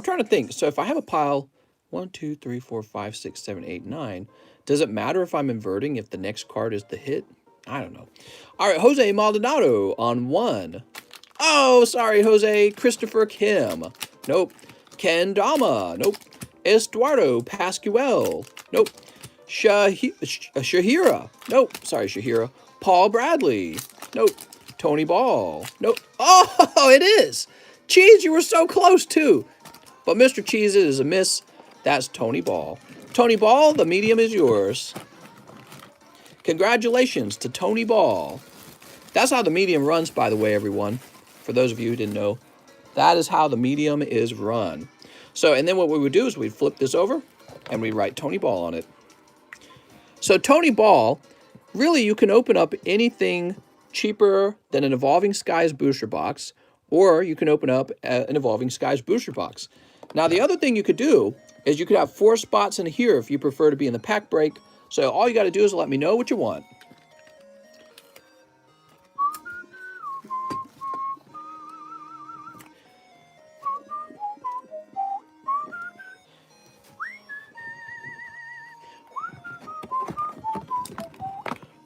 I'm trying to think. So if I have a pile 1, 2, 3, 4, 5, 6, 7, 8, 9, does it matter if I'm inverting if the next card is the hit? I don't know. All right, Jose Maldonado on 1. Oh, sorry, Jose. Christopher Kim. Nope. Ken Dama. Nope. Estuardo Pascual. Nope. Shahira. Nope. Sorry, Shahira. Paul Bradley. Nope. Tony Ball. Nope. Oh, it is. Cheese, you were so close, too. But Mr. Cheese is a miss. That's Tony Ball. Tony Ball, the medium is yours. Congratulations to Tony Ball. That's how the medium runs, by the way, everyone. For those of you who didn't know, that is how the medium is run. So, and then what we would do is we'd flip this over and we'd write Tony Ball on it. So Tony Ball, really you can open up anything cheaper than an Evolving Skies booster box, or you can open up an Evolving Skies booster box. Now, the other thing you could do is you could have 4 spots in here if you prefer to be in the pack break. So all you got to do is let me know what you want.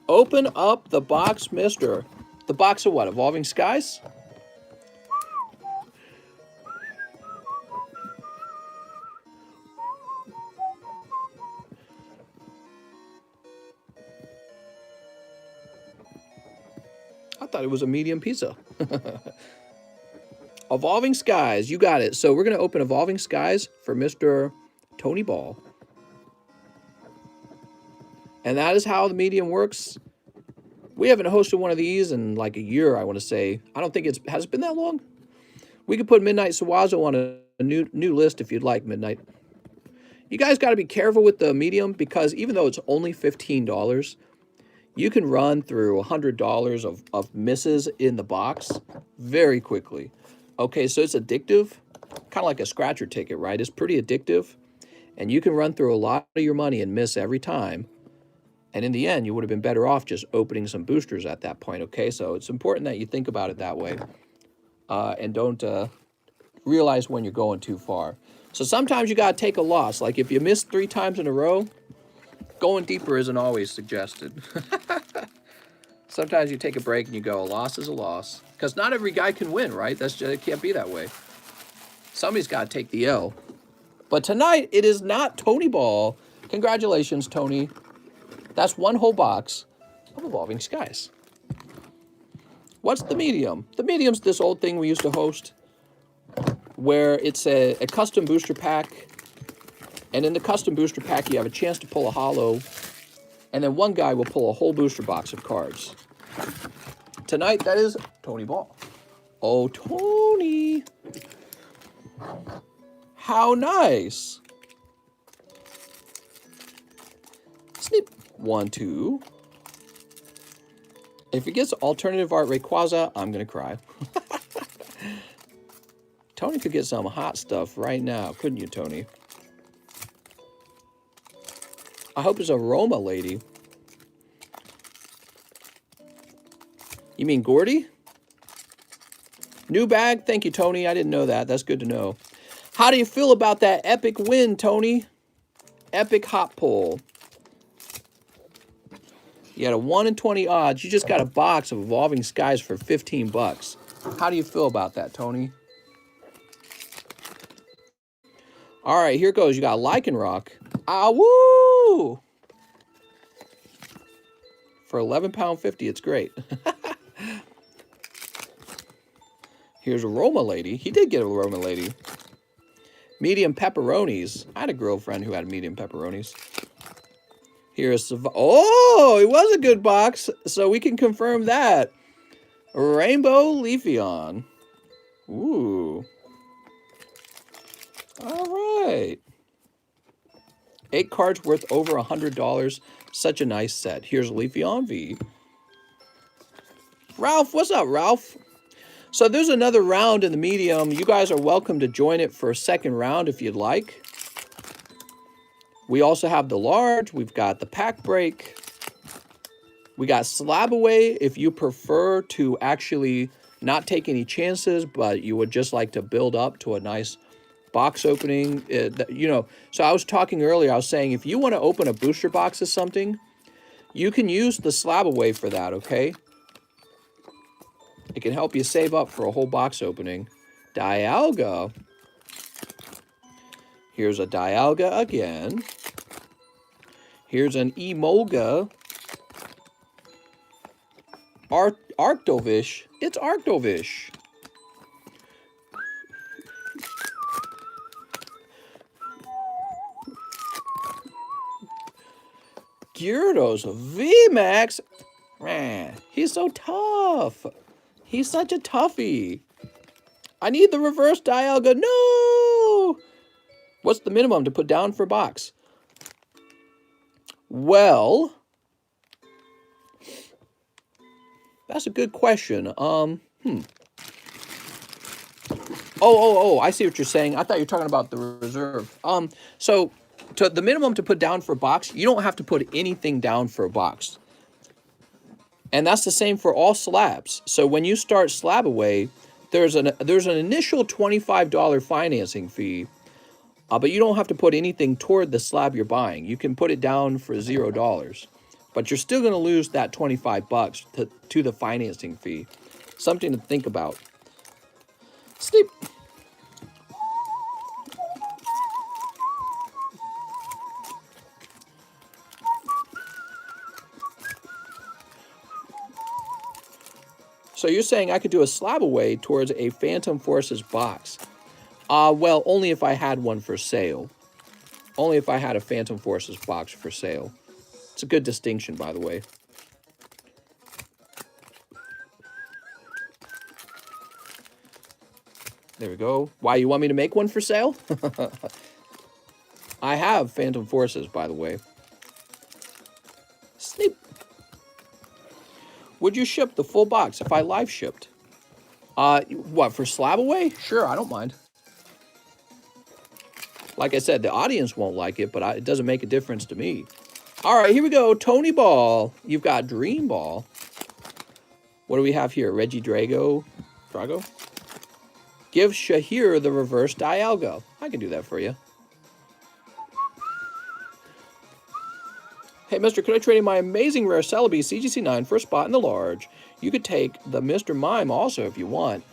Open up the box, mister. The box of what? Evolving Skies? I thought it was a medium pizza. Evolving Skies, you got it. So we're going to open Evolving Skies for Mr. Tony Ball. And that is how the medium works. We haven't hosted one of these in like a year, I want to say. I don't think has it been that long? We could put Midnight Sawazo on a new list if you'd like, Midnight. You guys got to be careful with the medium because even though it's only $15, you can run through $100 of misses in the box very quickly. Okay, so it's addictive, kind of like a scratcher ticket, right? It's pretty addictive, and you can run through a lot of your money and miss every time. And in the end, you would have been better off just opening some boosters at that point, okay? So it's important that you think about it that way and don't realize when you're going too far. So sometimes you got to take a loss. Like if you miss 3 times in a row, going deeper isn't always suggested. Sometimes you take a break and you go, a loss is a loss. Because not every guy can win, right? It can't be that way. Somebody's got to take the L. But tonight, it is not Tony Ball. Congratulations, Tony. That's 1 whole box of Evolving Skies. What's the medium? The medium's this old thing we used to host where it's a custom booster pack. And in the custom booster pack, you have a chance to pull a holo. And then one guy will pull a whole booster box of cards. Tonight, that is Tony Ball. Oh, Tony. How nice. Snip. 1, 2. If it gets alternative art Rayquaza, I'm going to cry. Tony could get some hot stuff right now, couldn't you, Tony? I hope it's a Roma lady. You mean Gordy? New bag? Thank you, Tony. I didn't know that. That's good to know. How do you feel about that epic win, Tony? Epic hot pull. You had a 1 in 20 odds. You just got a box of Evolving Skies for 15 bucks. How do you feel about that, Tony? All right, here goes. You got Lycanroc. Ah, woo! For £11.50, it's great. Here's a Roma lady. He did get a Roma lady. Medium pepperonis. I had a girlfriend who had medium pepperonis. Here's, oh, it was a good box, so we can confirm that. Rainbow Leafeon. Ooh. All right. 8 cards worth over $100. Such a nice set. Here's Leafeon V. Ralph, what's up, Ralph? So there's another round in the medium. You guys are welcome to join it for a second round if you'd like. We also have the large. We've got the pack break. We got slab away if you prefer to actually not take any chances, but you would just like to build up to a nice box opening, you know, so I was talking earlier, I was saying if you want to open a booster box of something, you can use the slab away for that, okay? It can help you save up for a whole box opening. Dialga. Here's a Dialga again. Here's an Emolga. Arctovish. It's Arctovish. Gyarados VMAX. Man, he's so tough. He's such a toughie. I need the reverse Dialga. No! What's the minimum to put down for box? Well, that's a good question. Oh, I see what you're saying. I thought you were talking about the reserve. So the minimum to put down for a box, you don't have to put anything down for a box. And that's the same for all slabs. So when you start slab away, there's an initial $25 financing fee, but you don't have to put anything toward the slab you're buying. You can put it down for $0, but you're still going to lose that $25 to the financing fee. Something to think about. Sleep. So you're saying I could do a slab away towards a Phantom Forces box? Well, only if I had one for sale. Only if I had a Phantom Forces box for sale. It's a good distinction, by the way. There we go. Why, you want me to make one for sale? I have Phantom Forces, by the way. Sneap. Would you ship the full box if I live shipped? What, for slab away? Sure, I don't mind. Like I said, the audience won't like it, but it doesn't make a difference to me. All right, here we go. Tony Ball. You've got Dream Ball. What do we have here? Reggie Drago? Give Shahir the reverse Dialga. I can do that for you. Hey, mister, could I trade in my amazing rare Celebi CGC9 for a spot in the large? You could take the Mr. Mime also if you want.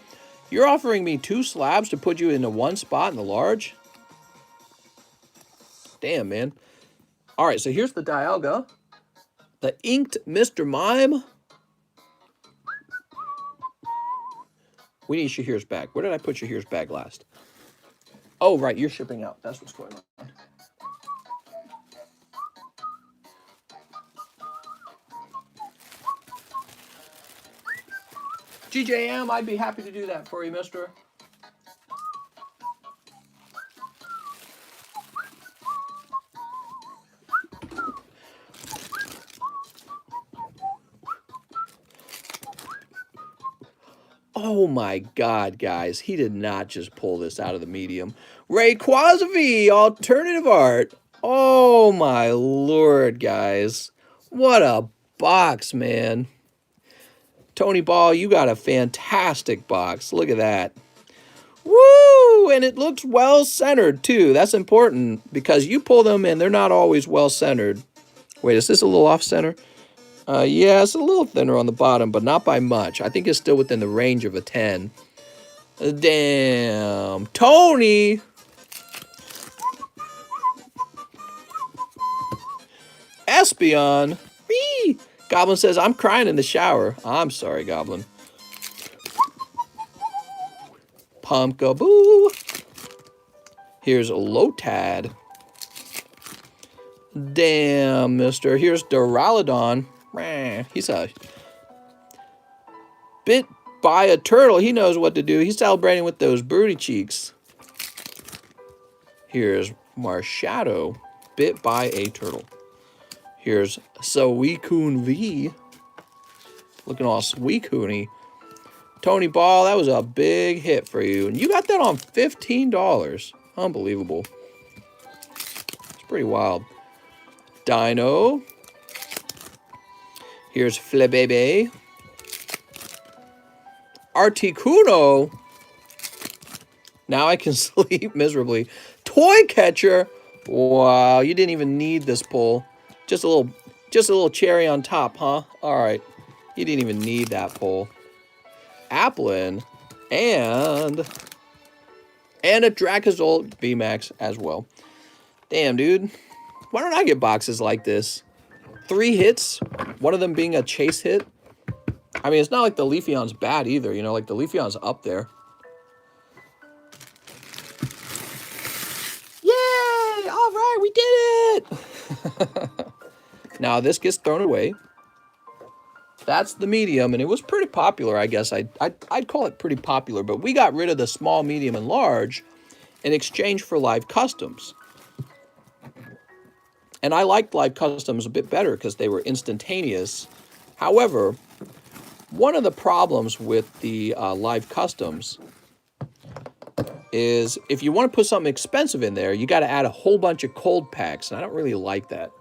You're offering me 2 slabs to put you into 1 spot in the large? Damn, man. All right, so here's the Dialga. The inked Mr. Mime. We need Shahir's bag. Where did I put Shahir's bag last? Oh, right, you're shipping out. That's what's going on. GJM, I'd be happy to do that for you, mister. Oh my God, guys. He did not just pull this out of the medium. Rayquaza V, alternative art. Oh my Lord, guys. What a box, man. Tony Ball, you got a fantastic box. Look at that. Woo! And it looks well-centered, too. That's important because you pull them and they're not always well-centered. Wait, is this a little off-center? Yeah, it's a little thinner on the bottom, but not by much. I think it's still within the range of a 10. Damn. Tony! Espeon! Whee! Goblin says, I'm crying in the shower. I'm sorry, Goblin. Pumpkaboo. Here's a Lotad. Damn, mister. Here's Duraludon. He's a bit by a turtle. He knows what to do. He's celebrating with those booty cheeks. Here's Marshadow. Bit by a turtle. Here's Suicune V. Looking all Suicune-y. Tony Ball, that was a big hit for you. And you got that on $15. Unbelievable. It's pretty wild. Dino. Here's Flabebe. Articuno. Now I can sleep miserably. Toy catcher. Wow, you didn't even need this pull. Just a little cherry on top, huh? All right. You didn't even need that pull. Applin and a Dracozolt VMAX as well. Damn, dude. Why don't I get boxes like this? 3 hits, one of them being a chase hit. I mean, it's not like the Leafeon's bad either, you know, like the Leafeon's up there. Yay! All right, we did it! Now this gets thrown away. That's the medium, and it was pretty popular, I guess. I'd call it pretty popular, but we got rid of the small, medium, and large in exchange for live customs. And I liked live customs a bit better because they were instantaneous. However, one of the problems with the live customs is if you want to put something expensive in there, you got to add a whole bunch of cold packs, and I don't really like that.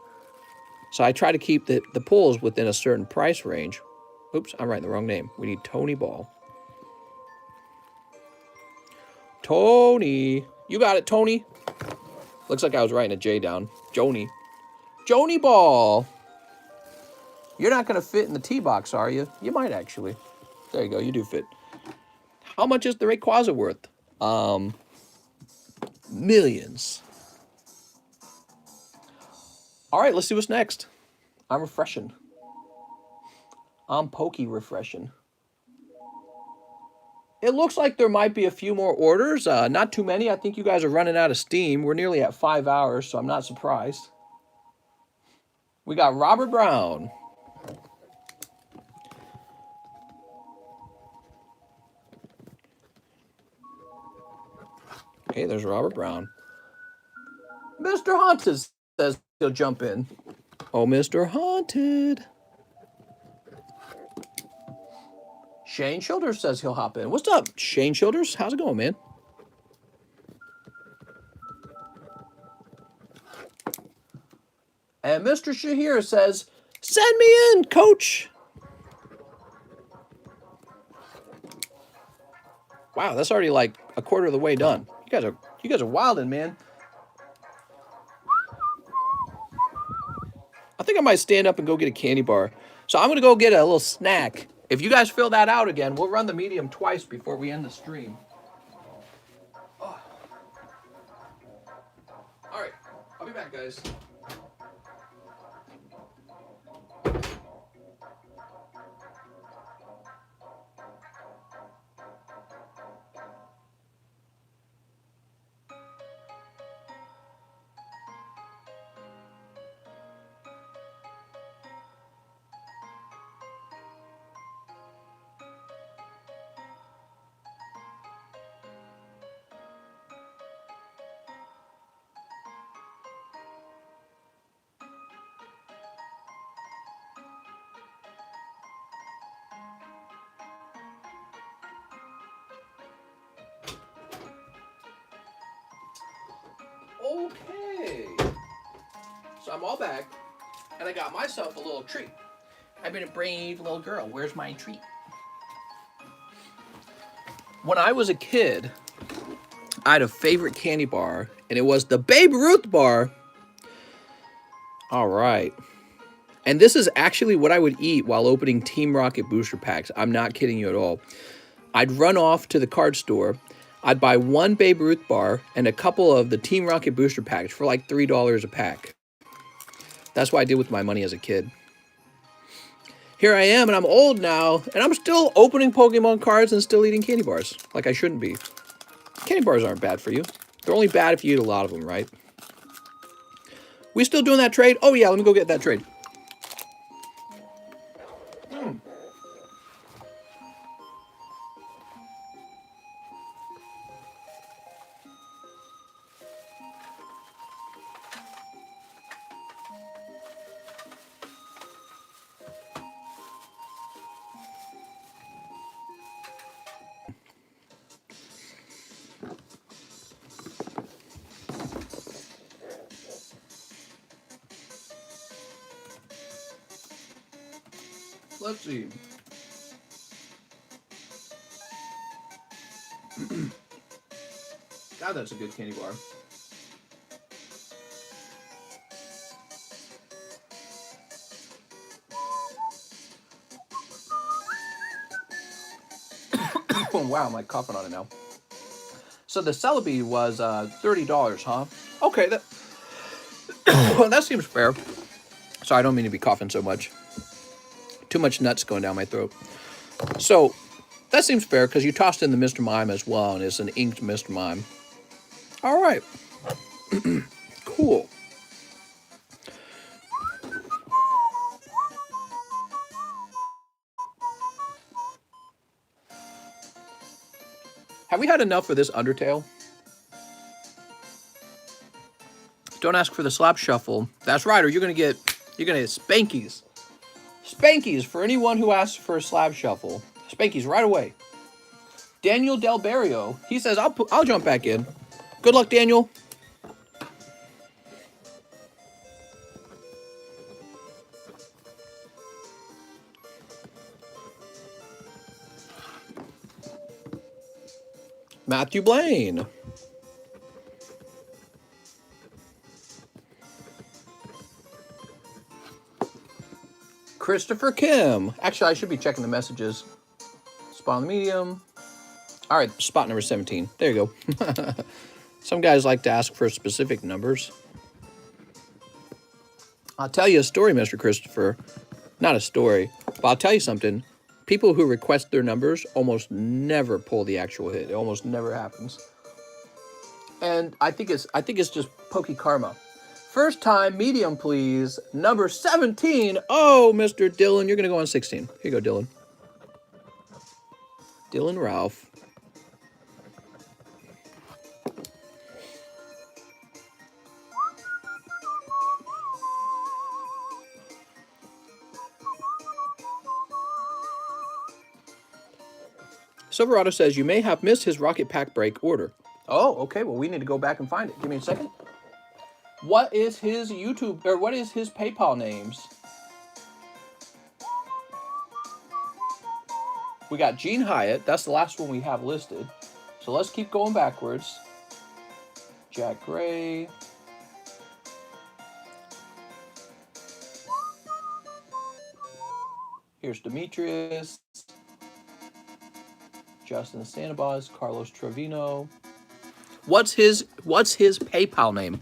So I try to keep the pulls within a certain price range. Oops, I'm writing the wrong name. We need Tony Ball. Tony. You got it, Tony. Looks like I was writing a J down. Joni. Joni Ball. You're not going to fit in the tee box, are you? You might actually. There you go. You do fit. How much is the Rayquaza worth? Millions. All right, let's see what's next. I'm refreshing. I'm pokey refreshing. It looks like there might be a few more orders. Not too many. I think you guys are running out of steam. We're nearly at 5 hours, so I'm not surprised. We got Robert Brown. Okay, there's Robert Brown. Mr. Haunted says he'll jump in. Oh, Mr. Haunted. Shane Childers says he'll hop in. What's up, Shane Childers? How's it going, man? And Mr. Shahir says, send me in, coach. Wow, that's already like a quarter of the way done. You guys are wilding, man. I think I might stand up and go get a candy bar. So I'm going to go get a little snack. If you guys fill that out again, we'll run the medium twice before we end the stream. Oh. All right, I'll be back, guys. Okay, so I'm all back, and I got myself a little treat. I've been a brave little girl. Where's my treat? When I was a kid, I had a favorite candy bar, and it was the Babe Ruth bar. All right. And this is actually what I would eat while opening Team Rocket booster packs. I'm not kidding you at all. I'd run off to the card store. I'd buy one Babe Ruth bar and a couple of the Team Rocket booster packs for like $3 a pack. That's what I did with my money as a kid. Here I am, and I'm old now, and I'm still opening Pokemon cards and still eating candy bars, like I shouldn't be. Candy bars aren't bad for you. They're only bad if you eat a lot of them, right? We still doing that trade? Oh, yeah, let me go get that trade. Let's see. God, that's a good candy bar. Oh, wow, I'm like coughing on it now. So the Celebi was $30, huh? Okay, that seems fair. Sorry, I don't mean to be coughing so much. Too much nuts going down my throat. So that seems fair because you tossed in the Mr. Mime as well, and it's an inked Mr. Mime. All right. Cool. Have we had enough for this Undertale? Don't ask for the slap shuffle. That's right, or you're gonna get spankies. Spankies for anyone who asks for a slab shuffle. Spankies right away. Daniel Del Barrio. He says, I'll jump back in. Good luck, Daniel. Matthew Blaine. Christopher Kim. Actually, I should be checking the messages. Spot on the medium. All right, spot number 17. There you go. Some guys like to ask for specific numbers. I'll tell you a story, Mr. Christopher. Not a story, but I'll tell you something. People who request their numbers almost never pull the actual hit. It almost never happens. And I think it's just pokey karma. First time, medium, please. Number 17. Oh, Mr. Dylan, you're going to go on 16. Here you go, Dylan. Dylan Ralph. Silverado says you may have missed his Rocket Pack break order. Oh, okay. Well, we need to go back and find it. Give me a second. What is his YouTube, or what is his PayPal names? We got Gene Hyatt. That's the last one we have listed. So let's keep going backwards. Jack Gray. Here's Demetrius. Justin Santabaz, Carlos Trevino. What's his PayPal name?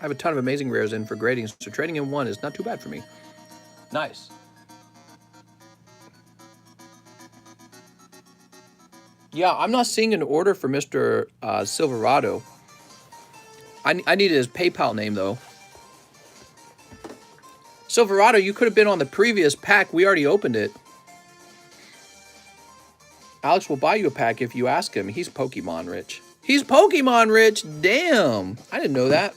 I have a ton of amazing rares in for grading, so trading in one is not too bad for me. Nice. Yeah, I'm not seeing an order for Mr. Silverado. I needed his PayPal name, though. Silverado, you could have been on the previous pack. We already opened it. Alex will buy you a pack if you ask him. He's Pokemon rich. He's Pokemon rich? Damn. I didn't know that.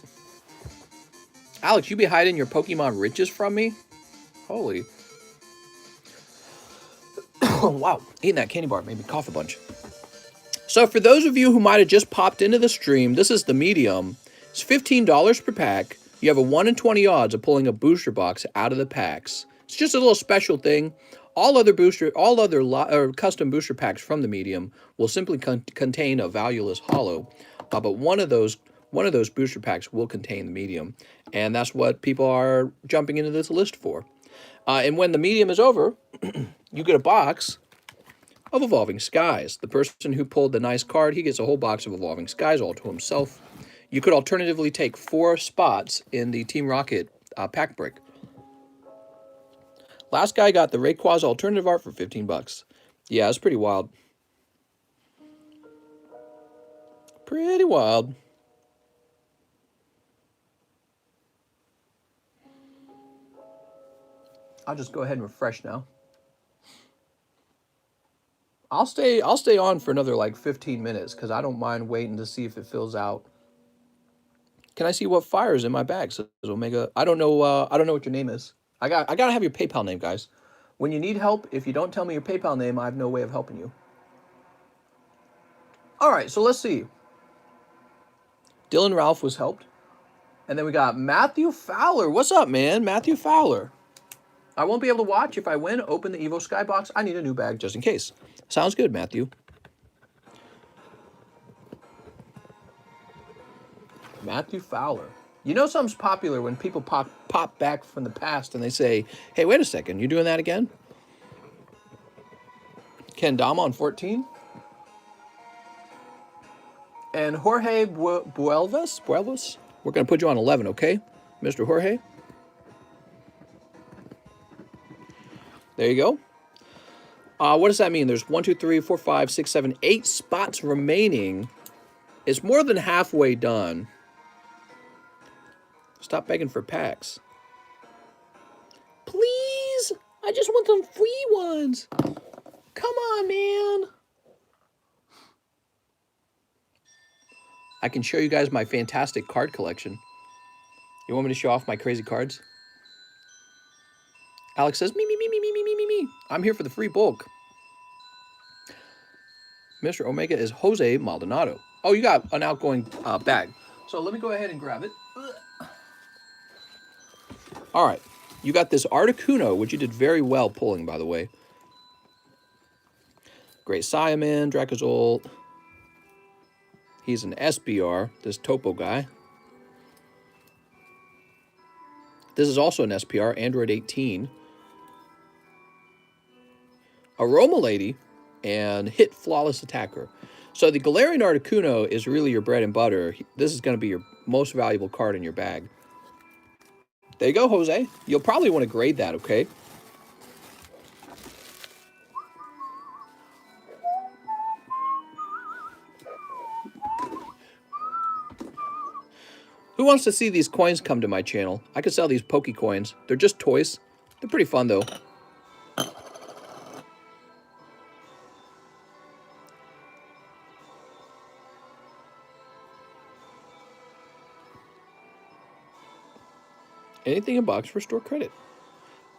Alex, you be hiding your Pokemon riches from me? Holy. Wow. Eating that candy bar made me cough a bunch. So for those of you who might have just popped into the stream, this is the medium. It's $15 per pack. You have a 1 in 20 odds of pulling a booster box out of the packs. It's just a little special thing. All other custom booster packs from the medium will simply contain a valueless holo, but one of those booster packs will contain the medium, and that's what people are jumping into this list for. And when the medium is over, you get a box of Evolving Skies. The person who pulled the nice card, he gets a whole box of Evolving Skies all to himself. You could alternatively take 4 spots in the Team Rocket pack break. Last guy got the Rayquaza alternative art for $15. Yeah, it's pretty wild. Pretty wild. I'll just go ahead and refresh now. I'll stay on for another like 15 minutes because I don't mind waiting to see if it fills out. Can I see what fires in my bag? Says Omega. I don't know what your name is. I gotta have your PayPal name, guys. When you need help, if you don't tell me your PayPal name, I have no way of helping you. All right, so let's see. Dylan Ralph was helped. And then we got Matthew Fowler. What's up, man? Matthew Fowler. I won't be able to watch. If I win, open the Evo Skybox. I need a new bag just in case. Sounds good, Matthew. Matthew Fowler. You know something's popular when people pop back from the past and they say, hey, wait a second, you're doing that again? Ken Dama on 14. And Jorge Buelvas? We're going to put you on 11, okay? Mr. Jorge? There you go. What does that mean? There's 1, 2, 3, 4, 5, 6, 7, 8 spots remaining. It's more than halfway done. Stop begging for packs. Please! I just want some free ones. Come on, man. I can show you guys my fantastic card collection. You want me to show off my crazy cards? Alex says, me. I'm here for the free bulk. Mr. Omega is Jose Maldonado. Oh, you got an outgoing bag. So let me go ahead and grab it. All right. You got this Articuno, which you did very well pulling, by the way. Great Saiyaman, Dracozolt. He's an SBR, this Topo guy. This is also an SPR, Android 18. Aroma Lady, and Hit Flawless Attacker. So the Galarian Articuno is really your bread and butter. This is going to be your most valuable card in your bag. There you go, Jose. You'll probably want to grade that, okay? Who wants to see these coins come to my channel? I could sell these Poke coins. They're just toys. They're pretty fun, though. Anything in box for store credit.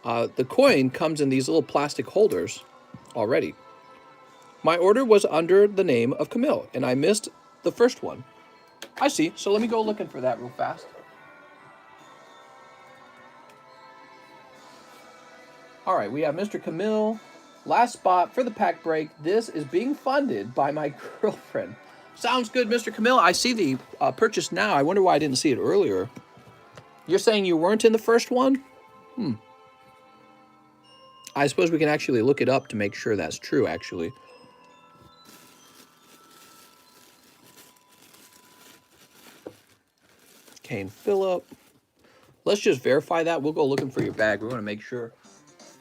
The coin comes in these little plastic holders already. My order was under the name of Camille, and I missed the first one. I see. So let me go looking for that real fast. All right, we have Mr. Camille. Last spot for the pack break. This is being funded by my girlfriend. Sounds good, Mr. Camille. I see the purchase now. I wonder why I didn't see it earlier. You're saying you weren't in the first one? I suppose we can actually look it up to make sure that's true, actually. Kane Phillip. Let's just verify that. We'll go looking for your bag. We want to make sure.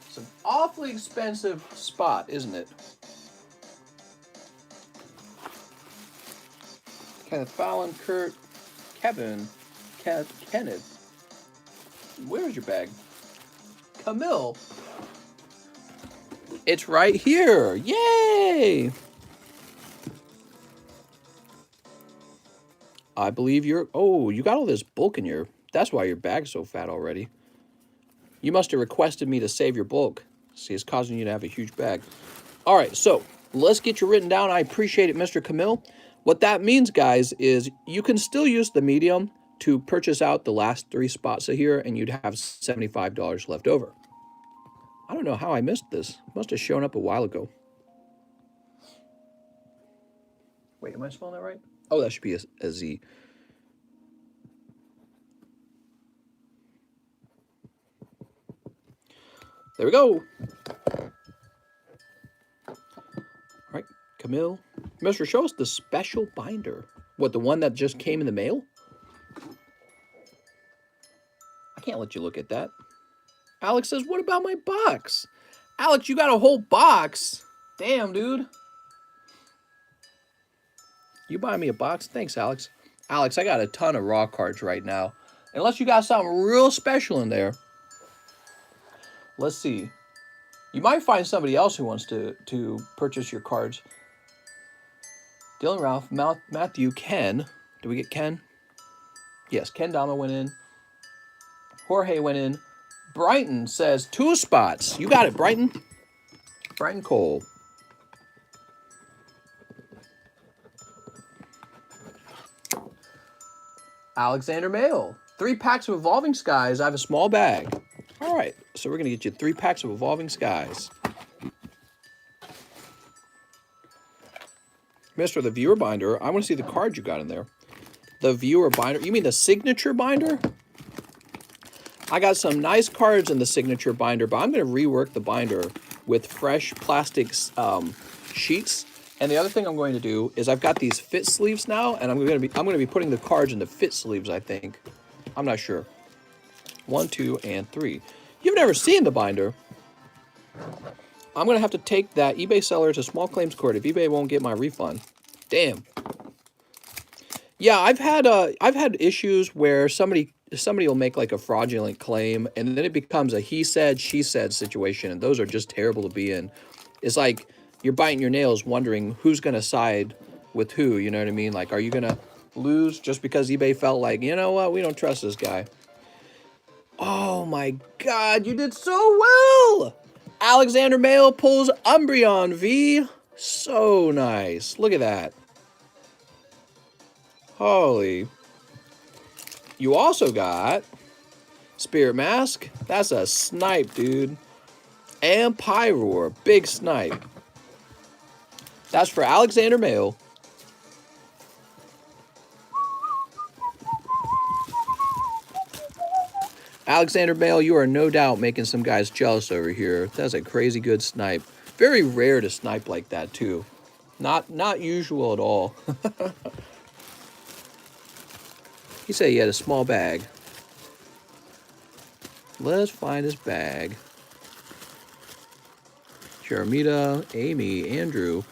It's an awfully expensive spot, isn't it? Kenneth Fallon, Kurt, Kevin, Kenneth. Where's your bag? Camille. It's right here. Yay! I believe you're... Oh, you got all this bulk in your... That's why your bag's so fat already. You must have requested me to save your bulk. See, it's causing you to have a huge bag. All right, so let's get you written down. I appreciate it, Mr. Camille. What that means, guys, is you can still use the medium to purchase out the last 3 spots here, and you'd have $75 left over. I don't know how I missed this. It must have shown up a while ago. Wait, am I spelling that right? Oh, that should be a Z. There we go. All right, Camille. Mister, show us the special binder. What, the one that just came in the mail? I can't let you look at that. Alex says, what about my box? Alex, you got a whole box. Damn, dude. You buy me a box? Thanks, Alex. Alex, I got a ton of raw cards right now. Unless you got something real special in there. Let's see. You might find somebody else who wants to purchase your cards. Dylan, Ralph, Matthew, Ken. Did we get Ken? Yes, Ken Dama went in. Jorge went in. Brighton says 2 spots. You got it, Brighton. Brighton Cole. Alexander Mayo. 3 packs of Evolving Skies. I have a small bag. All right. So we're going to get you 3 packs of Evolving Skies. Mr. The Viewer Binder. I want to see the card you got in there. The Viewer Binder. You mean the Signature Binder? I got some nice cards in the Signature Binder, but I'm going to rework the binder with fresh plastic sheets. And the other thing I'm going to do is I've got these fit sleeves now, and I'm going to be putting the cards in the fit sleeves, I think. I'm not sure. 1, 2, and 3. You've never seen the binder. I'm going to have to take that eBay seller to small claims court if eBay won't get my refund. Damn. Yeah, I've had issues where somebody will make like a fraudulent claim, and then it becomes a he said, she said situation, and those are just terrible to be in. It's like you're biting your nails wondering who's going to side with who, you know what I mean? Like, are you going to lose just because eBay felt like, you know what, we don't trust this guy? Oh my God, you did so well! Alexander Mail pulls Umbreon V. So nice. Look at that. Holy. You also got Spirit Mask. That's a snipe, dude. And Pyroar. Big snipe. That's for Alexander Mail. Alexander Mail, you are no doubt making some guys jealous over here. That's a crazy good snipe. Very rare to snipe like that, too. Not usual at all. He said he had a small bag. Let's find his bag. Jeremita, Amy, Andrew.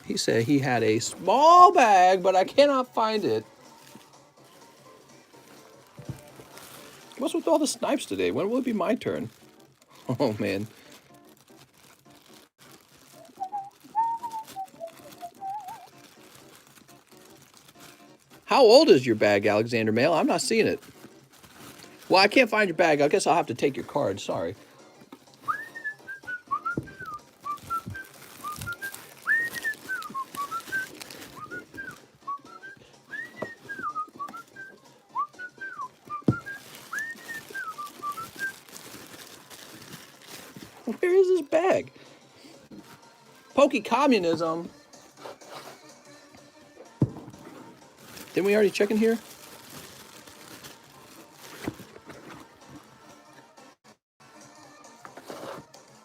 He said he had a small bag, but I cannot find it. What's with all the snipes today? When will it be my turn? Oh, man. How old is your bag, Alexander Mail? I'm not seeing it. Well, I can't find your bag. I guess I'll have to take your card. Sorry. Where is this bag? Communism. Didn't we already check in here?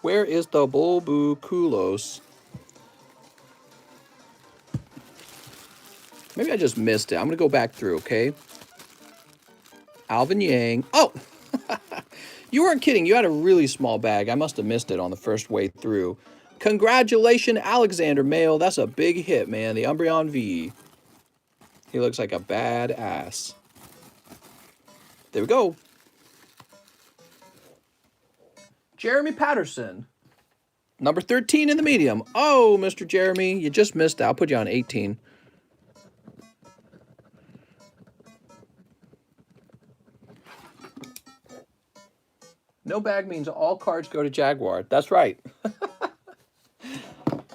Where is the Bulbukulos? Maybe I just missed it. I'm going to go back through, okay? Alvin Yang. Oh! You weren't kidding. You had a really small bag. I must have missed it on the first way through. Congratulations, Alexander Mail. That's a big hit, man. The Umbreon V. He looks like a badass. There we go. Jeremy Patterson. Number 13 in the medium. Oh, Mr. Jeremy, you just missed it. I'll put you on 18. No bag means all cards go to Jaguar. That's right.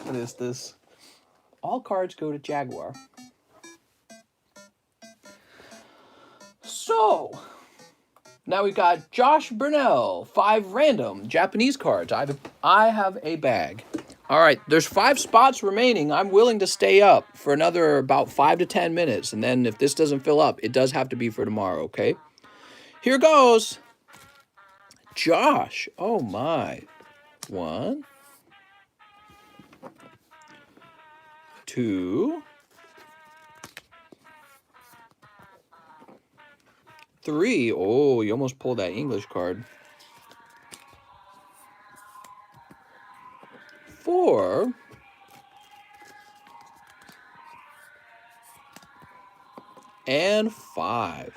What is this? All cards go to Jaguar. So, now we've got Josh Burnell, 5 random Japanese cards. I have a bag. All right, there's 5 spots remaining. I'm willing to stay up for another about 5 to 10 minutes. And then if this doesn't fill up, it does have to be for tomorrow, okay? Here goes. Josh. Oh, my. 1, 2, 3. Oh, you almost pulled that English card. 4. And 5.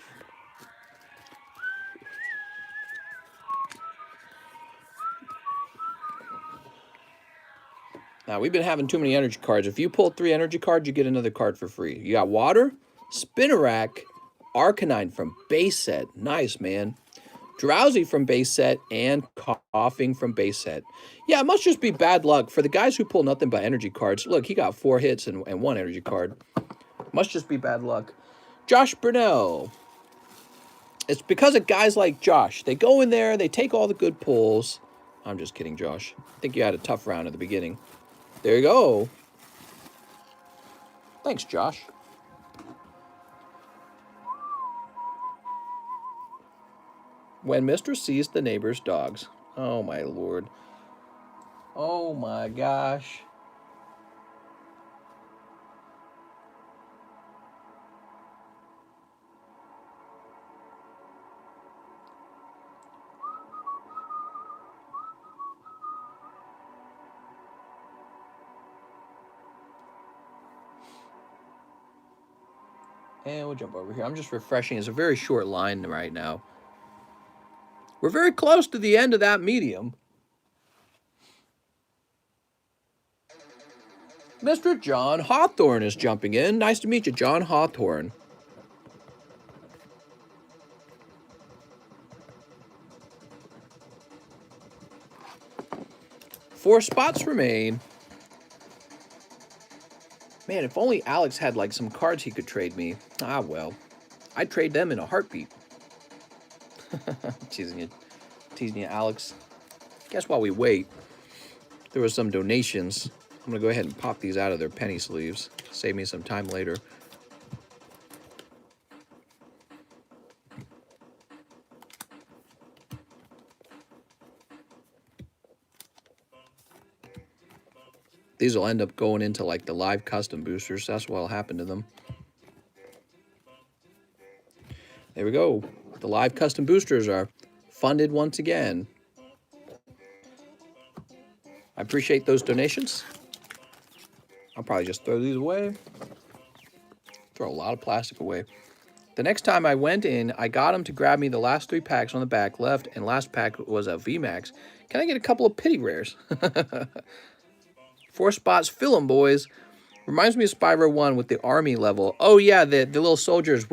Now, we've been having too many energy cards. If you pull 3 energy cards, you get another card for free. You got Water, Spinarak, Arcanine from base set. Nice, man. Drowsy from base set and Coughing from base set. Yeah, it must just be bad luck. For the guys who pull nothing but energy cards, look, he got 4 hits and 1 energy card. Must just be bad luck. Josh Burnell. It's because of guys like Josh. They go in there, they take all the good pulls. I'm just kidding, Josh. I think you had a tough round at the beginning. There you go. Thanks, Josh. When Mr. sees the neighbor's dogs. Oh, my Lord. Oh, my gosh. And we'll jump over here. I'm just refreshing. It's a very short line right now. We're very close to the end of that medium. Mr. John Hawthorne is jumping in. Nice to meet you, John Hawthorne. Four spots remain. Man, if only Alex had like some cards he could trade me. Ah, well. I'd trade them in a heartbeat. Teasing you, Alex. Guess while we wait, there was some donations. I'm going to go ahead and pop these out of their penny sleeves. Save me some time later. These will end up going into like the live custom boosters. That's what'll happen to them. There we go. The live custom boosters are funded once again. I appreciate those donations. I'll probably just throw these away. Throw a lot of plastic away. The next time I went in, I got him to grab me the last 3 packs on the back left, and last pack was a VMAX. Can I get a couple of pity rares? 4 spots, fill 'em, boys. Reminds me of Spyro 1 with the army level. Oh yeah, the little soldiers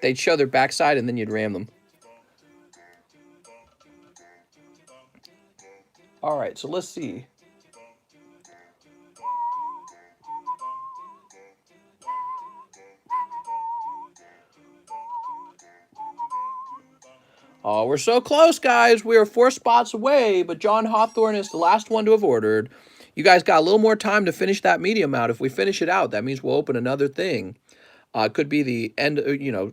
they'd show their backside and then you'd ram them. All right, so let's see. Oh, we're so close, guys. We are 4 spots away, but John Hawthorne is the last one to have ordered. You guys got a little more time to finish that medium out. If we finish it out, that means we'll open another thing. It could be the end,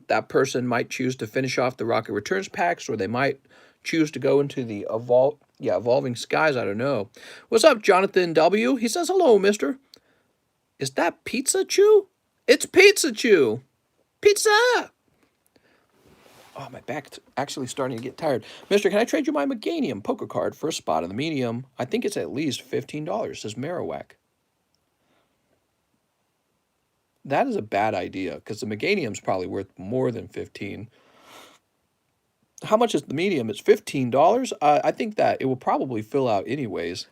that person might choose to finish off the Rocket Returns packs, or they might choose to go into the Evolving Skies. I don't know. What's up, Jonathan W? He says, hello, mister. Is that Pizza Chew? It's Pizza Chew. Pizza! Oh, my back's actually starting to get tired. Mister, can I trade you my Meganium poker card for a spot in the medium? I think it's at least $15, says Marowak. That is a bad idea, because the Meganium's probably worth more than $15. How much is the medium? It's $15. I think that it will probably fill out anyways.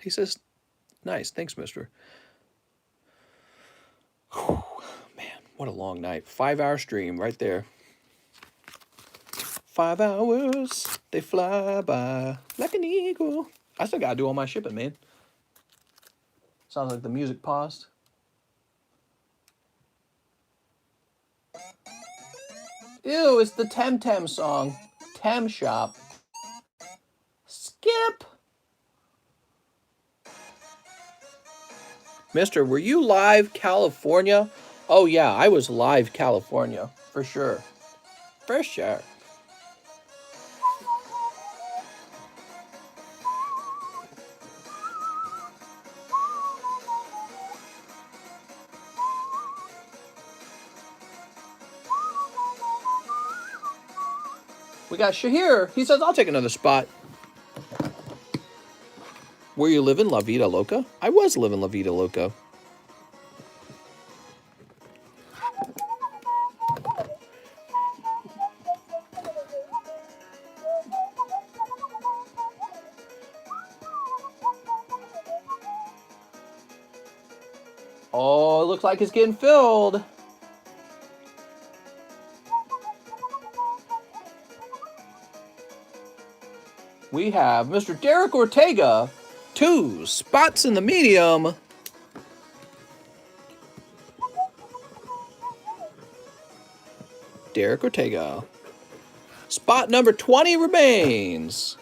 He says, nice. Thanks, mister. Whew, man, what a long night. 5-hour stream right there. 5 hours, they fly by like an eagle. I still got to do all my shipping, man. Sounds like the music paused. Ew, it's the Temtem song. Tem Shop. Skip. Mister, were you live California? Oh, yeah, I was live California. For sure. For sure. We got Shahir. He says, I'll take another spot. Were you living La Vida Loca? I was living La Vida Loca. Oh, it looks like it's getting filled. We have Mr. Derek Ortega, 2 spots in the medium. Derek Ortega. Spot number 20 remains.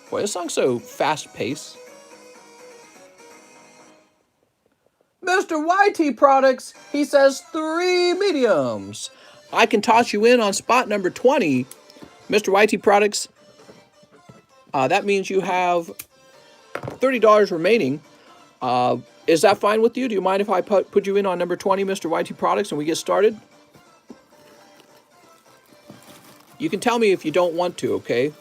Boy, this song's so fast-paced. Mr. YT Products, he says 3 mediums. I can toss you in on spot number 20. Mr. YT Products, that means you have $30 remaining. Is that fine with you? Do you mind if I put you in on number 20, Mr. YT Products, and we get started? You can tell me if you don't want to, okay?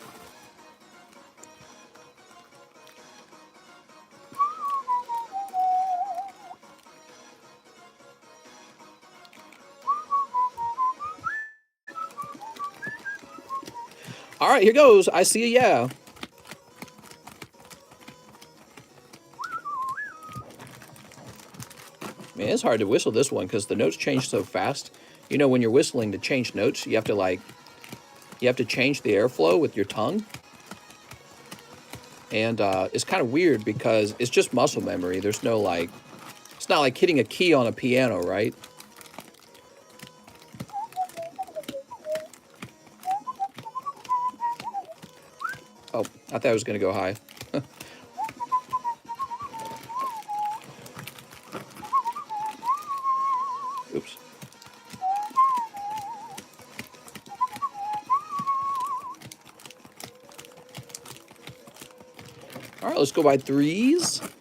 All right, here goes. I see a yeah. Man, it's hard to whistle this one because the notes change so fast. You know, when you're whistling to change notes, you have to change the airflow with your tongue. And it's kind of weird because it's just muscle memory. There's no it's not like hitting a key on a piano, right? Oh, I thought I was going to go high. Oops. All right, let's go by 3s.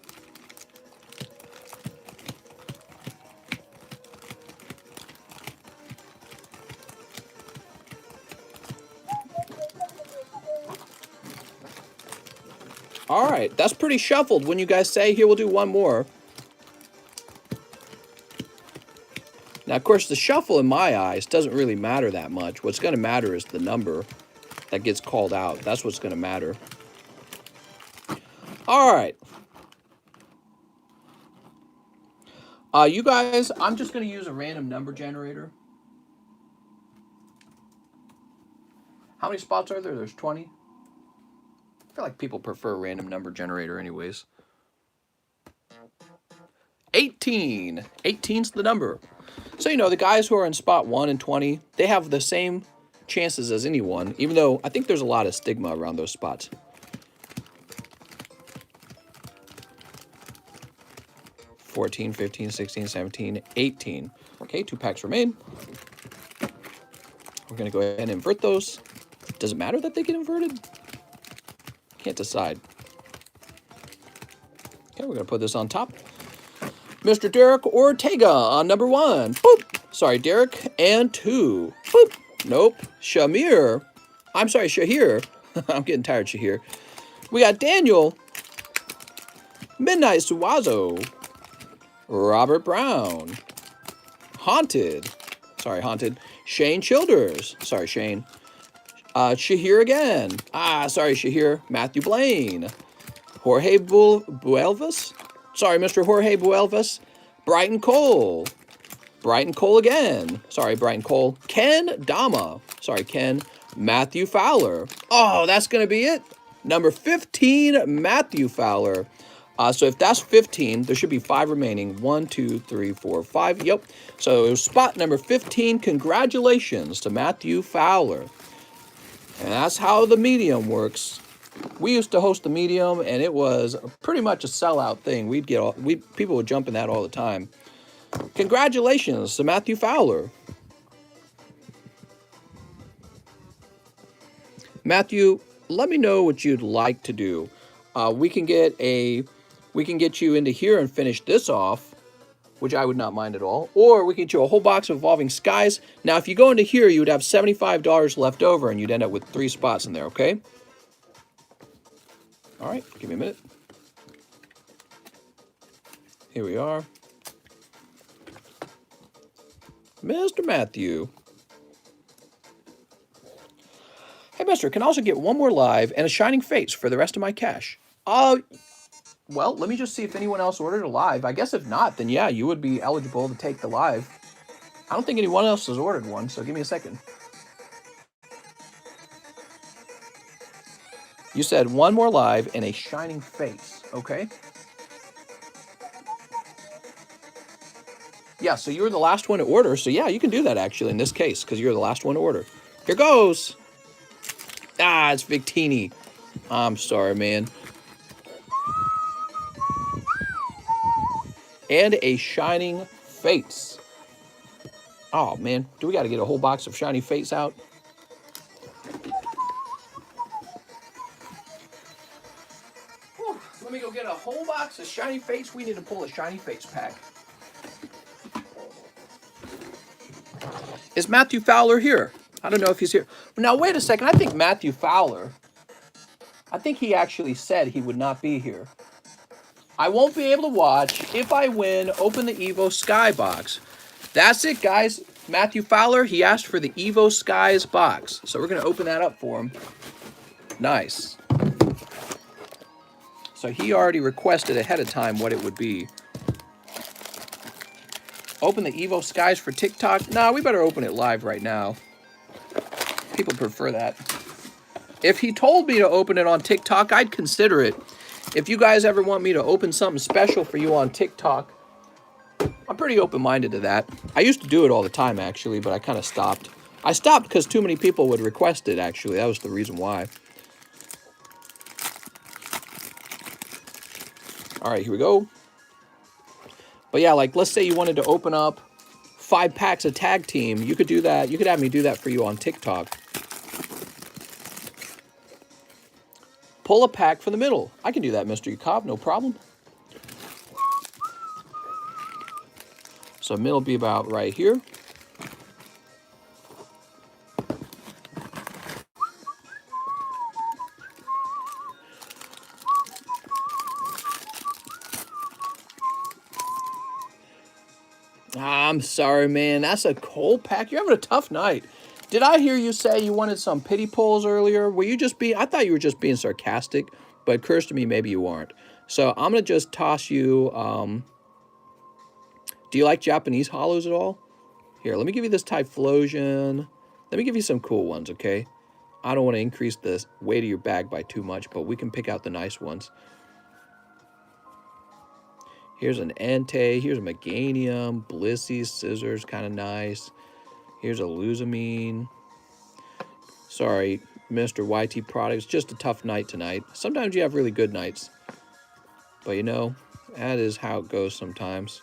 All right, that's pretty shuffled. When you guys say, here, we'll do one more. Now, of course, the shuffle in my eyes doesn't really matter that much. What's going to matter is the number that gets called out. That's what's going to matter. All right. You guys, I'm just going to use a random number generator. How many spots are there? There's 20. I feel like people prefer a random number generator anyways. 18. 18's the number. So, you know, the guys who are in spot 1 and 20, they have the same chances as anyone, even though I think there's a lot of stigma around those spots. 14, 15, 16, 17, 18. Okay, 2 packs remain. We're going to go ahead and invert those. Does it matter that they get inverted? Can't decide. Okay, we're going to put this on top. Mr. Derek Ortega on number 1. Boop. Sorry, Derek. And 2. Boop. Nope. Shamir. I'm sorry, Shahir. I'm getting tired, Shahir. We got Daniel. Midnight Suwazo. Robert Brown. Haunted. Sorry, Haunted. Shane Childers. Sorry, Shane. Shahir again. Sorry, Shahir. Matthew Blaine. Jorge Buelvas. Sorry, Mr. Jorge Buelvas. Brighton Cole. Brighton Cole again. Sorry, Brighton Cole. Ken Dama. Sorry, Ken. Matthew Fowler. Oh, that's going to be it. Number 15, Matthew Fowler. So if that's 15, there should be 5 remaining. 1, 2, 3, 4, 5. Yep. So it was spot number 15. Congratulations to Matthew Fowler. And that's how the medium works. We used to host the medium, and it was pretty much a sellout thing. People would jump in that all the time. Congratulations to Matthew Fowler. Matthew, let me know what you'd like to do. We can get you into here and finish this off, which I would not mind at all. Or we can get you a whole box of Evolving Skies. Now, if you go into here, you would have $75 left over, and you'd end up with 3 spots in there, okay? All right, give me a minute. Here we are. Mr. Matthew. Hey, mister, can I also get one more live and a shining face for the rest of my cash? Well, let me just see if anyone else ordered a live. I guess if not, then yeah, you would be eligible to take the live. I don't think anyone else has ordered one, so give me a second. You said one more live and a shining face, okay? Yeah, so you were the last one to order. So yeah, you can do that actually in this case because you're the last one to order. Here goes. Ah, it's Victini. I'm sorry, man. And a Shining Fates. Oh, man. Do we got to get a whole box of Shiny Fates out? Whew, let me go get a whole box of Shiny Fates. We need to pull a Shiny Fates pack. Is Matthew Fowler here? I don't know if he's here. Now, wait a second. I think Matthew Fowler, I think he actually said he would not be here. I won't be able to watch. If I win, open the Evo Sky box. That's it, guys. Matthew Fowler, he asked for the Evo Skies box. So we're going to open that up for him. Nice. So he already requested ahead of time what it would be. Open the Evo Skies for TikTok? Nah, we better open it live right now. People prefer that. If he told me to open it on TikTok, I'd consider it. If you guys ever want me to open something special for you on TikTok, I'm pretty open-minded to that. I used to do it all the time, actually, but I kind of stopped. I stopped because too many people would request it, actually. That was the reason why. All right, here we go. But yeah, like, let's say you wanted to open up 5 packs of Tag Team. You could do that. You could have me do that for you on TikTok. Pull a pack from the middle. I can do that, Mr. Yukov, no problem. So middle will be about right here. I'm sorry, man. That's a cold pack. You're having a tough night. Did I hear you say you wanted some pity pulls earlier? Were you just being... I thought you were just being sarcastic, but it occurs to me maybe you weren't. So I'm going to just toss you... do you like Japanese holos at all? Here, let me give you this Typhlosion. Let me give you some cool ones, okay? I don't want to increase the weight of your bag by too much, but we can pick out the nice ones. Here's an Entei. Here's a Meganium. Blissey, Scissors, kind of nice. Here's a Luzamine. Sorry, Mr. YT Products. Just a tough night tonight. Sometimes you have really good nights. But you know, that is how it goes sometimes.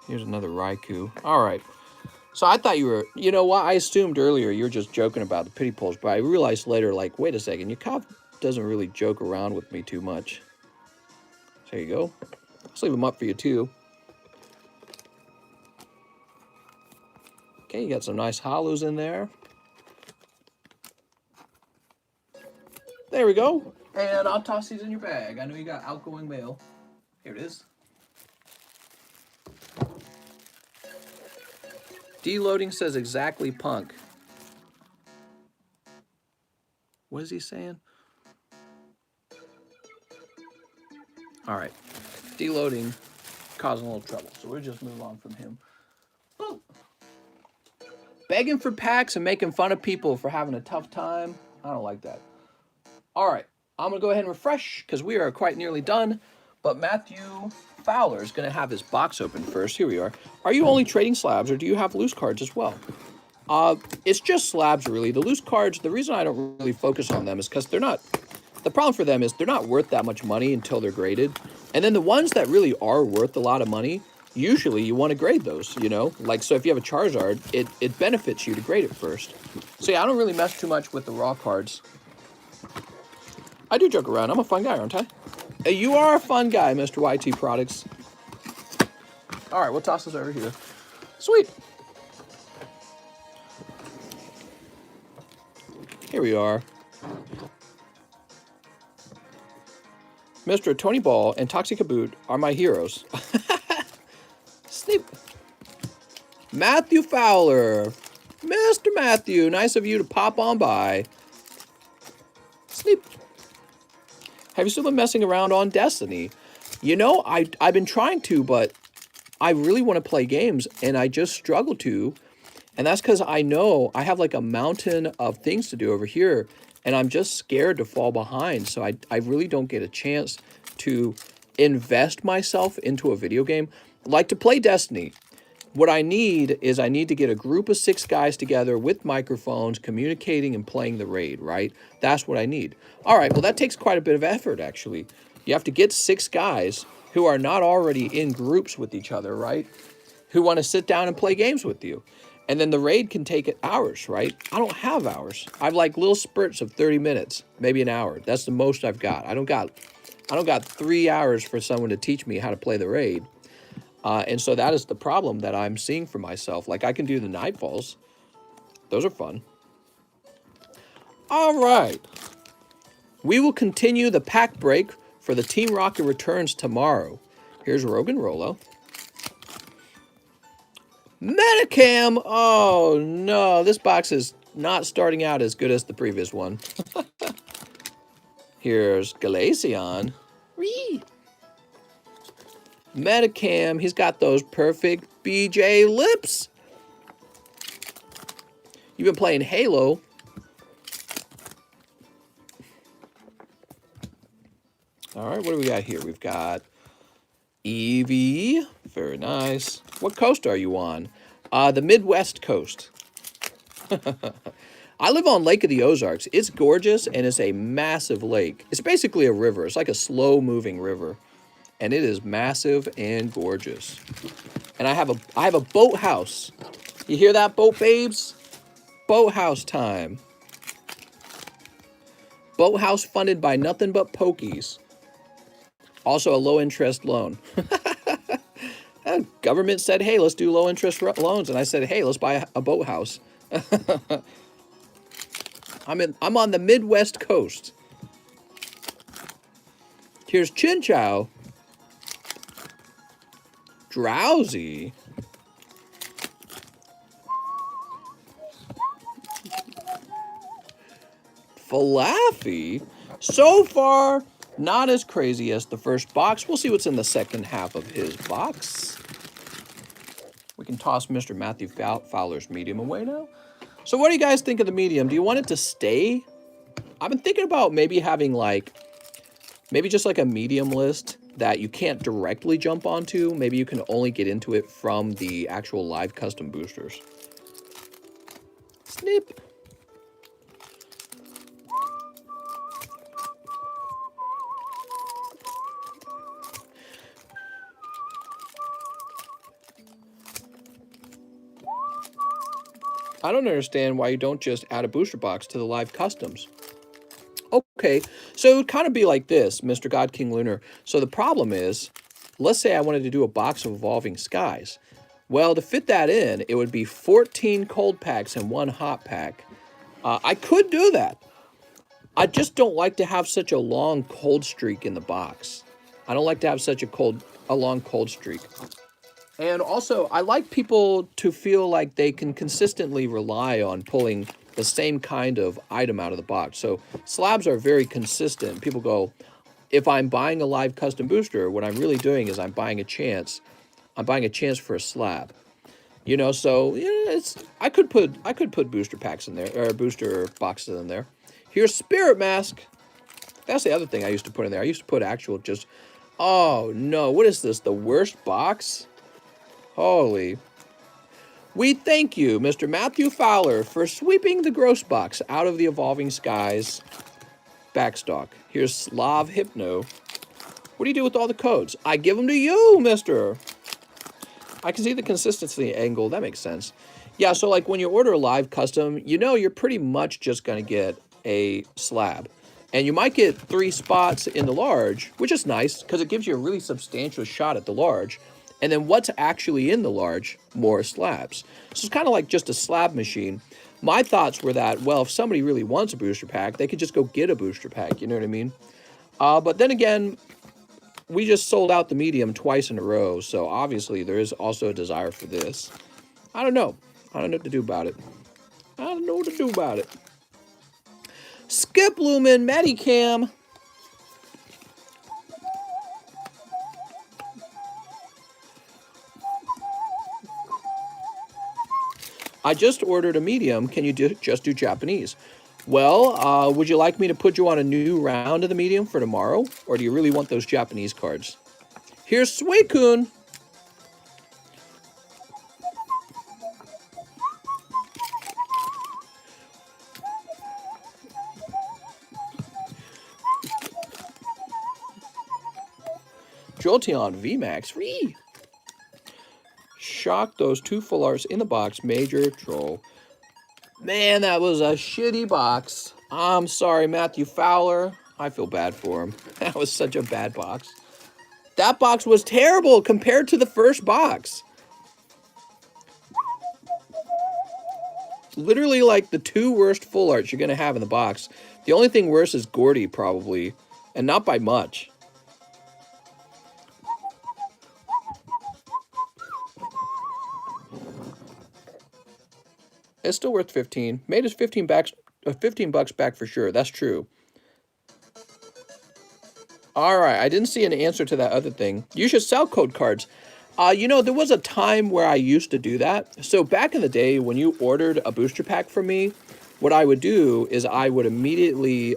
Here's another Raikou. All right. So I thought you were, you know what? I assumed earlier you were just joking about the pity pulls, but I realized later, like, wait a second. Yukov doesn't really joke around with me too much. So there you go. Let's leave them up for you, too. Okay, you got some nice holos in there. There we go. And I'll toss these in your bag. I know you got outgoing mail. Here it is. Deloading says exactly punk. What is he saying? All right. Deloading causing a little trouble. So we'll just move on from him. Boop. Begging for packs and making fun of people for having a tough time. I don't like that. All right. I'm going to go ahead and refresh because we are quite nearly done. But Matthew Fowler is going to have his box open first. Here we are. Are you only trading slabs or do you have loose cards as well? It's just slabs, really. The loose cards, the reason I don't really focus on them is because they're not... The problem for them is they're not worth that much money until they're graded. And then the ones that really are worth a lot of money, usually you want to grade those, you know? Like, so if you have a Charizard, it benefits you to grade it first. So yeah, I don't really mess too much with the raw cards. I do joke around. I'm a fun guy, aren't I? You are a fun guy, Mr. YT Products. All right, we'll toss this over here. Sweet. Here we are. Mr. Tony Ball and Toxicaboot are my heroes. Sneep. Matthew Fowler. Mr. Matthew, nice of you to pop on by. Sneep. Have you still been messing around on Destiny? You know, I've been trying to, but I really want to play games, and I just struggle to. And that's because I know I have like a mountain of things to do over here, and I'm just scared to fall behind. So I really don't get a chance to invest myself into a video game. Like to play Destiny. what I need is I need to get a group of 6 guys together with microphones, communicating and playing the raid, right? That's what I need. All right, well, that takes quite a bit of effort, actually. You have to get 6 guys who are not already in groups with each other, right? Who want to sit down and play games with you. And then the raid can take hours, right? I don't have hours. I have like little spurts of 30 minutes, maybe an hour. That's the most I've got. I don't got 3 hours for someone to teach me how to play the raid. And so that is the problem that I'm seeing for myself. Like, I can do the nightfalls. Those are fun. All right. We will continue the pack break for the Team Rocket returns tomorrow. Here's Rogan Rolo. Metacam! Oh, no. This box is not starting out as good as the previous one. Here's Glaceon. Whee! Metacam, he's got those perfect BJ lips. You've been playing Halo. All right, what do we got here? We've got Eevee. Very nice. What coast are you on? The Midwest coast. I live on Lake of the Ozarks. It's gorgeous, and it's a massive lake. It's basically a river. It's like a slow-moving river. And it is massive and gorgeous. And I have a boathouse. You hear that, boat babes? Boathouse time. Boathouse funded by nothing but Pokies. Also a low-interest loan. Government said, hey, let's do low-interest loans. And I said, hey, let's buy a boathouse. I'm on the Midwest coast. Here's Chinchou. Drowsy. Falafi. So far, not as crazy as the first box. We'll see what's in the second half of his box. We can toss Mr. Matthew Fowler's medium away now. So what do you guys think of the medium? Do you want it to stay? I've been thinking about maybe having maybe just like a medium list that you can't directly jump onto. Maybe you can only get into it from the actual live custom boosters. Snip. I don't understand why you don't just add a booster box to the live customs. Okay, so it would kind of be like this, Mr. God King Lunar. So the problem is, let's say I wanted to do a box of Evolving Skies. Well, to fit that in, it would be 14 cold packs and 1 hot pack. I could do that. I just don't like to have such a long cold streak in the box. I don't like to have such a long cold streak. And also, I like people to feel like they can consistently rely on pulling the same kind of item out of the box. So slabs are very consistent. People go, if I'm buying a live custom booster, what I'm really doing is I'm buying a chance. I'm buying a chance for a slab. You know, so yeah, I could put booster packs in there, or booster boxes in there. Here's Spirit Mask. That's the other thing I used to put in there. I used to put actual just, oh no, what is this? The worst box? Holy. We thank you, Mr. Matthew Fowler, for sweeping the gross box out of the Evolving Skies backstock. Here's Slav Hypno. What do you do with all the codes? I give them to you, mister. I can see the consistency angle. That makes sense. Yeah, so like when you order a live custom, you know you're pretty much just going to get a slab. And you might get 3 spots in the large, which is nice because it gives you a really substantial shot at the large. And then what's actually in the large? More slabs. So it's kind of like just a slab machine. My thoughts were that, well, if somebody really wants a booster pack, they could just go get a booster pack. You know what I mean? But then again, we just sold out the medium twice in a row. So obviously there is also a desire for this. I don't know. I don't know what to do about it. I don't know what to do about it. Skip Lumen Medicam. I just ordered a medium. Can you just do Japanese? Well, would you like me to put you on a new round of the medium for tomorrow? Or do you really want those Japanese cards? Here's Suicune. Jolteon VMAX free. Shock those 2 full arts in the box. Major troll. Man, that was a shitty box. I'm sorry, Matthew Fowler. I feel bad for him. That was such a bad box. That box was terrible compared to the first box. Literally like the 2 worst full arts you're going to have in the box. The only thing worse is Gordy, probably. And not by much. It's still worth 15. Made us 15 bucks back for sure. That's true. All right, I didn't see an answer to that other thing. You should sell code cards. You know, there was a time where I used to do that. So back in the day, when you ordered a booster pack from me, what I would do is I would immediately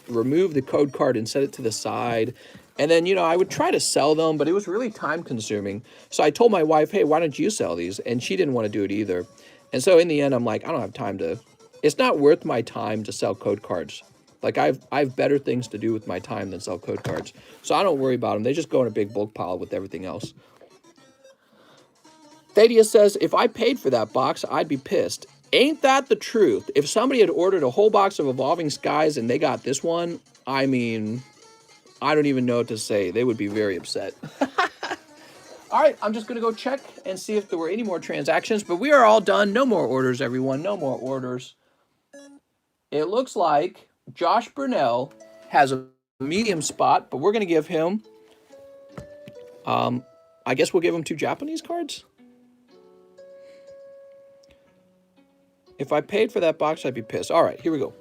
remove the code card and set it to the side. And then, you know, I would try to sell them, but it was really time consuming. So I told my wife, hey, why don't you sell these? And she didn't want to do it either. And so in the end, I'm like, I don't have time to, it's not worth my time to sell code cards. Like I've better things to do with my time than sell code cards. So I don't worry about them. They just go in a big bulk pile with everything else. Thaddeus says, if I paid for that box, I'd be pissed. Ain't that the truth? If somebody had ordered a whole box of Evolving Skies and they got this one, I mean, I don't even know what to say. They would be very upset. All right, I'm just going to go check and see if there were any more transactions, but we are all done. No more orders, everyone. No more orders. It looks like Josh Burnell has a medium spot, but we're going to give him, I guess we'll give him 2 Japanese cards. If I paid for that box, I'd be pissed. All right, here we go.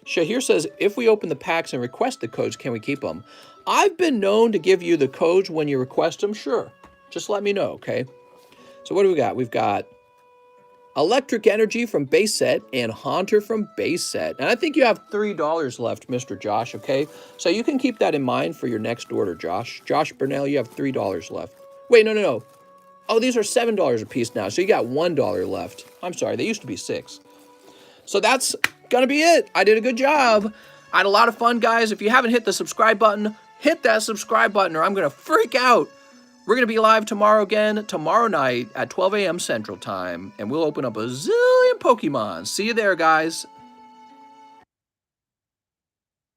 Shahir says, if we open the packs and request the codes, can we keep them? I've been known to give you the codes when you request them. Sure. Just let me know, okay? So what do we got? We've got Electric Energy from base set and Haunter from base set. And I think you have $3 left, Mr. Josh, okay? So you can keep that in mind for your next order, Josh. Josh Burnell, you have $3 left. Wait, no. Oh, these are $7 a piece now. So you got $1 left. I'm sorry, they used to be $6. So that's gonna be it. I did a good job. I had a lot of fun, guys. If you haven't hit the subscribe button, hit that subscribe button or I'm gonna freak out. We're gonna be live tomorrow again, tomorrow night at 12 a.m. Central Time, and we'll open up a zillion Pokemon. See you there, guys.